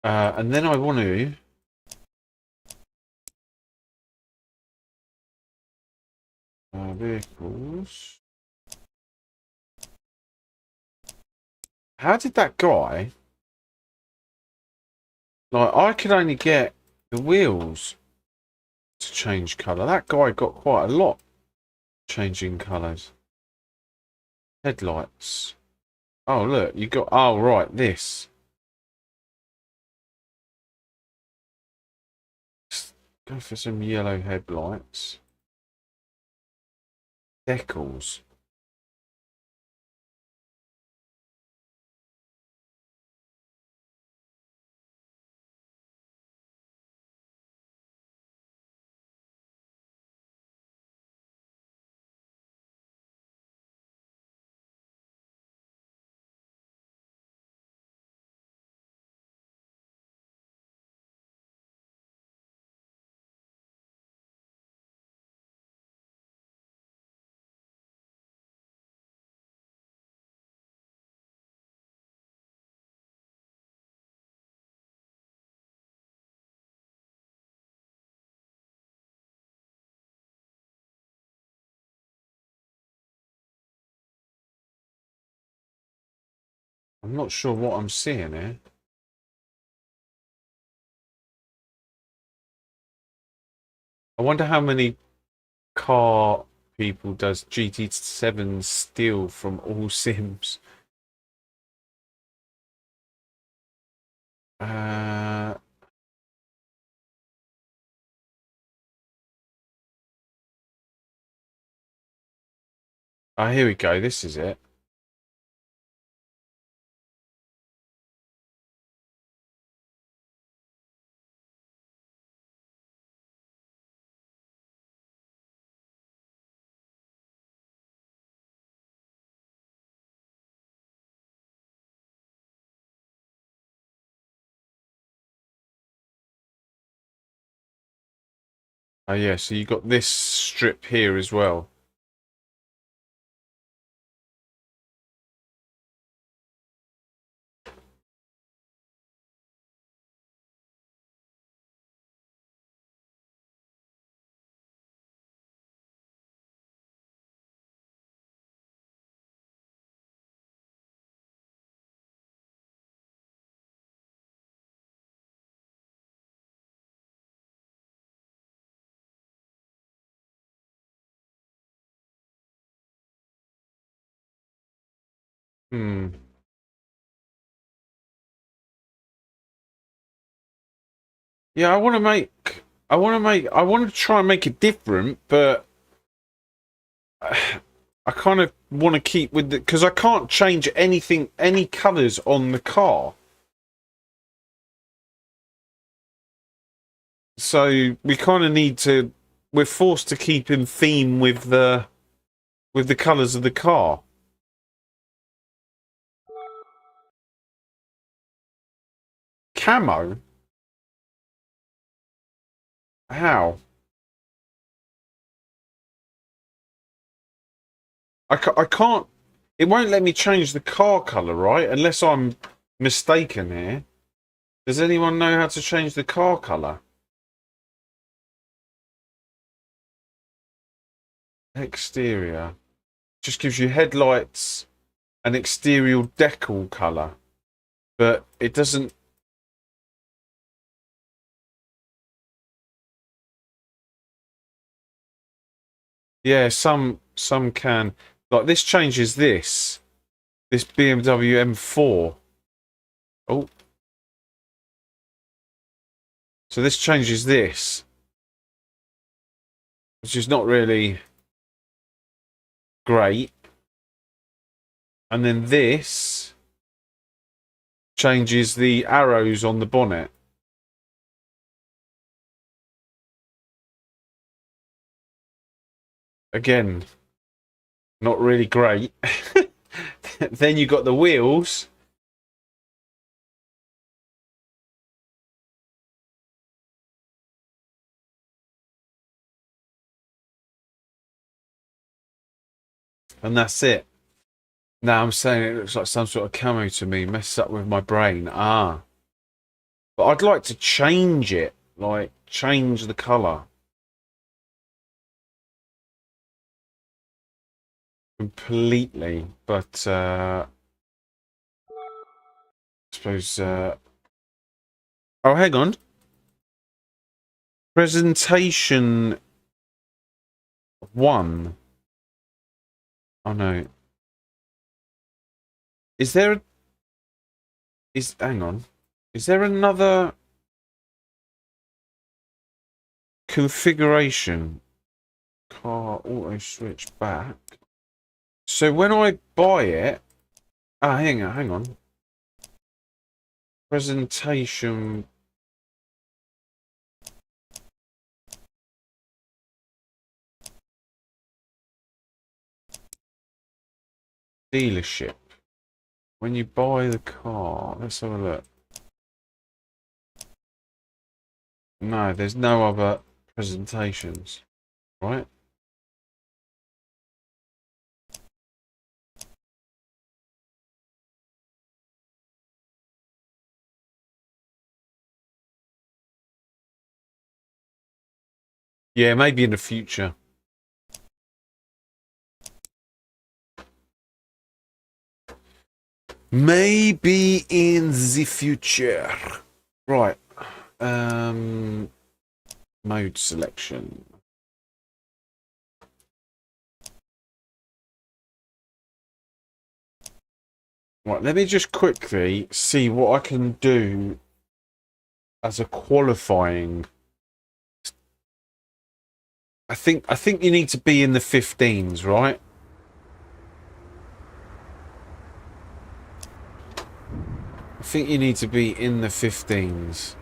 Speaker 1: And then I want to vehicles. How did that guy? Like, I could only get the wheels to change colour. That guy got quite a lot changing colours. Headlights. Oh, look, you got. Oh, right, this. Let's go for some yellow headlights. Decals. I'm not sure what I'm seeing here. I wonder how many car people does GT7 steal from all Sims. Uh, oh, here we go. This is it. Oh yeah, so you got this strip here as well. Hmm. Yeah, I want to try and make it different, but I kind of want to keep with the, because I can't change anything, any colours on the car. So we kind of need to, we're forced to keep in theme with the colours of the car. Camo? How? I can't. It won't let me change the car colour, right? Unless I'm mistaken here. Does anyone know how to change the car colour? Exterior. Just gives you headlights and exterior decal colour. But it doesn't... Yeah, some can. Like this changes this. This BMW M4. Oh. So this changes this. Which is not really great. And then this changes the arrows on the bonnet. Again, not really great. Then you got the wheels. And that's it. Now I'm saying it looks like some sort of camo to me. Messes up with my brain. Ah. But I'd like to change it. Like, change the colour. Completely. But, I suppose, oh, hang on. Presentation 1. Oh, no. Is there a... hang on. Is there another configuration? Car auto switch back. So when I buy it... Ah, hang on. Presentation... Dealership. When you buy the car, let's have a look. No, there's no other presentations, right? Yeah, maybe in the future. Maybe in the future. Right. Mode selection. Right, let me just quickly see what I can do as a qualifying. I think you need to be in the 15s, right? I think you need to be in the 15s.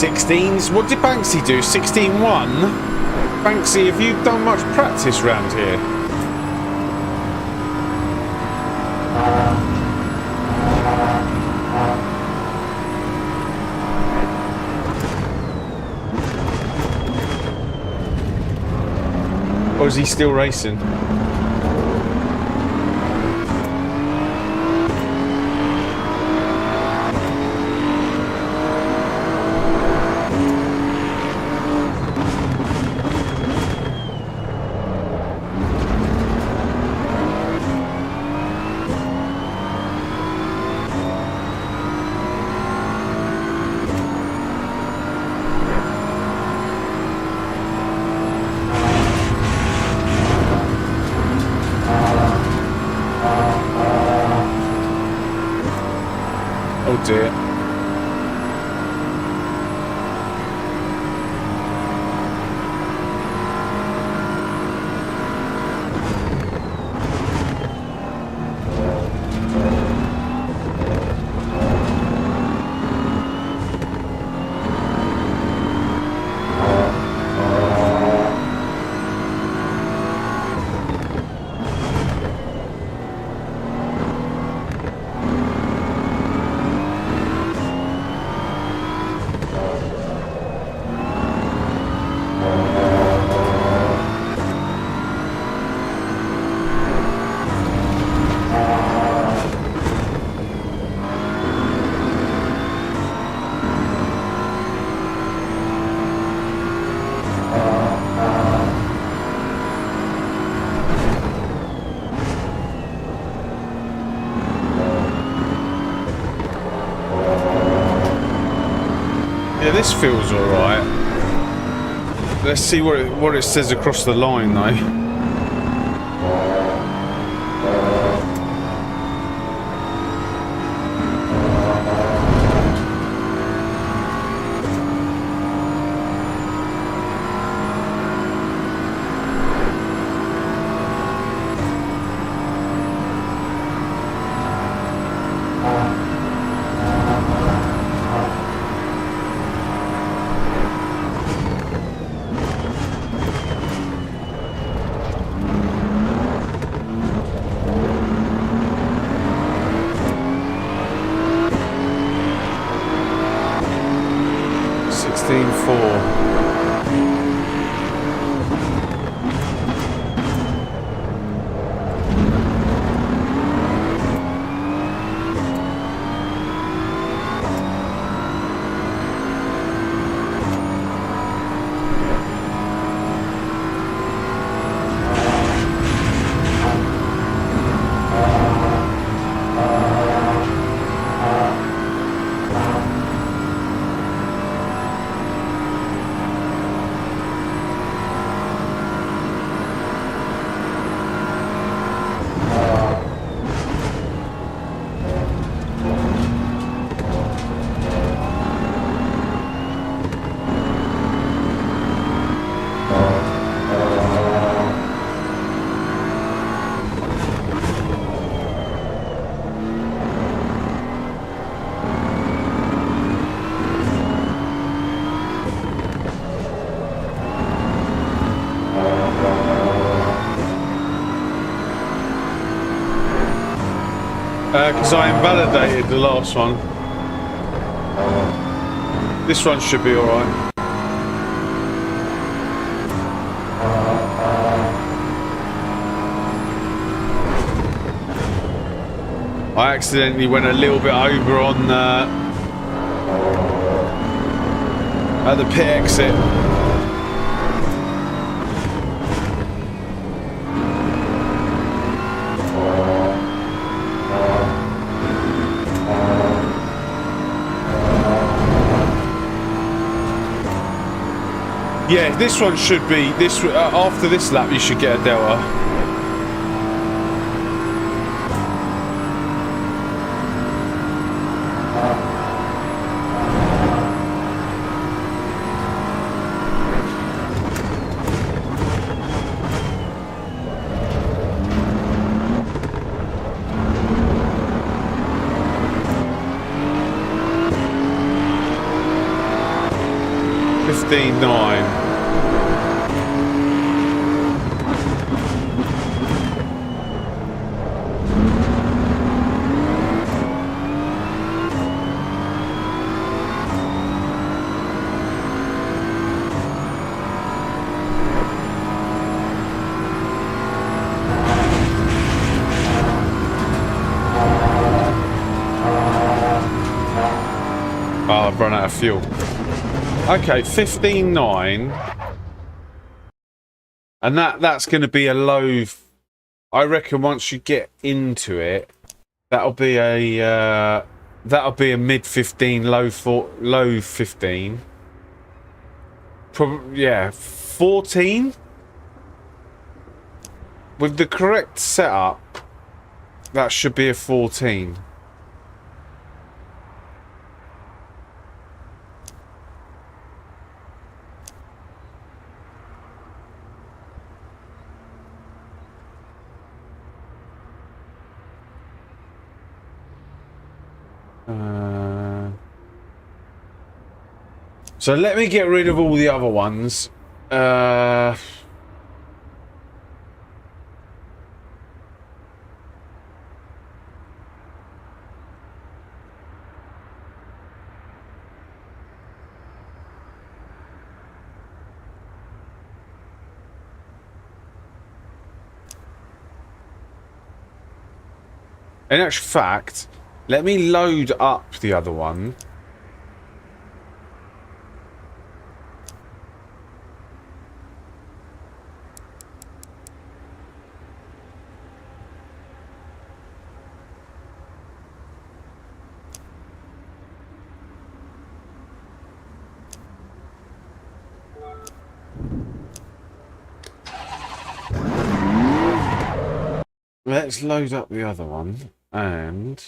Speaker 1: 16s. What did Banksy do? 16-1? Banksy, have you done much practice round here? Or is he still racing? Oh dear. Yeah, this feels alright. Let's see what it says across the line though. Because I invalidated the last one. This one should be alright. I accidentally went a little bit over on at the pit exit. Yeah, this one should be this. After this lap, you should get a delta. 15.9. Oh, I've run out of fuel. Okay, 15.9. And that's going to be a low... I reckon once you get into it, that'll be a mid 15, low 15. Probably, yeah, 14. With the correct setup, that should be a 14. So let me get rid of all the other ones. In actual fact, let me load up the other one. Let's load up the other one, and...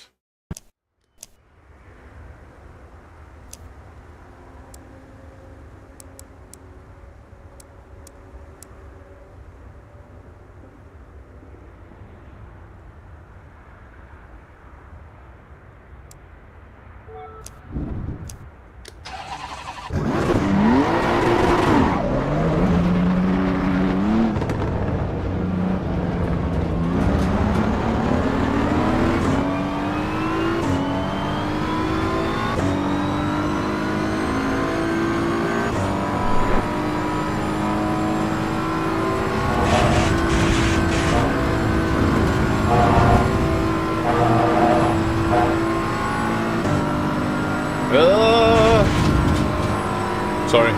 Speaker 1: Sorry.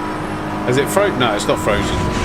Speaker 1: Is it frozen? No, it's not frozen.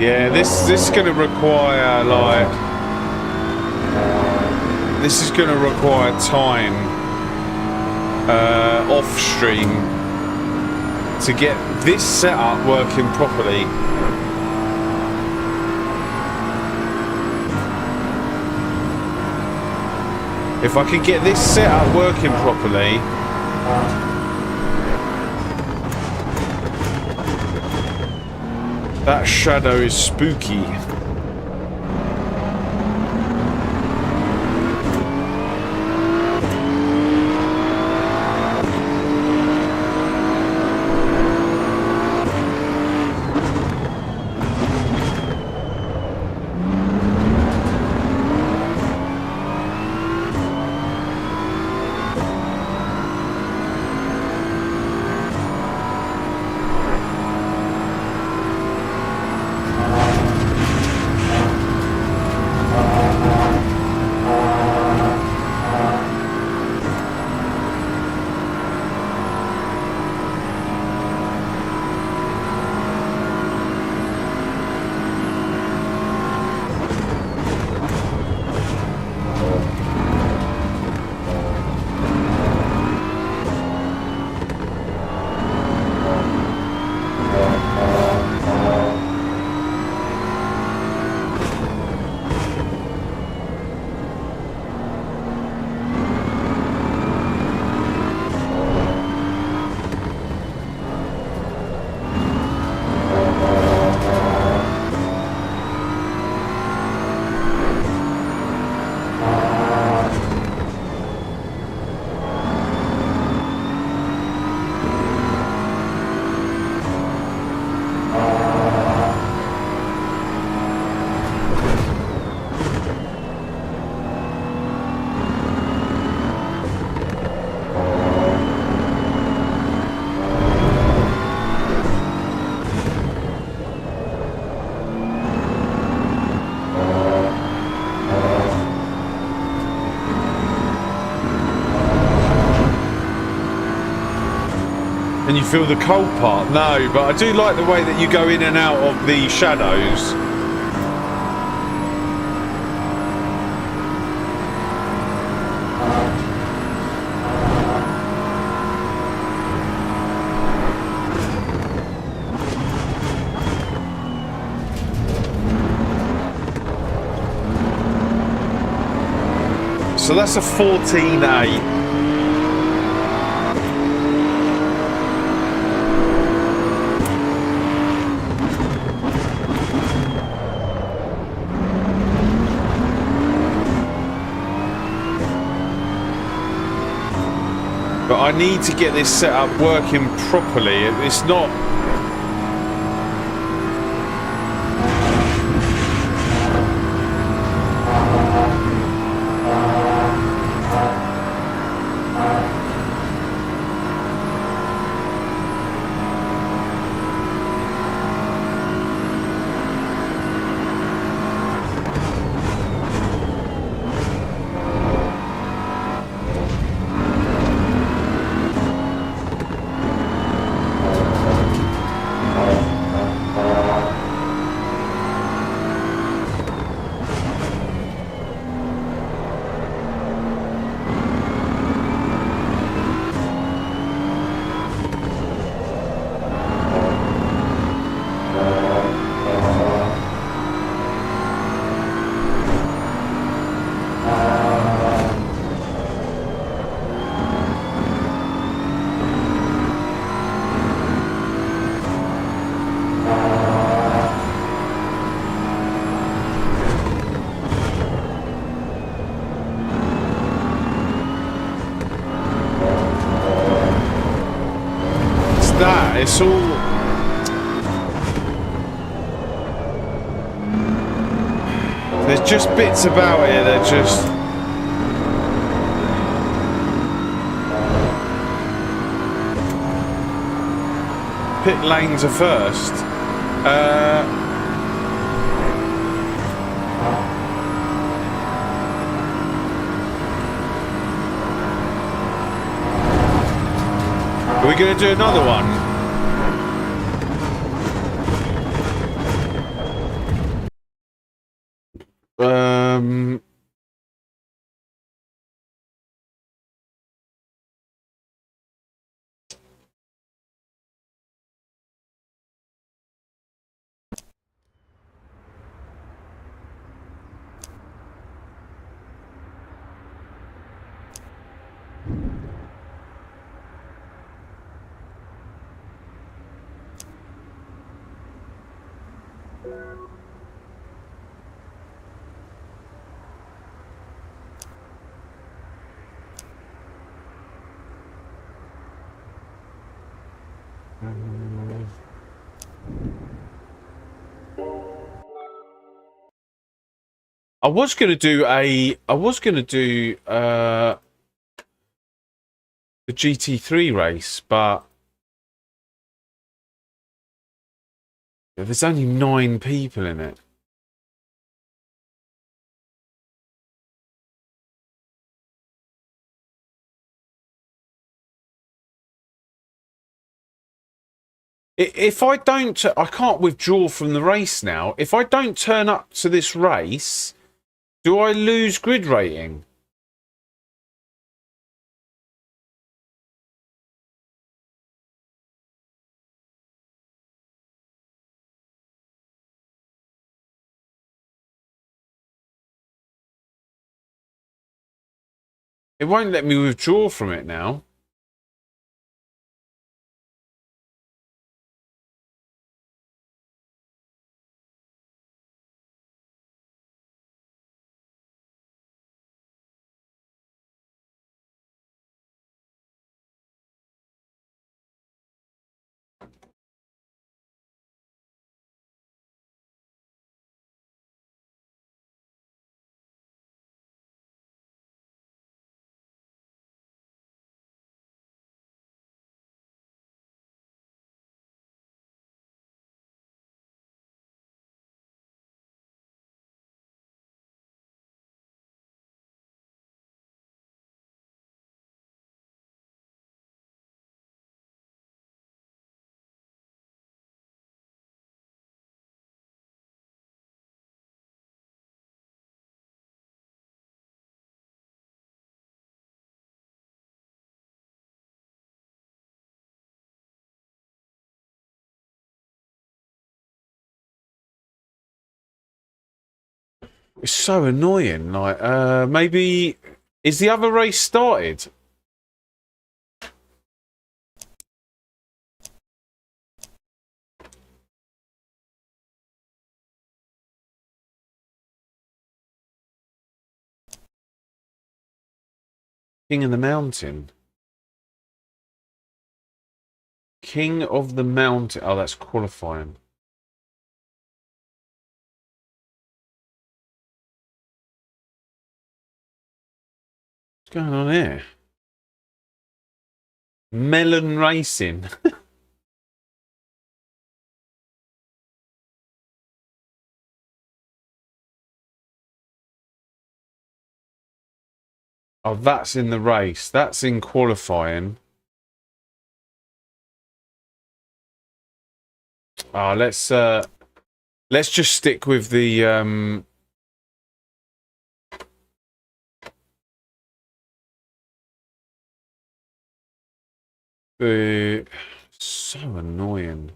Speaker 1: Yeah, this is going to require, like... This is going to require time off-stream to get this setup working properly. If I can get this setup working properly... That shadow is spooky. And you feel the cold part? No, but I do like the way that you go in and out of the shadows. So that's a 14A. But I need to get this setup working properly. It's not... It's all... There's just bits about it that just... Pit lanes are first. Are we going to do another one? I was going to do the GT3 race, but there's only 9 people in it. If I don't, I can't withdraw from the race now. If I don't turn up to this race, do I lose grid rating? It won't let me withdraw from it now. It's so annoying. Like, maybe... Is the other race started? King of the Mountain. King of the Mountain. Oh, that's qualifying. What's going on here? Melon Racing. Oh, that's in the race. That's in qualifying. Oh, let's just stick with the so annoying.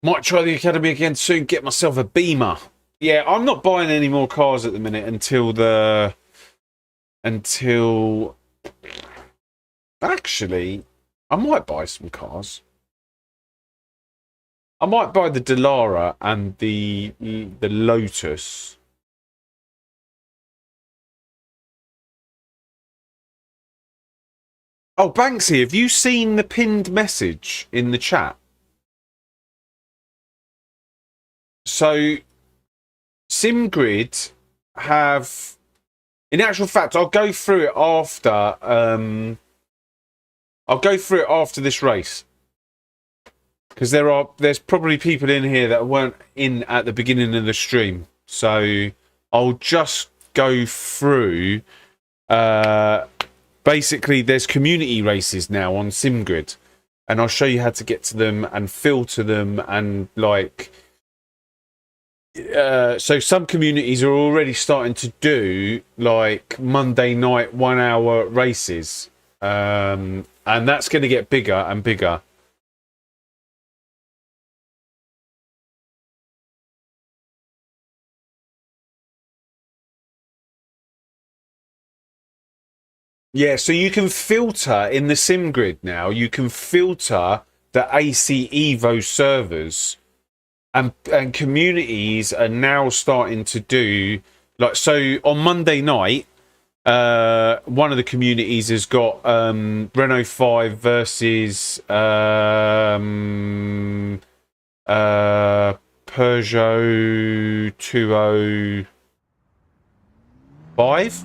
Speaker 1: Might try the academy again soon. Get myself a Beamer. Yeah, I'm not buying any more cars at the minute until actually, I might buy some cars. I might buy the Delara and the Lotus. Oh, Banksy, have you seen the pinned message in the chat? So, SimGrid have... In actual fact, I'll go through it after... I'll go through it after this race. Because there's probably people in here that weren't in at the beginning of the stream. So, I'll just go through... basically, there's community races now on SimGrid. And I'll show you how to get to them and filter them and, like... so some communities are already starting to do like Monday night 1 hour races, and that's going to get bigger and bigger. Yeah, so you can filter in the SimGrid now. You can filter the AC EVO servers, and communities are now starting to do like so on Monday night. One of the communities has got Renault 5 versus Peugeot 205.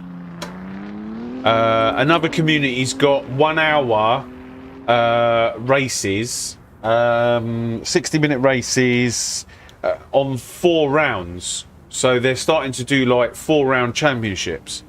Speaker 1: Another community's got 1 hour races, 60-minute races on 4 rounds. So they're starting to do like 4-round championships.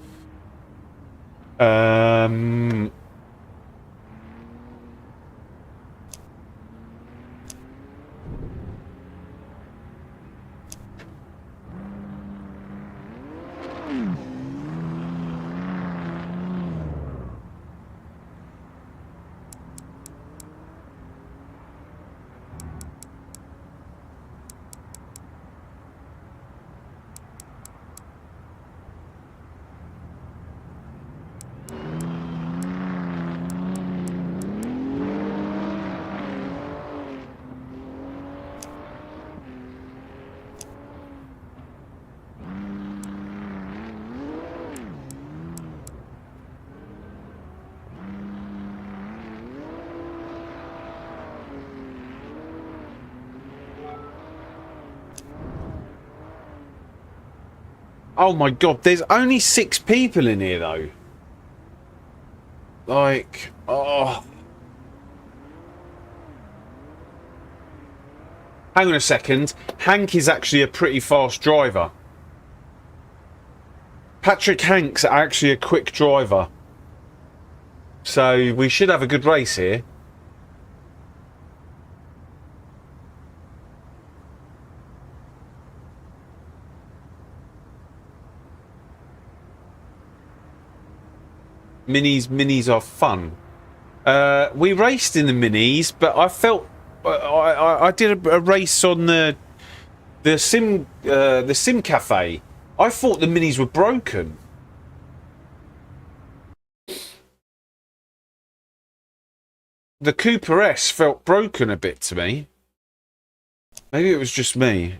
Speaker 1: Oh my god, there's only 6 people in here though. Like, oh. Hang on a second. Hank is actually a pretty fast driver. Patrick Hank's actually a quick driver. So we should have a good race here. Minis are fun. We raced in the minis, but I felt I did a race on the sim cafe. I thought the minis were broken. The Cooper S felt broken a bit to me. Maybe it was just me.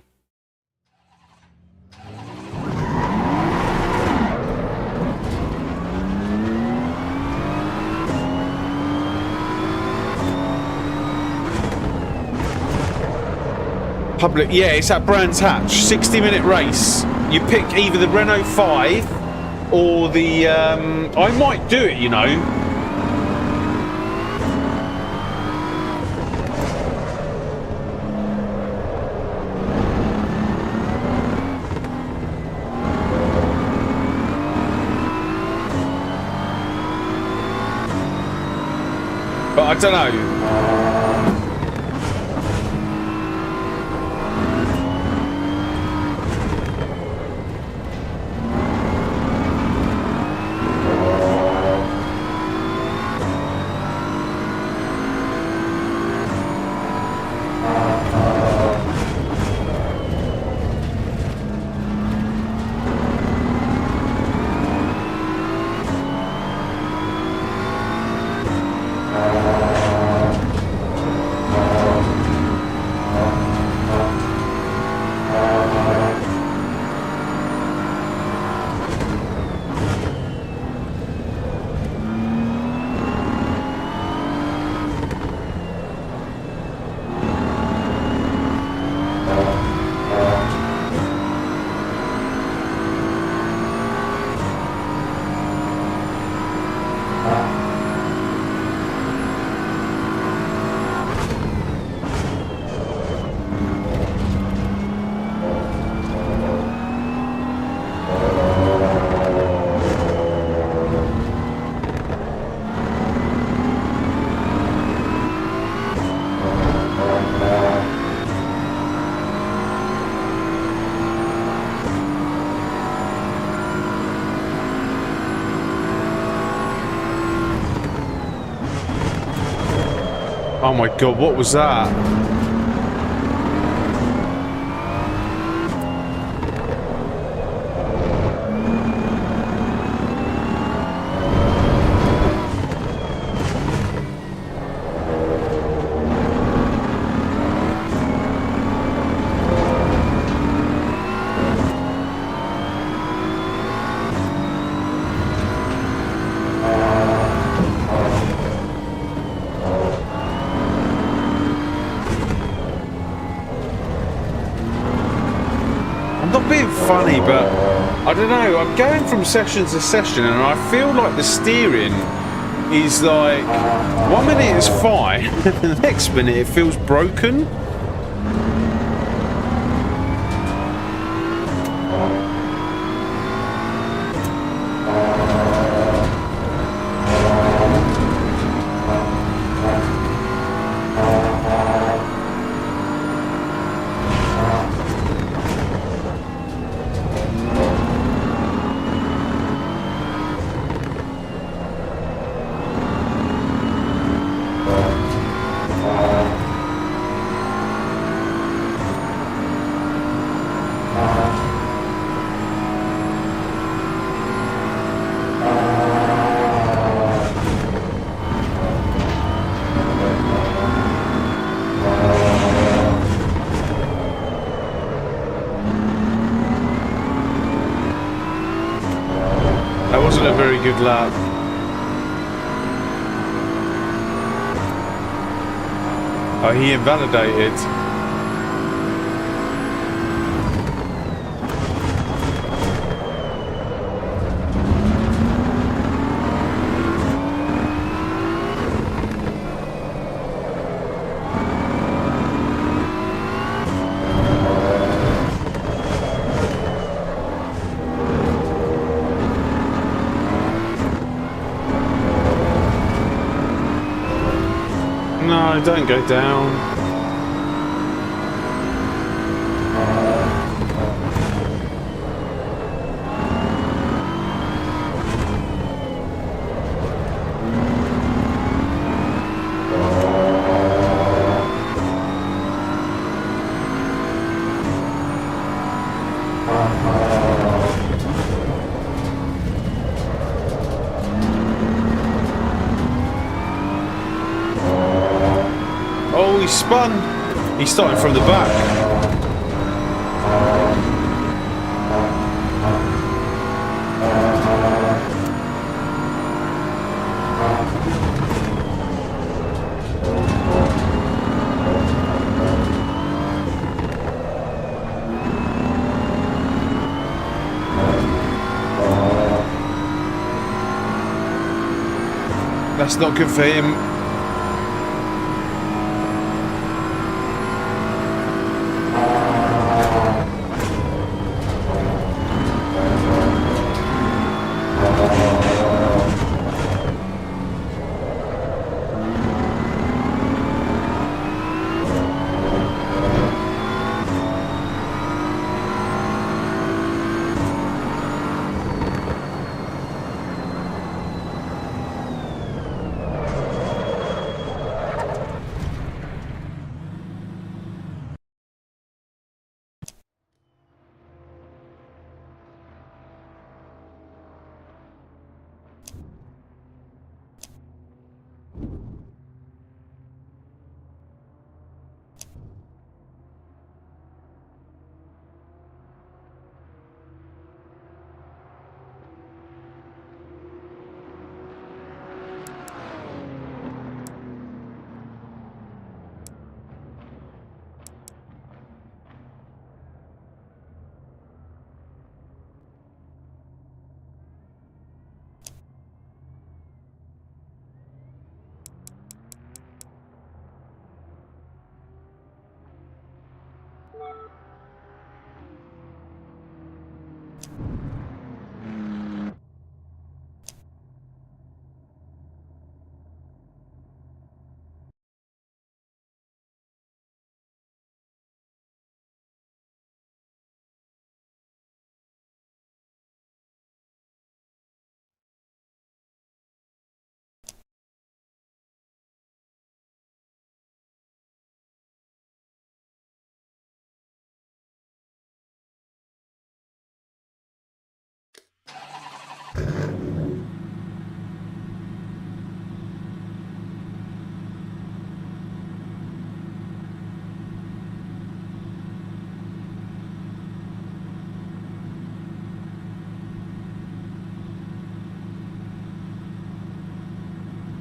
Speaker 1: Public, yeah, it's at Brands Hatch. 60-minute race. You pick either the Renault 5 or the... I might do it, you know. But I don't know. Oh my god, what was that? Funny, but I don't know, I'm going from session to session and I feel like the steering is like 1 minute it's fine and the next minute it feels broken. Good lap. Oh, he invalidated. No, don't go down. he spun. He's starting from the back. That's not good for him.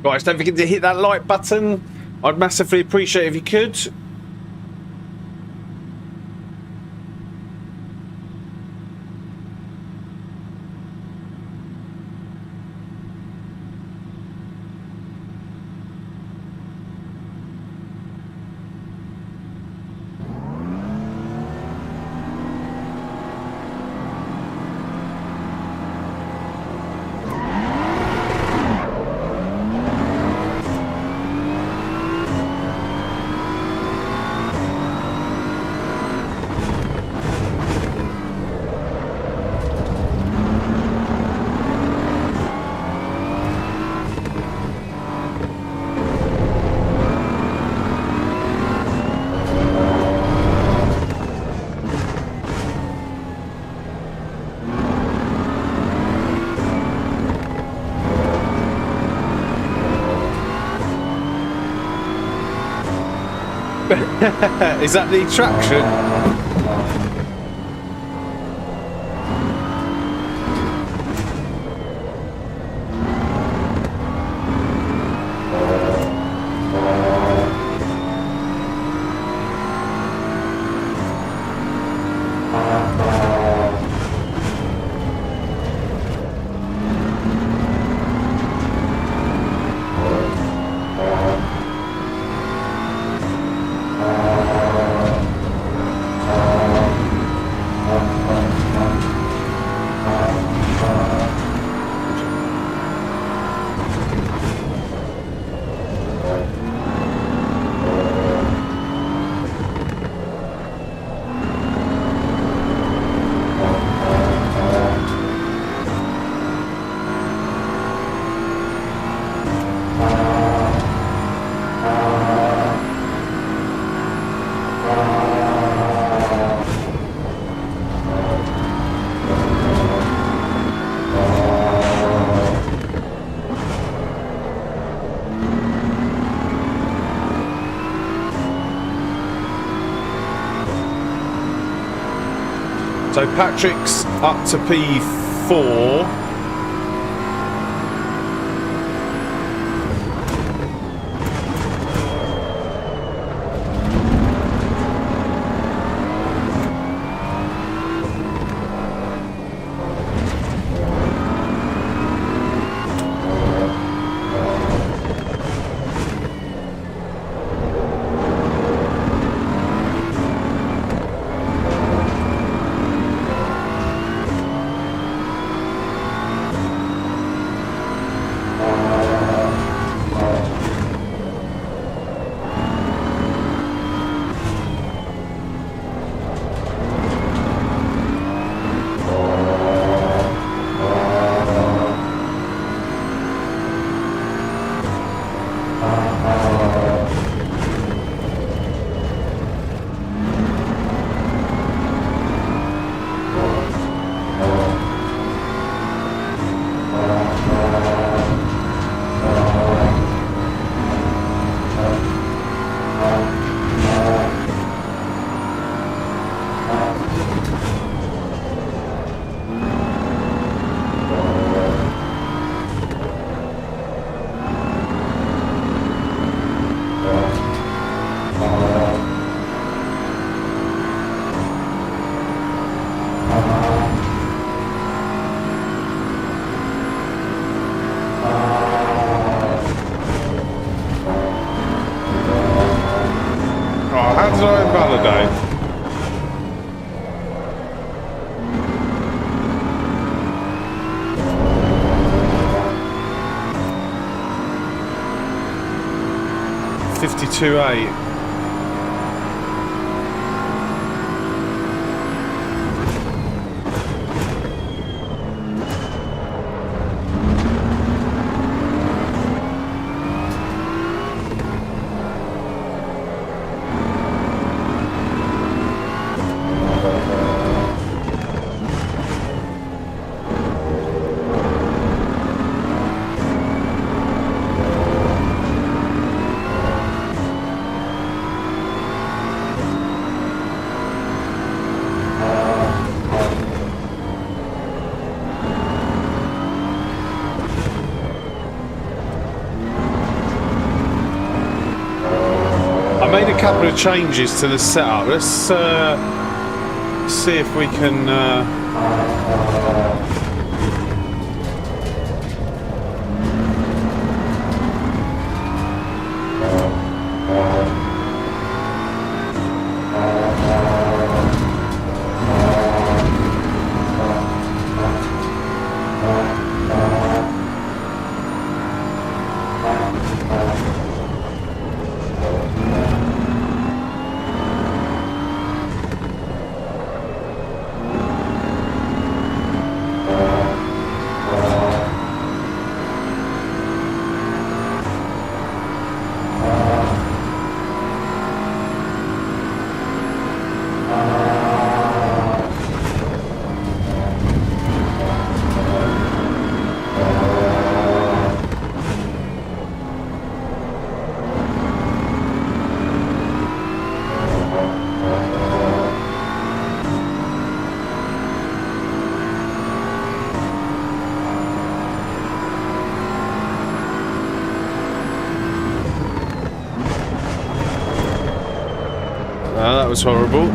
Speaker 1: Guys, don't forget to hit that like button. I'd massively appreciate it if you could. Is that the traction? So Patrick's up to P4. How did I invalidate? $52.8. I made a couple of changes to the setup. Let's see if we can that was horrible.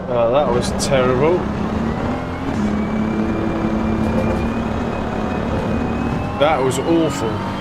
Speaker 1: Oh, that was terrible. That was awful.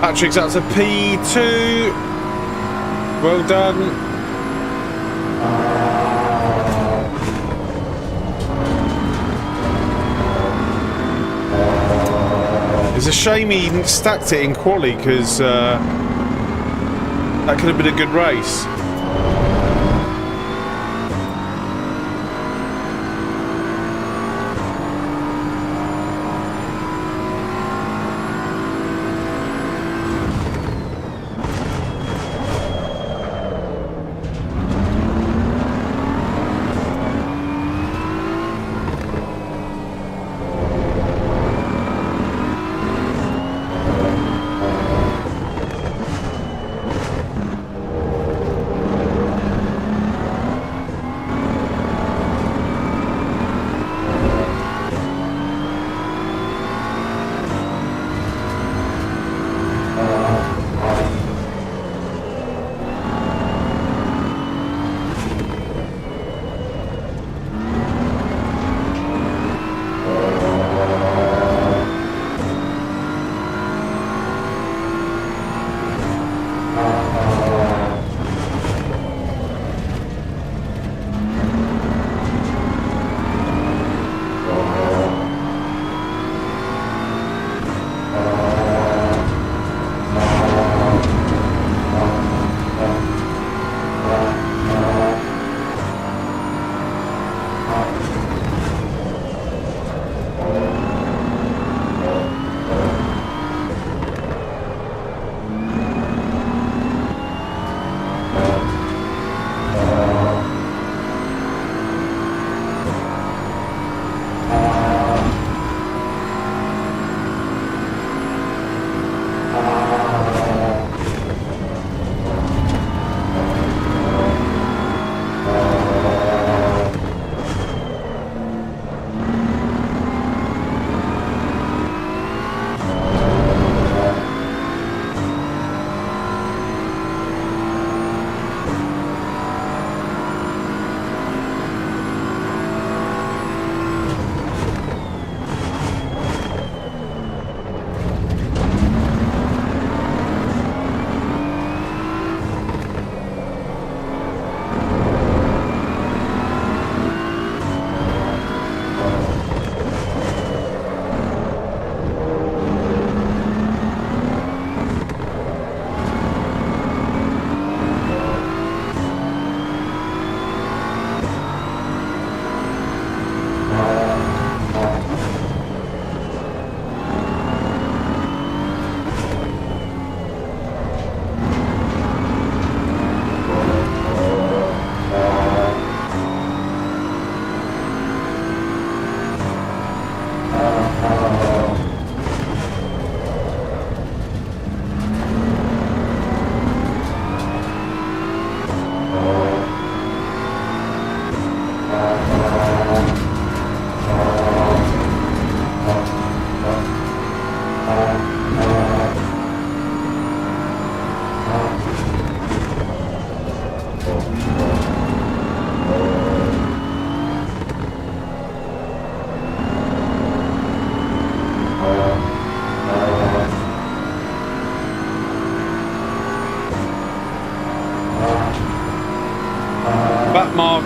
Speaker 1: Patrick's up to P2. Well done. It's a shame he stacked it in quali because that could have been a good race.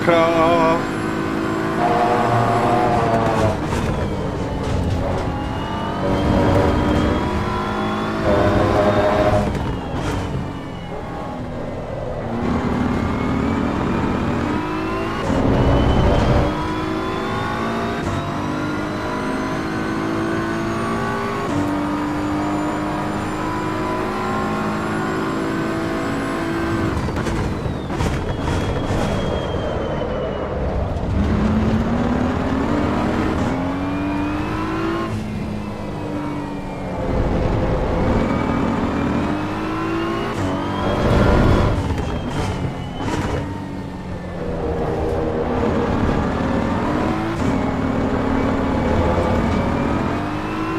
Speaker 1: car.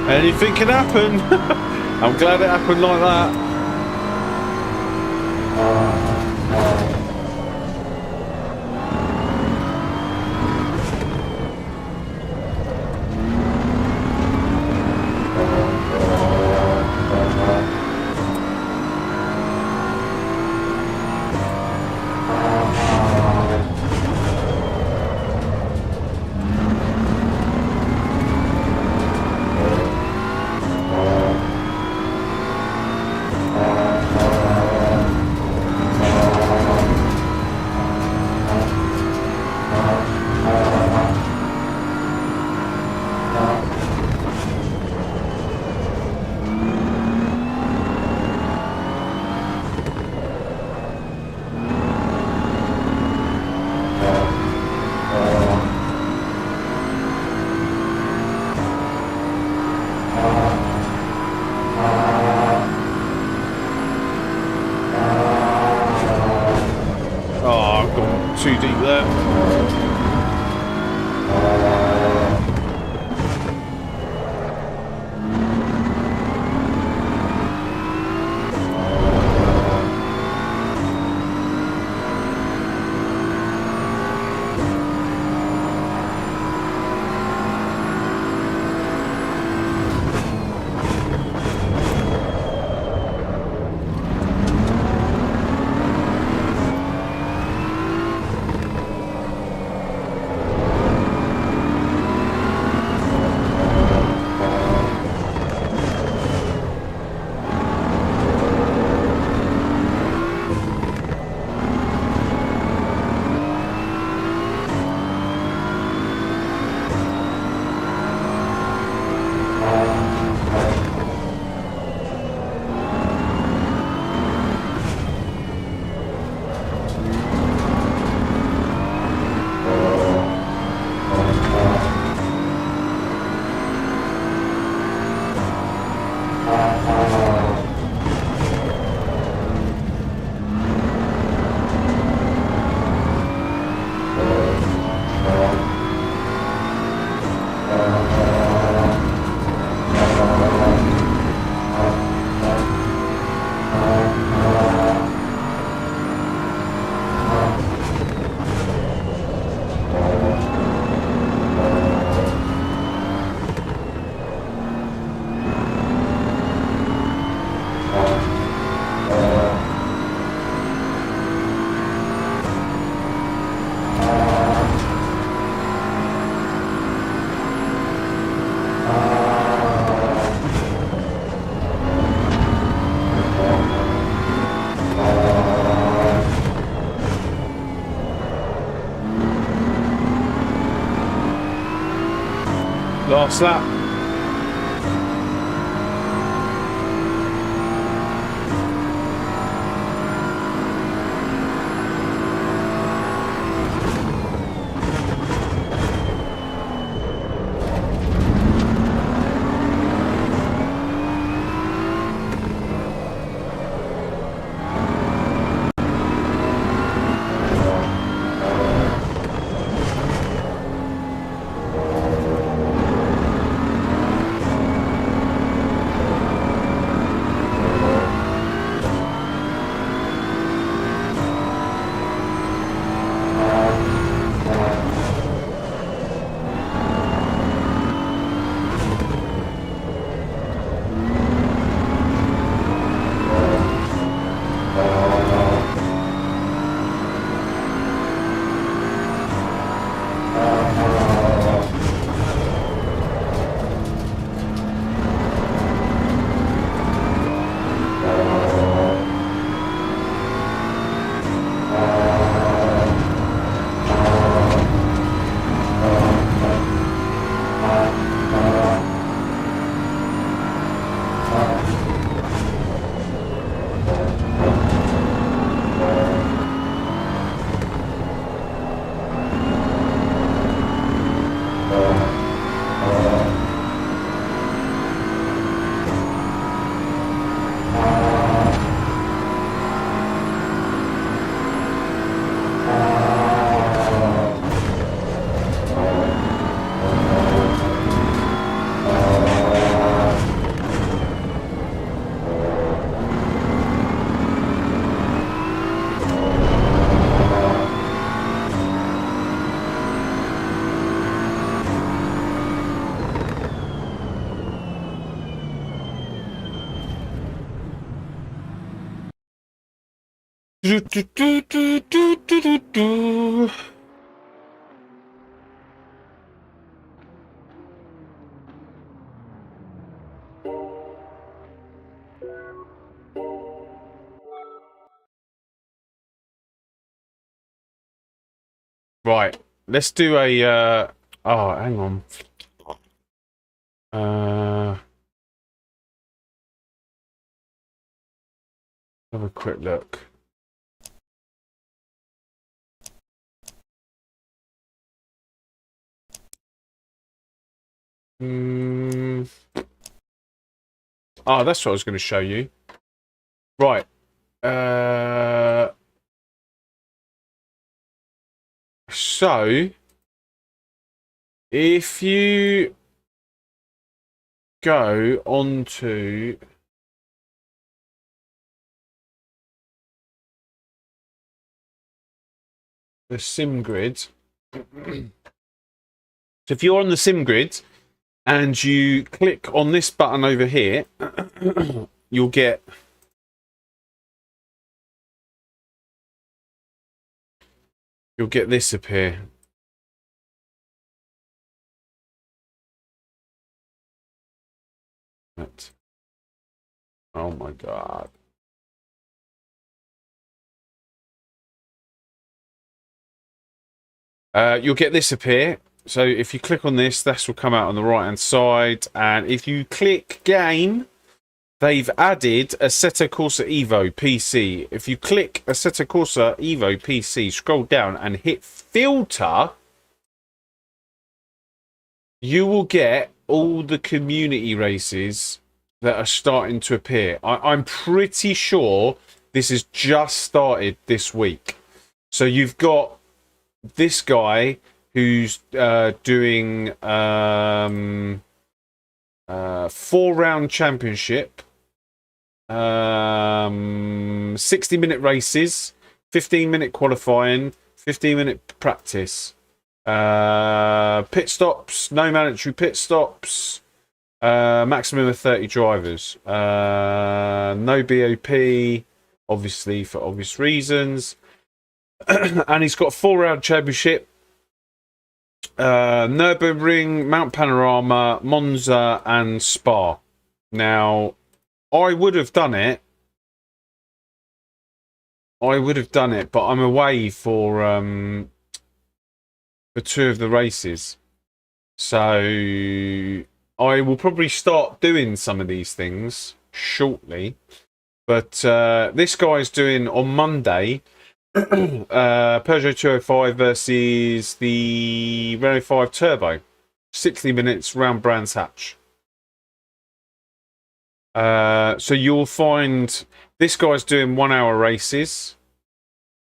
Speaker 1: Anything can happen. I'm glad it happened like that. Too deep there. Last lap. Do, do, do, do, do, do, do, do. Right, let's do a. Oh, hang on. Have a quick look. Oh, that's what I was going to show you. Right. So, if you go onto the sim grid, so if you're on the sim grid and you click on this button over here, you'll get this appear. Oh my god. You'll get this appear. So if you click on this, this will come out on the right hand side. And if you click game, they've added Assetto Corsa EVO PC. If you click Assetto Corsa EVO PC, scroll down and hit filter, you will get all the community races that are starting to appear. I'm pretty sure this has just started this week. So you've got this guy who's doing 4-round championship, 60-minute races, 15-minute qualifying, 15-minute practice, pit stops, no mandatory pit stops, maximum of 30 drivers, no BOP, obviously for obvious reasons. And he's got 4-round championship, Nürburgring, Mount Panorama, Monza, and Spa. Now, I would have done it. But I'm away for 2 of the races, so I will probably start doing some of these things shortly. But this guy's doing on Monday. Peugeot 205 versus the Renault 5 Turbo, 60 minutes round Brands Hatch. So you'll find this guy's doing 1-hour races.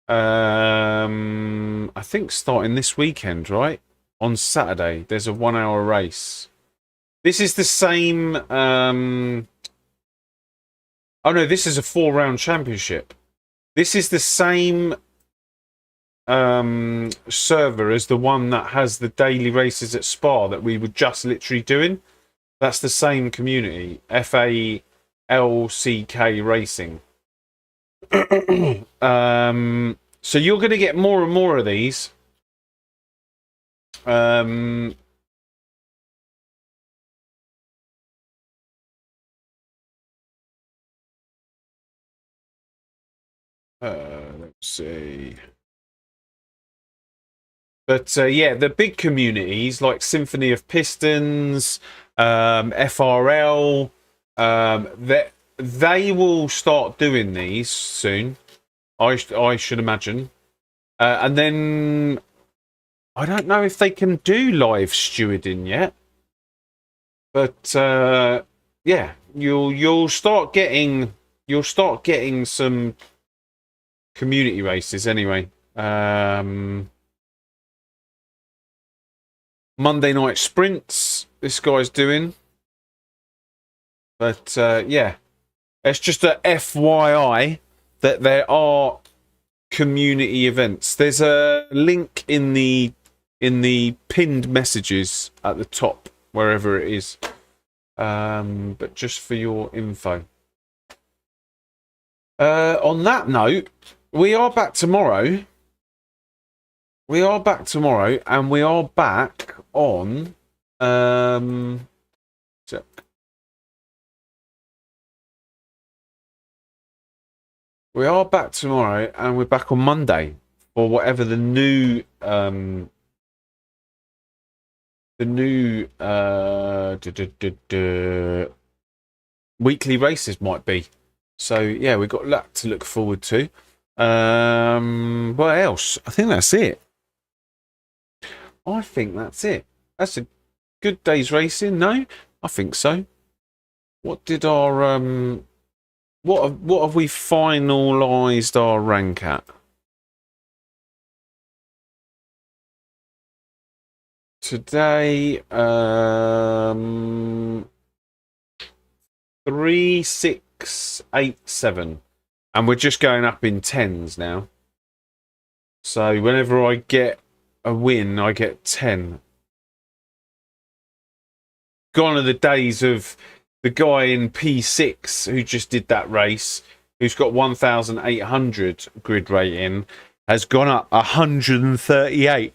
Speaker 1: I think starting this weekend, right? On Saturday, there's a 1-hour race. This is the same. Oh no, this is a 4-round championship. This is the same server as the one that has the daily races at Spa that we were just literally doing. That's the same community, FALCK Racing. So you're going to get more and more of these. Let's see. But yeah, the big communities like Symphony of Pistons, FRL, they will start doing these soon. I should imagine. And then I don't know if they can do live stewarding yet. But yeah, you'll start getting some community races anyway. Monday night sprints this guy's doing. But yeah, it's just a FYI that there are community events. There's a link in the pinned messages at the top, wherever it is. But just for your info. On that note, We are back tomorrow. We are back tomorrow, and we are back on. So we are back tomorrow, and we're back on Monday for whatever the new weekly races might be. So yeah, we've got that to look forward to. What else? I think that's it. I think that's it. That's a good day's racing. No, I think so. What did our what have we finalised our rank at? Today 3687, and we're just going up in tens now. So whenever I get a win, I get 10. Gone are the days of the guy in P6 who just did that race, who's got 1,800 grid rating, has gone up 138.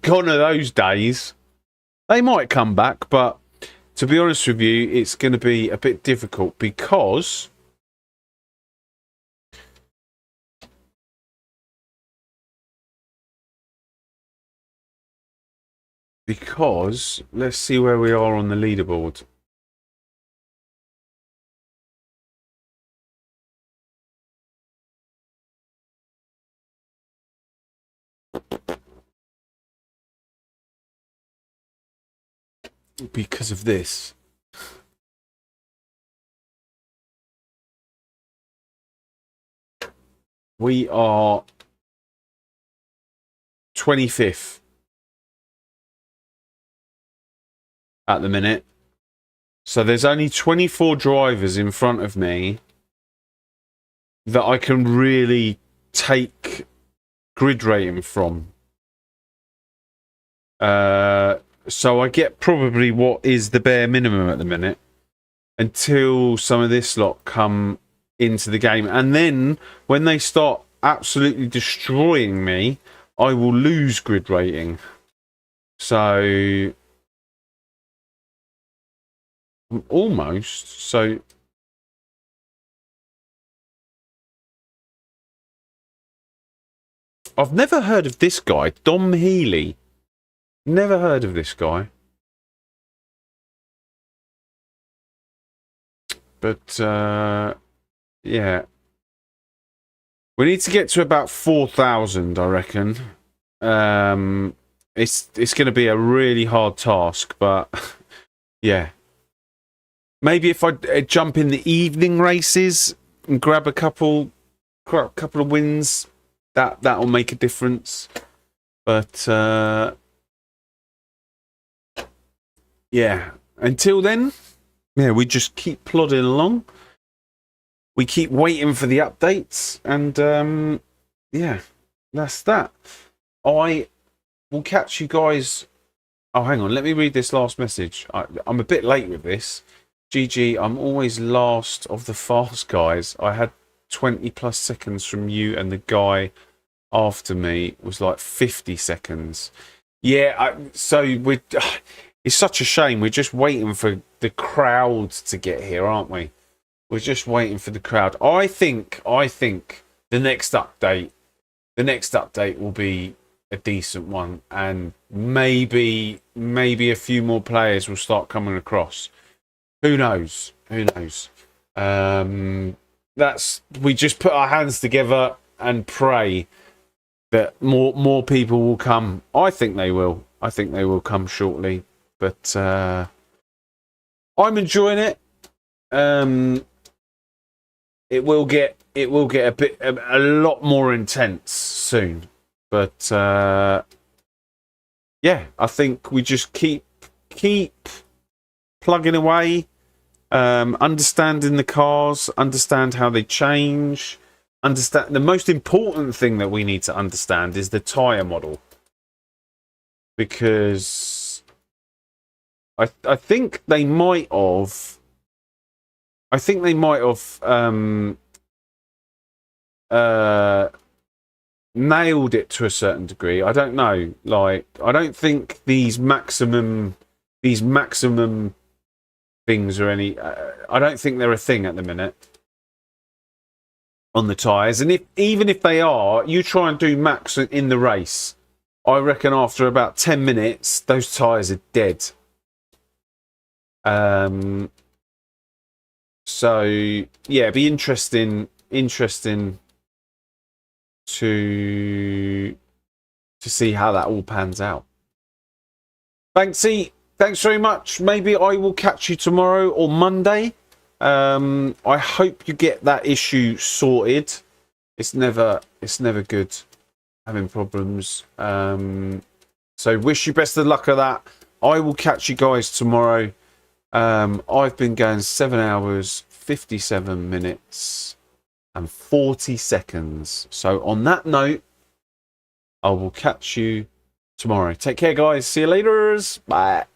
Speaker 1: Gone are those days. They might come back, but to be honest with you, it's going to be a bit difficult because let's see where we are on the leaderboard. Because of this. We are 25th at the minute. So there's only 24 drivers in front of me that I can really take grid rating from. So I get probably what is the bare minimum at the minute until some of this lot come into the game. And then when they start absolutely destroying me, I will lose grid rating. So almost. So I've never heard of this guy, Dom Healy. Never heard of this guy. But yeah. We need to get to about 4,000, I reckon. It's going to be a really hard task, but yeah. Maybe if I jump in the evening races and grab a couple of wins, that'll make a difference. But yeah, until then, yeah, we just keep plodding along. We keep waiting for the updates, and yeah, that's that. I will catch you guys. Oh, hang on, let me read this last message. I'm a bit late with this. GG, I'm always last of the fast guys. I had 20 plus seconds from you, and the guy after me was like 50 seconds. Yeah, so it's such a shame. We're just waiting for the crowd to get here, aren't we? We're just waiting for the crowd. I think the next update will be a decent one, and maybe a few more players will start coming across. Who knows? Who knows? We just put our hands together and pray that more people will come. I think they will. I think they will come shortly. But I'm enjoying it. It will get a lot more intense soon. But yeah, I think we just keep plugging away, understanding the cars, understand how they change, understand the most important thing that we need to understand is the tyre model, because I think they might have I think they might have nailed it to a certain degree. I don't know. Like, I don't think these maximum things are any. I don't think they're a thing at the minute on the tyres. And even if they are, you try and do max in the race, I reckon after about 10 minutes, those tyres are dead. So yeah, it'd be interesting to see how that all pans out. Banksy, thanks very much. Maybe I will catch you tomorrow or Monday. I hope you get that issue sorted. It's never good having problems. So wish you best of luck with that. I will catch you guys tomorrow. I've been going 7 hours, 57 minutes and 40 seconds. So on that note, I will catch you tomorrow. Take care, guys. See you later. Bye.